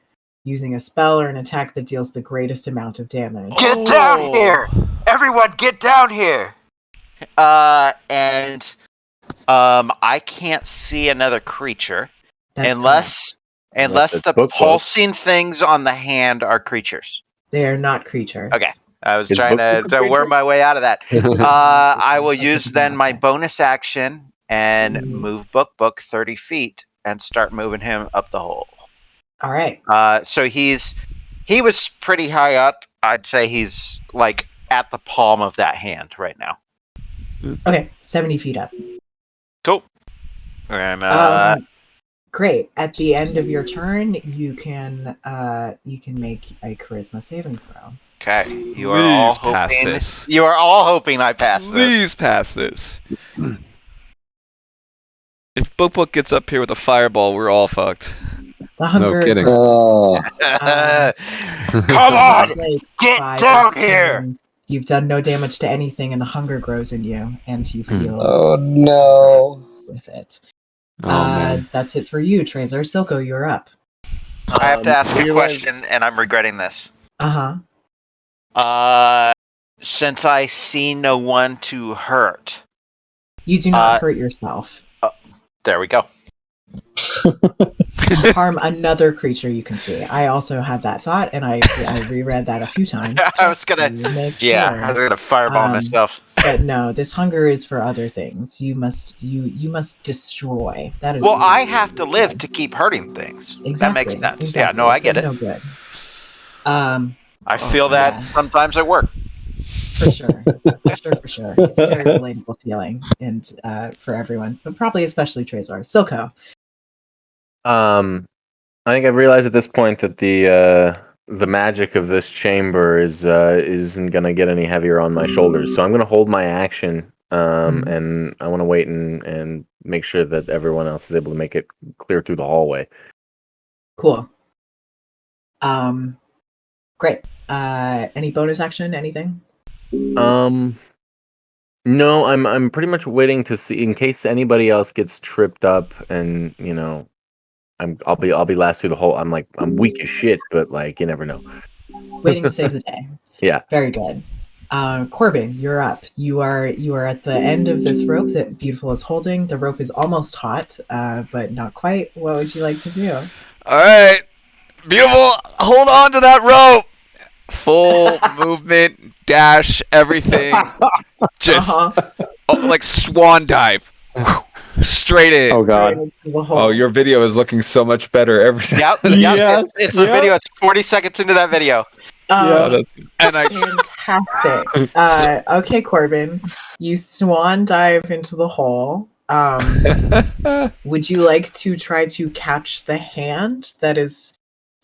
Speaker 4: using a spell or an attack that deals the greatest amount of damage.
Speaker 3: Get down here! Everyone, get down here! And I can't see another creature unless the pulsing things on the hand are creatures.
Speaker 4: They are not creatures.
Speaker 3: Okay. I was trying to worm my way out of that. I will use then my bonus action and move Book 30 feet and start moving him up the hole.
Speaker 4: All right.
Speaker 3: So he was pretty high up. I'd say he's at the palm of that hand right now.
Speaker 4: Okay, 70 feet up.
Speaker 3: Cool. And,
Speaker 4: great. At the end of your turn, you can make a charisma saving throw.
Speaker 3: Okay, you are all
Speaker 2: Please pass
Speaker 3: hoping.
Speaker 2: this.
Speaker 3: You are all hoping I pass this.
Speaker 2: Please pass this. If Book gets up here with a fireball, we're all fucked.
Speaker 4: The hunger.
Speaker 5: kidding.
Speaker 6: Oh,
Speaker 3: Come on,
Speaker 4: like
Speaker 3: get
Speaker 4: 5
Speaker 3: down
Speaker 4: or 10.
Speaker 3: here!
Speaker 4: You've done no damage to anything, and the hunger grows in you, and you feel
Speaker 6: oh no.
Speaker 4: with it.
Speaker 5: Oh man.
Speaker 4: That's it for you, Tracer. Silco, you're up.
Speaker 3: I have to ask a
Speaker 1: realize-
Speaker 3: question, and I'm regretting this.
Speaker 4: Uh-huh.
Speaker 3: Since I see no one to hurt,
Speaker 4: You do not hurt yourself.
Speaker 3: there we go.
Speaker 4: Harm another creature you can see. I also had that thought, and I reread that a few times.
Speaker 3: I was gonna,
Speaker 4: Sure.
Speaker 3: I was gonna fireball myself.
Speaker 4: But no, this hunger is for other things. You must destroy. That is.
Speaker 3: Well, I have to live to keep hurting things.
Speaker 4: Exactly.
Speaker 3: That makes sense.
Speaker 4: Exactly.
Speaker 3: Yeah, no, I get
Speaker 4: Does
Speaker 3: it.
Speaker 4: no good.
Speaker 3: I feel that sometimes at work.
Speaker 4: For sure. For sure. It's a very relatable feeling, and for everyone, but probably especially Trezor. Silco.
Speaker 1: I think I've realized at this point that the magic of this chamber isn't gonna get any heavier on my shoulders. So I'm gonna hold my action, and I want to wait and make sure that everyone else is able to make it clear through the hallway.
Speaker 4: Cool. Great. Any bonus action? Anything?
Speaker 1: No, I'm pretty much waiting to see in case anybody else gets tripped up, and I'll be last through the whole. I'm weak as shit, but like you never know.
Speaker 4: Waiting to save the day.
Speaker 1: Yeah.
Speaker 4: Very good. Corbin, you're up. You are at the end of this rope that Beautiful is holding. The rope is almost taut, but not quite. What would you like to do?
Speaker 2: All right, Beautiful, hold on to that rope. Full movement, dash, everything. Just like swan dive. Straight in.
Speaker 6: Oh god.
Speaker 5: Oh, your video is looking so much better every time.
Speaker 3: Yep.
Speaker 7: Yes,
Speaker 3: It's a video. It's 40 seconds into that video.
Speaker 2: And I
Speaker 4: Fantastic. Okay, Corbin, you swan dive into the hole. Would you like to try to catch the hand that is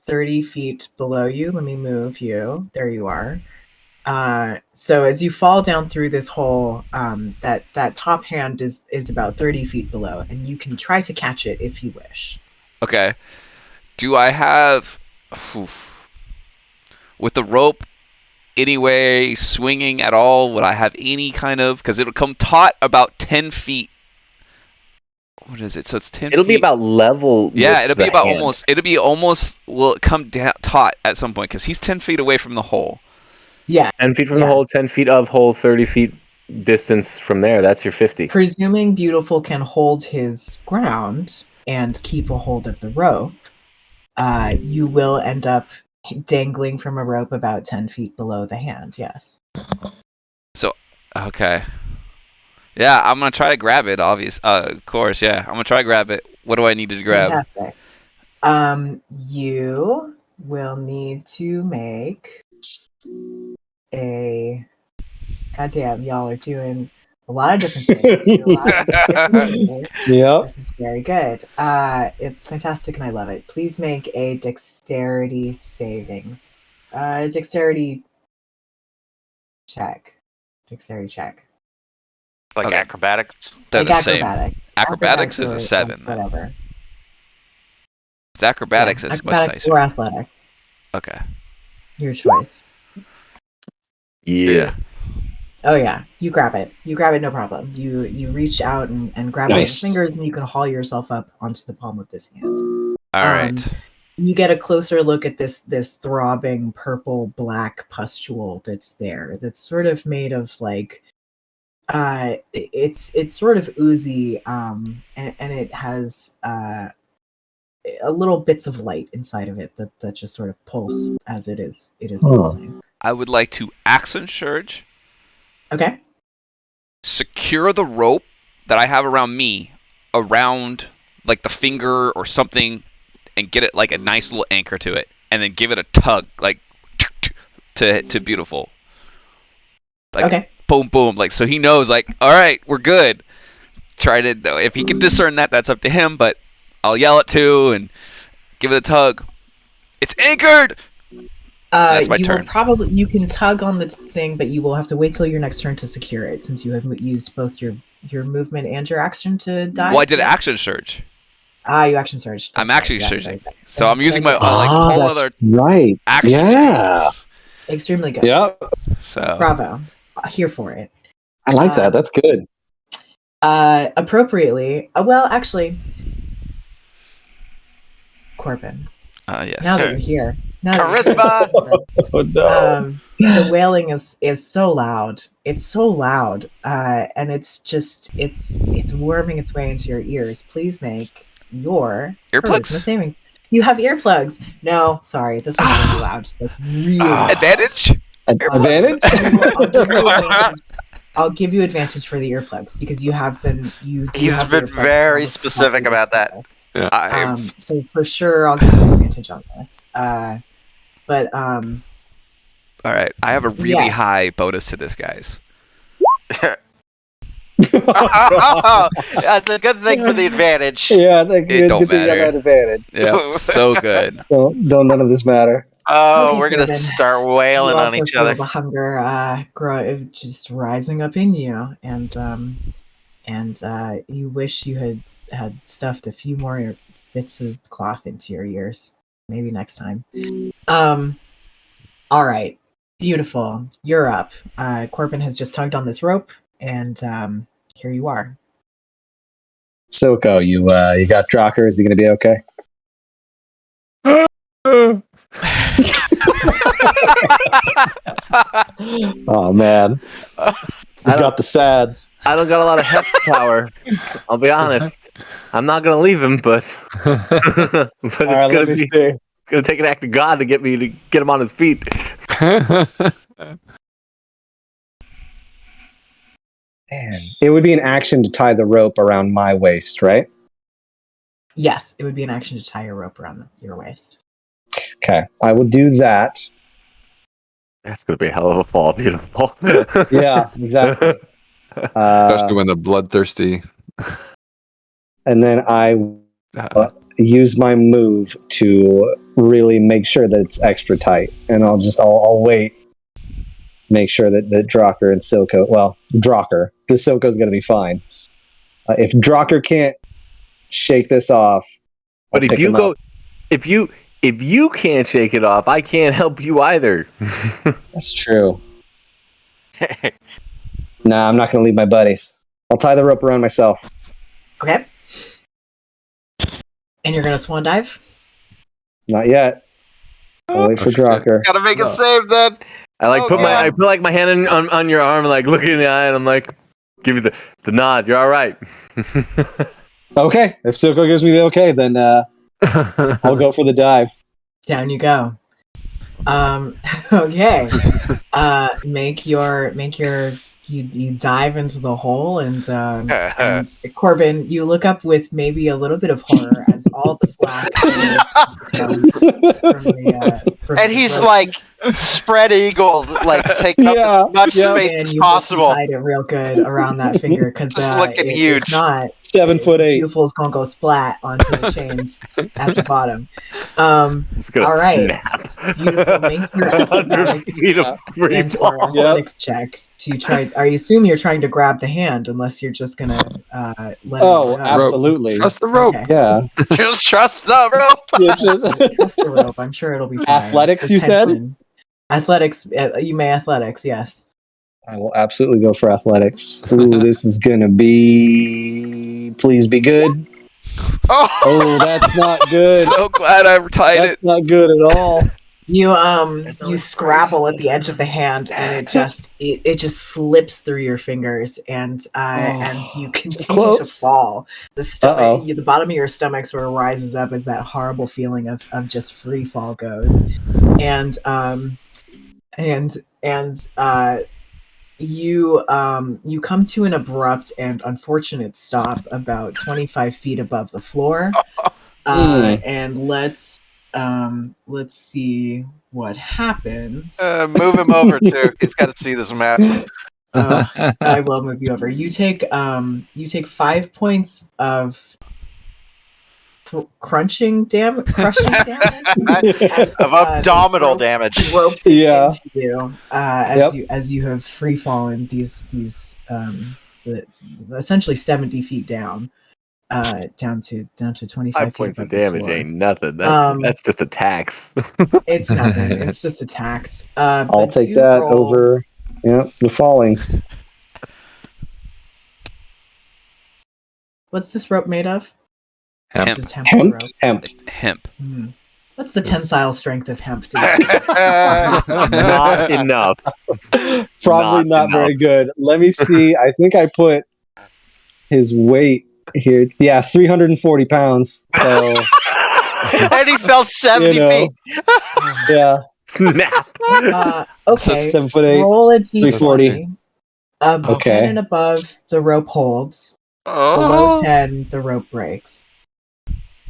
Speaker 4: 30 feet below you? Let me move you. There you are. So as you fall down through this hole, that top hand is about 30 feet below, and you can try to catch it if you wish.
Speaker 2: Okay. Do I have with the rope anyway swinging at all? Would I have any kind of, because it'll come taut about 10 feet. What is it? So it's 10
Speaker 1: It'll
Speaker 2: feet.
Speaker 1: be about level.
Speaker 2: Yeah,
Speaker 1: with
Speaker 2: it'll be
Speaker 1: the
Speaker 2: about
Speaker 1: hand.
Speaker 2: almost. It'll be almost. Will it come down taut at some point? Because he's 10 feet away from the hole.
Speaker 4: Yeah.
Speaker 1: 10 feet from the hole, 10 feet of hole, 30 feet distance from there. That's your 50.
Speaker 4: Presuming Beautiful can hold his ground and keep a hold of the rope, you will end up dangling from a rope about 10 feet below the hand, yes.
Speaker 2: So, okay. Yeah, I'm going to try to grab it, of course, yeah. I'm going to try to grab it. What do I need to grab?
Speaker 4: Fantastic. You will need to make a... Goddamn, y'all are doing a lot of different things.
Speaker 6: Yep.
Speaker 4: This is very good. It's fantastic and I love it. Please make a dexterity saving. Dexterity check.
Speaker 3: Like
Speaker 2: Okay.
Speaker 3: acrobatics.
Speaker 2: They're
Speaker 4: Like
Speaker 2: the same.
Speaker 4: acrobatics.
Speaker 2: Acrobatics is
Speaker 4: or
Speaker 2: a 7.
Speaker 4: Whatever.
Speaker 2: It's acrobatics
Speaker 4: Yeah,
Speaker 2: is much
Speaker 4: acrobatics
Speaker 2: nicer.
Speaker 4: or athletics.
Speaker 2: Okay.
Speaker 4: Your choice.
Speaker 2: Yeah.
Speaker 4: Oh yeah, you grab it. You grab it, no problem. You reach out and grab it with
Speaker 6: Nice.
Speaker 4: your fingers, and you can haul yourself up onto the palm of this hand.
Speaker 2: All right.
Speaker 4: You get a closer look at this throbbing purple black pustule that's there. That's sort of made of like, it's sort of oozy, and it has a little bits of light inside of it that just sort of pulse as it is pulsing.
Speaker 2: I would like to accent surge.
Speaker 4: Okay.
Speaker 2: Secure the rope that I have around me, around like the finger or something, and get it like a nice little anchor to it, and then give it a tug, like to Beautiful. Like,
Speaker 4: okay.
Speaker 2: Boom, boom, like so he knows, like, all right, we're good. Try to, if he can discern that, that's up to him. But I'll yell it too and give it a tug. It's anchored. That's my
Speaker 4: you
Speaker 2: turn.
Speaker 4: will probably you can tug on the thing, but you will have to wait till your next turn to secure it, since you have used both your movement and your action to dive.
Speaker 2: Well, I did
Speaker 4: yes?
Speaker 2: action surge.
Speaker 4: You action surge.
Speaker 2: I'm
Speaker 4: That's
Speaker 2: actually
Speaker 4: right, yes,
Speaker 2: surging.
Speaker 4: right.
Speaker 2: So I'm using my
Speaker 4: Then-
Speaker 2: like whole
Speaker 6: that's
Speaker 2: other
Speaker 6: right.
Speaker 2: action.
Speaker 6: Yeah.
Speaker 2: use.
Speaker 4: extremely good.
Speaker 6: Yep.
Speaker 2: So
Speaker 4: Bravo. Here for it.
Speaker 6: I like that. That's good.
Speaker 4: Appropriately. Well, actually, Corbin.
Speaker 2: yes.
Speaker 4: Now that you're here, now that you're
Speaker 3: Charisma!
Speaker 4: here,
Speaker 6: Oh no.
Speaker 4: the wailing is so loud. It's so loud, and it's worming its way into your ears. Please make your
Speaker 2: Earplugs?
Speaker 4: charisma saving. You have earplugs. No, sorry, this one's gonna be loud. Like really loud.
Speaker 2: Advantage?
Speaker 6: Advantage?
Speaker 4: I'll give you advantage for the earplugs because you have been
Speaker 3: He's
Speaker 4: have
Speaker 3: been
Speaker 4: earplugs
Speaker 3: very
Speaker 4: on the
Speaker 3: specific
Speaker 4: top
Speaker 3: about that.
Speaker 4: of this.
Speaker 2: I'm
Speaker 4: So for sure, I'll give you advantage on this. But
Speaker 2: all right. I have a really
Speaker 4: Yes.
Speaker 2: high bonus to this, guys.
Speaker 3: That's a good thing for the advantage.
Speaker 6: Yeah, I think
Speaker 2: It don't
Speaker 6: good thing you got
Speaker 2: matter.
Speaker 6: that advantage.
Speaker 2: Yeah, so good.
Speaker 6: Don't none of this matter.
Speaker 3: Oh,
Speaker 4: Okay,
Speaker 3: we're gonna
Speaker 4: Corbin.
Speaker 3: start
Speaker 4: you
Speaker 3: wailing on
Speaker 4: also
Speaker 3: each
Speaker 4: feel
Speaker 3: other.
Speaker 4: the hunger just rising up in you, and you wish you had stuffed a few more bits of cloth into your ears. Maybe next time. All right. Beautiful. You're up. Corbin has just tugged on this rope, and here you are.
Speaker 6: Silco, you got Drocker. Is he going to be okay? Oh man, he's got the sads.
Speaker 1: I don't got a lot of heft power. I'll be honest. I'm not gonna leave him, but but it's
Speaker 6: All right, let me see.
Speaker 1: gonna take an act of God to get me to get him on his feet.
Speaker 6: Man, it would be an action to tie the rope around my waist, right?
Speaker 4: Yes, it would be an action to tie your rope around your waist.
Speaker 6: Okay, I will do that.
Speaker 1: That's gonna be a hell of a fall, beautiful.
Speaker 6: Yeah, exactly.
Speaker 5: Especially when the bloodthirsty.
Speaker 6: And then I use my move to really make sure that it's extra tight, and I'll wait, make sure that Drocker and Silco, Drocker, because Silco's going to be fine. If Drocker can't shake this off,
Speaker 1: But
Speaker 6: I'll pick him up.
Speaker 1: if you can't shake it off, I can't help you either.
Speaker 6: That's true. Nah, I'm not going to leave my buddies. I'll tie the rope around myself.
Speaker 4: Okay. And you're gonna swan dive?
Speaker 6: Not yet. I'll wait for
Speaker 5: shit.
Speaker 6: Drocker.
Speaker 3: Gotta make a save then.
Speaker 1: I
Speaker 3: Oh,
Speaker 1: put
Speaker 3: God.
Speaker 1: I put my hand on your arm and like look you in the eye and I'm like, give you the nod. You're all right.
Speaker 6: Okay, if Silco gives me the okay, then I'll go for the dive.
Speaker 4: Down you go. Okay. You dive into the hole and Corbin, you look up with maybe a little bit of horror as all the slack from
Speaker 3: And
Speaker 4: the
Speaker 3: he's
Speaker 4: rope.
Speaker 3: like spread eagle, like taking
Speaker 6: Yeah,
Speaker 3: up as much
Speaker 6: yeah.
Speaker 3: space
Speaker 4: And
Speaker 3: as
Speaker 4: you hope you
Speaker 3: possible.
Speaker 4: tied it real good around that finger because
Speaker 3: Just looking
Speaker 4: if
Speaker 3: huge.
Speaker 4: not,
Speaker 6: 7'8".
Speaker 4: Beautiful's gonna go splat onto the chains at the bottom.
Speaker 1: It's gonna
Speaker 4: all right.
Speaker 1: snap.
Speaker 4: Beautiful. Make your
Speaker 1: 100 feet of free
Speaker 4: and or
Speaker 1: fall.
Speaker 4: athletics check to try. I assume you're trying to grab the hand, unless you're just gonna let
Speaker 6: Oh,
Speaker 4: it go.
Speaker 6: absolutely.
Speaker 5: Trust the rope.
Speaker 4: Okay.
Speaker 6: Yeah.
Speaker 3: Just trust the rope.
Speaker 6: Yeah, just-
Speaker 4: Trust the rope. I'm sure it'll be fine.
Speaker 6: Athletics,
Speaker 4: The
Speaker 6: you said?
Speaker 4: tension. Athletics. You may athletics. Yes.
Speaker 6: I will absolutely go for athletics. Ooh, this is gonna be. Please be good. Oh, that's not good.
Speaker 2: So glad I tied
Speaker 6: That's
Speaker 2: it.
Speaker 6: not good at all.
Speaker 4: You scrabble at the edge of the hand, and it just slips through your fingers, and you continue to
Speaker 6: close.
Speaker 4: fall. The
Speaker 6: Uh-oh.
Speaker 4: the bottom of your stomach sort of rises up as that horrible feeling of just free fall goes, and you come to an abrupt and unfortunate stop about 25 feet above the floor, and let's see what happens.
Speaker 3: Move him over too. He's got to see this map.
Speaker 4: I will move you over. You take 5 points of crushing damage as,
Speaker 3: Of abdominal damage.
Speaker 4: the rope takes into you as you have free fallen these essentially 70 feet down down to 25
Speaker 1: 5
Speaker 4: feet
Speaker 1: points of
Speaker 4: above the
Speaker 1: damage
Speaker 4: floor.
Speaker 1: ain't nothing. That's just a tax.
Speaker 4: It's nothing. It's just a tax.
Speaker 6: I'll take that over the falling.
Speaker 4: What's this rope made of?
Speaker 2: Hemp.
Speaker 4: Just hemp rope.
Speaker 2: Hemp.
Speaker 4: What's the tensile strength of hemp?
Speaker 1: Not enough.
Speaker 6: Probably not very good. Let me see. I think I put his weight here. Yeah, 340 pounds. So,
Speaker 3: and he fell 70 feet.
Speaker 6: Yeah.
Speaker 1: Snap.
Speaker 4: Okay.
Speaker 6: 7'8".
Speaker 4: Roll a d20.
Speaker 6: 340.
Speaker 4: 10 and above, the rope holds.
Speaker 3: Oh.
Speaker 4: Below 10, the rope breaks.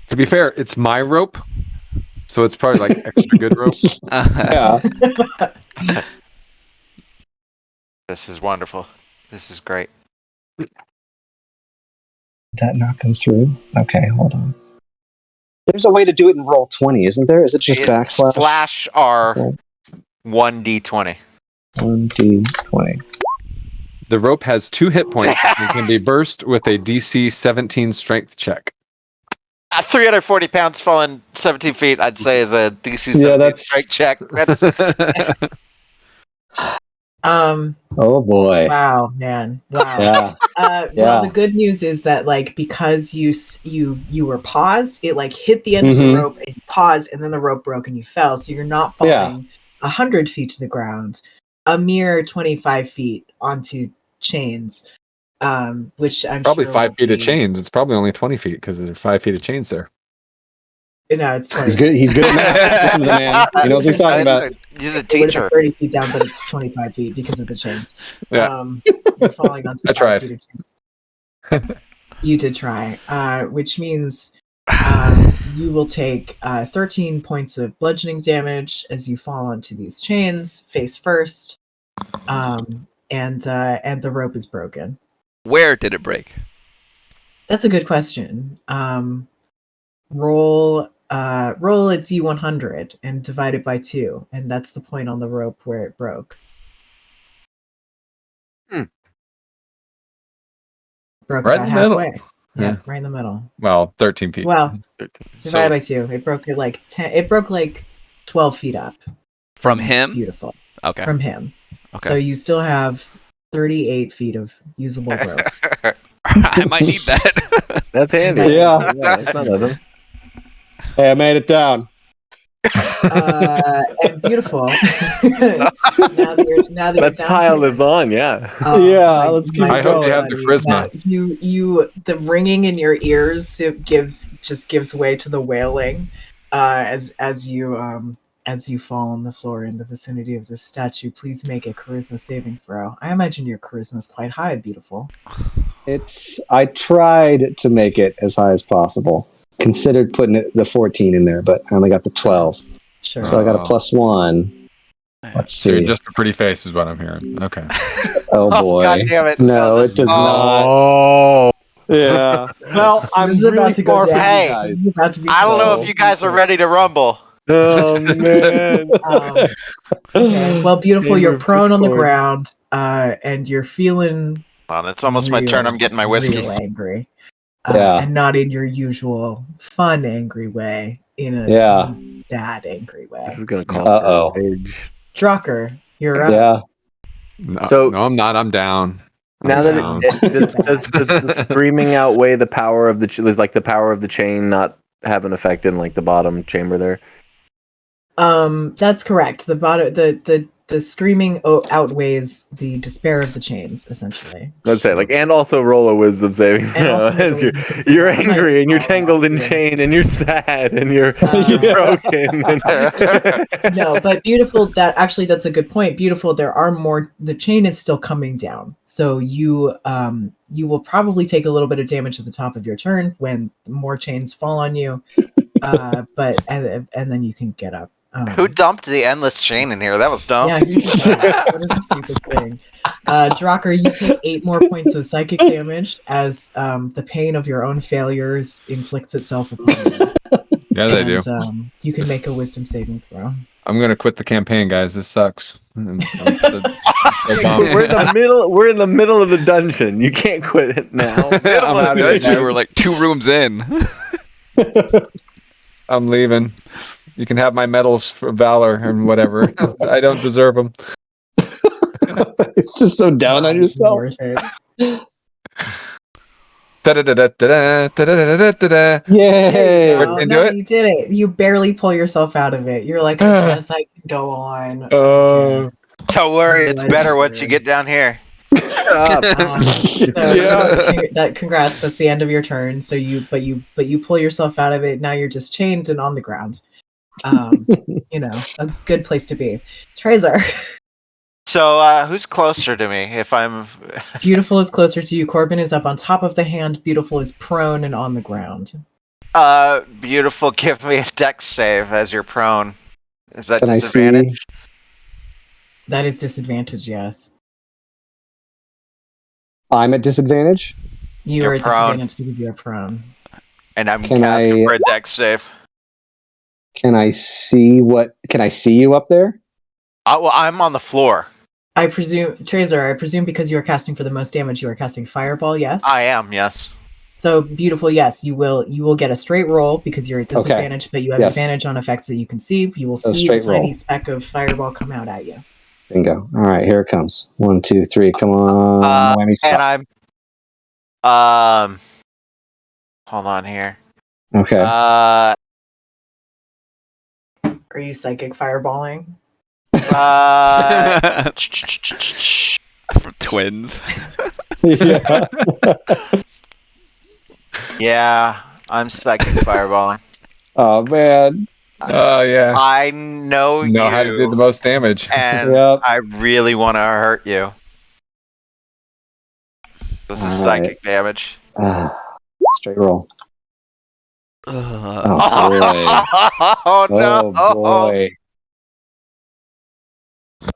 Speaker 5: To be fair, it's my rope, so it's probably like extra good rope.
Speaker 6: Yeah.
Speaker 3: This is wonderful. This is great.
Speaker 6: Did that not go through? Okay, hold on. There's a way to do it in roll 20, isn't there? Is it just backslash?
Speaker 3: Slash R 1d20.
Speaker 6: 1d20.
Speaker 5: The rope has 2 hit points and can be burst with a DC 17 strength check.
Speaker 3: 340 pounds falling 17 feet, I'd say, is a DC 17 strength check.
Speaker 6: Oh boy!
Speaker 4: Wow, man! Wow.
Speaker 6: Yeah.
Speaker 4: Well, the good news is that because you were paused, it hit the end of the rope and you paused, and then the rope broke and you fell. So you're not falling 100 feet to the ground, a mere 25 feet onto chains, which I'm
Speaker 5: probably
Speaker 4: sure
Speaker 5: 5 feet of chains. It's probably only 20 feet because there's 5 feet of chains there.
Speaker 4: No, it's 20.
Speaker 6: He's good at math. Listen to the man. He knows what he's talking about.
Speaker 3: He's a
Speaker 4: It would have
Speaker 3: teacher.
Speaker 4: been 30 feet down, but it's 25 feet because of the chains.
Speaker 5: Yeah.
Speaker 4: You're falling onto
Speaker 5: I
Speaker 4: 5
Speaker 5: tried.
Speaker 4: feet of chains. You did try, which means you will take 13 points of bludgeoning damage as you fall onto these chains face first, and the rope is broken.
Speaker 2: Where did it break?
Speaker 4: That's a good question. Roll a d100 and divide it by 2, and that's the point on the rope where it broke. Broke
Speaker 5: Right
Speaker 4: about
Speaker 5: in the middle.
Speaker 4: halfway. Yeah, right in the middle.
Speaker 5: Well, 13 feet.
Speaker 4: Well,
Speaker 2: 13.
Speaker 4: divided by 2. It broke it 10. It broke 12 feet up.
Speaker 2: From him?
Speaker 4: Beautiful.
Speaker 2: Okay.
Speaker 4: From him.
Speaker 2: Okay.
Speaker 4: So you still have 38 feet of usable rope.
Speaker 2: I might need that.
Speaker 1: That's handy.
Speaker 6: Yeah.
Speaker 1: That's not nothing.
Speaker 6: Hey, I made it down.
Speaker 4: And beautiful. now that
Speaker 1: Let's pile this on, yeah.
Speaker 6: Let's keep
Speaker 5: I
Speaker 6: going.
Speaker 5: hope you have the charisma.
Speaker 4: The ringing in your ears gives way to the wailing as you fall on the floor in the vicinity of this statue. Please make a charisma saving throw. I imagine your charisma is quite high, beautiful.
Speaker 6: I tried to make it as high as possible. Considered putting the 14 in there, but I only got the 12.
Speaker 4: Sure.
Speaker 6: So I got a +1. Let's
Speaker 5: So
Speaker 6: see.
Speaker 5: you're just a pretty face is what I'm hearing. Okay.
Speaker 6: Oh boy.
Speaker 3: God damn it.
Speaker 6: No, it does not.
Speaker 1: Oh.
Speaker 6: Yeah. Well, I'm
Speaker 4: This is
Speaker 6: really
Speaker 4: about to go
Speaker 6: far from you
Speaker 4: down.
Speaker 3: Hey,
Speaker 6: guys.
Speaker 4: This is about to be
Speaker 3: I don't know
Speaker 4: slow.
Speaker 3: if you guys are ready to rumble.
Speaker 1: Oh man.
Speaker 4: Okay. Well, beautiful.
Speaker 1: Game
Speaker 4: You're
Speaker 1: of
Speaker 4: prone on the
Speaker 1: Discord.
Speaker 4: ground, and you're feeling
Speaker 3: Well, it's almost my turn. I'm getting my whiskey.
Speaker 4: real angry.
Speaker 6: Yeah.
Speaker 4: And not in your usual fun angry way, in a bad angry way.
Speaker 1: This is gonna call
Speaker 6: Uh-oh.
Speaker 1: for a rage.
Speaker 4: Drucker, you're up.
Speaker 6: Yeah.
Speaker 1: So-
Speaker 5: no, I'm not. I'm down.
Speaker 1: Now
Speaker 5: I'm
Speaker 1: that
Speaker 5: down.
Speaker 1: does the screaming outweigh the power of the power of the chain not have an effect in the bottom chamber there?
Speaker 4: That's correct. The screaming outweighs the despair of the chains, essentially.
Speaker 1: Let's say and also roll a wisdom saving throw as you're angry and you're tangled in chain and you're sad and you're broken.
Speaker 4: No, but beautiful. That's a good point. Beautiful. There are more. The chain is still coming down, so you will probably take a little bit of damage at the top of your turn when more chains fall on you. But then you can get up.
Speaker 3: Who dumped the endless chain in here? That was dumb.
Speaker 4: Yeah, who did that? What is a stupid thing? Drocker, you take 8 more points of psychic damage as the pain of your own failures inflicts itself upon you.
Speaker 5: Yeah, they do.
Speaker 4: And you can make a wisdom saving throw.
Speaker 5: I'm gonna quit the campaign, guys. This sucks. I'm so
Speaker 1: We're in the middle. We're in the middle of the dungeon. You can't quit it now.
Speaker 2: Middle
Speaker 5: I'm
Speaker 2: of
Speaker 5: out
Speaker 2: the
Speaker 5: of here,
Speaker 2: dungeon.
Speaker 5: guys.
Speaker 2: We're like 2 rooms in.
Speaker 5: I'm leaving. You can have my medals for valor and whatever. I don't deserve them.
Speaker 6: It's just so down on yourself.
Speaker 4: Worth it.
Speaker 5: Da-da-da-da-da-da-da-da-da-da-da.
Speaker 6: Yay!
Speaker 5: We're
Speaker 4: Oh,
Speaker 5: into
Speaker 4: no,
Speaker 5: it?
Speaker 4: you did it. You barely pull yourself out of it. You're like, I guess I can go on. I
Speaker 5: Oh.
Speaker 4: guess.
Speaker 3: Don't worry, it's better once you
Speaker 4: Legendary.
Speaker 3: get down here.
Speaker 4: Congrats. That's the end of your turn. So you pull yourself out of it. Now you're just chained and on the ground. A good place to be. Trazer.
Speaker 3: So, who's closer to me? If I'm
Speaker 4: Beautiful is closer to you. Corbin is up on top of the hand. Beautiful is prone and on the ground.
Speaker 3: beautiful, give me a dex save as you're prone. Is that
Speaker 6: Can I
Speaker 3: disadvantage?
Speaker 4: That is disadvantage, yes.
Speaker 6: I'm at disadvantage.
Speaker 4: You
Speaker 3: You're
Speaker 4: are at
Speaker 3: prone.
Speaker 4: disadvantage because you are prone.
Speaker 3: And I'm
Speaker 6: Can
Speaker 3: casting
Speaker 6: I-
Speaker 3: for a dex save.
Speaker 6: Can I see you up there?
Speaker 3: Well, I'm on the floor.
Speaker 4: I presume, Trazer, because you are casting for the most damage, you are casting Fireball, yes?
Speaker 3: I am, yes.
Speaker 4: So, beautiful, yes. You will get a straight roll because you're at disadvantage, but you have
Speaker 6: Yes.
Speaker 4: advantage on effects that you can see. You will
Speaker 6: So
Speaker 4: see a
Speaker 6: straight
Speaker 4: tiny
Speaker 6: roll.
Speaker 4: speck of Fireball come out at you.
Speaker 6: Bingo. All right, here it comes. 1, 2, 3. Come on. Whammy stop.
Speaker 3: And hold on here.
Speaker 6: Okay.
Speaker 4: Are you psychic fireballing?
Speaker 2: From twins.
Speaker 6: Yeah.
Speaker 3: Yeah, I'm psychic fireballing.
Speaker 6: Oh man.
Speaker 5: Oh yeah.
Speaker 3: I know you
Speaker 5: Know how to do the most damage.
Speaker 3: and
Speaker 6: Yep.
Speaker 3: I really want to hurt you. This is
Speaker 6: All
Speaker 3: psychic damage.
Speaker 6: Straight roll.
Speaker 2: Ugh.
Speaker 3: Oh no!
Speaker 6: Oh boy.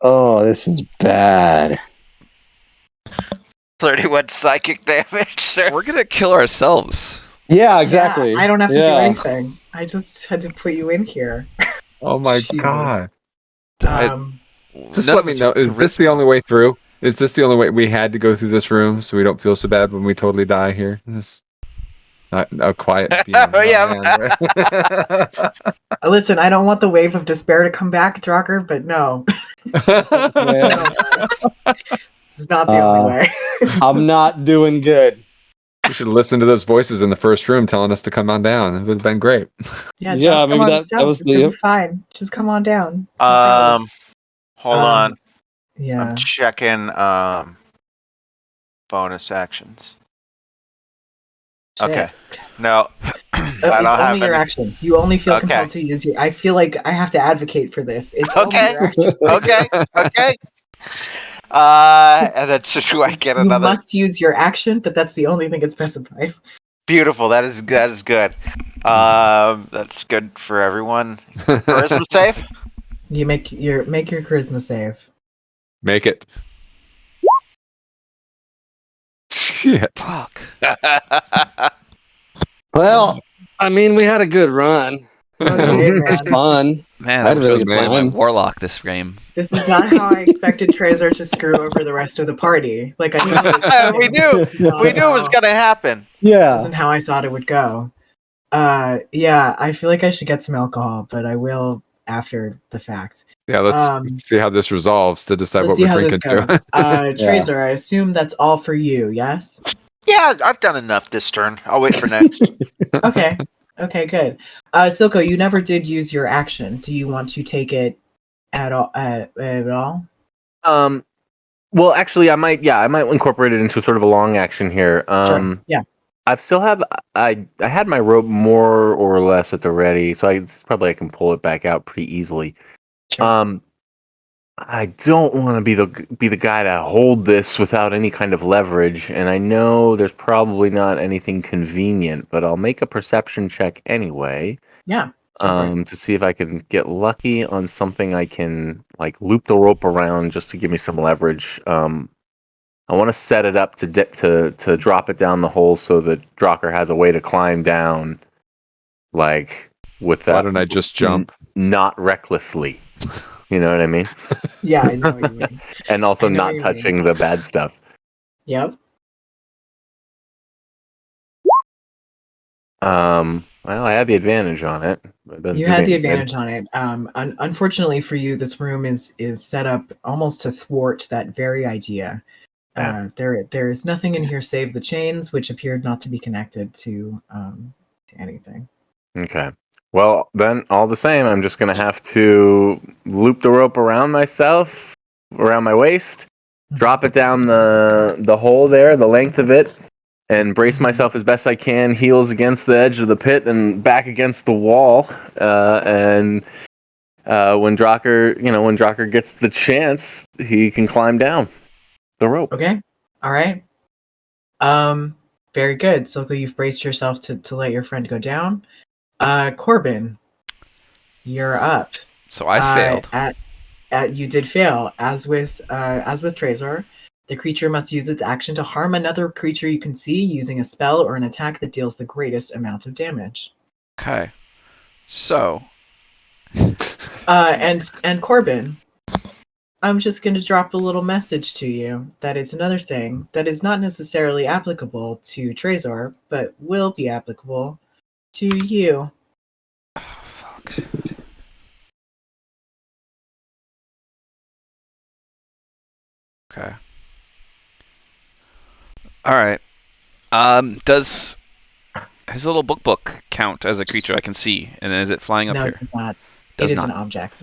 Speaker 6: Oh, this is bad.
Speaker 3: 31 psychic damage, sir.
Speaker 2: We're gonna kill ourselves.
Speaker 6: Yeah, exactly.
Speaker 4: Yeah, I don't have to do
Speaker 6: Yeah.
Speaker 4: anything. I just had to put you in here.
Speaker 5: Oh my
Speaker 4: Jesus.
Speaker 5: god.
Speaker 6: Um,
Speaker 5: Just
Speaker 2: None
Speaker 5: let
Speaker 2: of
Speaker 5: me
Speaker 2: us
Speaker 5: know.
Speaker 2: are
Speaker 5: Is this the only way through? Is this the only way we had to go through this room so we don't feel so bad when we totally die here? This not a quiet DM. Oh,
Speaker 3: Yeah.
Speaker 5: man.
Speaker 4: Listen, I don't want the wave of despair to come back, Drocker, but no.
Speaker 6: Yeah.
Speaker 4: This is not the only way.
Speaker 6: I'm not doing good.
Speaker 5: We should listen to those voices in the first room telling us to come on down. It would have been great.
Speaker 4: Yeah,
Speaker 6: Yeah,
Speaker 4: jump,
Speaker 6: maybe
Speaker 4: come on,
Speaker 6: that-
Speaker 4: just
Speaker 6: that
Speaker 4: jump.
Speaker 6: was
Speaker 4: It's
Speaker 6: the-
Speaker 4: gonna be fine. Just come on down. It's not bad.
Speaker 3: Hold on.
Speaker 4: Yeah.
Speaker 3: I'm checking bonus actions.
Speaker 4: Shit.
Speaker 3: Okay. No. I
Speaker 4: It's
Speaker 3: don't have
Speaker 4: only your
Speaker 3: any.
Speaker 4: action. You only feel
Speaker 3: Okay.
Speaker 4: compelled to use your. I feel like I have to advocate for this. It's only
Speaker 3: Okay.
Speaker 4: your action.
Speaker 3: Okay. Okay. And then so I get
Speaker 4: You
Speaker 3: another
Speaker 4: must use your action, but that's the only thing it specifies.
Speaker 3: beautiful. That is good. That's good for everyone. Charisma save?
Speaker 4: You make your charisma save.
Speaker 5: Make it. Shit.
Speaker 2: Fuck.
Speaker 6: Well, I mean, we had a good run.
Speaker 4: Oh, you did,
Speaker 6: It was
Speaker 4: man.
Speaker 6: fun.
Speaker 2: Man,
Speaker 6: I
Speaker 2: I
Speaker 6: had a
Speaker 2: wish I
Speaker 6: really
Speaker 2: was
Speaker 6: good
Speaker 2: playing my
Speaker 6: time.
Speaker 2: warlock this game.
Speaker 4: This is not how I expected Trazer to screw over the rest of the party. Like I knew it was coming.
Speaker 3: We knew.
Speaker 4: This is not
Speaker 3: We knew it was
Speaker 4: how-
Speaker 3: gonna happen.
Speaker 4: This
Speaker 6: Yeah.
Speaker 4: isn't how I thought it would go. Yeah, I feel like I should get some alcohol, but I will after the fact.
Speaker 5: Yeah, let's see how this resolves to decide
Speaker 4: Let's
Speaker 5: what
Speaker 4: see
Speaker 5: we're
Speaker 4: how this
Speaker 5: drinking
Speaker 4: goes.
Speaker 5: to.
Speaker 4: Trazer, I assume that's all for you, yes?
Speaker 3: Yeah, I've done enough this turn. I'll wait for next.
Speaker 4: Okay. Okay, good. Silko, you never did use your action. Do you want to take it at all? At all?
Speaker 1: Well, actually, I might incorporate it into sort of a long action here.
Speaker 4: Sure. Yeah.
Speaker 1: I had my rope more or less at the ready, so I can pull it back out pretty easily.
Speaker 4: Sure.
Speaker 1: I don't want to be the guy to hold this without any kind of leverage, and I know there's probably not anything convenient, but I'll make a perception check anyway.
Speaker 4: Yeah. Go for it.
Speaker 1: to see if I can get lucky on something I can like loop the rope around just to give me some leverage. I want to set it up to drop it down the hole so that Drocker has a way to climb down, like with that.
Speaker 5: Why don't I just jump?
Speaker 1: Not recklessly. You know what I mean?
Speaker 4: Yeah, I know what you mean.
Speaker 1: And also
Speaker 4: I know what
Speaker 1: not
Speaker 4: you
Speaker 1: touching the bad stuff.
Speaker 4: Yep.
Speaker 1: Well, I had the advantage on it. But it doesn't
Speaker 4: You
Speaker 1: do
Speaker 4: had
Speaker 1: me
Speaker 4: the
Speaker 1: any good.
Speaker 4: advantage on it. Unfortunately for you, this room is set up almost to thwart that very idea.
Speaker 1: Yeah.
Speaker 4: There is nothing in here save the chains, which appeared not to be connected to anything.
Speaker 1: Okay. Well, then, all the same, I'm just gonna have to loop the rope around myself, around my waist, drop it down the hole there, the length of it, and brace myself as best I can, heels against the edge of the pit and back against the wall. And when Drocker gets the chance, he can climb down the rope.
Speaker 4: Okay. All right. Very good. Silko, you've braced yourself to let your friend go down. Corbin, you're up.
Speaker 2: So I failed.
Speaker 4: You did fail. As with Trezor, the creature must use its action to harm another creature you can see using a spell or an attack that deals the greatest amount of damage.
Speaker 2: Okay. So
Speaker 4: And Corbin, I'm just going to drop a little message to you. That is another thing that is not necessarily applicable to Trezor, but will be applicable to you.
Speaker 2: fuck. Okay. All right. Does his little book count as a creature I can see? And is it flying up
Speaker 4: No,
Speaker 2: here?
Speaker 4: it does not.
Speaker 2: Does
Speaker 4: It is
Speaker 2: not.
Speaker 4: an object.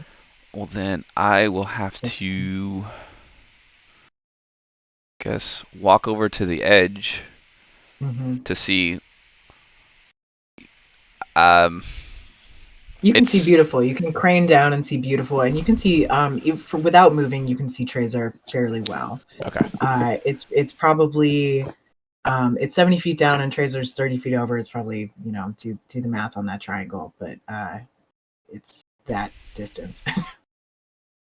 Speaker 2: Well, then I will have to, guess, walk over to the edge
Speaker 4: Mm-hmm.
Speaker 2: to see. Um,
Speaker 4: You can see
Speaker 2: It's-
Speaker 4: beautiful. You can crane down and see beautiful, and you can see without moving, you can see Trezor fairly well.
Speaker 2: okay.
Speaker 4: It's probably it's 70 feet down and Trezor's 30 feet over. It's probably do the math on that triangle, but it's that distance.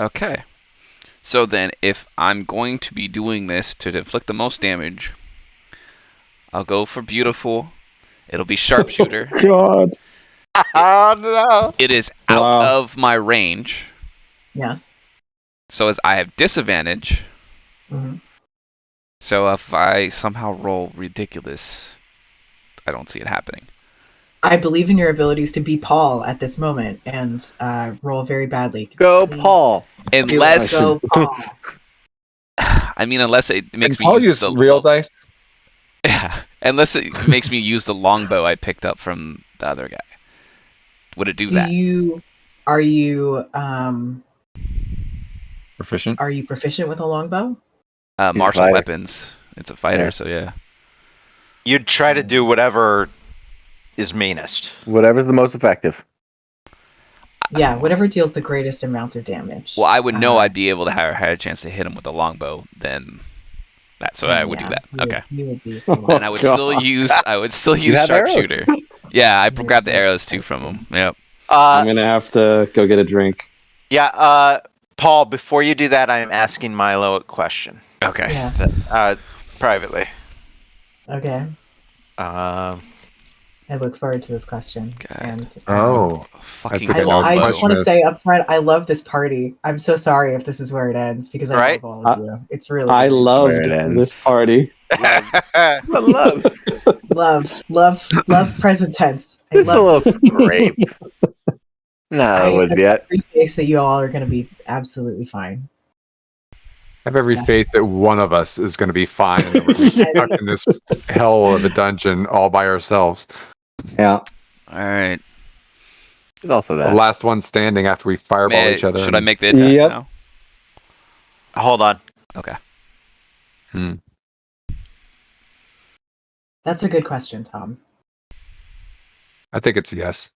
Speaker 2: Okay. So then, if I'm going to be doing this to inflict the most damage, I'll go for beautiful. It'll be sharpshooter.
Speaker 6: God.
Speaker 3: Oh no!
Speaker 2: It is out
Speaker 6: Wow.
Speaker 2: of my range,
Speaker 4: Yes.
Speaker 2: so as I have disadvantage.
Speaker 4: Hmm.
Speaker 2: So if I somehow roll ridiculous, I don't see it happening.
Speaker 4: I believe in your abilities to be Paul at this moment and roll very badly.
Speaker 1: Go,
Speaker 4: Please
Speaker 1: Paul.
Speaker 4: do it.
Speaker 2: Unless,
Speaker 4: Go Paul.
Speaker 2: I mean, unless it makes
Speaker 5: Can
Speaker 2: me
Speaker 5: Paul
Speaker 2: use
Speaker 5: use
Speaker 2: the
Speaker 5: real dice?
Speaker 2: Yeah, unless it makes me use the longbow I picked up from the other guy. Would it do that?
Speaker 4: Are you
Speaker 5: Proficient?
Speaker 4: proficient with a longbow?
Speaker 1: He's a
Speaker 2: Martial
Speaker 1: fighter.
Speaker 2: weapons. It's a fighter,
Speaker 1: Yeah.
Speaker 2: so yeah.
Speaker 3: You'd try to do whatever is meanest.
Speaker 1: Whatever's the most effective.
Speaker 4: Yeah, whatever deals the greatest amount of damage.
Speaker 2: Well, I would know I'd be able to have a chance to hit him with a longbow then that, so I would do that. Okay.
Speaker 4: You would use the
Speaker 2: And I would still use
Speaker 1: have arrows.
Speaker 2: sharpshooter. Yeah, I
Speaker 4: You would
Speaker 2: grabbed the
Speaker 4: still-
Speaker 2: arrows too from him. Yep.
Speaker 6: I'm gonna have to go get a drink.
Speaker 3: Yeah, Paul, before you do that, I am asking Milo a question.
Speaker 2: Okay.
Speaker 4: Yeah.
Speaker 3: Privately.
Speaker 4: Okay.
Speaker 3: Um,
Speaker 4: I look forward to this question.
Speaker 2: God.
Speaker 4: And
Speaker 5: Oh.
Speaker 2: Fucking
Speaker 5: think I know
Speaker 4: I
Speaker 5: what
Speaker 4: just
Speaker 2: longbow.
Speaker 4: want to
Speaker 5: is.
Speaker 4: say up front, I love this party. I'm so sorry if this is where it ends because I
Speaker 3: Right?
Speaker 4: love all of you. It's really
Speaker 6: I
Speaker 4: great.
Speaker 6: loved
Speaker 1: Where it ends.
Speaker 6: this party.
Speaker 1: Love.
Speaker 4: love present tense. I
Speaker 1: It's a
Speaker 4: love
Speaker 1: little scrape. Not it was yet.
Speaker 4: every face that you all are going to be absolutely fine.
Speaker 5: I have every faith that one of us is going to be fine and that we're going to be stuck in this hell of a dungeon all by ourselves.
Speaker 6: Yeah.
Speaker 2: Alright.
Speaker 1: There's also
Speaker 5: The
Speaker 1: that.
Speaker 5: last one standing after we fireball each other.
Speaker 2: Should I
Speaker 5: and-
Speaker 2: make the attack
Speaker 6: Yep.
Speaker 2: now?
Speaker 3: Hold on.
Speaker 2: Okay.
Speaker 4: That's a good question, Tom.
Speaker 5: I think it's yes.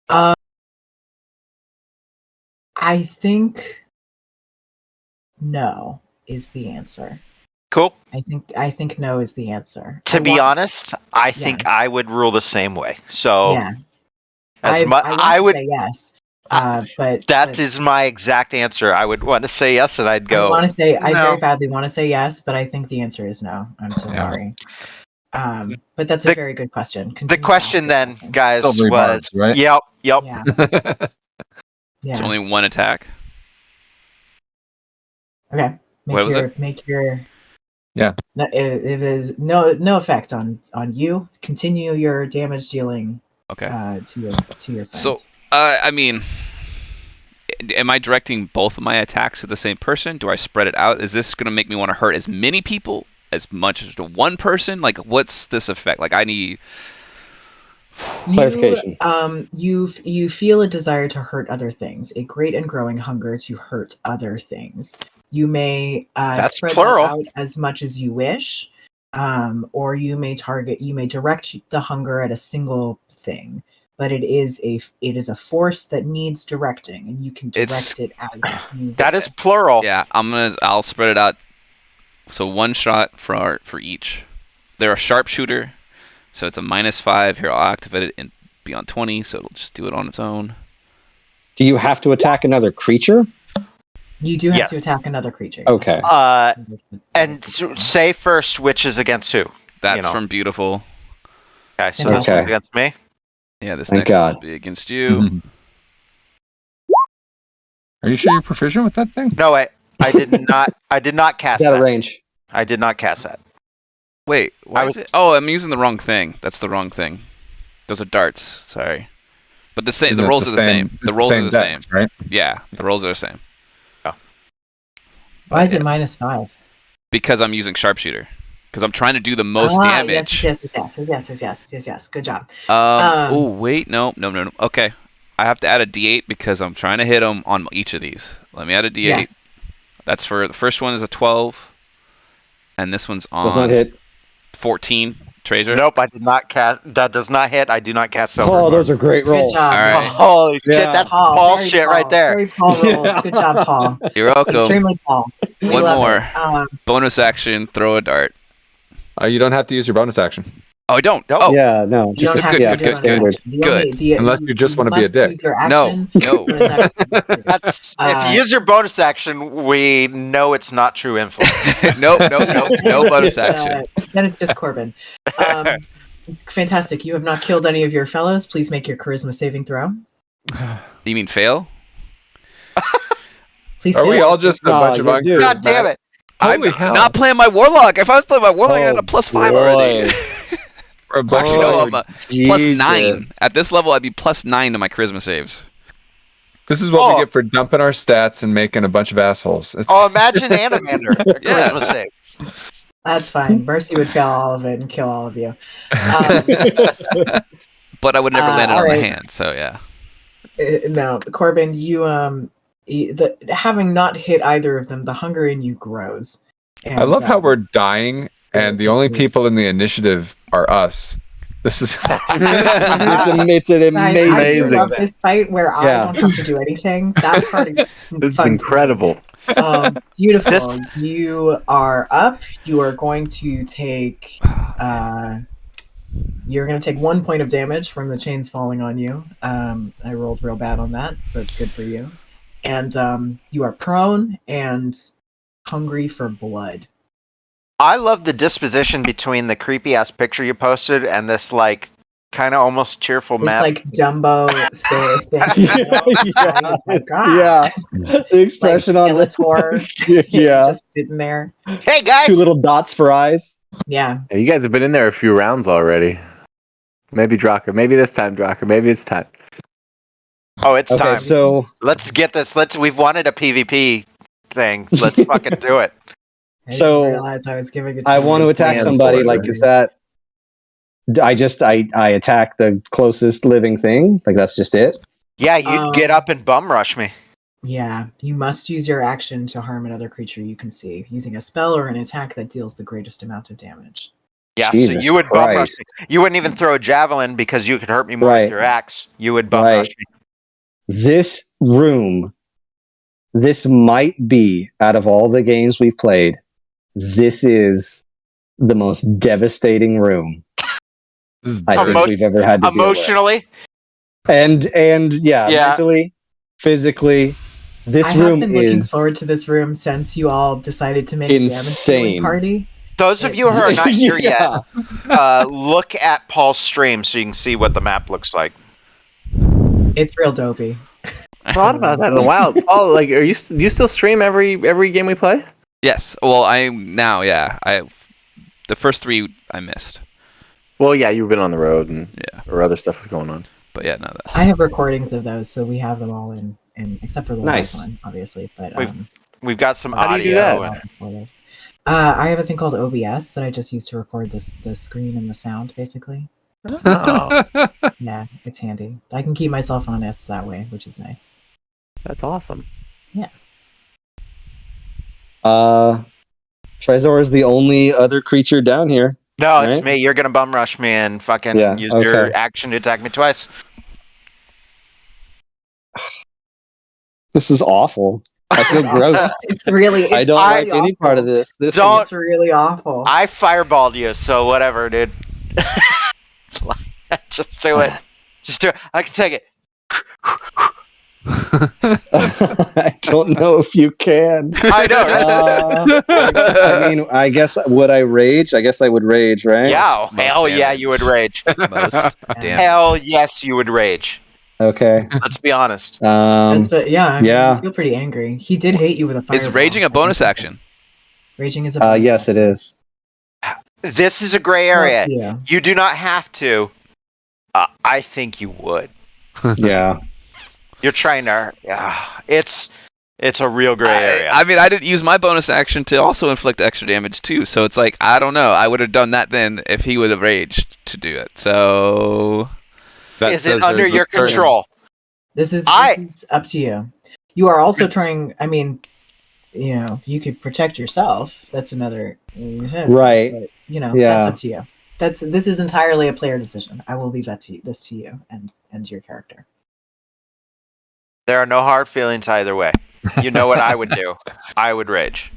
Speaker 4: I think no is the answer.
Speaker 3: Cool.
Speaker 4: I think no is the answer.
Speaker 3: To be honest, I think I would rule the same way. So
Speaker 4: yeah,
Speaker 3: as much
Speaker 4: I want
Speaker 3: I
Speaker 4: to
Speaker 3: would
Speaker 4: say yes,
Speaker 3: that
Speaker 4: but
Speaker 3: is my exact answer. I would want to say yes, and I'd go.
Speaker 4: I very
Speaker 3: no.
Speaker 4: badly want to say yes, but I think the answer is no. I'm so
Speaker 5: Yeah.
Speaker 4: sorry. But that's a
Speaker 3: The-
Speaker 4: very good question.
Speaker 3: The
Speaker 4: Continue to
Speaker 3: question
Speaker 4: ask
Speaker 3: then,
Speaker 4: questions.
Speaker 3: guys,
Speaker 5: Silvery
Speaker 3: was
Speaker 5: barbs, right?
Speaker 3: Yep.
Speaker 4: Yeah,
Speaker 2: It's
Speaker 4: yeah.
Speaker 2: only one attack.
Speaker 4: Okay.
Speaker 2: What was it?
Speaker 4: Make your
Speaker 5: Yeah.
Speaker 4: No, it is no effect on you. Continue your damage dealing
Speaker 2: Okay.
Speaker 4: to your friend.
Speaker 2: So, I mean, am I directing both of my attacks at the same person? Do I spread it out? Is this going to make me want to hurt as many people as much as to one person? Like, what's this effect? Like, I need
Speaker 6: Clarification.
Speaker 4: You feel a desire to hurt other things, a great and growing hunger to hurt other things. You may
Speaker 3: That's
Speaker 4: spread
Speaker 3: plural.
Speaker 4: that out as much as you wish, or you may direct the hunger at a single thing. But it is a force that needs directing, and you can direct it as you.
Speaker 3: That is plural.
Speaker 2: Yeah, I'll spread it out. So one shot for each. They're a sharpshooter, so it's a -5. Here, I'll activate it and be on 20, so it'll just do it on its own.
Speaker 6: Do you have to attack another creature?
Speaker 4: You do have
Speaker 3: Yes.
Speaker 4: to attack another creature.
Speaker 6: Okay.
Speaker 3: And say first which is against who.
Speaker 2: That's from Beautiful.
Speaker 3: Okay, so this
Speaker 6: Okay.
Speaker 3: one's against me.
Speaker 2: Yeah, this
Speaker 6: Thank
Speaker 2: next one
Speaker 6: God.
Speaker 2: will be against you.
Speaker 5: Mhm. Are you sure you're proficient with that thing?
Speaker 3: No, I did not. I did not cast
Speaker 6: Is that a
Speaker 3: that.
Speaker 6: range?
Speaker 3: I did not cast that.
Speaker 2: Wait, why
Speaker 3: I
Speaker 2: is
Speaker 3: was-
Speaker 2: it? Oh, I'm using the wrong thing. That's the wrong thing. Those are darts. Sorry, but the
Speaker 5: Isn't
Speaker 2: the
Speaker 5: it
Speaker 2: rolls are the same.
Speaker 5: it's
Speaker 2: The rolls are the same.
Speaker 5: dex, right?
Speaker 2: Yeah, the rolls are the same.
Speaker 4: Why is it
Speaker 2: Yeah,
Speaker 4: -5?
Speaker 2: because I'm using sharpshooter. Because I'm trying to do the most
Speaker 4: Yes,
Speaker 2: damage.
Speaker 4: yes. Good job.
Speaker 2: Oh wait, no. Okay, I have to add a D8 because I'm trying to hit them on each of these. Let me add a D8.
Speaker 4: Yes.
Speaker 2: That's for the first one is a 12, and this one's
Speaker 6: Does not
Speaker 2: on
Speaker 6: hit.
Speaker 2: 14. Treasure.
Speaker 3: Nope, I did not cast. That does not hit. I do not cast silver.
Speaker 6: Oh, those are great
Speaker 4: Good
Speaker 6: rolls.
Speaker 4: job.
Speaker 2: All right.
Speaker 3: Holy shit,
Speaker 6: Yeah.
Speaker 3: that's
Speaker 4: Paul,
Speaker 3: Paul
Speaker 4: very
Speaker 3: shit
Speaker 4: Paul,
Speaker 3: right there.
Speaker 4: Very Paul rolls.
Speaker 6: Yeah.
Speaker 4: Good job, Paul.
Speaker 2: You're welcome.
Speaker 4: Extremely Paul. We
Speaker 2: One
Speaker 4: love
Speaker 2: more.
Speaker 4: it.
Speaker 2: Bonus action. Throw a dart.
Speaker 5: You don't have to use your bonus action.
Speaker 2: Oh, I don't.
Speaker 3: Nope.
Speaker 2: Oh,
Speaker 6: Yeah, no,
Speaker 4: You don't
Speaker 6: just
Speaker 4: have
Speaker 2: good,
Speaker 4: to
Speaker 6: yeah,
Speaker 4: use your
Speaker 6: just
Speaker 2: good,
Speaker 4: bonus
Speaker 6: standard.
Speaker 4: action.
Speaker 5: Unless you just wanna be a
Speaker 4: must
Speaker 5: dick.
Speaker 4: Use your
Speaker 2: No,
Speaker 4: action.
Speaker 2: no.
Speaker 4: Bonus action.
Speaker 3: That's if you use your bonus action, we know it's not true influence.
Speaker 2: Nope. No bonus
Speaker 4: It's,
Speaker 2: action.
Speaker 4: Then it's just Corbin. Fantastic. You have not killed any of your fellows. Please make your charisma saving throw.
Speaker 2: You mean fail?
Speaker 4: Please.
Speaker 5: Are we
Speaker 4: fail.
Speaker 5: all just a bunch of
Speaker 6: dude.
Speaker 3: God damn it!
Speaker 5: Holy
Speaker 2: I'm
Speaker 5: hell.
Speaker 2: not playing my warlock. If I was playing my warlock, I had
Speaker 6: Oh,
Speaker 2: a +5 already.
Speaker 6: boy.
Speaker 5: We're a bunch
Speaker 2: Actually,
Speaker 5: of
Speaker 2: no,
Speaker 6: Oh,
Speaker 2: I'm a
Speaker 6: Jesus.
Speaker 2: +9. At this level, I'd be +9 to my charisma saves.
Speaker 5: This is what we
Speaker 3: Oh.
Speaker 5: get for dumping our stats and making a bunch of assholes. It's,
Speaker 3: Oh, imagine Animander. A
Speaker 2: Yeah.
Speaker 3: charisma save.
Speaker 4: That's fine. Mercy would fail all of it and kill all of you.
Speaker 2: But I would never land it
Speaker 4: all
Speaker 2: on the
Speaker 4: right.
Speaker 2: hand. So yeah.
Speaker 4: No, Corbin, having not hit either of them, the hunger in you grows. And,
Speaker 5: I love how we're dying, and the only
Speaker 4: take me.
Speaker 5: people in the initiative are us. This is
Speaker 6: it's an
Speaker 4: Guys,
Speaker 6: amazing.
Speaker 4: I do
Speaker 1: Amazing.
Speaker 4: love this fight where I
Speaker 6: Yeah.
Speaker 4: don't have to do anything. That part is
Speaker 1: This is
Speaker 4: fun to me.
Speaker 1: incredible.
Speaker 4: Beautiful. You are up. You are going to take. You're going to take 1 point of damage from the chains falling on you. I rolled real bad on that, but good for you. And you are prone and hungry for blood.
Speaker 3: I love the disposition between the creepy ass picture you posted and this like kind of almost cheerful
Speaker 4: This
Speaker 3: map.
Speaker 4: like Dumbo thing.
Speaker 6: Yeah,
Speaker 4: Oh my
Speaker 6: it's-
Speaker 4: God.
Speaker 6: yeah. The expression
Speaker 4: like
Speaker 6: on the
Speaker 4: Skeletor,
Speaker 6: yeah,
Speaker 4: just sitting there.
Speaker 3: Hey guys,
Speaker 6: 2 little dots for eyes.
Speaker 4: Yeah.
Speaker 1: Yeah, you guys have been in there a few rounds already. Maybe Drocker. Maybe this time, Drocker. Maybe it's time.
Speaker 3: oh, it's
Speaker 6: Okay,
Speaker 3: time.
Speaker 6: so
Speaker 3: Let's get this. We've wanted a PvP thing. Let's fucking do it.
Speaker 4: I didn't
Speaker 6: So,
Speaker 4: realize I was giving it.
Speaker 6: I want to attack
Speaker 1: hands
Speaker 6: somebody.
Speaker 1: order.
Speaker 6: Like, is that? I attack the closest living thing. Like that's just it.
Speaker 3: Yeah, you'd get up and bum rush me.
Speaker 4: Yeah, you must use your action to harm another creature you can see, using a spell or an attack that deals the greatest amount of damage.
Speaker 3: Yeah,
Speaker 6: Jesus
Speaker 3: so you would bum rush
Speaker 6: Christ.
Speaker 3: me. You wouldn't even throw a javelin because you could hurt me more
Speaker 6: Right.
Speaker 3: with your axe. You would bum rush me.
Speaker 6: This room, this might be, out of all the games we've played, this is the most devastating room
Speaker 5: This is
Speaker 6: I think
Speaker 3: Emo-
Speaker 6: we've ever had to deal with.
Speaker 3: Emotionally,
Speaker 6: And yeah,
Speaker 3: Yeah.
Speaker 6: mentally, physically, this
Speaker 4: I have
Speaker 6: room
Speaker 4: been looking
Speaker 6: is
Speaker 4: forward to this room since you all decided to make a damage dealing
Speaker 6: insane.
Speaker 4: party.
Speaker 3: those of you who are not here
Speaker 6: Yeah.
Speaker 3: yet, look at Paul's stream so you can see what the map looks like.
Speaker 4: It's real dopey.
Speaker 1: I thought about that in a while. Paul, like, do you still stream every game we play?
Speaker 2: Yes. Well, I'm now. Yeah. The first 3 I missed.
Speaker 1: Well, yeah, you've been on the road and
Speaker 2: Yeah.
Speaker 1: or other stuff was going on.
Speaker 2: But yeah, no, that's.
Speaker 4: I have recordings of those, so we have them all in except for the
Speaker 6: Nice.
Speaker 4: last one, obviously. But
Speaker 3: We've got some
Speaker 1: How do you do
Speaker 3: audio.
Speaker 1: that?
Speaker 3: And,
Speaker 4: I have a thing called OBS that I just use to record the screen and the sound, basically.
Speaker 1: Oh,
Speaker 4: Yeah, it's handy. I can keep myself honest that way, which is nice.
Speaker 1: that's awesome.
Speaker 6: Trezor is the only other creature down here.
Speaker 3: no, it's
Speaker 6: Right?
Speaker 3: me. You're gonna bum rush me and fucking
Speaker 6: Yeah,
Speaker 3: use
Speaker 6: okay.
Speaker 3: your action to attack me twice.
Speaker 6: This is awful. I feel gross.
Speaker 4: It's really. It's
Speaker 6: I don't
Speaker 4: really
Speaker 6: like any part of
Speaker 4: awful.
Speaker 6: this. This
Speaker 3: Don't-
Speaker 4: It's really awful.
Speaker 3: I fireballed you, so whatever, dude. Just do it. Just do it. I can take it.
Speaker 6: I don't know if you can.
Speaker 3: I know, right?
Speaker 6: I mean, I guess would I rage? I guess I would rage, right?
Speaker 3: Yeah,
Speaker 2: Most
Speaker 3: hell yeah,
Speaker 2: damage.
Speaker 3: you would rage.
Speaker 2: Most damn.
Speaker 3: Hell yes, you would rage.
Speaker 6: Okay.
Speaker 3: Let's be honest.
Speaker 4: But yeah, I mean,
Speaker 6: yeah.
Speaker 4: I feel pretty angry. He did hate you with a fireball.
Speaker 2: Is raging a bonus action?
Speaker 4: Raging is a bonus
Speaker 6: Yes, it is.
Speaker 3: This is a gray area.
Speaker 4: Yeah.
Speaker 3: You do not have to. I think you would.
Speaker 6: Yeah.
Speaker 3: You're trying to. It's a real gray area.
Speaker 2: I mean, I didn't use my bonus action to also inflict extra damage too, so it's like I don't know. I would have done that then if he would have raged to do it. So
Speaker 3: Is it under your control?
Speaker 4: This is up to you. You are also trying. I mean, you could protect yourself. That's another.
Speaker 6: Right.
Speaker 4: But,
Speaker 6: Yeah.
Speaker 4: that's up to you. This is entirely a player decision. I will leave this to you and your character.
Speaker 3: There are no hard feelings either way. You know what I would do? I would rage.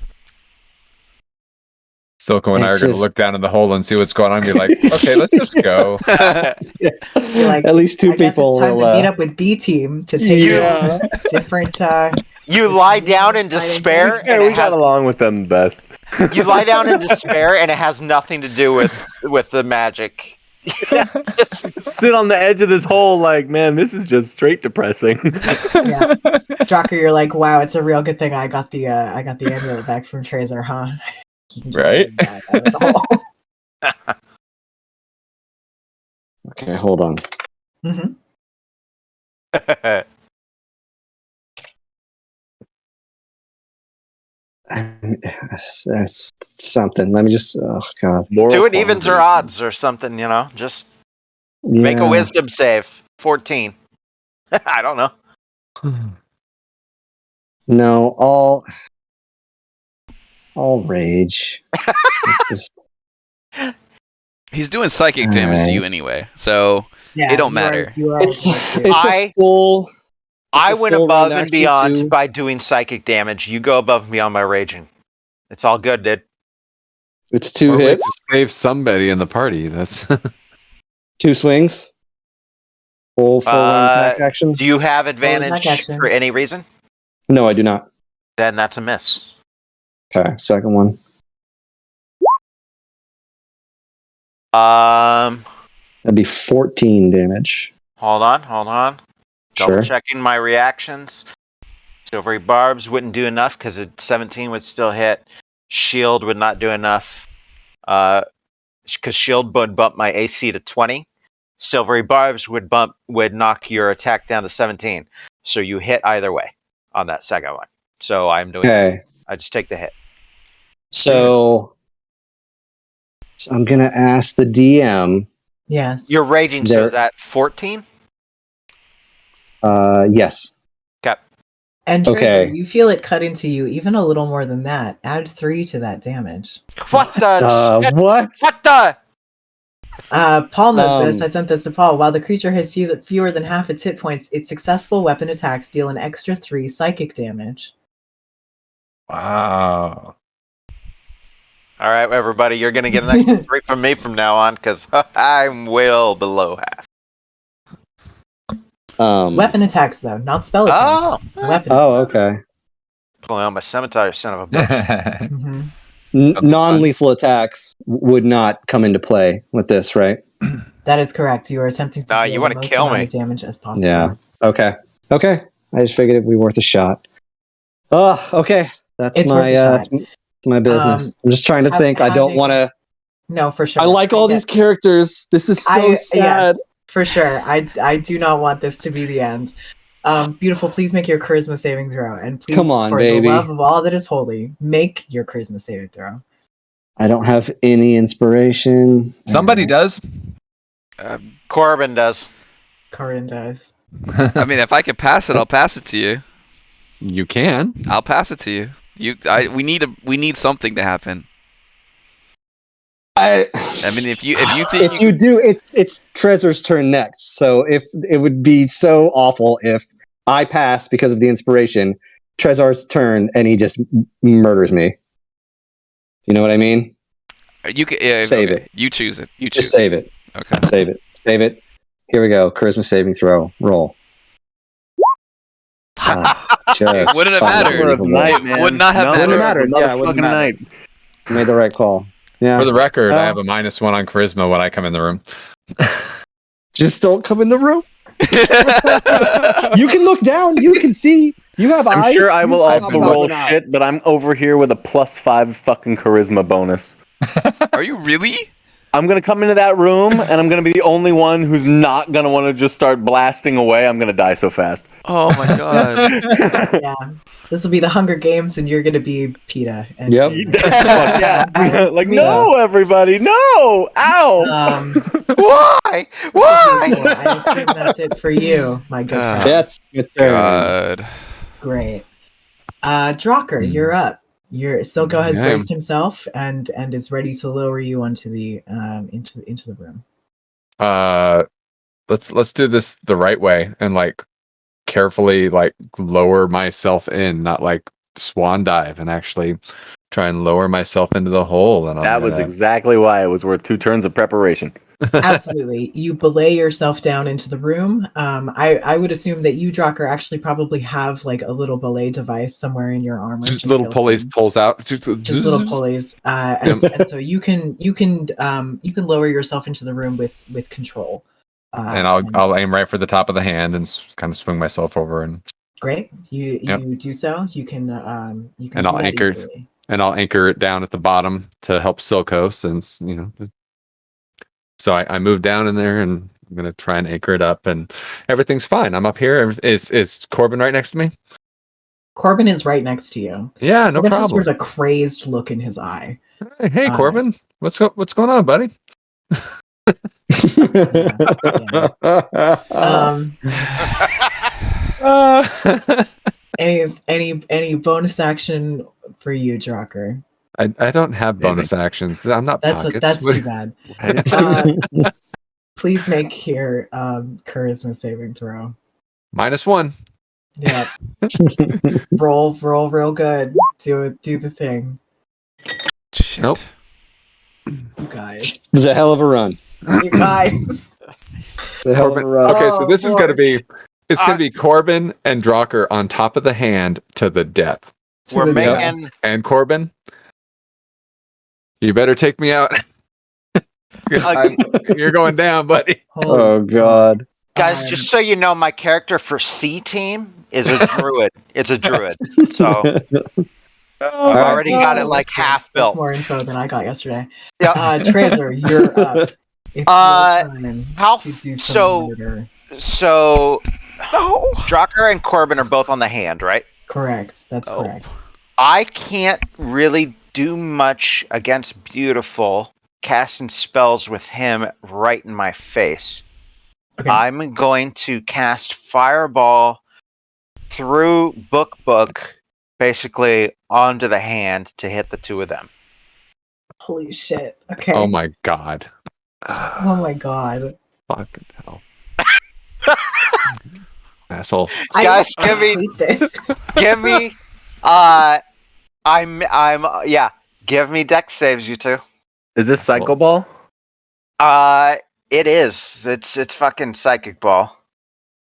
Speaker 5: Silco and I are
Speaker 6: It's
Speaker 5: going to
Speaker 6: just-
Speaker 5: look down in the hole and see what's going on and be like, okay, let's just go.
Speaker 4: Be like,
Speaker 6: At least two
Speaker 4: I guess
Speaker 6: people
Speaker 4: it's time
Speaker 6: will.
Speaker 4: to meet up with B team to take
Speaker 6: Yeah.
Speaker 4: different.
Speaker 3: You lie down in despair,
Speaker 1: Yeah,
Speaker 3: and
Speaker 1: we
Speaker 3: it
Speaker 1: got
Speaker 3: has,
Speaker 1: along with them the best.
Speaker 3: you lie down in despair, and it has nothing to do with the magic.
Speaker 1: Sit on the edge of this hole, like, man, this is just straight depressing.
Speaker 4: Yeah. Jocker, you're like, wow, it's a real good thing I got the amulet back from Trazer, huh? You can just
Speaker 5: Right?
Speaker 4: die out of the hole.
Speaker 6: Okay, hold on.
Speaker 4: Mhm.
Speaker 6: That's something. Let me just. Oh God.
Speaker 1: Moral
Speaker 3: Do it evens or
Speaker 1: qualities.
Speaker 3: odds or something, Just make a
Speaker 6: Yeah.
Speaker 3: wisdom save. 14. I don't know.
Speaker 6: No, all rage. It's just-
Speaker 2: he's doing psychic damage to you anyway, so
Speaker 4: Yeah,
Speaker 2: it don't
Speaker 4: you are-
Speaker 2: matter.
Speaker 4: you are
Speaker 6: it's
Speaker 4: also-
Speaker 6: it's a full.
Speaker 3: I
Speaker 6: It's a
Speaker 3: went
Speaker 6: full
Speaker 3: above
Speaker 6: round
Speaker 3: and
Speaker 6: action
Speaker 3: beyond
Speaker 6: too.
Speaker 3: by doing psychic damage. You go above and beyond by raging. It's all good, dude.
Speaker 6: It's two
Speaker 5: Or wait
Speaker 6: hits,
Speaker 5: to save somebody in the party. That's
Speaker 6: 2 swings. Full round attack action.
Speaker 3: Do you have
Speaker 4: attack
Speaker 3: advantage
Speaker 4: action.
Speaker 3: for any reason?
Speaker 6: No, I do not.
Speaker 3: Then that's a miss.
Speaker 6: Okay, second one. That'd be 14 damage.
Speaker 3: Hold on. Double
Speaker 6: Sure.
Speaker 3: checking my reactions. Silvery barbs wouldn't do enough because 17 would still hit. Shield would not do enough because shield would bump my AC to 20. Silvery barbs would knock your attack down to 17. So you hit either way on that second one. So I'm doing.
Speaker 6: Okay.
Speaker 3: I just take the hit.
Speaker 6: So I'm gonna ask the DM.
Speaker 4: Yes.
Speaker 3: Your raging, so
Speaker 6: There-
Speaker 3: is that 14?
Speaker 6: Yes.
Speaker 3: Okay.
Speaker 4: And Trazer,
Speaker 6: Okay.
Speaker 4: you feel it cut into you even a little more than that. Add 3 to that damage.
Speaker 3: What the? shit?
Speaker 6: What?
Speaker 3: What the?
Speaker 4: Paul knows this. I sent this to Paul. While the creature has fewer than half its hit points, its successful weapon attacks deal an extra 3 psychic damage.
Speaker 5: Wow.
Speaker 3: All right, everybody, you're going to get an extra 3 from me from now on because I'm well below half.
Speaker 4: Weapon attacks, though, not spell attacks. Weapon attacks.
Speaker 6: Okay.
Speaker 3: Pulling out my scimitar, son of a bitch.
Speaker 4: Mm-hmm.
Speaker 6: Non-lethal attacks would not come into play with this, right?
Speaker 4: That is correct. You are attempting to
Speaker 3: No,
Speaker 4: deal
Speaker 3: you
Speaker 4: the
Speaker 3: wanna
Speaker 4: most
Speaker 3: kill
Speaker 4: amount
Speaker 3: me.
Speaker 4: of damage as possible.
Speaker 6: Yeah. Okay. I just figured it'd be worth a shot. Oh, okay. That's
Speaker 4: It's worth a shot.
Speaker 6: that's my business. I'm just trying to think. I don't want to.
Speaker 4: No, for sure.
Speaker 6: I like all these characters. This is so sad.
Speaker 4: Yes, for sure. I do not want this to be the end. Beautiful, please make your charisma saving throw. And please,
Speaker 6: Come on,
Speaker 4: for
Speaker 6: baby.
Speaker 4: the love of all that is holy, make your charisma saving throw.
Speaker 6: I don't have any inspiration.
Speaker 5: Somebody does.
Speaker 3: Corbin does.
Speaker 4: Corin does.
Speaker 2: I mean, if I can pass it, I'll pass it to you.
Speaker 5: You can.
Speaker 2: I'll pass it to you. We need something to happen. I mean, if you think
Speaker 6: if you do, it's Trezor's turn next. So if it would be so awful if I pass because of the inspiration, Trezor's turn, and he just murders me. You know what I mean?
Speaker 2: you can
Speaker 6: Save it.
Speaker 2: You choose it. You choose.
Speaker 6: Just save it.
Speaker 2: Okay.
Speaker 6: Save it. Here we go. Charisma saving throw. Roll. Just
Speaker 2: Wouldn't have mattered.
Speaker 6: unbelievable.
Speaker 1: Night, man.
Speaker 2: Would not have
Speaker 1: No,
Speaker 2: mattered.
Speaker 6: Wouldn't have mattered. Yeah, it wouldn't
Speaker 1: Motherfucking
Speaker 6: matter.
Speaker 1: night.
Speaker 6: You made the right call. Yeah.
Speaker 5: For the record, I
Speaker 6: Oh.
Speaker 5: have a -1 on charisma when I come in the room.
Speaker 6: Just don't come in the room. You can look down. You can see. You have eyes.
Speaker 1: I'm sure I
Speaker 6: You
Speaker 1: will
Speaker 6: just
Speaker 1: also
Speaker 6: have
Speaker 1: roll
Speaker 6: an eye.
Speaker 1: shit, but I'm over here with a +5 fucking charisma bonus.
Speaker 2: Are you really?
Speaker 1: I'm gonna come into that room and I'm gonna be the only one who's not gonna want to just start blasting away. I'm gonna die so fast.
Speaker 2: Oh my god.
Speaker 4: Yeah. This will be the Hunger Games, and you're going to be PETA. And,
Speaker 6: Yep.
Speaker 1: Fuck yeah. Like, no, everybody, no! Ow!
Speaker 3: Why?
Speaker 4: I assume that's it for you, my good friend.
Speaker 6: That's your turn.
Speaker 2: God.
Speaker 4: Great. Drocker, you're up. Silko has
Speaker 5: Yeah.
Speaker 4: braced himself and is ready to lower you onto the into the room.
Speaker 5: Let's do this the right way and like carefully like lower myself in, not like swan dive, and actually try and lower myself into the hole. And
Speaker 1: That was exactly why it was worth 2 turns of preparation.
Speaker 4: Absolutely. You belay yourself down into the room. I would assume that you, Drocker, actually probably have like a little belay device somewhere in your armor.
Speaker 5: just little pulleys pulls out.
Speaker 4: Just little pulleys. And so you can lower yourself into the room with control.
Speaker 5: And I'll aim right for the top of the hand and kind of swing myself over, and
Speaker 4: great. You do so. You can
Speaker 5: and
Speaker 4: do
Speaker 5: I'll
Speaker 4: that
Speaker 5: anchor
Speaker 4: easily.
Speaker 5: and I'll anchor it down at the bottom to help Silco, since So I move down in there, and I'm gonna try and anchor it up, and everything's fine. I'm up here. Is Corbin right next to me?
Speaker 4: Corbin is right next to you.
Speaker 5: Yeah, no
Speaker 4: Corbin has
Speaker 5: problem.
Speaker 4: sort of a crazed look in his eye.
Speaker 5: Hey, Corbin, what's going on, buddy?
Speaker 4: Any bonus action for you, Drocker?
Speaker 5: I don't have bonus actions. I'm not pockets.
Speaker 4: That's too bad. Please make your charisma saving throw.
Speaker 5: -1.
Speaker 4: Yeah. roll real good. Do the thing.
Speaker 2: Shit.
Speaker 5: Nope.
Speaker 4: You guys.
Speaker 6: It was a hell of a run.
Speaker 4: You guys.
Speaker 6: A hell of a run.
Speaker 5: Okay, so this is
Speaker 4: Lord.
Speaker 5: gonna be Corbin and Drocker on top of the hand to the death.
Speaker 3: We're
Speaker 4: To the
Speaker 3: making.
Speaker 5: And Corbin, you better take me out. You're going down, buddy.
Speaker 4: Holy
Speaker 6: Oh god.
Speaker 3: Guys, just so you know, my character for C team is a druid. It's a druid. So I've already got it like half
Speaker 4: That's
Speaker 3: built.
Speaker 4: more info than I got yesterday.
Speaker 3: Yep.
Speaker 4: Tracer, you're up. It's your turn
Speaker 3: how-
Speaker 4: to do some
Speaker 3: so-
Speaker 4: murder.
Speaker 3: So Drocker and Corbin are both on the hand, right?
Speaker 4: Correct. That's correct.
Speaker 3: I can't really do much against Beautiful casting spells with him right in my face.
Speaker 4: Okay.
Speaker 3: I'm going to cast Fireball through Book, basically onto the hand to hit the two of them.
Speaker 4: Holy shit. Okay.
Speaker 5: Oh my god.
Speaker 4: Oh my god.
Speaker 5: Fucking hell. Asshole.
Speaker 3: Guys, give me,
Speaker 4: hate this.
Speaker 3: give me. Yeah. Give me deck saves, you two.
Speaker 1: Is this Psycho Ball?
Speaker 3: It is. It's fucking psychic ball.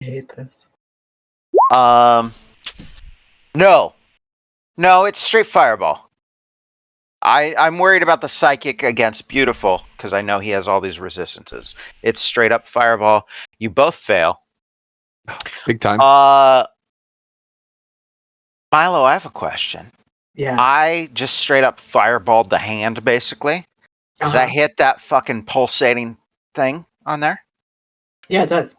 Speaker 4: I hate this.
Speaker 3: No, it's straight fireball. I'm worried about the psychic against beautiful because I know he has all these resistances. It's straight up fireball. You both fail.
Speaker 5: Big time.
Speaker 3: Milo, I have a question.
Speaker 4: Yeah.
Speaker 3: I just straight up fireballed the hand, basically. Does that hit that fucking pulsating thing on there?
Speaker 4: Yeah, it does.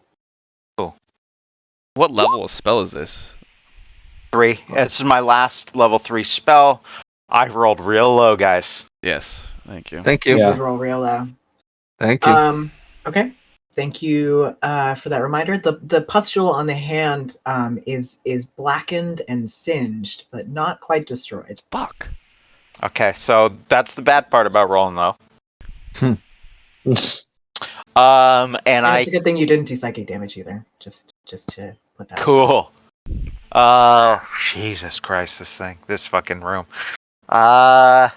Speaker 2: What level of spell is this?
Speaker 3: 3. This is my last level 3 spell. I rolled real low, guys.
Speaker 2: Yes, thank you.
Speaker 5: Thank
Speaker 4: You
Speaker 5: you.
Speaker 6: Yeah.
Speaker 4: did roll real low.
Speaker 5: Thank you.
Speaker 4: Okay. Thank you for that reminder. The pustule on the hand is blackened and singed, but not quite destroyed.
Speaker 2: Fuck.
Speaker 3: Okay, so that's the bad part about rolling low. And
Speaker 4: And
Speaker 3: I
Speaker 4: it's a good thing you didn't do psychic damage either. Just to put that.
Speaker 3: cool. Jesus Christ, this fucking room. I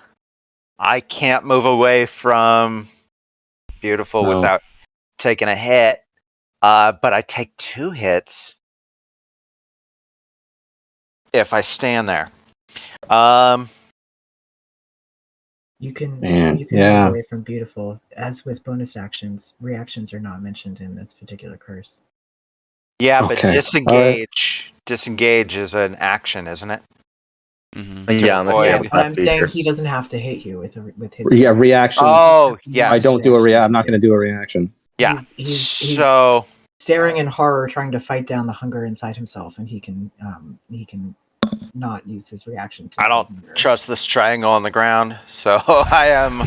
Speaker 3: can't move away from beautiful
Speaker 6: No.
Speaker 3: without taking a hit. But I take 2 hits if I stand there.
Speaker 4: You can
Speaker 6: Man,
Speaker 4: you can
Speaker 6: yeah.
Speaker 4: move away from beautiful. As with bonus actions, reactions are not mentioned in this particular curse.
Speaker 3: Yeah, but
Speaker 6: Okay.
Speaker 3: disengage is an action, isn't it?
Speaker 2: Mm-hmm.
Speaker 1: Yeah, unless
Speaker 3: avoid-
Speaker 1: you
Speaker 4: Yeah,
Speaker 1: have a
Speaker 4: but I'm
Speaker 1: pass
Speaker 4: saying
Speaker 1: feature.
Speaker 4: he doesn't have to hit you with his.
Speaker 6: Yeah, reactions.
Speaker 3: Oh, yes.
Speaker 6: I don't do a react. I'm not going to do a reaction.
Speaker 3: Yeah.
Speaker 4: He's
Speaker 3: So
Speaker 4: staring in horror, trying to fight down the hunger inside himself, and he can not use his reaction to.
Speaker 3: I don't trust this triangle on the ground, so I am.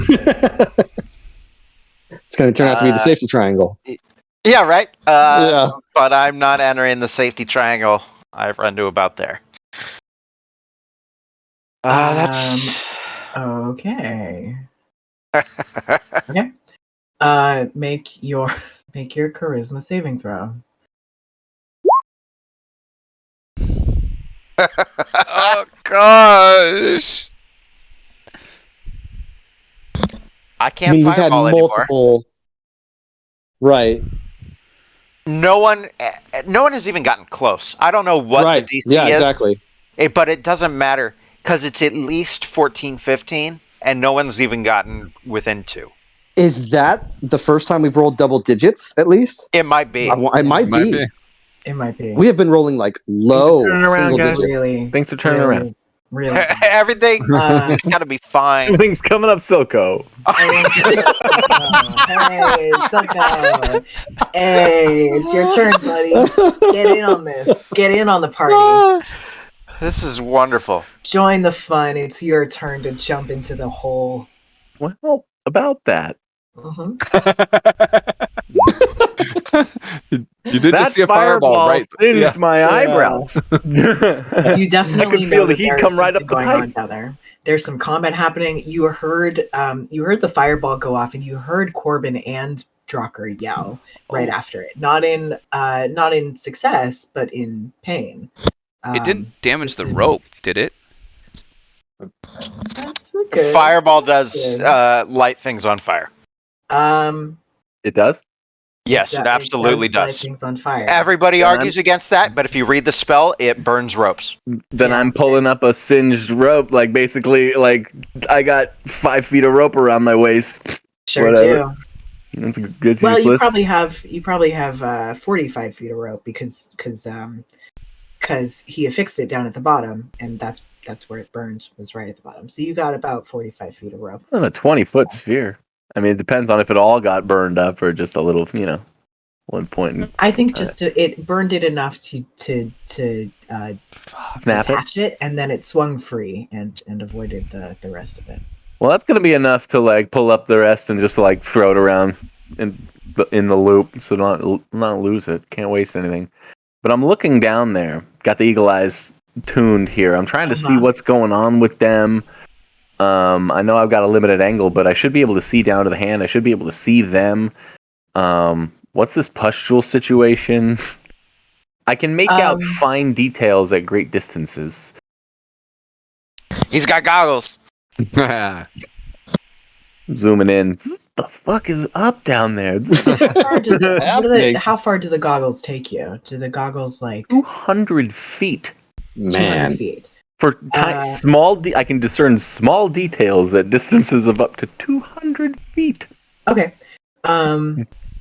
Speaker 6: It's going to turn out to be the safety triangle.
Speaker 3: Yeah, right.
Speaker 6: Yeah.
Speaker 3: But I'm not entering the safety triangle. I've run to about there. That's
Speaker 4: Okay. Okay. Make your charisma saving throw.
Speaker 2: Oh gosh.
Speaker 3: I
Speaker 6: I
Speaker 3: can't
Speaker 6: mean, we've had
Speaker 3: fireball anymore.
Speaker 6: multiple. Right.
Speaker 3: No one has even gotten close. I don't know what
Speaker 6: Right.
Speaker 3: the DC
Speaker 6: Yeah,
Speaker 3: is,
Speaker 6: exactly.
Speaker 3: but it doesn't matter because it's at least 14, 15, and no one's even gotten within 2.
Speaker 6: Is that the first time we've rolled double digits, at least?
Speaker 3: It might be.
Speaker 6: It might be.
Speaker 4: It might be.
Speaker 6: We have been rolling like low
Speaker 1: turning around,
Speaker 6: single
Speaker 1: guys.
Speaker 6: digits.
Speaker 4: really.
Speaker 1: Thanks for turning around.
Speaker 4: Really.
Speaker 3: Everything
Speaker 4: Uh,
Speaker 3: is got to be fine.
Speaker 1: Everything's coming up, Silco.
Speaker 4: Hey, Sucko. Hey, it's your turn, buddy. Get in on this. Get in on the party.
Speaker 3: This is wonderful.
Speaker 4: Join the fun. It's your turn to jump into the hole.
Speaker 1: Well, about that.
Speaker 4: Mhm.
Speaker 5: You did
Speaker 1: That
Speaker 5: just see a fireball, right?
Speaker 1: singed
Speaker 5: Yeah.
Speaker 1: my eyebrows.
Speaker 4: You definitely
Speaker 1: I could feel
Speaker 4: know
Speaker 1: the
Speaker 4: that
Speaker 1: heat
Speaker 4: there
Speaker 1: come
Speaker 4: is
Speaker 1: right
Speaker 4: something
Speaker 1: up the
Speaker 4: going
Speaker 1: pipe.
Speaker 4: on down there. There's some combat happening. You heard the fireball go off, and you heard Corbin and Drucker yell right after it. Not in success, but in pain.
Speaker 2: It didn't damage the
Speaker 4: this is-
Speaker 2: rope, did it?
Speaker 4: That's good.
Speaker 3: Fireball does
Speaker 4: Good.
Speaker 3: light things on fire.
Speaker 1: It does?
Speaker 3: Yes, it absolutely
Speaker 4: light
Speaker 3: does.
Speaker 4: things on fire.
Speaker 3: Everybody
Speaker 1: Then
Speaker 3: argues against that, but if you read the spell, it burns ropes.
Speaker 1: Then
Speaker 4: Yeah.
Speaker 1: I'm pulling up a singed rope, like basically, like I got 5 feet of rope around my waist.
Speaker 4: Sure
Speaker 1: Whatever.
Speaker 4: do.
Speaker 1: That's good.
Speaker 4: Well,
Speaker 1: useless.
Speaker 4: you probably have 45 feet of rope because he affixed it down at the bottom, and that's where it burned, was right at the bottom. So you got about 45 feet of rope.
Speaker 1: On a 20-foot sphere. I mean, it depends on if it all got burned up or just a little, one point.
Speaker 4: I think just it burned it enough to
Speaker 1: Snap it.
Speaker 4: detach it, and then it swung free and avoided the rest of it.
Speaker 1: Well, that's gonna be enough to like pull up the rest and just like throw it around in the loop, so not lose it. Can't waste anything. But I'm looking down there. Got the eagle eyes tuned here. I'm trying to see what's going on with them. I know I've got a limited angle, but I should be able to see down to the hand. I should be able to see them. What's this pustule situation? I can make out fine details at great distances.
Speaker 3: He's got goggles.
Speaker 1: Zooming in. What the fuck is up down there?
Speaker 4: How far do the goggles take you? Do the goggles
Speaker 1: 200 feet?
Speaker 4: 200 feet.
Speaker 1: For I can discern small details at distances of up to 200 feet.
Speaker 4: Okay.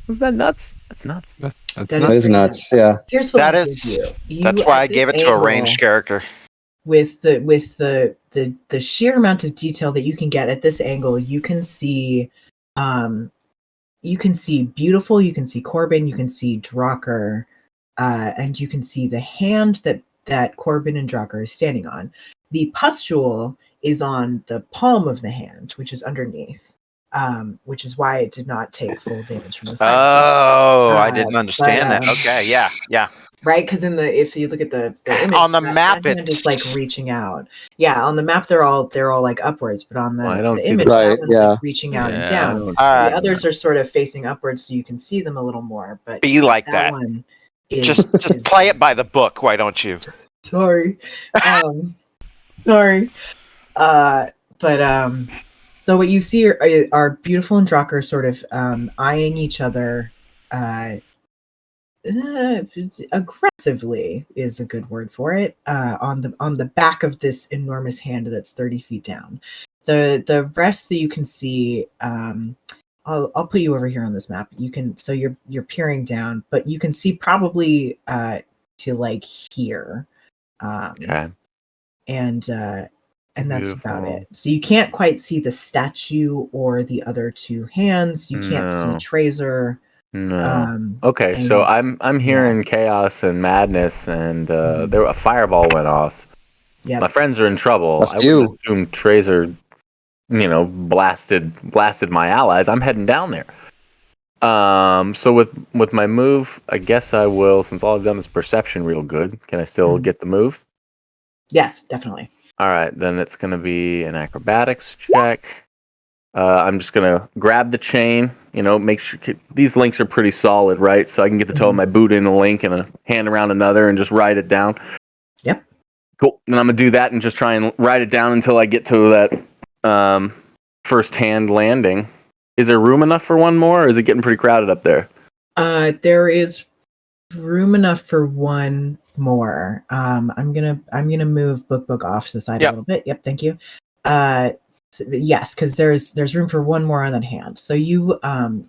Speaker 1: Is that nuts? That's nuts.
Speaker 6: That is nuts. Yeah.
Speaker 4: Here's what I'll give you.
Speaker 3: That's why I gave it to a ranged character.
Speaker 4: With the sheer amount of detail that you can get at this angle, you can see Beautiful, you can see Corbin, you can see Drucker, and you can see the hand that Corbin and Drucker is standing on. The pustule is on the palm of the hand, which is underneath, which is why it did not take full damage from the fire.
Speaker 3: Oh, I didn't understand that. Okay, yeah.
Speaker 4: Right, because if you look at the image
Speaker 3: on the map,
Speaker 4: that hand is reaching out. Yeah, on the map they're all upwards, but on the image,
Speaker 6: that
Speaker 4: one's reaching out and down. The others are sort of facing upwards, so you can see them a little more. But
Speaker 3: be like that.
Speaker 4: One
Speaker 3: just play it by the book. Why don't you?
Speaker 4: Sorry, sorry. So what you see are Beautiful and Drucker sort of eyeing each other. Aggressively is a good word for it. On the back of this enormous hand that's 30 feet down. The rest that you can see, I'll put you over here on this map. You can you're peering down, but you can see probably to here.
Speaker 1: Okay.
Speaker 4: And that's about it. So you can't quite see the statue or the other two hands. You can't see Trazer.
Speaker 1: No. Okay, so I'm hearing chaos and madness, and a fireball went off. Yeah, my friends are in trouble. I would assume Trazer, blasted my allies. I'm heading down there. So with my move, I guess I will. Since all I've done is perception, real good. Can I still get the move?
Speaker 4: Yes, definitely.
Speaker 1: All right, then it's going to be an acrobatics check. I'm just going to grab the chain, make sure these links are pretty solid, right? So I can get the toe of my boot in a link and a hand around another and just ride it down.
Speaker 4: Yep.
Speaker 1: Cool. Then I'm going to do that and just try and ride it down until I get to that first hand landing. Is there room enough for one more, or is it getting pretty crowded up there?
Speaker 4: There is room enough for one more. I'm gonna move book off to the side a little bit. Yep, thank you. Yes, because there's room for one more on that hand. So you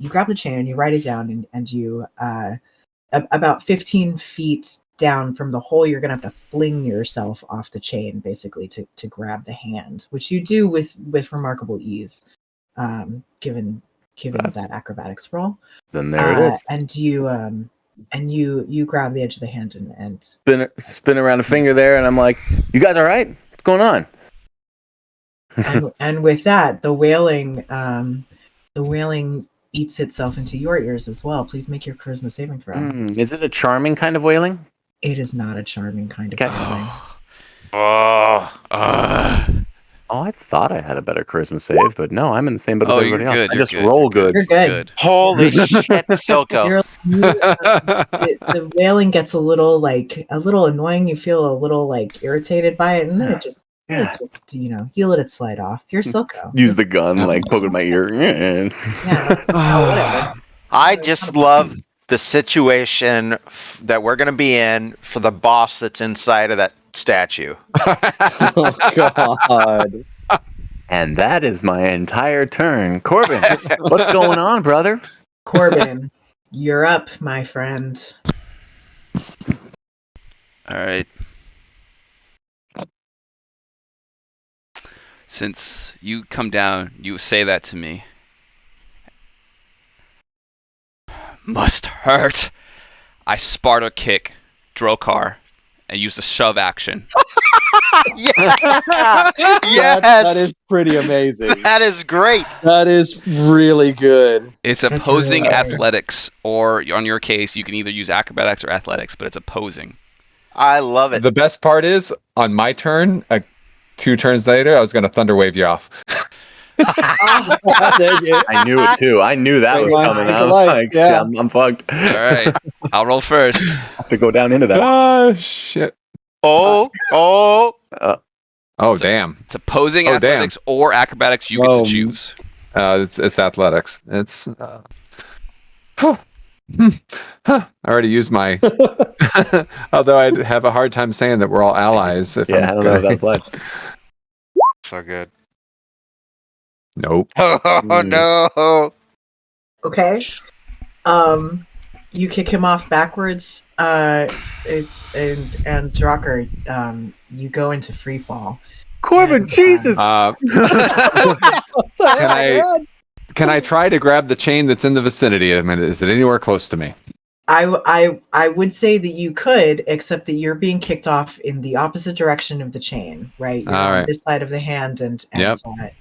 Speaker 4: grab the chain and you write it down, and you about 15 feet down from the hole, you're gonna have to fling yourself off the chain basically to grab the hand, which you do with remarkable ease, given that acrobatics roll.
Speaker 1: Then there it is.
Speaker 4: And you grab the edge of the hand and
Speaker 1: spin around a finger there, and I'm like, "You guys all right? What's going on?"
Speaker 4: and with that, the wailing eats itself into your ears as well. Please make your charisma saving throw.
Speaker 1: Is it a charming kind of wailing?
Speaker 4: It is not a charming kind of wailing.
Speaker 1: Oh, I thought I had a better charisma save, but no, I'm in the same boat as everybody else. I just roll good.
Speaker 4: You're good.
Speaker 3: Holy shit, Silco.
Speaker 4: The wailing gets a little annoying. You feel a little irritated by it, and then it just you let it slide off. You're Silco.
Speaker 1: Use the gun, poking my ear.
Speaker 4: Whatever.
Speaker 3: I just love the situation that we're going to be in for the boss that's inside of that statue.
Speaker 7: Oh, God.
Speaker 1: And that is my entire turn. Corbin, what's going on, brother?
Speaker 4: Corbin, you're up, my friend.
Speaker 2: All right. Since you come down, you say that to me. Must hurt. I Sparta kick Drokar and use the shove action.
Speaker 3: Yes!
Speaker 7: That is pretty amazing.
Speaker 3: That is great.
Speaker 7: That is really good.
Speaker 2: It's opposing athletics, or on your case, you can either use acrobatics or athletics, but it's opposing.
Speaker 3: I love it.
Speaker 5: The best part is, on my turn, 2 turns later, I was going to thunder wave you off.
Speaker 1: I knew it too. I knew that
Speaker 7: Great
Speaker 1: was
Speaker 7: minds
Speaker 1: coming.
Speaker 7: think
Speaker 1: I was
Speaker 7: alike,
Speaker 1: like,
Speaker 7: yeah.
Speaker 1: shit, I'm fucked.
Speaker 2: All right, I'll roll first.
Speaker 1: have to go down into that.
Speaker 5: Oh shit!
Speaker 3: Oh.
Speaker 5: Oh damn!
Speaker 2: It's opposing
Speaker 5: Oh, damn.
Speaker 2: athletics or acrobatics. You get to choose.
Speaker 5: It's athletics. It's. I already used my. Although I'd have a hard time saying that we're all allies. If
Speaker 1: Yeah, I don't know if that applies.
Speaker 3: So good.
Speaker 5: Nope.
Speaker 3: Oh no.
Speaker 4: Okay. You kick him off backwards. It's and Drucker, you go into free fall.
Speaker 1: Corbin,
Speaker 4: And,
Speaker 1: Jesus!
Speaker 5: Can I try to grab the chain that's in the vicinity of it? Is it anywhere close to me?
Speaker 4: I would say that you could, except that you're being kicked off in the opposite direction of the chain, right? You're
Speaker 5: All
Speaker 4: on
Speaker 5: right.
Speaker 4: this side of the hand, and
Speaker 5: Yep.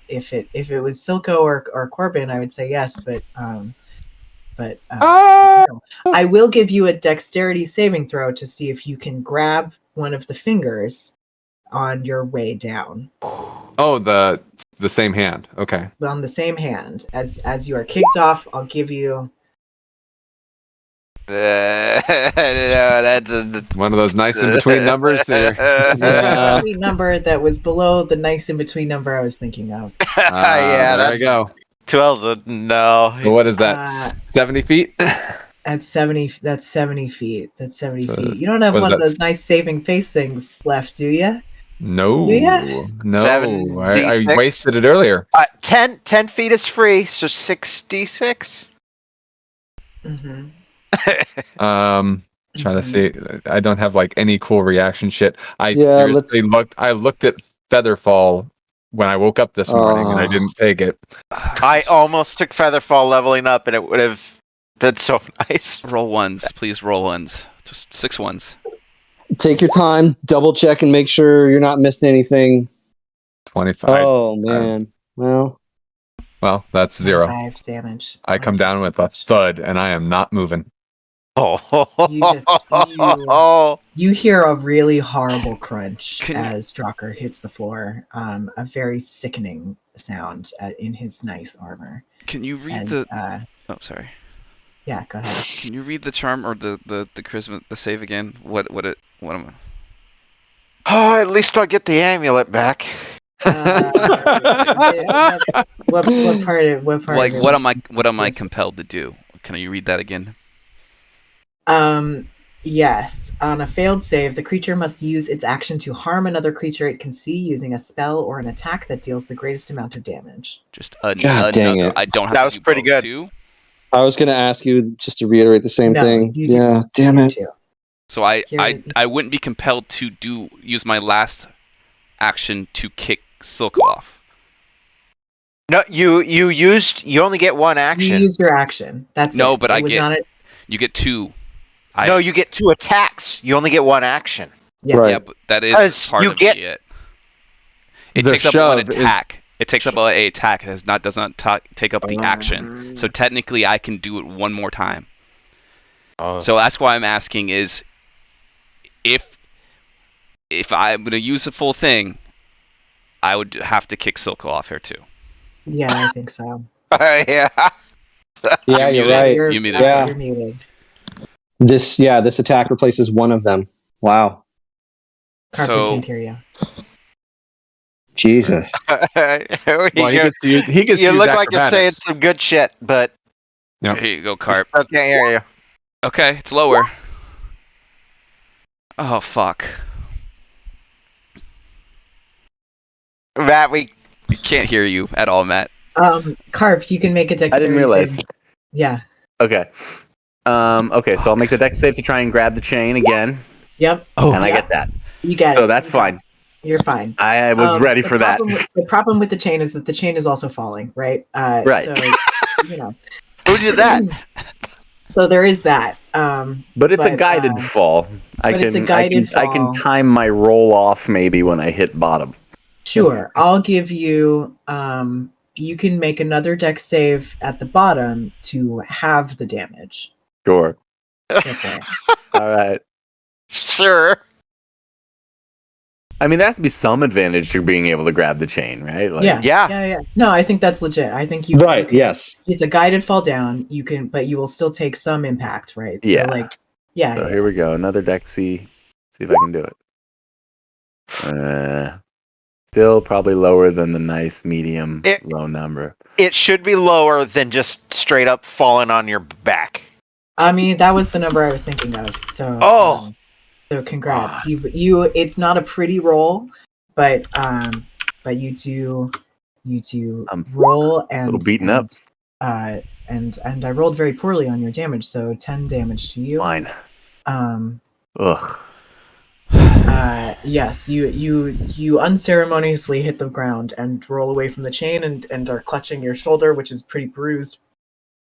Speaker 4: If it was Silco or Corbin, I would say yes, but
Speaker 5: Ah!
Speaker 4: no. I will give you a dexterity saving throw to see if you can grab one of the fingers on your way down.
Speaker 5: Oh, the same hand. Okay.
Speaker 4: On the same hand as you are kicked off, I'll give you.
Speaker 3: No, that's a
Speaker 5: One of those nice in between numbers there.
Speaker 7: Yeah.
Speaker 4: Sweet number that was below the nice in between number I was thinking of.
Speaker 3: yeah,
Speaker 5: There I
Speaker 3: that's
Speaker 5: go.
Speaker 3: 12's a no.
Speaker 5: So what is that?
Speaker 4: Uh,
Speaker 5: 70 feet?
Speaker 4: That's 70 feet. That's 70
Speaker 5: So
Speaker 4: feet. You don't have
Speaker 5: what is
Speaker 4: one of
Speaker 5: that?
Speaker 4: those nice saving face things left, do you?
Speaker 5: No.
Speaker 4: Yeah.
Speaker 5: No.
Speaker 3: 76.
Speaker 5: I wasted it earlier.
Speaker 3: 10 feet is free, so 66.
Speaker 4: Mm-hmm.
Speaker 5: Trying to see. I don't have like any cool reaction shit. I
Speaker 7: Yeah,
Speaker 5: seriously looked at Featherfall when I woke up this morning and I didn't take it.
Speaker 3: I almost took Featherfall leveling up, and it would have been so nice.
Speaker 2: Roll ones, please. Roll ones. Just 6 ones.
Speaker 7: Take your time, double check, and make sure you're not missing anything.
Speaker 5: 25.
Speaker 7: Oh man. Well,
Speaker 5: That's 0.
Speaker 4: 5 damage.
Speaker 5: I come down with a thud and I am not moving.
Speaker 4: You hear a really horrible crunch
Speaker 2: Can-
Speaker 4: as Drucker hits the floor. A very sickening sound in his nice armor.
Speaker 2: Can you read
Speaker 4: And
Speaker 2: the? Oh, sorry.
Speaker 4: yeah, go ahead.
Speaker 2: Can you read the charm or the charisma, the save again? What am I?
Speaker 3: Oh, at least I'll get the amulet back.
Speaker 4: What part of
Speaker 2: Like,
Speaker 4: it
Speaker 2: what
Speaker 4: was-
Speaker 2: am I compelled to do? Can you read that again?
Speaker 4: Yes. On a failed save, the creature must use its action to harm another creature it can see using a spell or an attack that deals the greatest amount of damage.
Speaker 2: Just
Speaker 7: God dang
Speaker 2: another.
Speaker 7: it.
Speaker 2: I don't have
Speaker 3: That
Speaker 2: to
Speaker 3: was
Speaker 2: do
Speaker 3: pretty
Speaker 2: both,
Speaker 3: good.
Speaker 2: too?
Speaker 7: I was gonna ask you just to reiterate the same
Speaker 4: No,
Speaker 7: thing.
Speaker 4: you do.
Speaker 7: Yeah, damn it.
Speaker 4: Too.
Speaker 2: So I
Speaker 4: Here-
Speaker 2: wouldn't be compelled to use my last action to kick Silco off.
Speaker 3: No, you only get one
Speaker 4: You
Speaker 3: action.
Speaker 4: used your action. That's
Speaker 2: No,
Speaker 4: it.
Speaker 2: but
Speaker 4: It
Speaker 2: I
Speaker 4: was
Speaker 2: get-
Speaker 4: not a-
Speaker 2: You get 2.
Speaker 3: No, you get 2 attacks. You only get 1 action.
Speaker 4: Yeah.
Speaker 7: Right.
Speaker 2: Yeah, but that is
Speaker 3: 'Cause
Speaker 2: part
Speaker 3: you
Speaker 2: of
Speaker 3: get-
Speaker 2: it. It
Speaker 5: The
Speaker 2: takes up 1
Speaker 5: shove is-
Speaker 2: attack. It takes up a attack. It does not take up the action. So technically, I can do it 1 more time.
Speaker 3: Oh.
Speaker 2: So that's why I'm asking is if I'm gonna use the full thing, I would have to kick Silco off here too.
Speaker 4: Yeah, I think so.
Speaker 3: Yeah.
Speaker 7: Yeah, you're
Speaker 2: muted.
Speaker 7: right.
Speaker 2: You muted.
Speaker 7: Yeah.
Speaker 4: You're muted.
Speaker 7: This attack replaces one of them. Wow.
Speaker 4: Carper
Speaker 2: So-
Speaker 4: can't hear you.
Speaker 7: Jesus.
Speaker 5: Well, he gets to use, he gets to
Speaker 3: You
Speaker 5: use
Speaker 3: look like you're saying
Speaker 5: acrobatics.
Speaker 3: some good shit, but
Speaker 5: Yep.
Speaker 2: Here you go, Carp.
Speaker 3: I can't hear you.
Speaker 2: Okay, it's lower. Oh fuck!
Speaker 3: Matt, we
Speaker 2: I can't hear you at all, Matt.
Speaker 4: Carp, you can make a dexterity
Speaker 1: I didn't realize.
Speaker 4: save. Yeah.
Speaker 1: Okay. Okay, so I'll make the dex save to try and grab the chain again,
Speaker 4: Yep.
Speaker 2: Oh,
Speaker 1: and I
Speaker 4: Yeah.
Speaker 1: get that.
Speaker 4: You get it.
Speaker 1: So that's
Speaker 4: You got
Speaker 1: fine.
Speaker 4: it. You're fine.
Speaker 1: I was ready
Speaker 4: the
Speaker 1: for that.
Speaker 4: The problem with the chain is that the chain is also falling, right?
Speaker 1: Right.
Speaker 4: So, you know.
Speaker 3: who did that?
Speaker 4: So there is that.
Speaker 1: But it's a
Speaker 4: But,
Speaker 1: guided fall.
Speaker 4: but it's a guided
Speaker 1: I can
Speaker 4: fall.
Speaker 1: time my roll off maybe when I hit bottom.
Speaker 4: Sure. I'll give you. You can make another dex save at the bottom to have the damage.
Speaker 1: Sure.
Speaker 4: Go for it.
Speaker 1: All right.
Speaker 3: Sure.
Speaker 1: I mean, there has to be some advantage to being able to grab the chain, right? Like,
Speaker 3: Yeah.
Speaker 4: No, I think that's legit. I think you
Speaker 7: Right.
Speaker 4: you can-
Speaker 7: Yes.
Speaker 4: It's a guided fall down. You can, but you will still take some impact, right?
Speaker 1: Yeah.
Speaker 4: So like, yeah.
Speaker 1: So
Speaker 4: yeah.
Speaker 1: here we go. Another deck C. See if I can do it. Still probably lower than the nice medium low number.
Speaker 3: It should be lower than just straight up falling on your back.
Speaker 4: I mean, that was the number I was thinking of. So, so congrats. You. It's not a pretty roll, but you do roll and
Speaker 1: a little beaten up.
Speaker 4: And I rolled very poorly on your damage, so 10 damage to you.
Speaker 1: Fine.
Speaker 4: Ugh. Yes, you unceremoniously hit the ground and roll away from the chain and are clutching your shoulder, which is pretty bruised,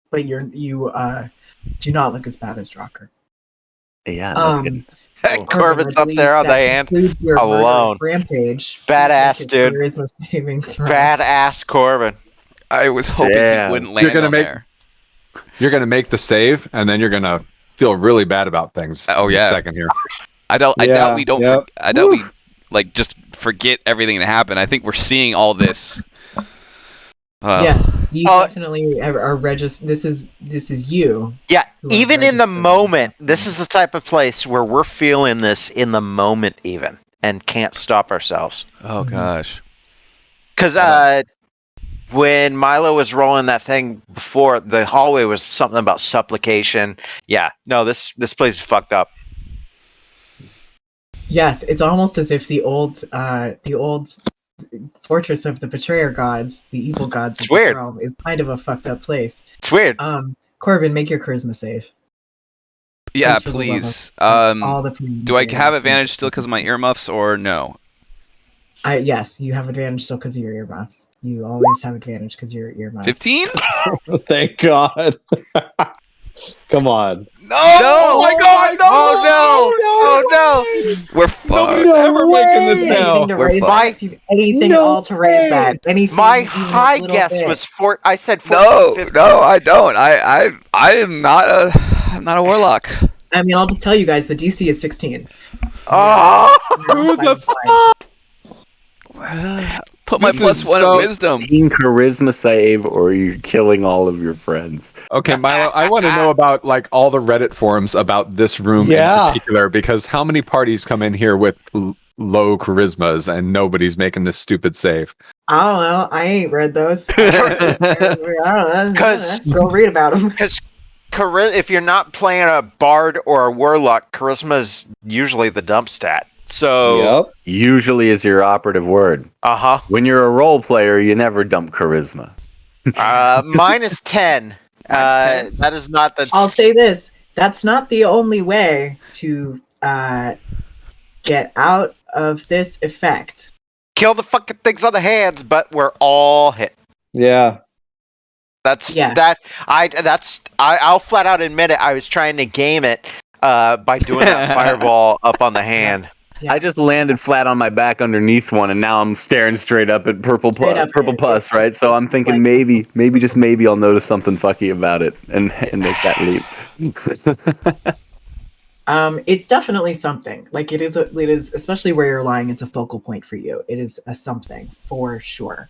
Speaker 4: but you do not look as bad as Drocker.
Speaker 1: Yeah, no kidding.
Speaker 3: Corbin's up there on the hand alone.
Speaker 4: Rampage.
Speaker 3: Badass, dude.
Speaker 4: Charisma saving throw.
Speaker 3: Badass Corbin.
Speaker 2: I was hoping he wouldn't land on there.
Speaker 5: You're gonna make the save, and then you're gonna feel really bad about things.
Speaker 2: Oh
Speaker 5: in
Speaker 2: yeah.
Speaker 5: a second here.
Speaker 2: I doubt we don't. I doubt we like just forget everything that happened. I think we're seeing all this.
Speaker 4: Yes, you definitely are registered. This is you.
Speaker 3: Yeah, even in the moment, this is the type of place where we're feeling this in the moment, even, and can't stop ourselves.
Speaker 2: Oh gosh.
Speaker 3: Because when Milo was rolling that thing before, the hallway was something about supplication. Yeah, no, this place is fucked up.
Speaker 4: Yes, it's almost as if the old fortress of the betrayer gods, the evil gods of this realm, is kind of a fucked up place.
Speaker 3: It's weird.
Speaker 4: Corbin, make your charisma save.
Speaker 2: Yeah, please. Do I have advantage still because of my earmuffs, or no?
Speaker 4: Yes, you have advantage still because of your earmuffs. You always have advantage because of your earmuffs.
Speaker 2: 15?
Speaker 7: Thank God. Come on.
Speaker 2: No! Oh my God! No!
Speaker 3: Oh no!
Speaker 2: We're fucked.
Speaker 5: Nobody's ever making this now.
Speaker 4: Anything at all to raise that. Anything.
Speaker 3: My high guess was I said
Speaker 2: 14. No, I don't. I am not a warlock.
Speaker 4: I mean, I'll just tell you guys, the DC is 16.
Speaker 3: Oh!
Speaker 5: Who the fuck?
Speaker 2: Put my +1 in wisdom.
Speaker 1: Charisma save, or you're killing all of your friends.
Speaker 5: Okay, Milo, I want to know about like all the Reddit forums about this room in particular, because how many parties come in here with low charismas and nobody's making this stupid save?
Speaker 4: I don't know. I ain't read those. I don't know. Go read about them.
Speaker 3: Because if you're not playing a bard or a warlock, charisma is usually the dump stat. So
Speaker 1: usually is your operative word. When you're a role player, you never dump charisma.
Speaker 3: Minus 10. That is not the.
Speaker 4: I'll say this: that's not the only way to get out of this effect.
Speaker 3: Kill the fucking things on the hands, but we're all hit.
Speaker 7: Yeah.
Speaker 3: I'll flat out admit it. I was trying to game it by doing that fireball up on the hand.
Speaker 1: Yeah. I just landed flat on my back underneath one, and now I'm staring straight up at purple pus, right? So I'm thinking maybe I'll notice something fucky about it and make that leap.
Speaker 4: It's definitely something. Like it is, especially where you're lying. It's a focal point for you. It is a something for sure.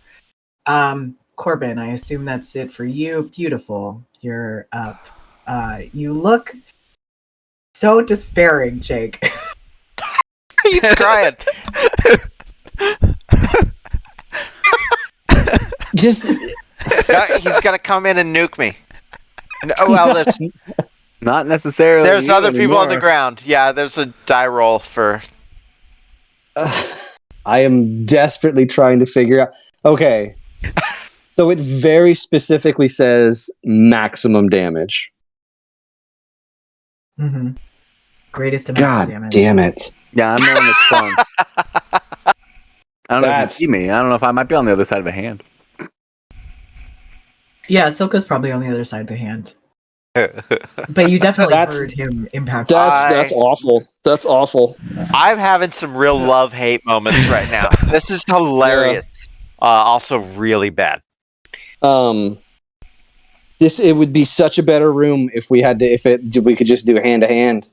Speaker 4: Corbin, I assume that's it for you. Beautiful. You're up. You look so despairing, Jake.
Speaker 3: He's crying.
Speaker 7: Just
Speaker 3: he's got to come in and nuke me. Oh well, there's
Speaker 1: not necessarily.
Speaker 3: There's other people on the ground. Yeah, there's a die roll for.
Speaker 7: I am desperately trying to figure out. Okay, so it very specifically says maximum damage.
Speaker 4: Mm-hmm. Greatest amount of damage.
Speaker 7: God damn it.
Speaker 1: Yeah, I'm the one that's strong. I don't know if you see me. I don't know if I might be on the other side of a hand.
Speaker 4: Yeah, Silka's probably on the other side of the hand. But you definitely heard him impact.
Speaker 7: That's awful. That's awful.
Speaker 3: I'm having some real love-hate moments right now. This is hilarious. Also really bad.
Speaker 7: It would be such a better room if we could just do hand to hand.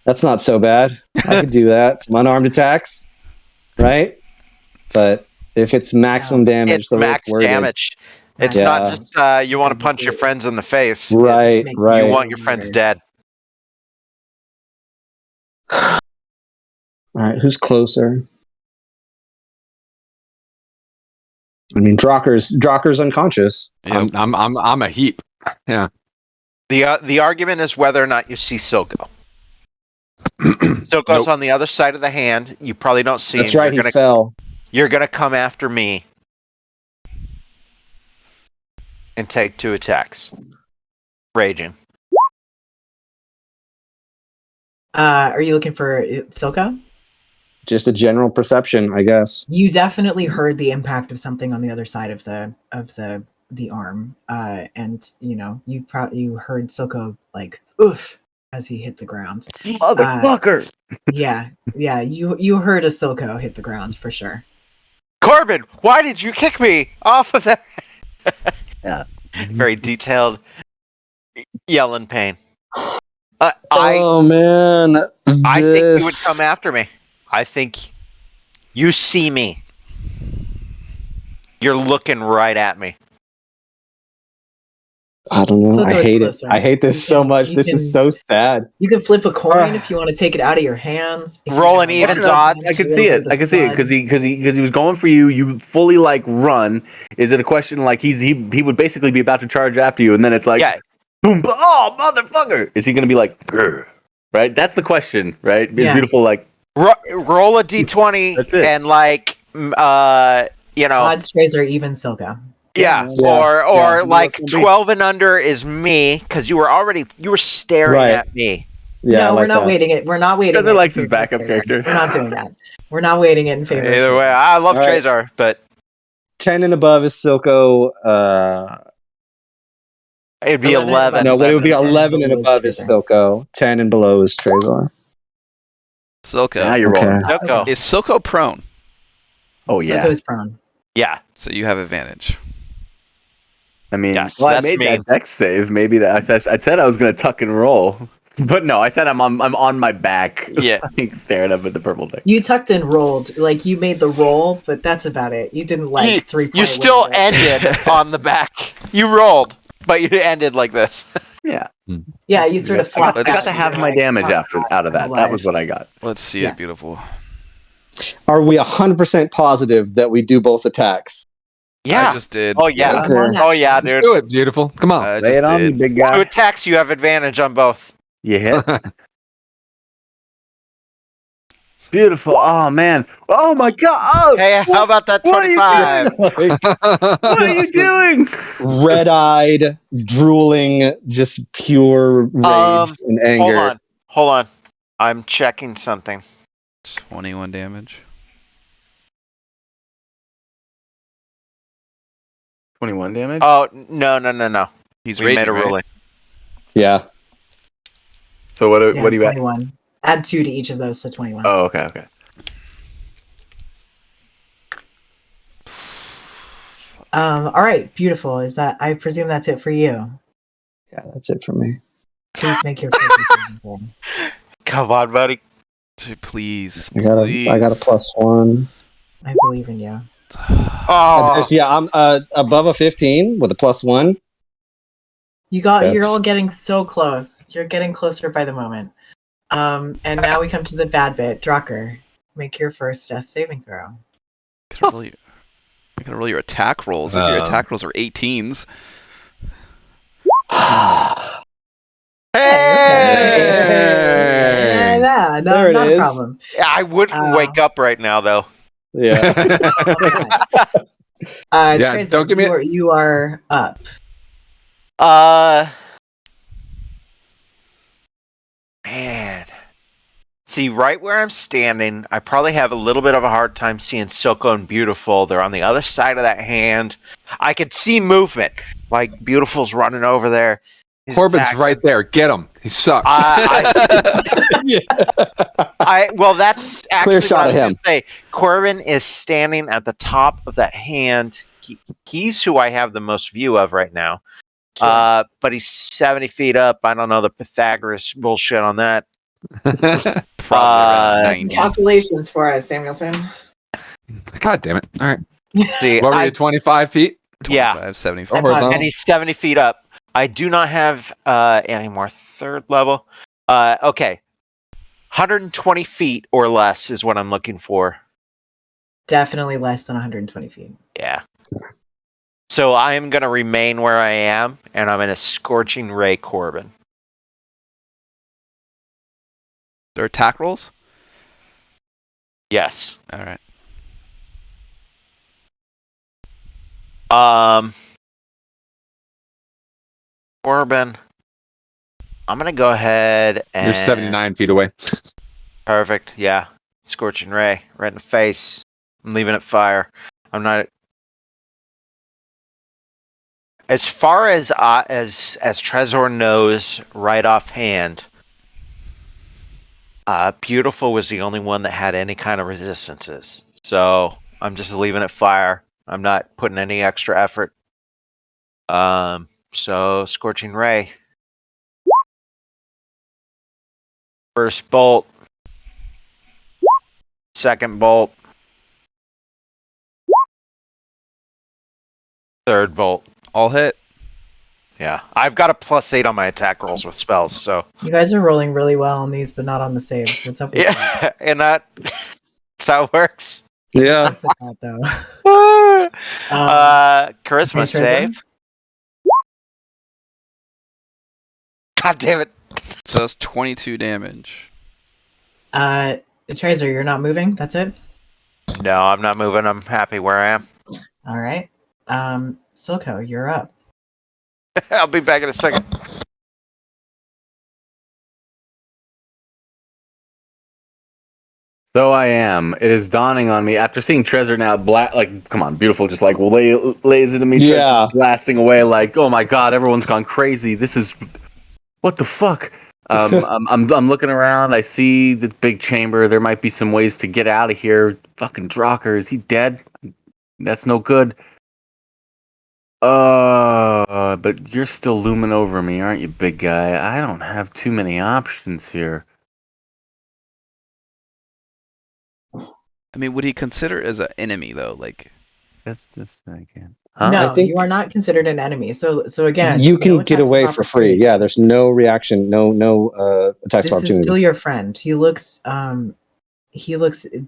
Speaker 7: That's not so bad. I could do that. Some unarmed attacks. right? But if it's maximum damage,
Speaker 3: It's
Speaker 7: the way
Speaker 3: max
Speaker 7: it's worded,
Speaker 3: damage. It's
Speaker 4: Yeah.
Speaker 3: not just you want to punch your friends in the face.
Speaker 7: right,
Speaker 4: make-
Speaker 3: You
Speaker 7: right.
Speaker 3: want your friends dead.
Speaker 7: All right, who's closer? I mean, Drocker's unconscious.
Speaker 2: Yep.
Speaker 5: I'm a heap. Yeah.
Speaker 3: The argument is whether or not you see Silco. Silco's
Speaker 5: Nope.
Speaker 3: on the other side of the hand. You probably don't see
Speaker 7: That's
Speaker 3: him.
Speaker 7: right. He fell.
Speaker 3: You're gonna come after me and take 2 attacks. Raging.
Speaker 4: Are you looking for Silco?
Speaker 7: Just a general perception, I guess.
Speaker 4: You definitely heard the impact of something on the other side of the arm, and you heard Silco like oof as he hit the ground.
Speaker 1: Motherfucker!
Speaker 4: Yeah, you heard a Silco hit the ground for sure.
Speaker 3: Corbin, why did you kick me off of that?
Speaker 1: Yeah.
Speaker 3: Very detailed yell in pain.
Speaker 7: Oh man,
Speaker 3: I think you would come after me. I think you see me. You're looking right at me.
Speaker 7: I don't know.
Speaker 4: Silco
Speaker 7: I
Speaker 4: is
Speaker 7: hate it.
Speaker 4: closer.
Speaker 7: I hate this so much. This is so sad.
Speaker 4: You can flip a coin if you want to take it out of your hands. If you
Speaker 3: Roll an
Speaker 4: have
Speaker 3: evens
Speaker 4: one
Speaker 3: odds.
Speaker 1: I could see it. I could see it because he was going for you. You fully like run. Is it a question like he would basically be about to charge after you, and then it's like,
Speaker 3: Yeah.
Speaker 1: boom, oh motherfucker! Is he going to be like, grr? Right? That's the question, right? It's
Speaker 4: Yeah.
Speaker 1: beautiful. Like
Speaker 3: Roll a d20
Speaker 1: That's it.
Speaker 3: and
Speaker 4: odds trays are even Silco.
Speaker 3: yeah,
Speaker 7: Yeah.
Speaker 3: or
Speaker 1: Yeah.
Speaker 3: like
Speaker 1: That's gonna be-
Speaker 3: 12 and under is me because you were staring
Speaker 7: Right.
Speaker 3: at me.
Speaker 7: Yeah, I
Speaker 4: No,
Speaker 7: like
Speaker 4: we're not
Speaker 7: that.
Speaker 4: waiting it. We're not waiting.
Speaker 1: Because
Speaker 4: it
Speaker 1: it likes
Speaker 4: in
Speaker 1: his
Speaker 4: favor of
Speaker 1: backup
Speaker 4: Trezor.
Speaker 1: character.
Speaker 4: We're not doing that. We're not waiting it in favor. of
Speaker 3: Either way,
Speaker 4: Trezor.
Speaker 3: I love
Speaker 7: All right.
Speaker 3: Trezor, but
Speaker 7: 10 and above is Silco.
Speaker 3: it'd be
Speaker 4: 11
Speaker 3: 11.
Speaker 7: No, but it would be
Speaker 4: 11
Speaker 7: 11 and
Speaker 4: below is
Speaker 7: above is
Speaker 4: Trezor.
Speaker 7: Silco. 10 and below is Trezor.
Speaker 2: Silco.
Speaker 1: Now you're
Speaker 7: Okay.
Speaker 1: rolling.
Speaker 3: Silco.
Speaker 2: Is Silco prone?
Speaker 1: Oh yeah.
Speaker 4: Silco is prone.
Speaker 3: Yeah.
Speaker 2: So you have advantage.
Speaker 1: I mean,
Speaker 3: Yes,
Speaker 1: well, I
Speaker 3: that's
Speaker 1: made
Speaker 3: mean.
Speaker 1: that dex save. Maybe that I said I was going to tuck and roll, but no, I said I'm on my back.
Speaker 3: Yeah.
Speaker 1: like, staring up at the purple thing.
Speaker 4: You tucked and rolled, like you made the roll, but that's about it. You didn't like
Speaker 3: You-
Speaker 4: 3
Speaker 3: You still ended on the back. You rolled, but you ended like this.
Speaker 1: Yeah.
Speaker 4: Yeah, you sort of
Speaker 1: I
Speaker 4: flopped.
Speaker 1: got to
Speaker 4: back.
Speaker 1: have
Speaker 4: You're
Speaker 1: my
Speaker 4: like,
Speaker 1: damage
Speaker 4: "Oh,
Speaker 1: out of that.
Speaker 4: I'm
Speaker 1: That was
Speaker 4: alive."
Speaker 1: what I got.
Speaker 2: Let's see
Speaker 4: Yeah.
Speaker 2: it, beautiful.
Speaker 7: Are we 100% positive that we do both attacks?
Speaker 3: Yeah.
Speaker 2: I just did.
Speaker 3: Oh yeah.
Speaker 7: Okay.
Speaker 3: Oh yeah,
Speaker 5: Let's
Speaker 3: dude.
Speaker 5: do it, beautiful. Come on.
Speaker 2: I
Speaker 1: Lay
Speaker 2: just
Speaker 1: it on me,
Speaker 2: did.
Speaker 1: big
Speaker 3: 2
Speaker 1: guy.
Speaker 3: attacks, you have advantage on both.
Speaker 1: You hit. Beautiful. Oh man. Oh my god. Oh,
Speaker 3: Hey, how about that
Speaker 1: what are you
Speaker 3: 25?
Speaker 1: what are you doing?
Speaker 7: Red-eyed, drooling, just pure rage and anger.
Speaker 3: Hold on. I'm checking something.
Speaker 2: 21 damage.
Speaker 1: 21 damage.
Speaker 3: Oh no.
Speaker 2: He's
Speaker 3: We
Speaker 2: raging,
Speaker 3: made a
Speaker 2: right?
Speaker 3: ruling.
Speaker 7: Yeah.
Speaker 1: So what?
Speaker 4: Yeah,
Speaker 1: What do you at?
Speaker 4: 21. Add 2 to each of those, so 21.
Speaker 1: Oh, okay.
Speaker 4: All right, beautiful. Is that? I presume that's it for you.
Speaker 7: Yeah, that's it for me.
Speaker 4: Please make your charisma saving throw.
Speaker 3: Come on, buddy.
Speaker 2: Please.
Speaker 7: I got a
Speaker 2: please.
Speaker 7: +1.
Speaker 4: I believe in you.
Speaker 3: Oh,
Speaker 7: Yeah, I'm above a 15 with a +1.
Speaker 4: You're
Speaker 7: That's-
Speaker 4: all getting so close. You're getting closer by the moment. And now we come to the bad bit. Drucker, make your first death saving throw.
Speaker 2: You gotta roll your attack rolls. If your attack rolls are 18s.
Speaker 3: hey!
Speaker 4: Yeah, no,
Speaker 7: There it
Speaker 4: not a
Speaker 7: is.
Speaker 4: problem.
Speaker 3: I wouldn't wake up right now, though.
Speaker 7: Yeah.
Speaker 5: Yeah,
Speaker 4: Trezor,
Speaker 5: don't give me
Speaker 4: you are up.
Speaker 3: Man. See, right where I'm standing, I probably have a little bit of a hard time seeing Silco and Beautiful. They're on the other side of that hand. I could see movement. Like, Beautiful's running over there. He's
Speaker 5: Corbin's
Speaker 3: attacking.
Speaker 5: right there. Get him. He sucks.
Speaker 3: Well, that's actually
Speaker 7: Clear
Speaker 3: what
Speaker 7: shot
Speaker 3: I was
Speaker 7: of him.
Speaker 3: gonna say. Corbin is standing at the top of that hand. He's who I have the most view of right now. But he's 70 feet up. I don't know the Pythagoras bullshit on that.
Speaker 2: Probably around 90.
Speaker 4: Calculations for us, Samuelson.
Speaker 5: God damn it! All right.
Speaker 3: See,
Speaker 5: What were you? 25 feet?
Speaker 2: 25,
Speaker 3: Yeah.
Speaker 2: 75.
Speaker 5: Or horizontal?
Speaker 3: and he's 70 feet up. I do not have any more third level. Okay. 120 feet or less is what I'm looking for.
Speaker 4: Definitely less than 120 feet.
Speaker 3: Yeah. So I am going to remain where I am, and I'm in a Scorching Ray Corbin.
Speaker 2: There are attack rolls?
Speaker 3: Yes.
Speaker 2: All right.
Speaker 3: Corbin. I'm going to go ahead and...
Speaker 5: You're 79 feet away.
Speaker 3: Perfect. Yeah. Scorching Ray. Right in the face. I'm leaving it fire. I'm not... As far as Trezor knows right offhand, Beautiful was the only one that had any kind of resistances. So I'm just leaving it fire. I'm not putting any extra effort. So Scorching Ray. First bolt. Second bolt. Third bolt.
Speaker 2: All hit.
Speaker 3: Yeah. I've got a +8 on my attack rolls with spells, so.
Speaker 4: You guys are rolling really well on these, but not on the saves. What's up with that?
Speaker 3: Yeah, and that's how it works.
Speaker 7: Yeah.
Speaker 4: What's up with that, though?
Speaker 3: Charisma
Speaker 4: okay,
Speaker 3: save. God damn it.
Speaker 2: So that's 22 damage.
Speaker 4: Tracer, you're not moving. That's it.
Speaker 3: No, I'm not moving. I'm happy where I am.
Speaker 4: All right. Silco, you're up.
Speaker 3: I'll be back in a second.
Speaker 1: So I am. It is dawning on me after seeing Trezor now come on, Beautiful, just like lays into me.
Speaker 7: Yeah.
Speaker 1: Trezor's blasting away like, oh my god, everyone's gone crazy. This is what the fuck. I'm looking around. I see the big chamber. There might be some ways to get out of here. Fucking Drocker, is he dead? That's no good. But you're still looming over me, aren't you, big guy? I don't have too many options here.
Speaker 2: I mean, would he consider it as an enemy though? Like,
Speaker 1: Just a second.
Speaker 4: No,
Speaker 7: I think-
Speaker 4: you are not considered an enemy. So again,
Speaker 7: You can
Speaker 4: no
Speaker 7: get
Speaker 4: attacks of
Speaker 7: away for free.
Speaker 4: opportunity.
Speaker 7: Yeah, there's no reaction, no attacks
Speaker 4: This
Speaker 7: of
Speaker 4: is
Speaker 7: opportunity.
Speaker 4: still your friend. He looks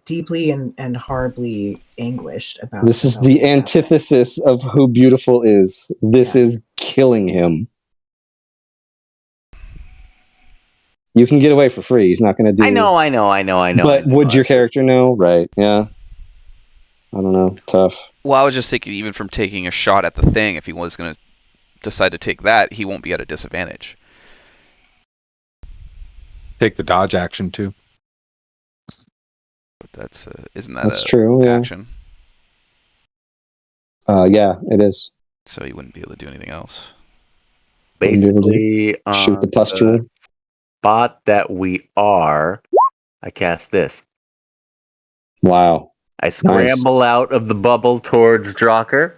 Speaker 4: deeply and horribly anguished about
Speaker 7: This is
Speaker 4: about
Speaker 7: the
Speaker 4: what happened.
Speaker 7: antithesis of who Beautiful is. This
Speaker 4: Yeah.
Speaker 7: is killing him. You can get away for free. He's not going to do.
Speaker 1: I know.
Speaker 7: But would your character know? Right? Yeah. I don't know. Tough.
Speaker 2: well, I was just thinking, even from taking a shot at the thing, if he was going to decide to take that, he won't be at a disadvantage.
Speaker 5: Take the dodge action too.
Speaker 2: But that's isn't that
Speaker 7: That's
Speaker 2: a
Speaker 7: true. Yeah.
Speaker 2: action?
Speaker 7: Yeah, it is.
Speaker 2: So he wouldn't be able to do anything else.
Speaker 1: Basically,
Speaker 7: Shoot
Speaker 1: on
Speaker 7: the pustule.
Speaker 1: spot that we are, I cast this.
Speaker 7: Wow.
Speaker 1: I scramble out of the bubble towards Drocker,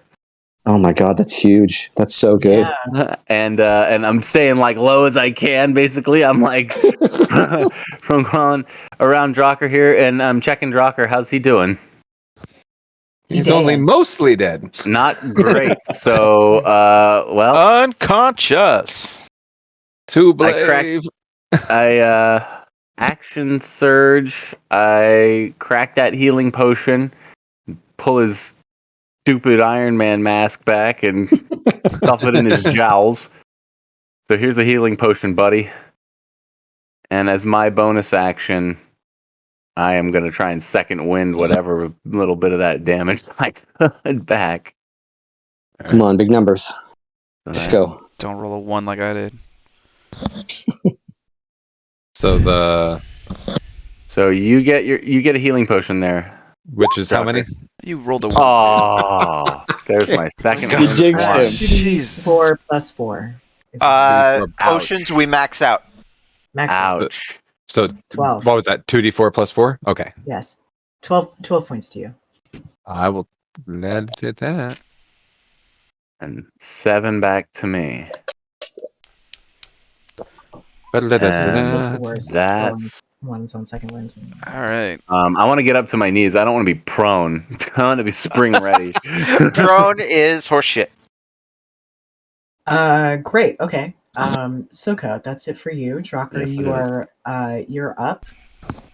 Speaker 7: Oh my god, that's huge. That's so good.
Speaker 4: Yeah.
Speaker 1: and I'm staying like low as I can. Basically, I'm like from going around Drocker here, and I'm checking Drocker. How's he doing?
Speaker 5: He's
Speaker 4: dead.
Speaker 5: only mostly dead.
Speaker 1: Not great. So, well,
Speaker 3: Unconscious.
Speaker 5: To
Speaker 1: I cracked-
Speaker 5: believe.
Speaker 1: I action surge. I crack that healing potion, pull his stupid Iron Man mask back, and stuff it in his jowls. So here's a healing potion, buddy. And as my bonus action, I am going to try and second wind whatever little bit of that damage I could back.
Speaker 7: Come on, big numbers. Let's go.
Speaker 2: Don't roll a 1 like I did.
Speaker 5: So
Speaker 1: you get a healing potion there.
Speaker 5: which is how many?
Speaker 2: You rolled a 1.
Speaker 1: Oh, there's my second
Speaker 3: You
Speaker 1: one.
Speaker 7: jinxed him.
Speaker 4: 4 plus 4.
Speaker 3: Potions we max out.
Speaker 4: Max out.
Speaker 1: Ouch.
Speaker 5: So
Speaker 4: 12.
Speaker 5: what was that? 2d4 plus 4? Okay.
Speaker 4: Yes. 12 points to you.
Speaker 5: I will let it that.
Speaker 1: And 7 back to me.
Speaker 4: What's the worst?
Speaker 1: That's
Speaker 4: one's on second wind.
Speaker 2: All right.
Speaker 1: I want to get up to my knees. I don't want to be prone. I want to be spring ready.
Speaker 3: Drone is horseshit.
Speaker 4: Great. Okay. Soka, that's it for you. Drocker,
Speaker 1: Yes, it
Speaker 4: you
Speaker 1: is.
Speaker 4: are you're up.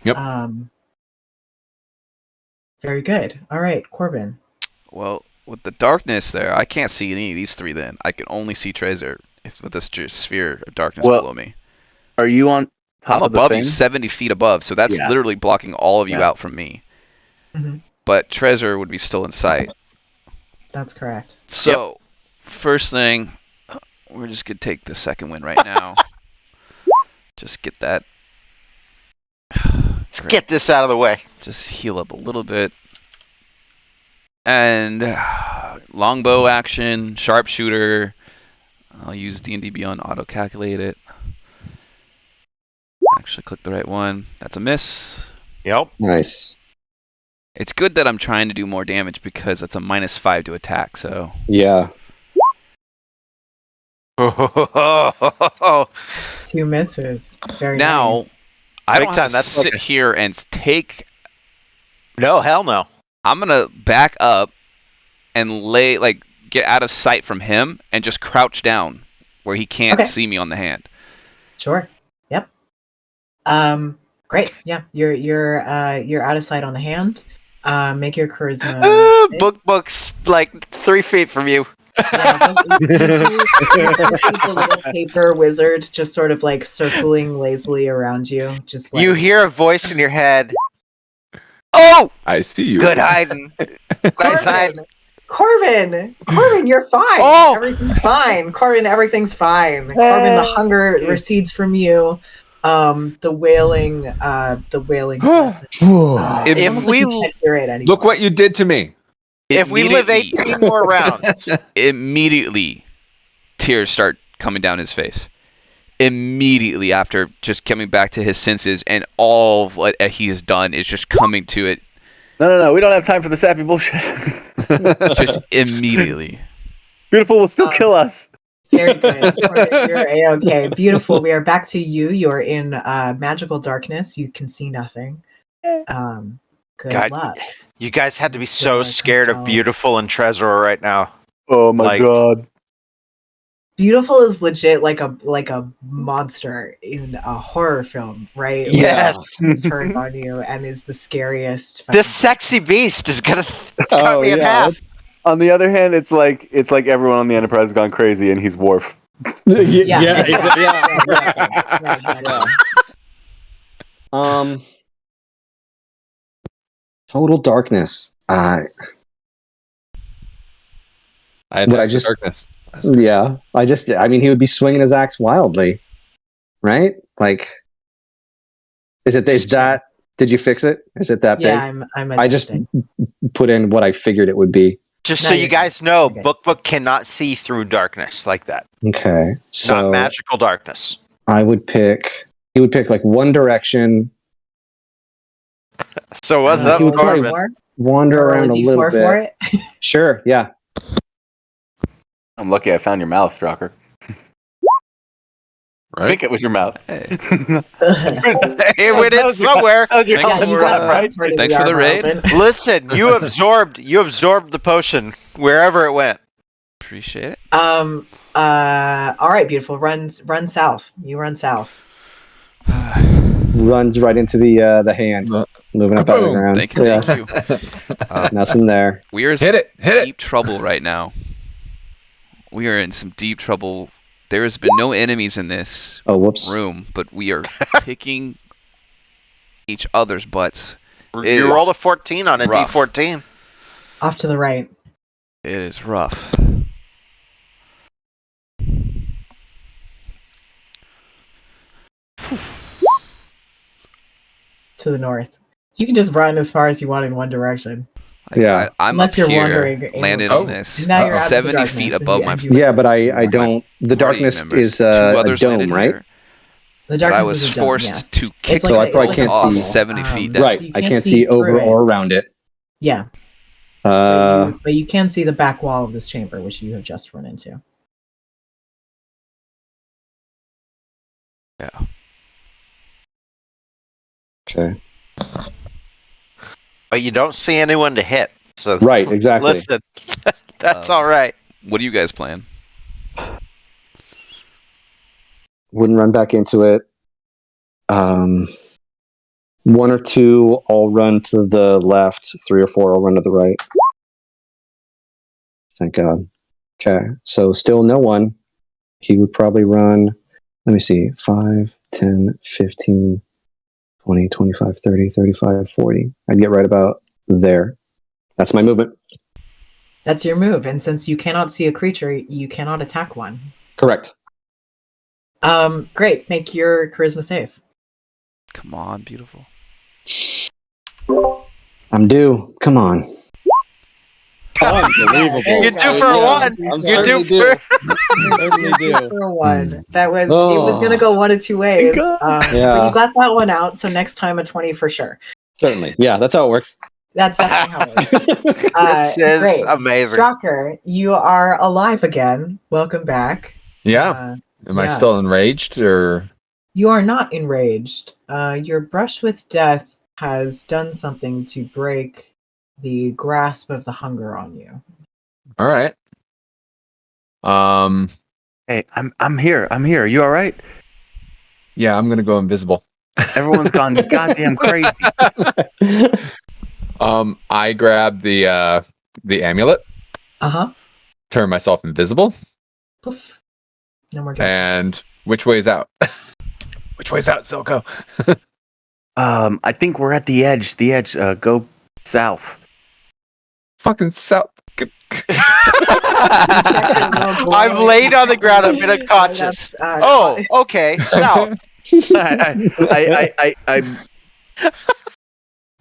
Speaker 5: Yep.
Speaker 4: Very good. All right, Corbin.
Speaker 2: Well, with the darkness there, I can't see any of these three. Then I can only see Treasure with this sphere of darkness
Speaker 1: Well,
Speaker 2: below me.
Speaker 1: Are you on top
Speaker 2: I'm
Speaker 1: of the
Speaker 2: above
Speaker 1: thing?
Speaker 2: you, 70 feet above, so that's
Speaker 1: Yeah.
Speaker 2: literally blocking all of you
Speaker 1: Yeah.
Speaker 2: out from me.
Speaker 4: Mhm.
Speaker 2: But Treasure would be still in sight.
Speaker 4: That's correct.
Speaker 2: So, first thing, we're just gonna take the second win right now. Just get that.
Speaker 3: Let's get this out of the way.
Speaker 2: Just heal up a little bit. And longbow action, sharpshooter. I'll use D&D Beyond auto calculate it. Actually, click the right one. That's a miss.
Speaker 3: Yep.
Speaker 7: Nice.
Speaker 2: It's good that I'm trying to do more damage because it's a -5 to attack. So
Speaker 7: Yeah.
Speaker 4: Two misses. Very
Speaker 2: now
Speaker 4: nice.
Speaker 2: I
Speaker 3: Big
Speaker 2: don't
Speaker 3: time,
Speaker 2: have to
Speaker 3: that's
Speaker 2: sit
Speaker 3: like
Speaker 2: here and take.
Speaker 3: No, hell no.
Speaker 2: I'm gonna back up and get out of sight from him and just crouch down where he can't
Speaker 4: Okay.
Speaker 2: see me on the hand.
Speaker 4: Sure. Yep. Great. Yeah, you're out of sight on the hand. Make your charisma. check.
Speaker 3: Book's like 3 feet from you.
Speaker 4: Yeah, you see the little paper wizard just sort of like circling lazily around you, just like
Speaker 3: You hear a voice in your head.
Speaker 2: Oh!
Speaker 5: I see you.
Speaker 3: Good hiding. Nice hiding.
Speaker 4: Corbin, you're fine.
Speaker 3: Oh!
Speaker 4: Everything's fine. Corbin, everything's fine. Corbin, the hunger recedes from you. The wailing lessens.
Speaker 2: If
Speaker 4: It's almost like
Speaker 3: we-
Speaker 4: you can't hear it anymore.
Speaker 5: Look what you did to me.
Speaker 3: If we live
Speaker 2: Immediately-
Speaker 3: 18 more rounds,
Speaker 2: immediately tears start coming down his face. Immediately after just coming back to his senses, and all of what he has done is just coming to it
Speaker 1: No. We don't have time for the sappy bullshit.
Speaker 2: just immediately.
Speaker 1: Beautiful will still kill us.
Speaker 4: Very good. Corbin, you're A-okay. Beautiful. We are back to you. You're in magical darkness. You can see nothing. Good
Speaker 3: God,
Speaker 4: luck.
Speaker 3: you guys had to be so scared of Beautiful and Trezor right now.
Speaker 1: Oh my
Speaker 3: Like-
Speaker 1: god.
Speaker 4: Beautiful is legit like a monster in a horror film, right?
Speaker 3: Yes.
Speaker 4: It's turned on you and is the scariest.
Speaker 3: This sexy beast is gonna cut
Speaker 7: Oh,
Speaker 3: me in
Speaker 7: yeah.
Speaker 3: half.
Speaker 1: On the other hand, it's like everyone on the Enterprise has gone crazy, and he's Worf.
Speaker 4: Yeah.
Speaker 7: exactly.
Speaker 4: Yeah, exactly.
Speaker 7: Total darkness.
Speaker 5: I
Speaker 7: What I
Speaker 5: attacked the
Speaker 7: just-
Speaker 5: darkness.
Speaker 7: Yeah. I mean, he would be swinging his axe wildly, right? Like, is that? Did you fix it? Is it that
Speaker 4: Yeah,
Speaker 7: big?
Speaker 4: I'm
Speaker 7: I just
Speaker 4: adjusting.
Speaker 7: put in what I figured it would be.
Speaker 3: Just
Speaker 4: No,
Speaker 3: so you
Speaker 4: you're
Speaker 3: guys know,
Speaker 4: Okay.
Speaker 3: Book cannot see through darkness like that.
Speaker 7: Okay. So
Speaker 3: Not magical darkness.
Speaker 7: I would pick. He would pick like one direction,
Speaker 3: So what's
Speaker 4: Uh,
Speaker 3: up,
Speaker 7: he would
Speaker 3: Corbin?
Speaker 7: probably wander
Speaker 4: Roll a
Speaker 7: around a little
Speaker 4: D4
Speaker 7: bit.
Speaker 4: for it.
Speaker 7: Sure. Yeah.
Speaker 1: I'm lucky I found your mouth, Strocker. I
Speaker 5: Right?
Speaker 1: think it was your mouth.
Speaker 2: Hey,
Speaker 3: It went in somewhere.
Speaker 1: That was your
Speaker 2: Thanks
Speaker 4: Yeah,
Speaker 2: for,
Speaker 4: you got
Speaker 2: uh,
Speaker 4: some part of
Speaker 2: thanks for the
Speaker 4: armor
Speaker 2: raid.
Speaker 4: open.
Speaker 3: Listen, you absorbed the potion wherever it went.
Speaker 2: appreciate it.
Speaker 4: All right, beautiful. Run south. You run south.
Speaker 7: Runs right into the hand, moving up out of the
Speaker 5: Kaboom!
Speaker 7: ground.
Speaker 2: Thank you,
Speaker 7: Yeah.
Speaker 2: thank you.
Speaker 7: Nothing there.
Speaker 2: We are in
Speaker 5: Hit it! Hit
Speaker 2: deep
Speaker 5: it!
Speaker 2: trouble right now. We are in some deep trouble. There has been no enemies in this
Speaker 7: Oh, whoops.
Speaker 2: room, but we are kicking each other's butts. It
Speaker 3: You
Speaker 2: is
Speaker 3: roll a 14 on a
Speaker 2: rough.
Speaker 3: D14.
Speaker 4: Off to the right.
Speaker 2: It is rough.
Speaker 4: To the north. You can just run as far as you want in one direction.
Speaker 7: Yeah.
Speaker 2: I'm
Speaker 4: Unless
Speaker 2: up
Speaker 4: you're
Speaker 2: here,
Speaker 4: wandering
Speaker 2: landed
Speaker 5: aimlessly.
Speaker 2: on
Speaker 5: Oh.
Speaker 2: this,
Speaker 4: And now you're out of the
Speaker 2: 70
Speaker 4: darkness
Speaker 2: feet
Speaker 4: and
Speaker 2: above
Speaker 4: you-
Speaker 2: my
Speaker 4: and you-
Speaker 7: Yeah, but I don't. The
Speaker 2: party
Speaker 7: darkness
Speaker 2: members.
Speaker 7: is
Speaker 2: Two
Speaker 7: a
Speaker 2: others
Speaker 7: dome,
Speaker 2: landed
Speaker 7: right?
Speaker 2: here,
Speaker 4: The
Speaker 2: but
Speaker 4: darkness
Speaker 2: I was
Speaker 4: is a dome,
Speaker 2: forced
Speaker 4: yes.
Speaker 2: to
Speaker 4: It's
Speaker 2: kick
Speaker 7: So I probably
Speaker 4: it's
Speaker 7: can't
Speaker 4: a
Speaker 7: see.
Speaker 4: bubble.
Speaker 2: 70 feet down.
Speaker 7: Right.
Speaker 4: so you
Speaker 7: I
Speaker 4: can't
Speaker 7: can't
Speaker 4: see
Speaker 7: see
Speaker 4: through
Speaker 7: over
Speaker 4: it.
Speaker 7: or around it.
Speaker 4: Yeah, but you can see the back wall of this chamber, which you have just run into.
Speaker 2: Yeah.
Speaker 7: Okay.
Speaker 3: But you don't see anyone to hit. So
Speaker 7: Right, exactly.
Speaker 3: Listen, that's
Speaker 2: Um,
Speaker 3: all right.
Speaker 2: What do you guys plan?
Speaker 7: Wouldn't run back into it. One or two, I'll run to the left. 3 or 4, I'll run to the right. Thank God. Okay, so still no one. He would probably run, let me see, 5, 10, 15, 20, 25, 30, 35, 40. I'd get right about there. That's my movement.
Speaker 4: That's your move, and since you cannot see a creature, you cannot attack one.
Speaker 7: Correct.
Speaker 4: Great. Make your charisma save.
Speaker 2: Come on, beautiful.
Speaker 7: I'm due. Come on.
Speaker 4: Unbelievable.
Speaker 3: You're due for a one. You're due for.
Speaker 7: Certainly do.
Speaker 4: For one.
Speaker 7: Hmm.
Speaker 4: That was it was
Speaker 7: Oh.
Speaker 4: gonna go one of two ways.
Speaker 1: God.
Speaker 4: But
Speaker 7: Yeah.
Speaker 4: you got that one out, so next time a 20 for sure.
Speaker 7: Certainly. Yeah, that's how it works.
Speaker 4: That's definitely how it works.
Speaker 3: This is
Speaker 4: Great.
Speaker 3: amazing.
Speaker 4: Strocker, you are alive again. Welcome back.
Speaker 5: Yeah. Am I
Speaker 4: yeah.
Speaker 5: still enraged or?
Speaker 4: You are not enraged. Your brush with death has done something to break the grasp of the hunger on you.
Speaker 5: All right.
Speaker 1: Hey, I'm here. I'm here. You all right?
Speaker 5: Yeah, I'm gonna go invisible.
Speaker 1: Everyone's gone goddamn crazy.
Speaker 5: I grab the amulet,
Speaker 4: Uh-huh.
Speaker 5: turn myself invisible,
Speaker 4: Poof. No more judgment.
Speaker 5: and which way's out? Which way's out, Silco?
Speaker 1: I think we're at the edge. The edge. Go south.
Speaker 5: Fucking south.
Speaker 3: I'm laid on the ground. I've been unconscious. Oh, okay. South.
Speaker 1: I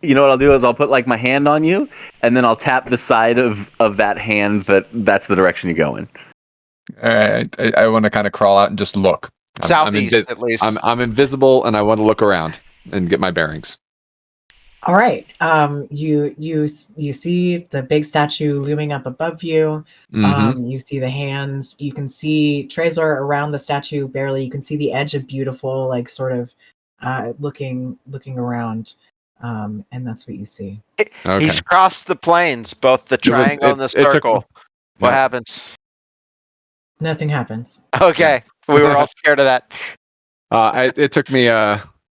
Speaker 1: you know what I'll do is I'll put like my hand on you, and then I'll tap the side of that hand that's the direction you go in.
Speaker 5: All right. I want to kind of crawl out and just look.
Speaker 3: Southeast, at least.
Speaker 5: I'm invisible, and I want to look around and get my bearings.
Speaker 4: All right. You see the big statue looming up above you.
Speaker 5: Mm-hmm.
Speaker 4: You see the hands. You can see Trezor around the statue barely. You can see the edge of Beautiful, like sort of looking around. And that's what you see.
Speaker 5: Okay.
Speaker 3: He's crossed the planes, both the triangle and the
Speaker 5: it took-
Speaker 3: circle. What
Speaker 5: Yeah.
Speaker 3: happens?
Speaker 4: Nothing happens.
Speaker 3: Okay, we were all scared of that.
Speaker 5: It took me.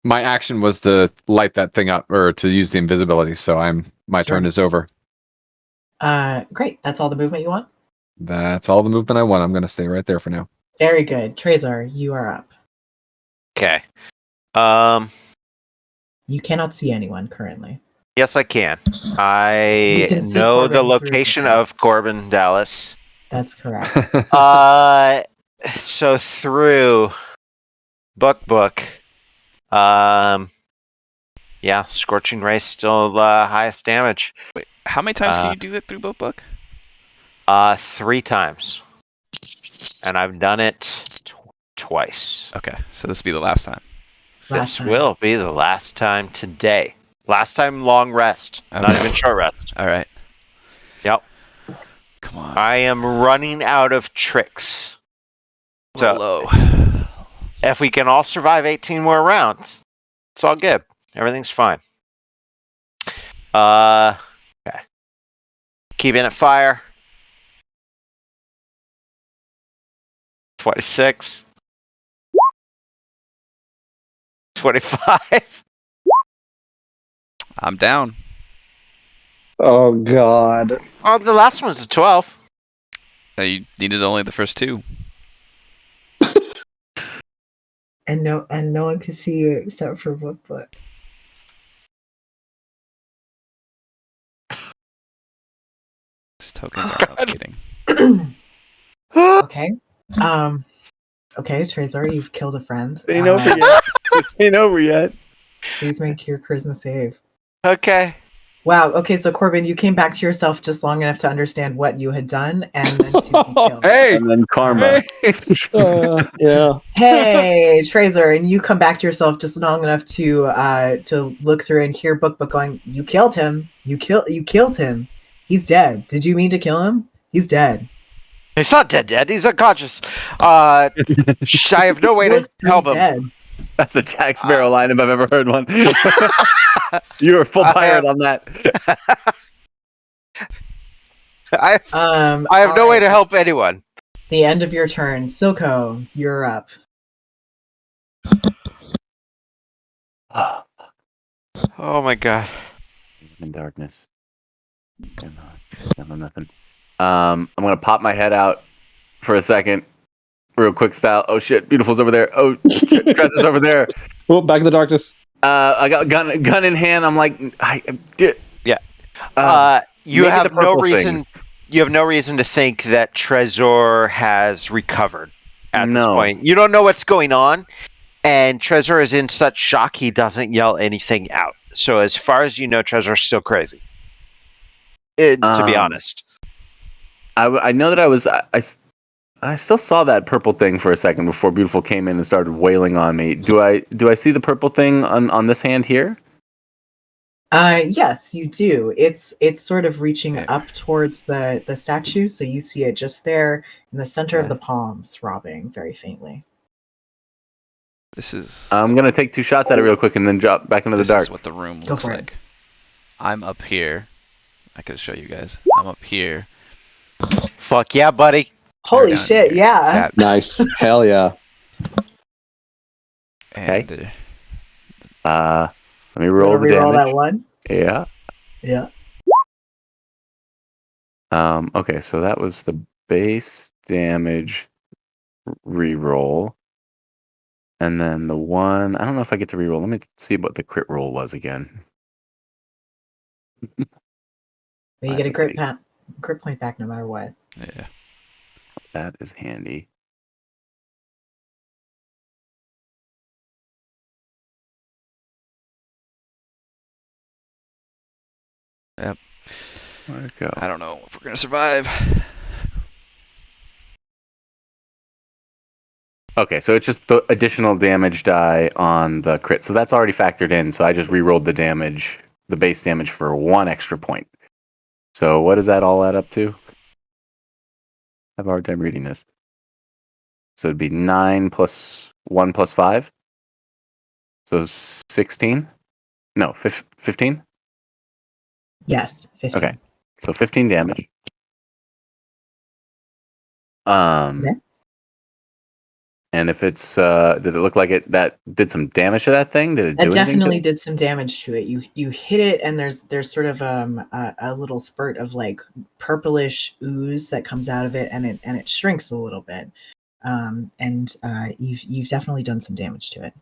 Speaker 5: My action was to light that thing up or to use the invisibility. So my
Speaker 4: Sure.
Speaker 5: turn is over.
Speaker 4: Great. That's all the movement you want?
Speaker 5: That's all the movement I want. I'm gonna stay right there for now.
Speaker 4: Very good. Trezor, you are up.
Speaker 3: Okay.
Speaker 4: You cannot see anyone currently.
Speaker 3: Yes, I can.
Speaker 4: You
Speaker 3: I
Speaker 4: can see
Speaker 3: know the
Speaker 4: Corbin through
Speaker 3: location
Speaker 4: the-
Speaker 3: of Corbin, Dallas.
Speaker 4: That's correct.
Speaker 3: So through book. Yeah, Scorching Ray still highest damage.
Speaker 2: Wait, how many times can you do it through Book?
Speaker 3: 3 times, and I've done it twice.
Speaker 2: Okay, so this will be the last time.
Speaker 4: Last time.
Speaker 3: Will be the last time today. Last time long rest, not
Speaker 2: Okay.
Speaker 3: even short rest.
Speaker 2: All right.
Speaker 3: Yep.
Speaker 2: Come on.
Speaker 3: I am running out of tricks. So
Speaker 2: low.
Speaker 3: if we can all survive 18 more rounds, it's all good. Everything's fine. Okay. Keeping it fire. 26. 25.
Speaker 2: I'm down.
Speaker 7: Oh, God.
Speaker 3: Oh, the last one's a 12.
Speaker 2: You needed only the first 2.
Speaker 4: And no one can see you except for Book.
Speaker 2: These tokens are updating.
Speaker 4: Okay. Okay, Trezor, you've killed a friend.
Speaker 1: It ain't over yet. It ain't over yet.
Speaker 4: Please make your charisma save.
Speaker 3: Okay.
Speaker 4: Wow. Okay, so Corbin, you came back to yourself just long enough to understand what you had done, and then to be killed.
Speaker 5: Hey.
Speaker 1: And then karma.
Speaker 7: Yeah.
Speaker 4: Hey, Trezor, and you come back to yourself just long enough to look through and hear Book going, "You killed him. You killed him. He's dead. Did you mean to kill him? He's dead."
Speaker 3: He's not dead. He's unconscious. I have no way to
Speaker 4: Looks pretty
Speaker 3: help him.
Speaker 4: dead.
Speaker 1: That's a Jack Sparrow line if I've ever heard one. You were full pirate on that.
Speaker 3: I
Speaker 4: Um,
Speaker 3: have no way
Speaker 4: alright,
Speaker 3: to help anyone.
Speaker 4: The end of your turn. Silco, you're up.
Speaker 3: Oh my god.
Speaker 1: In darkness. No, nothing. I'm gonna pop my head out for a second, real quick style. Oh shit, Beautiful's over there. Oh shit, Dress is over there.
Speaker 7: Oh, back in the darkness.
Speaker 1: I got gun in hand. I'm like,
Speaker 3: Yeah. You
Speaker 1: maybe
Speaker 3: have
Speaker 1: the
Speaker 3: no
Speaker 1: purple
Speaker 3: reason.
Speaker 1: things.
Speaker 3: You have no reason to think that Trezor has recovered at this
Speaker 1: No.
Speaker 3: point. You don't know what's going on, and Trezor is in such shock he doesn't yell anything out. So as far as you know, Trezor's still crazy. To be honest.
Speaker 1: I know that I still saw that purple thing for a second before Beautiful came in and started wailing on me. Do I see the purple thing on this hand here?
Speaker 4: Yes, you do. It's sort of reaching up towards the statue, so you see it just there in the center of the palm, throbbing very faintly.
Speaker 2: This is.
Speaker 1: I'm gonna take 2 shots at it real quick and then drop back into the
Speaker 2: This
Speaker 1: dark.
Speaker 2: is what the room
Speaker 4: Go
Speaker 2: looks
Speaker 4: for it.
Speaker 2: like. I'm up here. I could show you guys. I'm up here.
Speaker 3: Fuck yeah, buddy.
Speaker 4: Holy
Speaker 2: down
Speaker 4: shit!
Speaker 2: here.
Speaker 4: Yeah.
Speaker 2: That-
Speaker 7: Nice. Hell yeah.
Speaker 2: And
Speaker 1: Let me
Speaker 4: You
Speaker 1: roll
Speaker 4: wanna
Speaker 1: the
Speaker 4: reroll
Speaker 1: damage.
Speaker 4: that one?
Speaker 1: Yeah.
Speaker 4: Yeah.
Speaker 1: Okay, so that was the base damage reroll. And then the one, I don't know if I get to reroll. Let me see what the crit roll was again.
Speaker 4: But you get a crit point back no matter what.
Speaker 2: yeah.
Speaker 1: That is handy.
Speaker 2: Yep.
Speaker 1: Where'd it go?
Speaker 2: I don't know if we're gonna survive.
Speaker 1: Okay, so it's just the additional damage die on the crit. So that's already factored in. So I just re-rolled the damage, the base damage for 1 extra point. So what does that all add up to? I have a hard time reading this. So it'd be 9 plus 1 plus 5. So 16? No, 15?
Speaker 4: Yes, 15.
Speaker 1: Okay. So 15 damage. Okay. And if it's did it look like that did some damage to that thing? Did it do
Speaker 4: That
Speaker 1: anything
Speaker 4: definitely
Speaker 1: to it?
Speaker 4: did some damage to it. You hit it, and there's sort of a little spurt of like purplish ooze that comes out of it, and it shrinks a little bit. And you've definitely done some damage to it.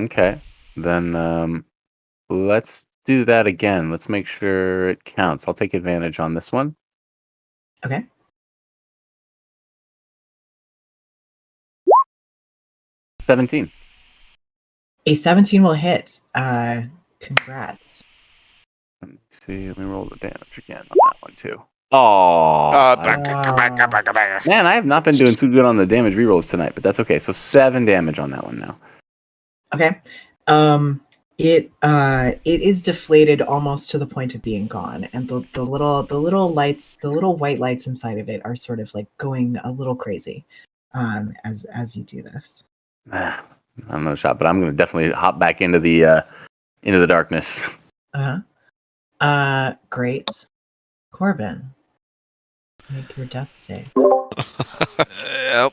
Speaker 1: Okay. Then let's do that again. Let's make sure it counts. I'll take advantage on this one.
Speaker 4: Okay.
Speaker 1: $17.
Speaker 4: A 17 will hit. Congrats.
Speaker 1: Let me see. Let me roll the damage again on that one too. Oh, man, I have not been doing too good on the damage rerolls tonight, but that's okay. So 7 damage on that one now.
Speaker 4: Okay. It is deflated almost to the point of being gone, and the little lights, the little white lights inside of it are sort of like going a little crazy, as you do this.
Speaker 1: I don't know, shot, but I'm gonna definitely hop back into the darkness.
Speaker 4: Great. Corbin, make your death save.
Speaker 2: Yep.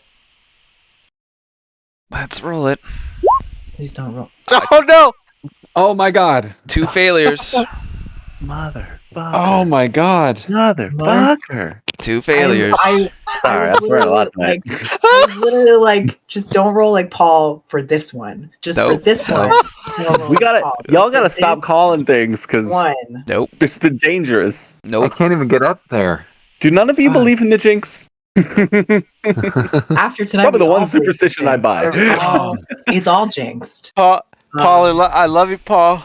Speaker 2: Let's roll it.
Speaker 4: Please don't roll.
Speaker 3: Oh no!
Speaker 5: Oh my god.
Speaker 2: 2 failures.
Speaker 1: Motherfucker.
Speaker 5: Oh my god.
Speaker 1: Motherfucker.
Speaker 2: 2 failures.
Speaker 1: Sorry,
Speaker 4: I
Speaker 1: I've learned a lot tonight.
Speaker 4: I was literally like, just don't roll like Paul for this one. Just for
Speaker 2: Nope.
Speaker 4: this one. don't roll
Speaker 1: We
Speaker 4: like
Speaker 1: gotta,
Speaker 4: Paul.
Speaker 1: y'all
Speaker 4: For
Speaker 1: gotta
Speaker 4: this
Speaker 1: stop calling things because
Speaker 4: one.
Speaker 2: Nope.
Speaker 1: it's been dangerous.
Speaker 5: I
Speaker 2: Nope.
Speaker 5: can't even get up there.
Speaker 1: Do none of you
Speaker 5: Ah.
Speaker 1: believe in the jinx?
Speaker 4: After tonight,
Speaker 1: Probably
Speaker 4: we
Speaker 1: the
Speaker 4: all
Speaker 1: one
Speaker 4: believe
Speaker 1: superstition I
Speaker 4: it.
Speaker 1: buy.
Speaker 4: It's all jinxed.
Speaker 3: Paul, I love you, Paul.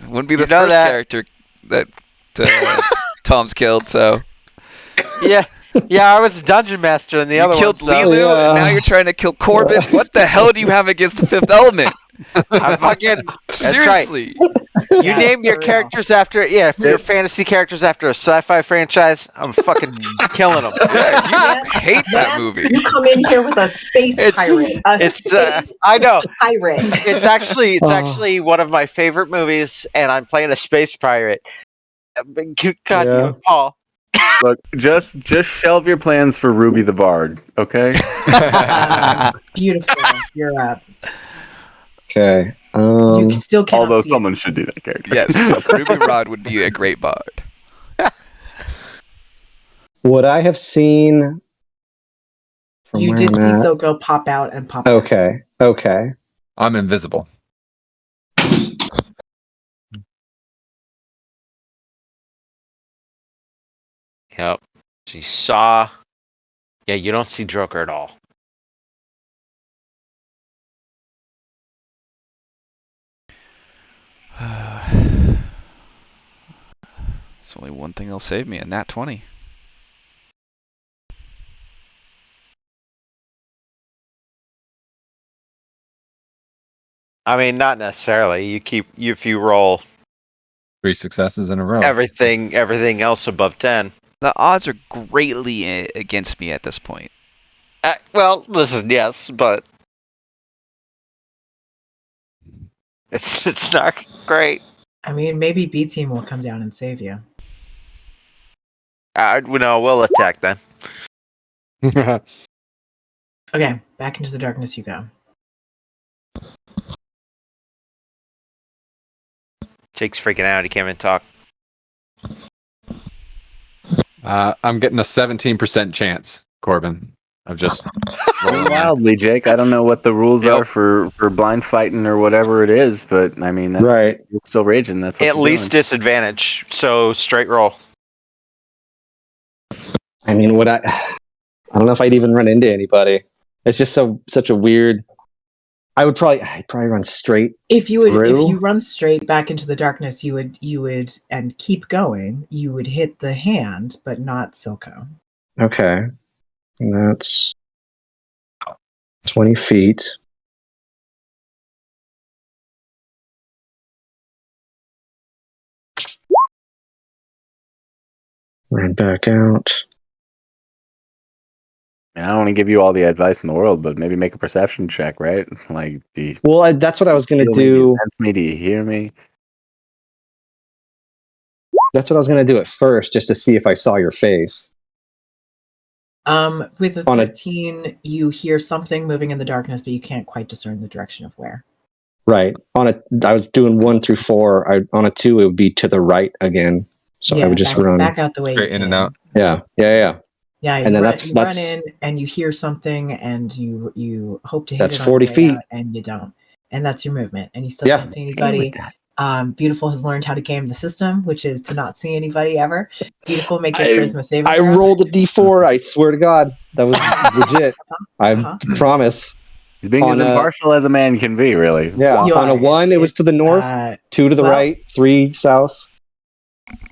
Speaker 2: Wouldn't be
Speaker 3: You
Speaker 2: the
Speaker 3: know
Speaker 2: first
Speaker 3: that.
Speaker 2: character that Tom's killed, so.
Speaker 3: Yeah, I was a dungeon master in the
Speaker 2: You
Speaker 3: other
Speaker 2: killed
Speaker 3: one. So.
Speaker 2: Lilu,
Speaker 7: Yeah.
Speaker 2: and now you're trying to kill Corbin? What the hell do you have against the 5th element?
Speaker 3: I'm fucking. That's right.
Speaker 2: Seriously.
Speaker 3: You
Speaker 4: Yeah,
Speaker 3: name your
Speaker 4: for real.
Speaker 3: characters after your fantasy characters after a sci-fi franchise. I'm fucking killing them.
Speaker 2: Yeah, you
Speaker 4: Man,
Speaker 2: hate that
Speaker 4: man,
Speaker 2: movie.
Speaker 4: you come in here with a space pirate. Space
Speaker 3: I know.
Speaker 4: pirate.
Speaker 3: It's actually
Speaker 7: Oh.
Speaker 3: one of my favorite movies, and I'm playing a space pirate. God,
Speaker 7: Yeah.
Speaker 3: Paul.
Speaker 1: Look, just shelve your plans for Ruby the Bard, okay?
Speaker 4: Beautiful. You're up.
Speaker 7: Okay.
Speaker 4: You still cannot
Speaker 1: Although
Speaker 4: see
Speaker 1: someone should do that character.
Speaker 2: Yes, Ruby Rod would be a great bard.
Speaker 7: Would I have seen from
Speaker 4: You
Speaker 7: where
Speaker 4: did
Speaker 7: I'm
Speaker 4: see
Speaker 7: at?
Speaker 4: Soko pop out and pop back.
Speaker 7: Okay. Okay.
Speaker 5: I'm invisible.
Speaker 3: Yep. So you saw. Yeah, you don't see Joker at all.
Speaker 2: There's only one thing that'll save me, a nat 20.
Speaker 3: I mean, not necessarily. If you roll
Speaker 5: 3 successes in a row.
Speaker 3: everything else above 10.
Speaker 2: The odds are greatly against me at this point.
Speaker 3: Well, listen, yes, but it's not great.
Speaker 4: I mean, maybe B team will come down and save you.
Speaker 3: No, we'll attack then.
Speaker 4: Okay, back into the darkness you go.
Speaker 3: Jake's freaking out. He can't even talk.
Speaker 5: I'm getting a 17% chance, Corbin, of just
Speaker 1: Roll
Speaker 5: rolling.
Speaker 1: wildly, Jake. I don't know what the rules
Speaker 2: Yep.
Speaker 1: are for blind fighting or whatever it is, but I mean, that's,
Speaker 7: Right.
Speaker 1: you're still raging. That's what
Speaker 3: At
Speaker 1: you're
Speaker 3: least
Speaker 1: doing.
Speaker 3: disadvantage. So straight roll.
Speaker 7: I mean, would I don't know if I'd even run into anybody. It's just such a weird. I'd probably run straight.
Speaker 4: If you
Speaker 7: Through?
Speaker 4: run straight back into the darkness, you would and keep going. You would hit the hand, but not Silco.
Speaker 7: Okay. And that's 20 feet. Run back out.
Speaker 1: And I don't want to give you all the advice in the world, but maybe make a perception check, right? Like, do you
Speaker 7: Well, that's what I was going to
Speaker 1: feel me? Do you
Speaker 7: do.
Speaker 1: sense me? Do you hear me?
Speaker 7: That's what I was going to do at first, just to see if I saw your face.
Speaker 4: With a
Speaker 7: On a-
Speaker 4: 13, you hear something moving in the darkness, but you can't quite discern the direction of where.
Speaker 7: Right. I was doing 1 through 4. On a 2, it would be to the right again. So I would just run.
Speaker 4: back out the way
Speaker 5: Straight
Speaker 4: you
Speaker 5: in and
Speaker 4: came.
Speaker 5: out.
Speaker 7: Yeah.
Speaker 4: Yeah,
Speaker 7: And then
Speaker 4: you run in and you hear something and you hope to hit
Speaker 7: That's
Speaker 4: it on
Speaker 7: 40
Speaker 4: your way
Speaker 7: feet.
Speaker 4: out, and you don't. And that's your movement. And you still
Speaker 7: Yeah.
Speaker 4: can't see anybody. Beautiful has learned how to game the system, which is to not see anybody ever. Beautiful, make your charisma saving
Speaker 7: I
Speaker 4: throw.
Speaker 7: rolled a D4. I swear to God, that was legit. I promise.
Speaker 1: He's being as
Speaker 7: On a-
Speaker 1: impartial as a man can be, really.
Speaker 7: Yeah.
Speaker 4: You
Speaker 7: On a
Speaker 4: are.
Speaker 7: 1, it was to the north. 2 to the
Speaker 4: well-
Speaker 7: right. 3 south.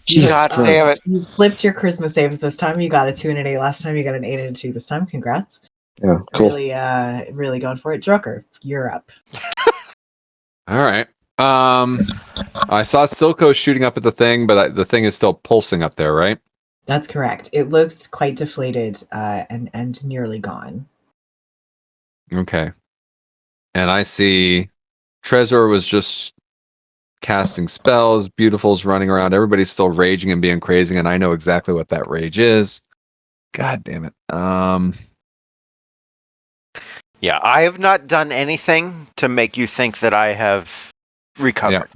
Speaker 7: Jesus
Speaker 3: God
Speaker 7: Christ.
Speaker 3: damn it.
Speaker 4: You flipped your charisma saves this time. You got a 2 and an 8 last time. You got an 8 and a 2 this time. Congrats.
Speaker 7: Yeah. Cool.
Speaker 4: Really going for it. Joker, you're up.
Speaker 5: All right. I saw Silco shooting up at the thing, but the thing is still pulsing up there, right?
Speaker 4: That's correct. It looks quite deflated and nearly gone.
Speaker 5: Okay. And I see Trezor was just casting spells, Beautiful's running around, everybody's still raging and being crazy, and I know exactly what that rage is. God damn it.
Speaker 3: Yeah, I have not done anything to make you think that I have recovered.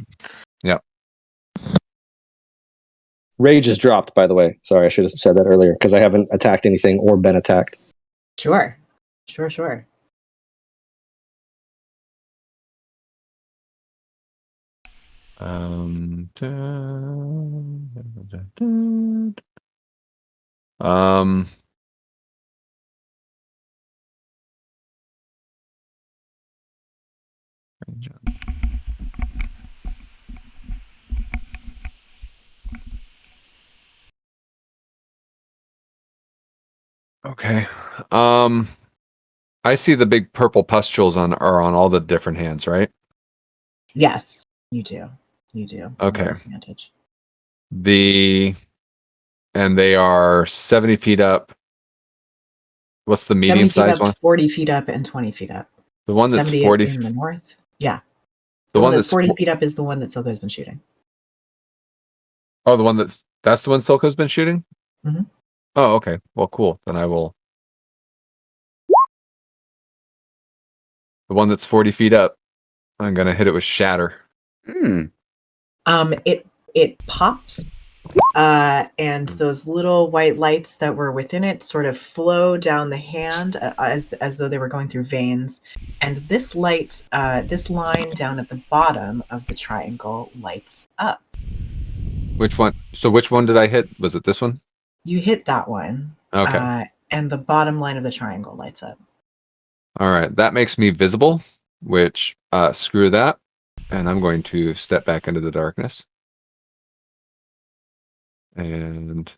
Speaker 7: Rage is dropped, by the way. Sorry, I should have said that earlier because I haven't attacked anything or been attacked.
Speaker 4: Sure.
Speaker 5: Um, okay. I see the big purple pustules are on all the different hands, right?
Speaker 4: Yes, you do. You do.
Speaker 5: Okay.
Speaker 4: Roll disadvantage.
Speaker 5: And they are 70 feet up. What's the
Speaker 4: 70
Speaker 5: medium
Speaker 4: feet
Speaker 5: sized
Speaker 4: up,
Speaker 5: one?
Speaker 4: 40 feet up, and 20 feet up.
Speaker 5: The one that's
Speaker 4: 70
Speaker 5: 40.
Speaker 4: in the north. Yeah.
Speaker 5: The one
Speaker 4: that's
Speaker 5: that's
Speaker 4: 40 feet up is the one that Silco's been shooting.
Speaker 5: Oh, the one that's the one Silco's been shooting?
Speaker 4: Mhm.
Speaker 5: Oh, okay. Well, cool. Then I will. The one that's 40 feet up, I'm gonna hit it with shatter.
Speaker 4: It pops, and those little white lights that were within it sort of flow down the hand as though they were going through veins. And this light, this line down at the bottom of the triangle lights up.
Speaker 5: Which one? So which one did I hit? Was it this one?
Speaker 4: You hit that one.
Speaker 5: Okay.
Speaker 4: And the bottom line of the triangle lights up.
Speaker 5: All right. That makes me visible, which screw that. And I'm going to step back into the darkness. And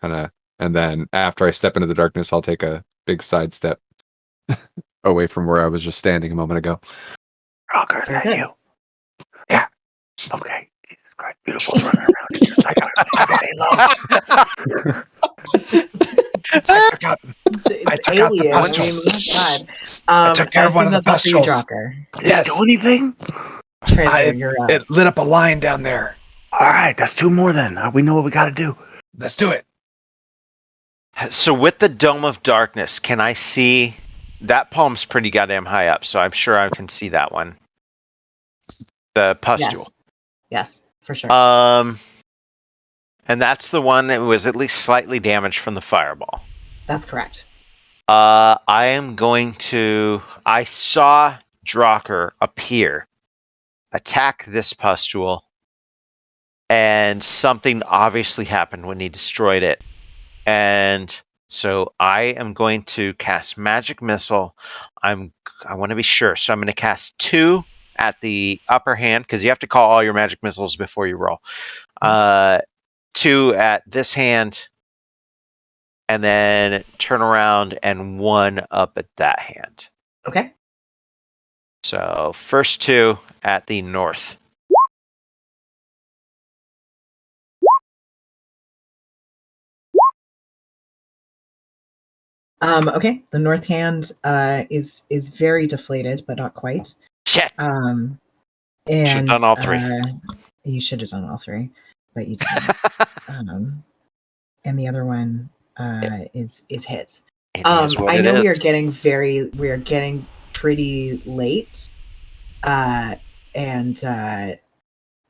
Speaker 5: and then after I step into the darkness, I'll take a big side step away from where I was just standing a moment ago.
Speaker 1: Rocker, is
Speaker 4: Very
Speaker 1: that
Speaker 4: good.
Speaker 1: you? Yeah. Okay. Jesus Christ. Beautiful's running around here. Just I gotta stay low.
Speaker 4: It's alien. I mean, my God.
Speaker 8: I took care of one of the
Speaker 4: that's all for you,
Speaker 8: pustules.
Speaker 4: Drocker.
Speaker 1: Did it do anything?
Speaker 4: Tracer, you're up.
Speaker 8: It lit up a line down there.
Speaker 1: All right, that's two more then. We know what we gotta do.
Speaker 8: Let's do it.
Speaker 3: So with the Dome of Darkness, can I see that palm's pretty goddamn high up, so I'm sure I can see that one. The pustule.
Speaker 4: Yes, for sure.
Speaker 3: And that's the one that was at least slightly damaged from the fireball.
Speaker 4: That's correct.
Speaker 3: I am going to. I saw Drocker appear, attack this pustule, and something obviously happened when he destroyed it. And so I am going to cast Magic Missile. I want to be sure, so I'm going to cast 2 at the upper hand because you have to call all your magic missiles before you roll. 2 at this hand, and then turn around and 1 up at that hand.
Speaker 4: Okay.
Speaker 3: So first 2 at the north.
Speaker 4: Okay. The north hand is very deflated, but not quite.
Speaker 3: Shit.
Speaker 4: And
Speaker 3: Should've done all 3.
Speaker 4: You should have done all 3, but you didn't. And the other one is hit. I know we are getting pretty late, and I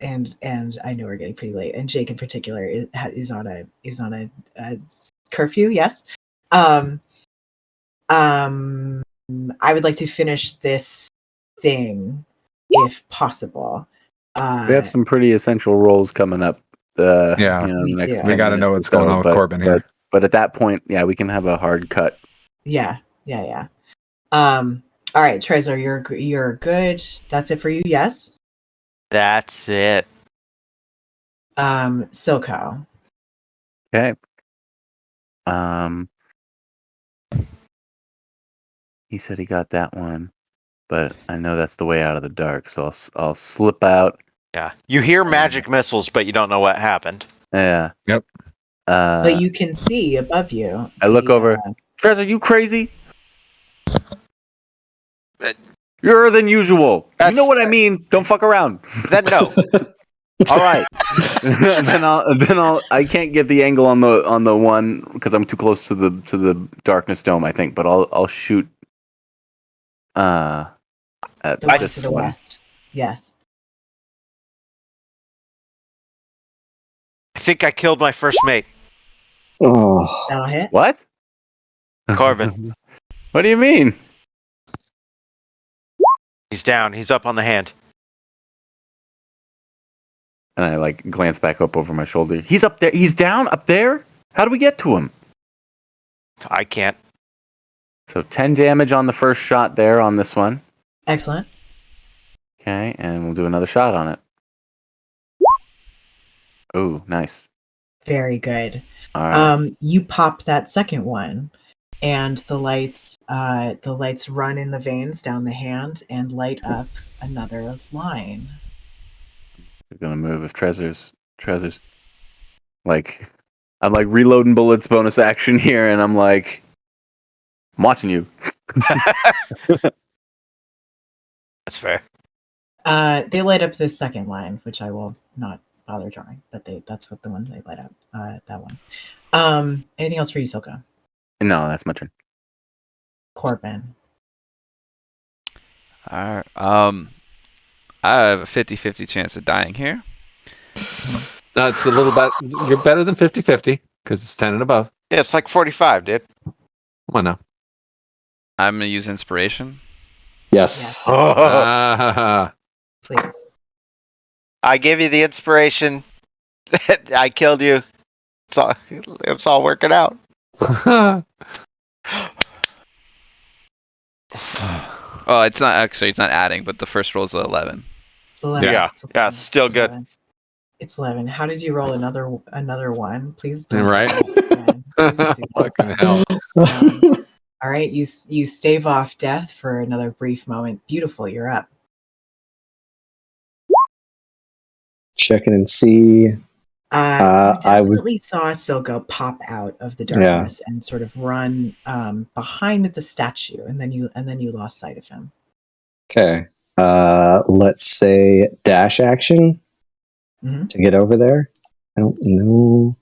Speaker 4: know we're getting pretty late. And Jake in particular is on a curfew. Yes. I would like to finish this thing if possible.
Speaker 1: We have some pretty essential roles coming up.
Speaker 5: Yeah,
Speaker 1: the next
Speaker 5: we
Speaker 1: 10
Speaker 5: got to know
Speaker 1: minutes
Speaker 5: what's
Speaker 1: or
Speaker 5: going
Speaker 1: so,
Speaker 5: on with
Speaker 1: but-
Speaker 5: Corbin here.
Speaker 1: But at that point, yeah, we can have a hard cut.
Speaker 4: Yeah. All right, Trezor, you're good. That's it for you. Yes.
Speaker 3: That's it.
Speaker 4: Silco.
Speaker 1: Okay. He said he got that one, but I know that's the way out of the dark, so I'll slip out.
Speaker 3: Yeah. You hear magic missiles, but you don't know what happened.
Speaker 1: Yeah.
Speaker 5: Yep.
Speaker 4: But you can see above you.
Speaker 1: I look over. Trez, are you crazy? You're than usual. You know what I mean? Don't fuck around.
Speaker 3: Then no.
Speaker 1: All right. then I'll. I can't get the angle on the one because I'm too close to the darkness dome. I think, but I'll shoot. At
Speaker 4: The one
Speaker 1: this
Speaker 4: to the
Speaker 1: one.
Speaker 4: west. Yes.
Speaker 3: I think I killed my first mate.
Speaker 7: Oh,
Speaker 4: That'll hit.
Speaker 1: What?
Speaker 3: Corbin.
Speaker 1: What do you mean?
Speaker 3: He's down. He's up on the hand.
Speaker 1: And I like glance back up over my shoulder. He's up there. He's down up there. How do we get to him?
Speaker 3: I can't.
Speaker 1: So 10 damage on the first shot there on this one.
Speaker 4: Excellent.
Speaker 1: Okay, and we'll do another shot on it. Oh, nice.
Speaker 4: Very good.
Speaker 1: All right.
Speaker 4: You pop that second one, and the lights run in the veins down the hand and light up another line.
Speaker 1: We're gonna move if Trezor's like, I'm like reloading bullets, bonus action here, and I'm like, I'm watching you.
Speaker 3: That's fair.
Speaker 4: They light up this second line, which I will not bother drawing, but that's what the one they light up. That one. Anything else for you, Silka?
Speaker 1: No, that's my turn.
Speaker 4: Corbin.
Speaker 2: Alright. I have a 50-50 chance of dying here.
Speaker 5: It's a little bit. You're better than 50-50 because it's 10 and above.
Speaker 3: Yeah, it's like 45, dude.
Speaker 5: Come on now.
Speaker 2: I'm gonna use inspiration.
Speaker 7: Yes.
Speaker 5: Ah,
Speaker 4: Please.
Speaker 3: I gave you the inspiration. I killed you. It's all working out.
Speaker 2: Oh, it's not actually. It's not adding, but the first roll is 11.
Speaker 4: It's 11.
Speaker 3: Yeah,
Speaker 4: It's 11.
Speaker 3: yeah, it's still good.
Speaker 4: 11. It's 11. How did you roll another one? Please don't.
Speaker 5: Right?
Speaker 4: Do that again. Please don't do that
Speaker 5: Fucking
Speaker 4: again.
Speaker 5: hell.
Speaker 4: All right, you stave off death for another brief moment. Beautiful. You're up.
Speaker 7: Checking and see.
Speaker 4: You
Speaker 7: I would.
Speaker 4: definitely saw Silco pop out of the darkness and sort of run behind the statue, and then you lost sight of him.
Speaker 7: Okay. Let's say dash action
Speaker 4: Mhm.
Speaker 7: to get over there. I don't know.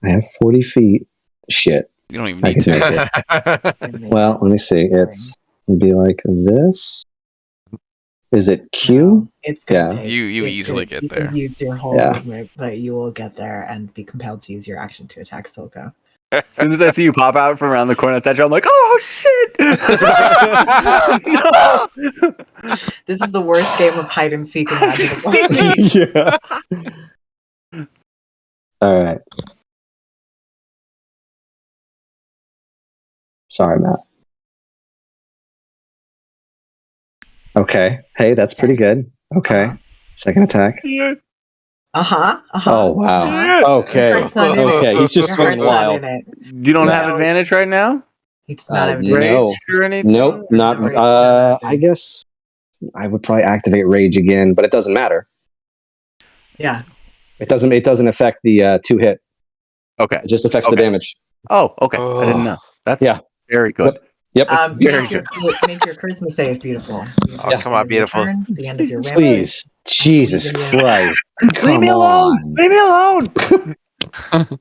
Speaker 7: I have 40 feet. Shit.
Speaker 2: You don't even
Speaker 7: I
Speaker 2: need
Speaker 7: can
Speaker 2: to.
Speaker 7: make it.
Speaker 4: And they-
Speaker 7: Well, let me see. It'll be like this. Is it
Speaker 4: No,
Speaker 7: Q?
Speaker 4: it's gonna
Speaker 7: Yeah.
Speaker 4: take.
Speaker 2: You
Speaker 4: it's
Speaker 2: easily
Speaker 4: gonna-
Speaker 2: get
Speaker 4: you
Speaker 2: there.
Speaker 4: You've used your whole
Speaker 7: Yeah.
Speaker 4: movement, but you will get there and be compelled to use your action to attack Silco.
Speaker 1: As soon as I see you pop out from around the corner of the statue, I'm like, oh shit! No!
Speaker 4: This is the worst game of hide and seek imaginable.
Speaker 7: Yeah. All right. Sorry, Matt. Okay. Hey, that's pretty good. Okay.
Speaker 4: Uh-huh.
Speaker 7: Second attack.
Speaker 4: Uh-huh.
Speaker 7: Oh, wow.
Speaker 1: Yeah.
Speaker 7: Okay.
Speaker 4: Your heart's not in it.
Speaker 7: Okay. He's just
Speaker 4: Your
Speaker 7: swinging
Speaker 4: heart's not
Speaker 7: wild.
Speaker 4: in it.
Speaker 1: You don't have
Speaker 4: No.
Speaker 1: advantage right now?
Speaker 4: He does not have
Speaker 7: no.
Speaker 4: advantage.
Speaker 1: Rage or anything?
Speaker 7: Nope. Not.
Speaker 4: No, nothing.
Speaker 7: I guess I would probably activate rage again, but it doesn't matter.
Speaker 4: Yeah.
Speaker 7: It doesn't affect the 2-hit.
Speaker 1: Okay.
Speaker 7: It just affects the
Speaker 1: Okay.
Speaker 7: damage.
Speaker 1: Oh, okay. I didn't know. That's
Speaker 7: Yeah.
Speaker 1: very good.
Speaker 7: Yep.
Speaker 1: very
Speaker 4: Make your charisma save beautiful.
Speaker 3: Oh, come on, beautiful.
Speaker 4: The end of your round.
Speaker 7: Please. Jesus
Speaker 4: believe in you.
Speaker 7: Christ.
Speaker 1: Leave
Speaker 7: Come
Speaker 1: me alone!
Speaker 7: on.
Speaker 1: Leave me alone!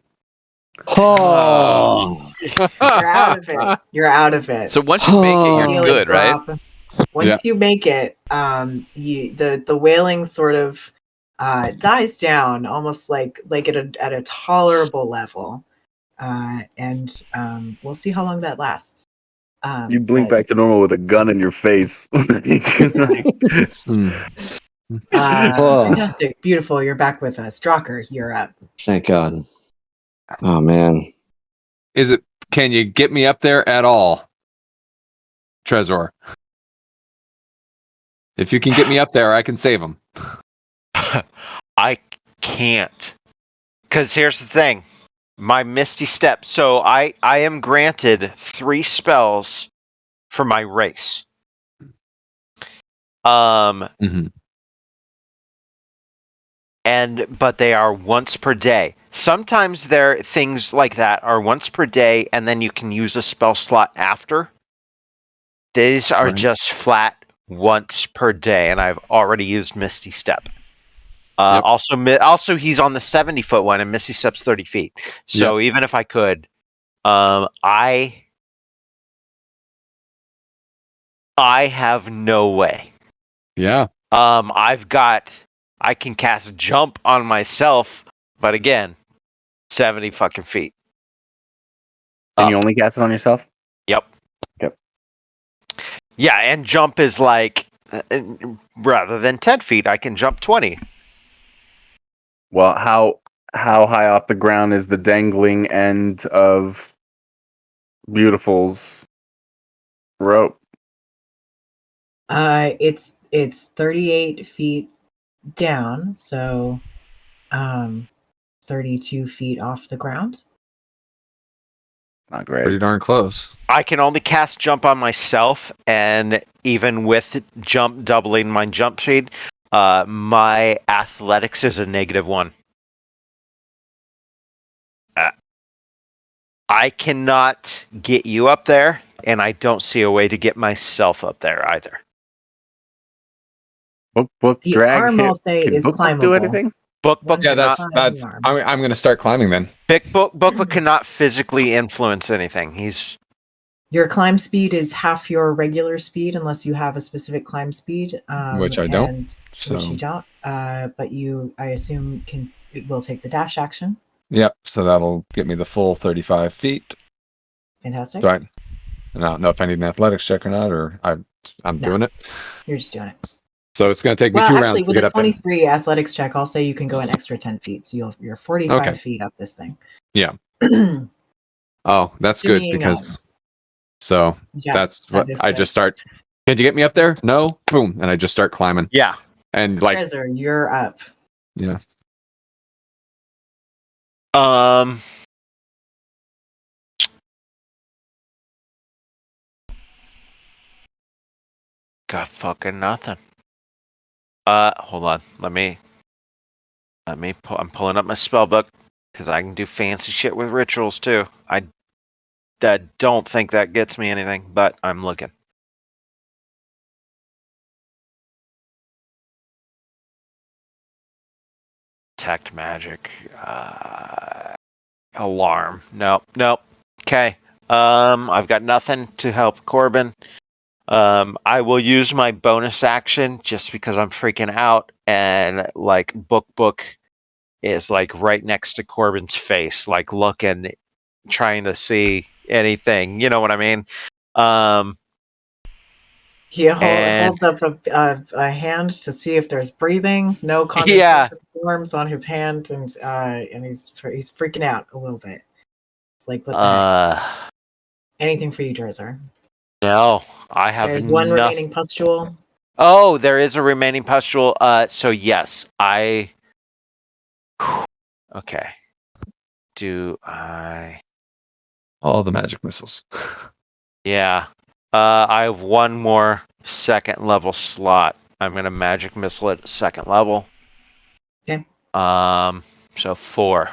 Speaker 7: Oh.
Speaker 4: You're out of it. You're out of it.
Speaker 2: So once you make it,
Speaker 4: Feel
Speaker 2: you're
Speaker 4: it
Speaker 2: good, right?
Speaker 4: drop. Once you make it, the wailing sort of dies down, almost like at a tolerable level, and we'll see how long that lasts.
Speaker 1: You blink
Speaker 4: but,
Speaker 1: back to normal with a gun in your face.
Speaker 7: Oh.
Speaker 4: Fantastic, beautiful. You're back with us, Drocker. You're up.
Speaker 7: Thank God. Oh, man.
Speaker 5: Can you get me up there at all, Trezor? If you can get me up there, I can save him.
Speaker 3: I can't. Because here's the thing. My Misty Step. So I am granted 3 spells for my race.
Speaker 5: Mhm.
Speaker 3: But they are once per day. Sometimes things like that are once per day, and then you can use a spell slot after. These are
Speaker 5: Right.
Speaker 3: just flat once per day, and I've already used Misty Step.
Speaker 5: Yep.
Speaker 3: Also, he's on the 70-foot one, and Misty Step's 30 feet. So even if I could, I have no way.
Speaker 5: Yeah.
Speaker 3: I can cast Jump on myself, but again, 70 fucking feet.
Speaker 1: And you only cast it on yourself?
Speaker 3: Yep.
Speaker 1: Yep.
Speaker 3: Yeah, and Jump is like, rather than 10 feet, I can jump 20.
Speaker 1: Well, how high off the ground is the dangling end of Beautiful's rope?
Speaker 4: It's 38 feet down, so 32 feet off the ground.
Speaker 1: Not
Speaker 5: Pretty
Speaker 1: great.
Speaker 5: darn close.
Speaker 3: I can only cast jump on myself, and even with jump doubling my jump speed, my athletics is a -1. I cannot get you up there, and I don't see a way to get myself up there either.
Speaker 1: Book
Speaker 4: The
Speaker 1: drag
Speaker 4: arm,
Speaker 1: hit.
Speaker 4: I'll say,
Speaker 1: Can
Speaker 4: is
Speaker 1: Book do
Speaker 4: climbable.
Speaker 1: anything?
Speaker 3: Book
Speaker 4: One
Speaker 5: Yeah,
Speaker 4: can
Speaker 3: cannot.
Speaker 4: climb the arm.
Speaker 5: I'm gonna start climbing then.
Speaker 3: Book cannot physically influence anything. He's
Speaker 4: Your climb speed is half your regular speed unless you have a specific climb speed,
Speaker 5: Which I don't,
Speaker 4: and which you
Speaker 5: so-
Speaker 4: don't. But you, I assume, will take the dash action.
Speaker 5: Yep. So that'll get me the full 35 feet.
Speaker 4: Fantastic.
Speaker 5: Do I don't know if I need an athletics check or not, or I'm
Speaker 4: No.
Speaker 5: doing it.
Speaker 4: You're just doing it.
Speaker 5: So it's gonna take me
Speaker 4: Well,
Speaker 5: 2
Speaker 4: actually,
Speaker 5: rounds to
Speaker 4: with
Speaker 5: get
Speaker 4: a
Speaker 5: up there.
Speaker 4: 23 athletics check, I'll say you can go an extra 10 feet. So you're 45
Speaker 5: Okay.
Speaker 4: feet up this thing.
Speaker 5: Yeah. Oh, that's good
Speaker 4: Doing,
Speaker 5: because so
Speaker 4: yes,
Speaker 5: that's
Speaker 4: that
Speaker 5: what
Speaker 4: is
Speaker 5: I
Speaker 4: good.
Speaker 5: just start. Can you get me up there? No. Boom, and I just start climbing.
Speaker 3: yeah.
Speaker 5: And like,
Speaker 4: Trezor, you're up.
Speaker 5: yeah.
Speaker 3: Got fucking nothing. Hold on. Let me. I'm pulling up my spell book because I can do fancy shit with rituals too. I don't think that gets me anything, but I'm looking. Detect magic. Alarm. Nope. Okay. I've got nothing to help Corbin. I will use my bonus action just because I'm freaking out, and like book is like right next to Corbin's face, like looking, trying to see anything. You know what I mean?
Speaker 4: He
Speaker 3: And-
Speaker 4: holds up a hand to see if there's breathing. No condensation
Speaker 3: Yeah.
Speaker 4: forms on his hand, and he's freaking out a little bit. It's like, what the heck? Anything for you, Drizzer?
Speaker 3: No, I have.
Speaker 4: There's one remaining pustule.
Speaker 3: Oh, there is a remaining pustule. So yes, I. Okay. Do I?
Speaker 5: All the magic missiles.
Speaker 3: Yeah. I have one more second level slot. I'm gonna magic missile at second level.
Speaker 4: Okay.
Speaker 3: So 4.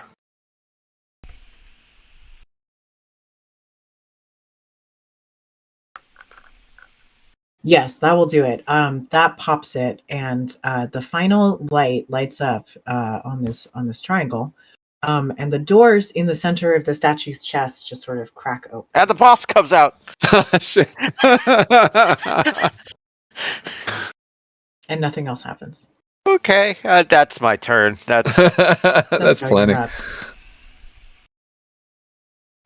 Speaker 4: Yes, that will do it. That pops it, and the final light lights up on this triangle, and the doors in the center of the statue's chest just sort of crack open.
Speaker 3: And the boss comes out.
Speaker 5: Shit.
Speaker 4: And nothing else happens.
Speaker 3: Okay, that's my turn. That's
Speaker 5: That's
Speaker 4: So
Speaker 5: plenty.
Speaker 4: you're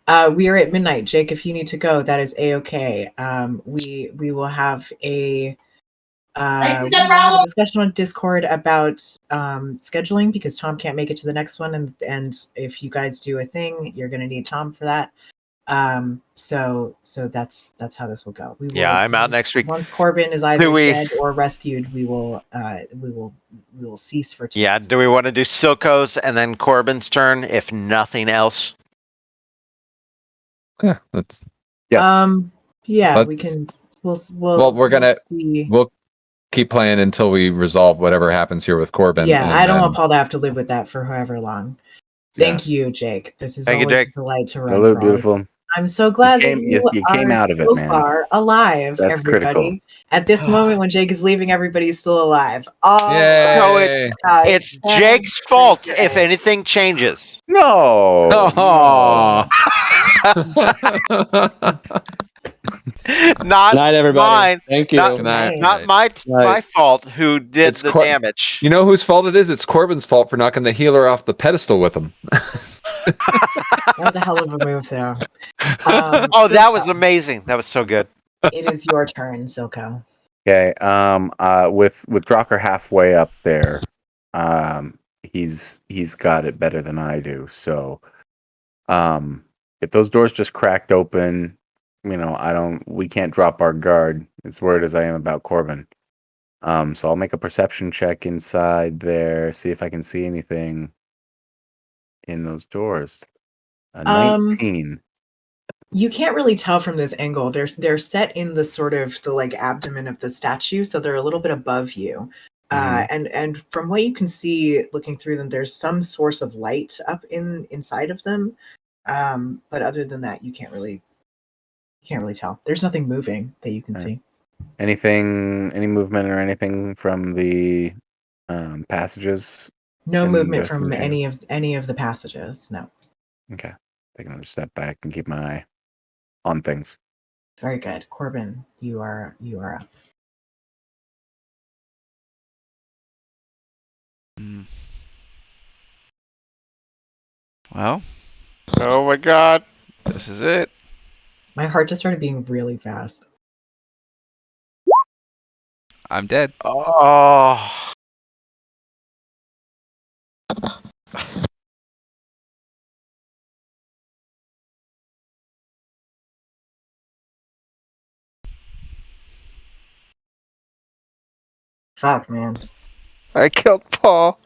Speaker 4: up. We are at midnight, Jake. If you need to go, that is a-okay. We will have a discussion on Discord about scheduling because Tom can't make it to the next one, and if you guys do a thing, you're going to need Tom for that. So that's how this will go. We will,
Speaker 3: I'm out next week.
Speaker 4: Once Corbin is either dead or rescued, we will cease for tonight.
Speaker 3: Yeah, do we want to do Silco's and then Corbin's turn if nothing else?
Speaker 5: Yeah, that's
Speaker 4: Yeah,
Speaker 5: Let's-
Speaker 4: we can. We'll see.
Speaker 5: we'll keep playing until we resolve whatever happens here with Corbin.
Speaker 4: Yeah,
Speaker 5: and
Speaker 4: I don't
Speaker 5: then-
Speaker 4: want Paul to have to live with that for however long. Thank you, Jake. This is
Speaker 3: Thank you,
Speaker 4: always
Speaker 3: Jake.
Speaker 4: a delight to run.
Speaker 1: Hello,
Speaker 4: for all of you.
Speaker 1: beautiful.
Speaker 4: I'm so glad
Speaker 1: came-
Speaker 4: that you
Speaker 1: came
Speaker 4: are
Speaker 1: out of it,
Speaker 4: so
Speaker 1: man.
Speaker 4: far alive,
Speaker 1: That's
Speaker 4: everybody.
Speaker 1: critical.
Speaker 4: At this moment when Jake is leaving, everybody's still alive. Oh,
Speaker 5: Yay!
Speaker 3: It's Jake's fault if anything changes.
Speaker 1: No.
Speaker 5: Aw.
Speaker 3: Not
Speaker 7: Night, everybody.
Speaker 3: mine.
Speaker 7: Thank you.
Speaker 3: Not-
Speaker 5: Good night.
Speaker 3: Not my
Speaker 7: Right.
Speaker 3: fault who did
Speaker 5: It's
Speaker 3: the
Speaker 5: quite-
Speaker 3: damage.
Speaker 5: You know whose fault it is? It's Corbin's fault for knocking the healer off the pedestal with him.
Speaker 4: That was a hell of a move, though.
Speaker 3: Oh, that was amazing. That was so good.
Speaker 4: It is your turn, Silco.
Speaker 1: Okay. With Drocker halfway up there, he's got it better than I do. So, if those doors just cracked open, we can't drop our guard. As worried as I am about Corbin. So I'll make a perception check inside there, see if I can see anything in those doors. 19.
Speaker 4: You can't really tell from this angle. They're set in the sort of the like abdomen of the statue, so they're a little bit above you. And from what you can see looking through them, there's some source of light up inside of them. But other than that, you can't really tell. There's nothing moving that you can see.
Speaker 1: Any movement or anything from the passages?
Speaker 4: No
Speaker 1: in
Speaker 4: movement
Speaker 1: the
Speaker 4: from
Speaker 1: chamber?
Speaker 4: any of the passages. No.
Speaker 1: Okay. Taking another step back and keep my eye on things.
Speaker 4: Very good, Corbin. You are up.
Speaker 2: Well,
Speaker 3: Oh my god.
Speaker 2: this is it.
Speaker 4: My heart just started beating really fast.
Speaker 2: I'm dead.
Speaker 3: Oh.
Speaker 4: Fuck, man.
Speaker 3: I killed Paul.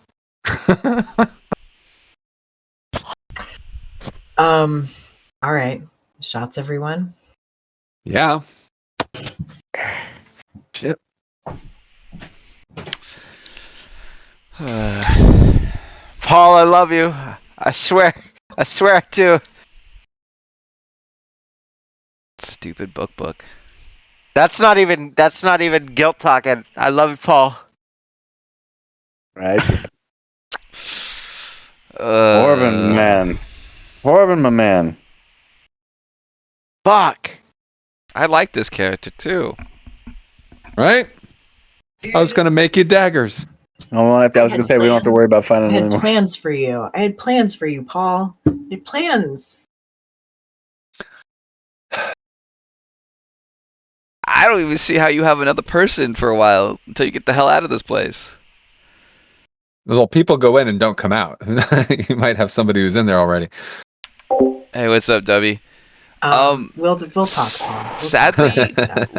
Speaker 4: All right. Shots, everyone.
Speaker 5: Yeah. Shit.
Speaker 3: Paul, I love you. I swear I do.
Speaker 2: Stupid book.
Speaker 3: That's not even guilt talking. I love you, Paul.
Speaker 1: Right? Corbin, man. Corbin, my man.
Speaker 3: Fuck.
Speaker 2: I like this character too.
Speaker 5: Right? I was gonna make you daggers.
Speaker 1: I was gonna say we don't have to worry about
Speaker 4: I
Speaker 1: finding
Speaker 4: had
Speaker 1: anymore.
Speaker 4: plans for you. I had plans for you, Paul. I had plans.
Speaker 2: I don't even see how you have another person for a while until you get the hell out of this place.
Speaker 5: Well, people go in and don't come out. You might have somebody who's in there already.
Speaker 2: Hey, what's up, Dubby?
Speaker 4: We'll talk, Paul.
Speaker 2: Sadly,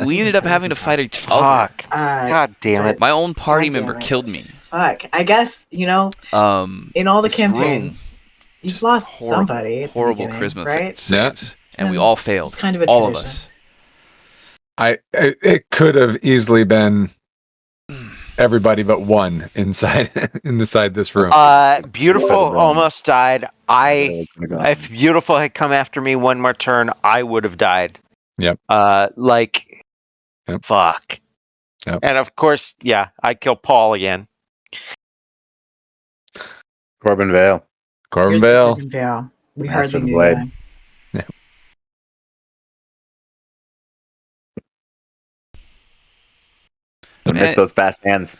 Speaker 2: we ended up having to fight each other.
Speaker 3: Fuck. God damn it.
Speaker 2: My own party
Speaker 4: God damn
Speaker 2: member
Speaker 4: it.
Speaker 2: killed me.
Speaker 4: Fuck. I guess, in all the
Speaker 2: This
Speaker 4: campaigns, you've
Speaker 2: just
Speaker 4: lost
Speaker 2: horrible,
Speaker 4: somebody at the
Speaker 2: horrible
Speaker 4: beginning,
Speaker 2: charisma
Speaker 4: right?
Speaker 2: saves, and we
Speaker 4: Yeah.
Speaker 2: all failed.
Speaker 4: It's kind of a
Speaker 2: all of
Speaker 4: tradition.
Speaker 2: us.
Speaker 5: It could have easily been everybody but one inside this room.
Speaker 3: Beautiful almost died.
Speaker 1: Gone.
Speaker 3: If Beautiful had come after me one more turn, I would have died.
Speaker 5: Yep.
Speaker 3: Fuck.
Speaker 5: Yep.
Speaker 3: And of course, yeah, I kill Paul again.
Speaker 1: Corbin Vale.
Speaker 5: Corbin
Speaker 4: Here's the
Speaker 5: Vale.
Speaker 4: Corbin Vale. We
Speaker 1: Master
Speaker 4: hardly
Speaker 1: of the
Speaker 4: knew
Speaker 1: Blade.
Speaker 4: that.
Speaker 1: I miss
Speaker 2: Man,
Speaker 1: those fast hands.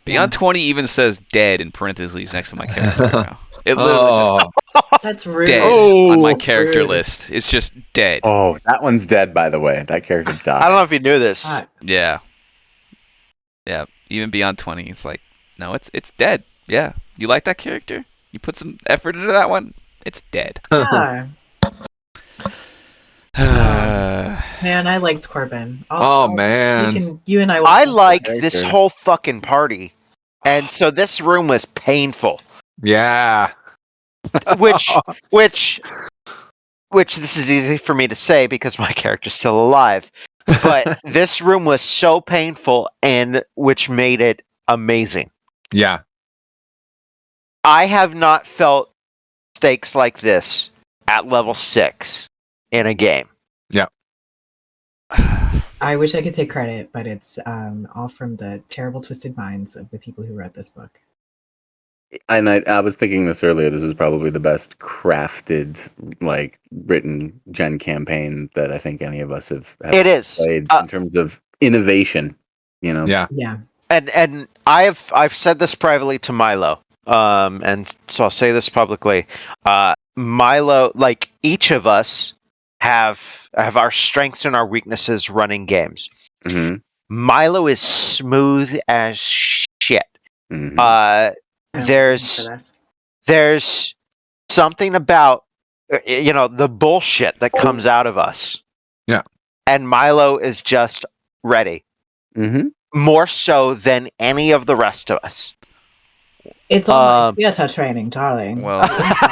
Speaker 2: Beyond 20 even says dead in parentheses next to my character now. It literally just
Speaker 4: That's rude.
Speaker 2: dead on my character
Speaker 4: Rude.
Speaker 2: list. It's just dead.
Speaker 1: Oh, that one's dead, by the way. That character died.
Speaker 3: I don't know if you knew this.
Speaker 4: Fuck.
Speaker 2: Yeah. Yeah. Even Beyond 20, it's like, no, it's dead. Yeah. You like that character? You put some effort into that one? It's dead.
Speaker 4: Yeah. Man, I liked Corbin.
Speaker 5: Man.
Speaker 4: You and I will
Speaker 3: I
Speaker 4: talk
Speaker 3: like
Speaker 1: character.
Speaker 3: this whole fucking party. And so this room was painful.
Speaker 5: Yeah.
Speaker 3: Which this is easy for me to say because my character's still alive. But this room was so painful and which made it amazing.
Speaker 5: Yeah.
Speaker 3: I have not felt stakes like this at level 6 in a game.
Speaker 4: I wish I could take credit, but it's all from the terrible, twisted minds of the people who wrote this book.
Speaker 1: And I was thinking this earlier. This is probably the best crafted, written Gen campaign that I think any of us have
Speaker 3: It is.
Speaker 1: played in terms of innovation.
Speaker 5: Yeah.
Speaker 4: Yeah.
Speaker 3: And I've said this privately to Milo, and so I'll say this publicly. Milo, like each of us, have our strengths and our weaknesses running games.
Speaker 1: Mm-hmm.
Speaker 3: Milo is smooth as shit.
Speaker 1: Mm-hmm.
Speaker 3: There's something about the bullshit that comes out of us.
Speaker 5: Yeah.
Speaker 3: And Milo is just ready.
Speaker 1: Mm-hmm.
Speaker 3: More so than any of the rest of us.
Speaker 4: It's all
Speaker 3: Um,
Speaker 4: theater training, darling.
Speaker 2: Well,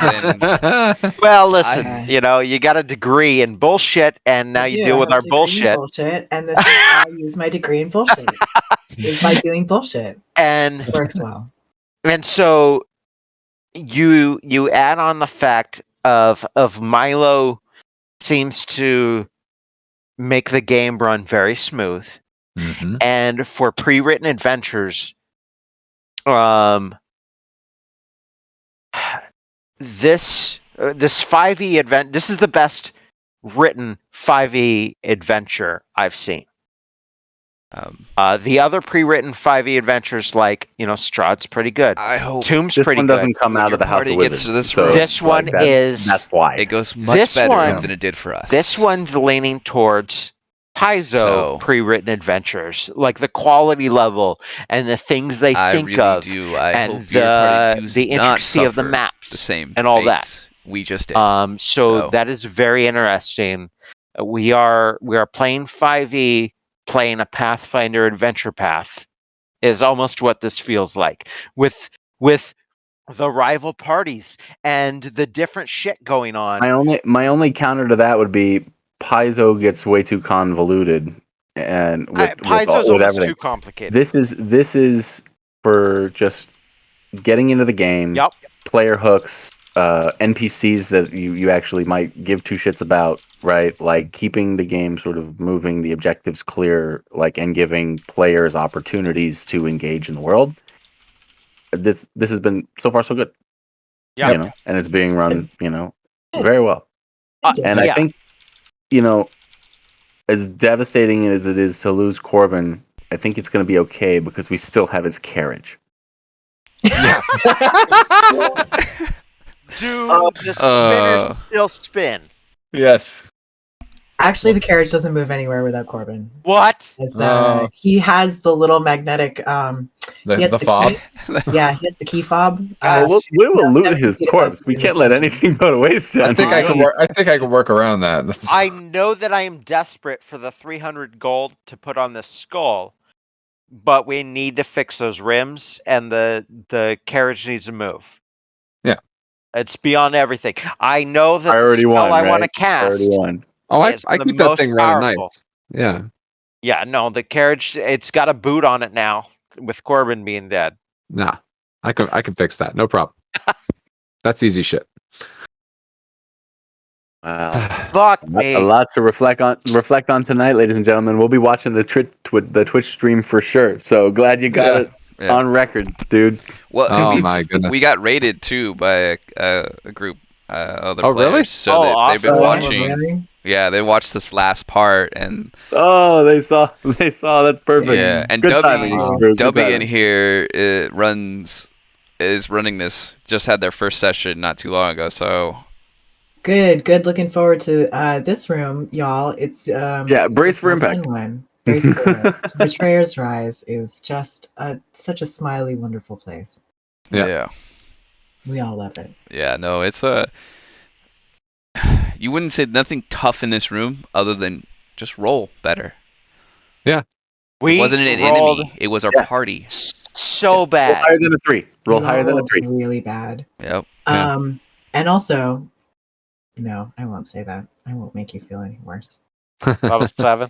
Speaker 2: then
Speaker 3: Well, listen,
Speaker 4: I-
Speaker 3: you got a degree in bullshit, and now
Speaker 4: I
Speaker 3: you
Speaker 4: do.
Speaker 3: deal
Speaker 4: I
Speaker 3: with
Speaker 4: have a
Speaker 3: our
Speaker 4: degree in
Speaker 3: bullshit.
Speaker 4: bullshit, and this is how I use my degree in bullshit. Is by doing bullshit.
Speaker 3: And
Speaker 4: Works well.
Speaker 3: so you add on the fact of Milo seems to make the game run very smooth,
Speaker 5: Mhm.
Speaker 3: and for pre-written adventures, um, this 5e event, this is the best written 5e adventure I've seen. The other pre-written 5e adventures, like Strahd's pretty good.
Speaker 2: I hope
Speaker 3: Tomb's
Speaker 1: This
Speaker 3: pretty
Speaker 1: one
Speaker 3: good.
Speaker 1: doesn't come
Speaker 2: when
Speaker 1: out
Speaker 2: your
Speaker 1: of the House
Speaker 2: party
Speaker 1: of
Speaker 2: gets
Speaker 1: Wizards.
Speaker 2: to this
Speaker 1: so
Speaker 2: room-
Speaker 3: This
Speaker 1: it's
Speaker 3: one
Speaker 1: like,
Speaker 3: is-
Speaker 1: that's why.
Speaker 2: it goes much
Speaker 3: This
Speaker 2: better
Speaker 3: one-
Speaker 2: than it did for us.
Speaker 3: This one's leaning towards Paizo
Speaker 2: So-
Speaker 3: pre-written adventures, like the quality level and the things they
Speaker 2: I
Speaker 3: think
Speaker 2: really
Speaker 3: of,
Speaker 2: do. I
Speaker 3: and
Speaker 2: hope your party
Speaker 3: the
Speaker 2: does
Speaker 3: the
Speaker 2: not
Speaker 3: intricacy of the
Speaker 2: suffer
Speaker 3: maps
Speaker 2: the same
Speaker 3: and all that.
Speaker 2: fates we just did.
Speaker 3: So
Speaker 2: So-
Speaker 3: that is very interesting. We are playing 5e, playing a Pathfinder adventure path, is almost what this feels like, with the rival parties and the different shit going on.
Speaker 1: My only counter to that would be Paizo gets way too convoluted, and with
Speaker 3: Paizo's almost
Speaker 1: everything.
Speaker 3: too complicated.
Speaker 1: This is for just getting into the game.
Speaker 3: Yep.
Speaker 1: Player hooks, NPCs that you actually might give two shits about, right? Like keeping the game sort of moving, the objectives clear, and giving players opportunities to engage in the world. This has been so far so good.
Speaker 3: Yeah.
Speaker 1: And it's being run, very well. And I think, as devastating as it is to lose Corbin, I think it's going to be okay because we still have his carriage.
Speaker 3: Yeah. Dude, the spinners still spin.
Speaker 5: Yes.
Speaker 4: Actually, the carriage doesn't move anywhere without Corbin.
Speaker 3: What?
Speaker 4: As, he has the little magnetic. He has
Speaker 5: The fob.
Speaker 4: key. Yeah, he has the key fob.
Speaker 1: We will
Speaker 4: so
Speaker 1: loot
Speaker 4: 70
Speaker 1: his
Speaker 4: feet
Speaker 1: corpse.
Speaker 4: above
Speaker 1: We
Speaker 4: the
Speaker 1: can't let
Speaker 4: section.
Speaker 1: anything go to waste.
Speaker 5: I think I can work around that.
Speaker 3: I know that I am desperate for the 300 gold to put on this skull, but we need to fix those rims, and the carriage needs to move.
Speaker 5: Yeah.
Speaker 3: It's beyond everything. I know that
Speaker 1: I already
Speaker 3: the spell
Speaker 1: won,
Speaker 3: I
Speaker 1: right?
Speaker 3: want to
Speaker 1: I
Speaker 3: cast.
Speaker 1: already won.
Speaker 5: Oh, I
Speaker 3: is the
Speaker 5: keep that
Speaker 3: most
Speaker 5: thing running
Speaker 3: powerful.
Speaker 5: nice. Yeah.
Speaker 3: Yeah, no, the carriage, it's got a boot on it now, with Corbin being dead.
Speaker 5: Nah. I can fix that. No problem. That's easy shit.
Speaker 1: Wow.
Speaker 3: Fuck me.
Speaker 1: A lot to reflect on tonight, ladies and gentlemen. We'll be watching the Twitch stream for sure. So glad you got it
Speaker 2: Yeah.
Speaker 1: on record, dude.
Speaker 2: Well,
Speaker 5: Oh my goodness.
Speaker 2: we got raided too by a group other
Speaker 5: Oh,
Speaker 2: players.
Speaker 5: really?
Speaker 2: So they've been
Speaker 3: awesome.
Speaker 2: watching.
Speaker 4: Really?
Speaker 2: Yeah, they watched this last part, and
Speaker 1: Oh, they saw. That's perfect.
Speaker 2: yeah, and
Speaker 1: Good
Speaker 2: Dubby,
Speaker 1: timing, Bruce, good
Speaker 2: Dubby in
Speaker 1: timing.
Speaker 2: here is running this. Just had their first session not too long ago. So
Speaker 4: Good. Looking forward to this room, y'all. It's
Speaker 1: brace for
Speaker 4: it's a fun
Speaker 1: impact.
Speaker 4: one. Brace for it. Betrayer's Rise is just such a smiley, wonderful place.
Speaker 5: Yeah.
Speaker 4: We all love it.
Speaker 2: Yeah, no, it's a. You wouldn't say nothing tough in this room other than just roll better.
Speaker 3: We
Speaker 2: It wasn't an
Speaker 3: rolled
Speaker 2: enemy. It was our
Speaker 1: Yeah.
Speaker 2: party.
Speaker 3: so
Speaker 1: Roll
Speaker 3: bad.
Speaker 1: higher than a 3. Roll
Speaker 4: You
Speaker 1: higher
Speaker 4: all
Speaker 1: than a
Speaker 4: rolled
Speaker 1: 3.
Speaker 4: really bad.
Speaker 2: Yep.
Speaker 5: Yeah.
Speaker 4: And also, no, I won't say that. I won't make you feel any worse.
Speaker 3: Level 7.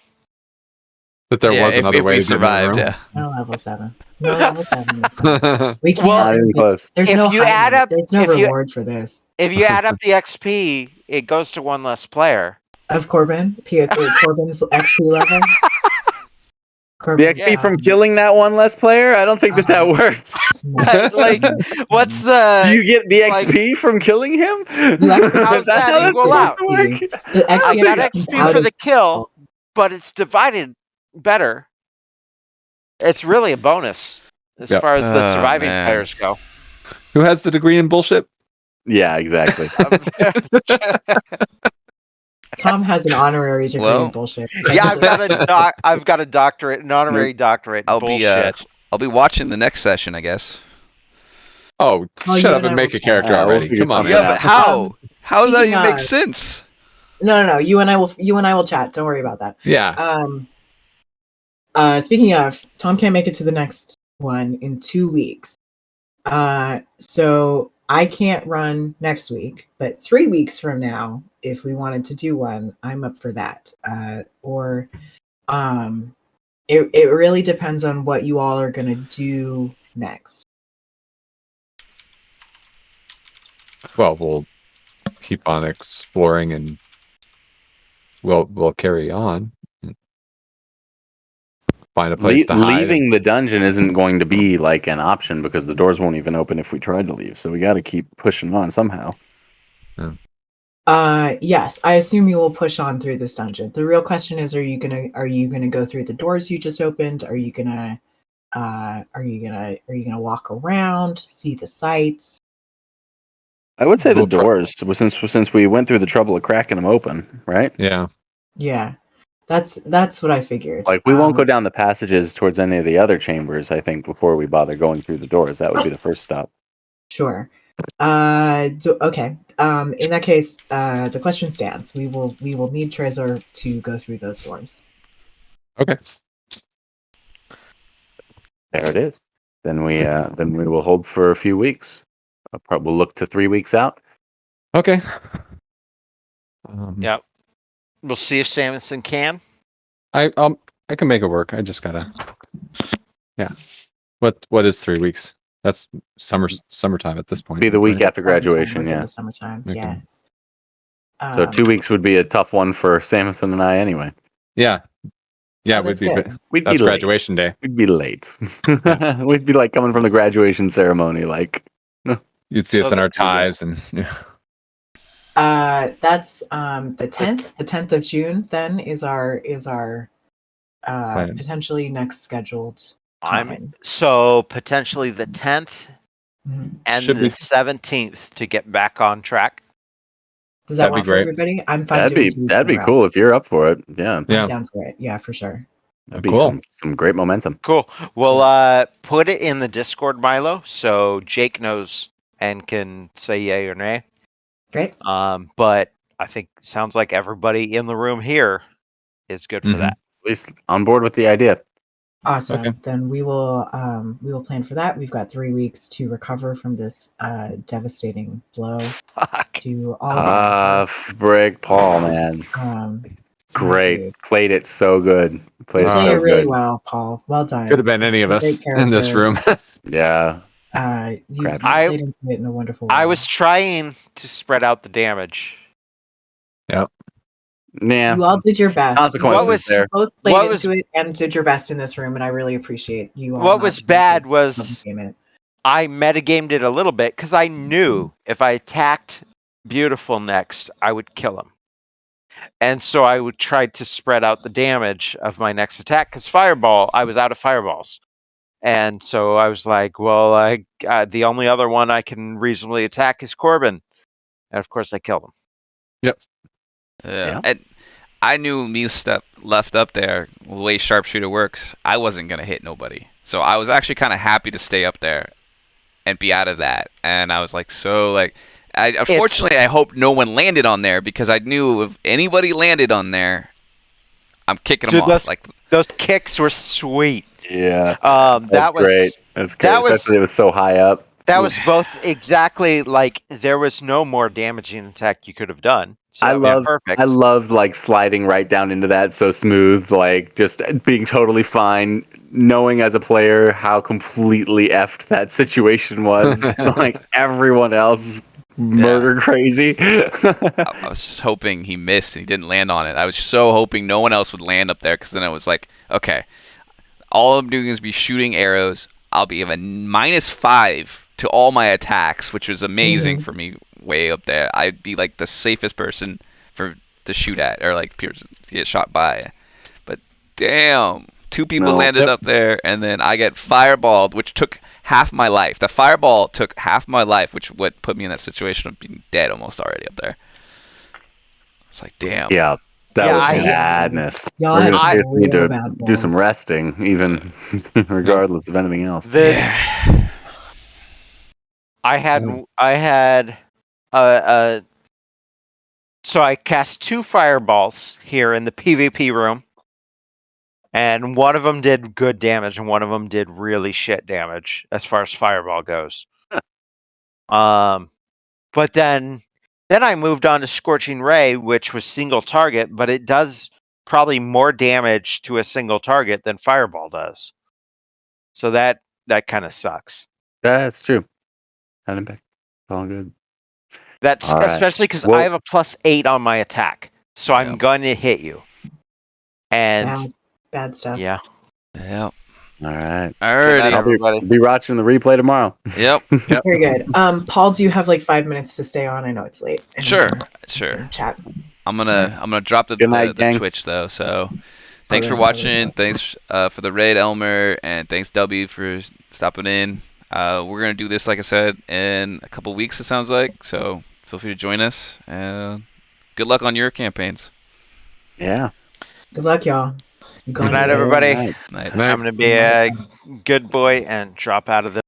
Speaker 5: But there
Speaker 2: yeah,
Speaker 5: was another
Speaker 2: if
Speaker 5: way
Speaker 2: we
Speaker 5: to get in the
Speaker 2: survived,
Speaker 5: room.
Speaker 2: yeah.
Speaker 4: No level 7. No level 7. This time. We can't.
Speaker 3: Well,
Speaker 1: Not even close.
Speaker 4: There's
Speaker 3: If
Speaker 4: no
Speaker 3: you add
Speaker 4: highlight.
Speaker 3: up-
Speaker 4: There's no
Speaker 3: if you-
Speaker 4: reward for this.
Speaker 3: If you add up the XP, it goes to one less player.
Speaker 4: Of Corbin, Corbin's XP level.
Speaker 1: The
Speaker 4: Corbin,
Speaker 1: XP from killing that one less player? I don't think that works.
Speaker 3: Like, what's the?
Speaker 1: Do you get the
Speaker 3: like-
Speaker 1: XP from killing him?
Speaker 4: You actually-
Speaker 3: How's
Speaker 1: Is that
Speaker 3: that
Speaker 1: how that's
Speaker 3: equal
Speaker 1: supposed
Speaker 3: out?
Speaker 1: to work?
Speaker 4: The
Speaker 3: I
Speaker 4: XP
Speaker 3: got
Speaker 4: comes
Speaker 3: XP
Speaker 4: out
Speaker 3: for
Speaker 4: of-
Speaker 3: the kill, but it's divided better. It's really a bonus as
Speaker 5: Yep.
Speaker 3: far as the
Speaker 2: Oh,
Speaker 3: surviving
Speaker 2: man.
Speaker 3: players go.
Speaker 5: Who has the degree in bullshit?
Speaker 1: Yeah, exactly.
Speaker 4: Tom has an honorary degree
Speaker 2: Well,
Speaker 4: in bullshit.
Speaker 3: Yeah, I've got a doctorate, an honorary doctorate. In
Speaker 2: I'll
Speaker 3: bullshit.
Speaker 2: be watching the next session, I guess.
Speaker 5: Oh,
Speaker 4: Well,
Speaker 5: shut
Speaker 4: you
Speaker 5: up
Speaker 4: and I
Speaker 5: and make
Speaker 4: will
Speaker 5: a character
Speaker 1: chat. We'll
Speaker 5: already.
Speaker 1: figure
Speaker 5: Come on,
Speaker 1: something
Speaker 5: man.
Speaker 2: Yeah,
Speaker 1: out.
Speaker 2: but how? How does that
Speaker 4: speaking
Speaker 2: even make
Speaker 4: of-
Speaker 2: sense?
Speaker 4: No. You and I will chat. Don't worry about that.
Speaker 5: Yeah.
Speaker 4: Speaking of, Tom can't make it to the next one in 2 weeks. So I can't run next week, but 3 weeks from now, if we wanted to do one, I'm up for that. Or it really depends on what you all are gonna do next.
Speaker 5: Well, we'll keep on exploring and we'll carry on. Find a place to hide.
Speaker 1: Leaving the dungeon isn't going to be like an option because the doors won't even open if we tried to leave. So we got to keep pushing on somehow.
Speaker 4: Yes, I assume you will push on through this dungeon. The real question is, are you gonna go through the doors you just opened? Are you gonna walk around, see the sights?
Speaker 1: I would say the
Speaker 5: We'll try-
Speaker 1: doors, since we went through the trouble of cracking them open, right?
Speaker 5: Yeah.
Speaker 4: Yeah, that's what I figured.
Speaker 1: Like we won't go down the passages towards any of the other chambers. I think before we bother going through the doors, that would be the first stop.
Speaker 4: Sure. Okay. In that case, the question stands. We will need Trezor to go through those doors.
Speaker 5: Okay.
Speaker 1: There it is. Then we will hold for a few weeks. We'll look to 3 weeks out.
Speaker 5: Okay.
Speaker 3: Yep. We'll see if Samuelson can.
Speaker 5: I can make it work. I just gotta. Yeah. What is 3 weeks? That's summertime at this point.
Speaker 1: Be the week
Speaker 5: right?
Speaker 1: after graduation, yeah.
Speaker 4: The summertime.
Speaker 5: Okay.
Speaker 4: Yeah.
Speaker 1: So 2 weeks would be a tough one for Samuelson and I anyway.
Speaker 5: Yeah. Yeah,
Speaker 4: Oh,
Speaker 5: we'd
Speaker 4: that's
Speaker 5: be.
Speaker 4: good.
Speaker 1: We'd
Speaker 5: That's
Speaker 1: be late.
Speaker 5: graduation day.
Speaker 1: We'd be late. We'd be like coming from the graduation ceremony, like.
Speaker 5: You'd see us
Speaker 3: So
Speaker 5: in our
Speaker 1: that- yeah.
Speaker 5: ties and. Yeah.
Speaker 4: That's the 10th. The 10th of June then is our
Speaker 5: Plan.
Speaker 4: potentially next scheduled
Speaker 3: I'm
Speaker 4: time.
Speaker 3: so potentially the 10th
Speaker 4: Mhm.
Speaker 3: and
Speaker 5: Should
Speaker 3: the
Speaker 5: be.
Speaker 3: 17th to get back on track.
Speaker 4: Does that
Speaker 5: That'd be
Speaker 4: work for
Speaker 5: great.
Speaker 4: everybody? I'm fine
Speaker 1: That'd
Speaker 4: doing
Speaker 1: be
Speaker 4: 2 weeks
Speaker 1: that'd
Speaker 4: in
Speaker 1: be
Speaker 4: a row.
Speaker 1: cool if you're up for it. Yeah,
Speaker 5: Yeah.
Speaker 4: I'm down for it. Yeah, for sure.
Speaker 1: that'd be
Speaker 5: Cool.
Speaker 1: some great momentum.
Speaker 3: Cool. We'll put it in the Discord, Milo, so Jake knows and can say yay or nay.
Speaker 4: Great.
Speaker 3: But I think sounds like everybody in the room here is good for
Speaker 5: Mhm.
Speaker 3: that.
Speaker 1: At least on board with the idea.
Speaker 4: Awesome.
Speaker 5: Okay.
Speaker 4: Then we will plan for that. We've got 3 weeks to recover from this devastating blow
Speaker 3: Fuck.
Speaker 4: to all of our
Speaker 1: Brick Paul, man. Great.
Speaker 4: dude.
Speaker 1: Played it so good. Played
Speaker 4: You
Speaker 1: it
Speaker 4: played
Speaker 1: so
Speaker 4: it really
Speaker 1: good.
Speaker 4: well, Paul. Well done.
Speaker 5: Could have been any of
Speaker 4: Great
Speaker 5: us in this
Speaker 4: character.
Speaker 5: room.
Speaker 1: Yeah.
Speaker 4: You
Speaker 1: Crap.
Speaker 4: played into it in a wonderful way.
Speaker 3: I was trying to spread out the damage.
Speaker 1: Yeah.
Speaker 4: You all did your best.
Speaker 1: Consequences
Speaker 3: What was-
Speaker 1: there.
Speaker 4: You both played
Speaker 3: what
Speaker 4: into it and did your best in this room, and I really appreciate you all.
Speaker 3: What
Speaker 4: not
Speaker 3: was
Speaker 4: being
Speaker 3: bad
Speaker 4: able to
Speaker 3: was
Speaker 4: game it.
Speaker 3: I metagamed it a little bit because I knew if I attacked Beautiful next, I would kill him. And so I would try to spread out the damage of my next attack because Fireball, I was out of Fireballs. And so I was like, well, the only other one I can reasonably attack is Corbin. And of course I killed him.
Speaker 1: Yeah.
Speaker 2: And I knew me step left up there, the way sharpshooter works, I wasn't gonna hit nobody. So I was actually kind of happy to stay up there and be out of that. And I was like, unfortunately, I hope no one landed on there because I knew if anybody landed on there, I'm kicking them off.
Speaker 3: Those kicks were sweet.
Speaker 1: Yeah.
Speaker 3: That
Speaker 1: That's
Speaker 3: was
Speaker 1: great. That's great. Especially it was so high up.
Speaker 3: That was both exactly like there was no more damaging attack you could have done. So that was perfect.
Speaker 1: I loved like sliding right down into that so smooth, like just being totally fine, knowing as a player how completely effed that situation was. Like everyone else murder crazy.
Speaker 2: I was just hoping he missed and he didn't land on it. I was so hoping no one else would land up there because then I was like, okay, all I'm doing is be shooting arrows. I'll be a -5 to all my attacks, which was amazing for me way up there. I'd be like the safest person to shoot at or like to get shot by. But damn, 2 people landed up there and then I get fireballed, which took half my life. The fireball took half my life, which would put me in that situation of being dead almost already up there. It's like, damn.
Speaker 1: Yeah. That was madness. We're gonna seriously need to do some resting, even regardless of anything else.
Speaker 3: I had so I cast 2 fireballs here in the PvP room, and one of them did good damage, and one of them did really shit damage as far as fireball goes. But then I moved on to Scorching Ray, which was single target, but it does probably more damage to a single target than Fireball does. So that kind of sucks.
Speaker 1: That's true. Had him back. All good.
Speaker 3: That's
Speaker 1: All right.
Speaker 3: especially because
Speaker 1: Well-
Speaker 3: I have a +8 on my attack, so I'm
Speaker 2: Yeah.
Speaker 3: going to hit you. And
Speaker 4: Bad stuff.
Speaker 3: yeah,
Speaker 2: Yeah.
Speaker 1: All right.
Speaker 3: good night,
Speaker 2: Alrighty.
Speaker 3: everybody.
Speaker 1: Be watching the replay tomorrow.
Speaker 2: Yep.
Speaker 4: Very good. Paul, do you have like 5 minutes to stay on? I know it's late. And we
Speaker 2: Sure.
Speaker 4: can-
Speaker 2: Sure.
Speaker 4: can chat.
Speaker 2: I'm gonna drop the
Speaker 1: Good night, gang.
Speaker 2: Twitch though. So thanks for
Speaker 4: Okay.
Speaker 2: watching. Thanks for the raid, Elmer, and thanks W for stopping in. We're gonna do this, like I said, in a couple weeks. It sounds like. So feel free to join us. And good luck on your campaigns.
Speaker 1: Yeah.
Speaker 4: Good luck, y'all. You
Speaker 3: Good
Speaker 4: got
Speaker 3: night,
Speaker 4: it.
Speaker 3: everybody.
Speaker 1: All right.
Speaker 2: Night.
Speaker 3: I'm going to be a good boy and drop out of the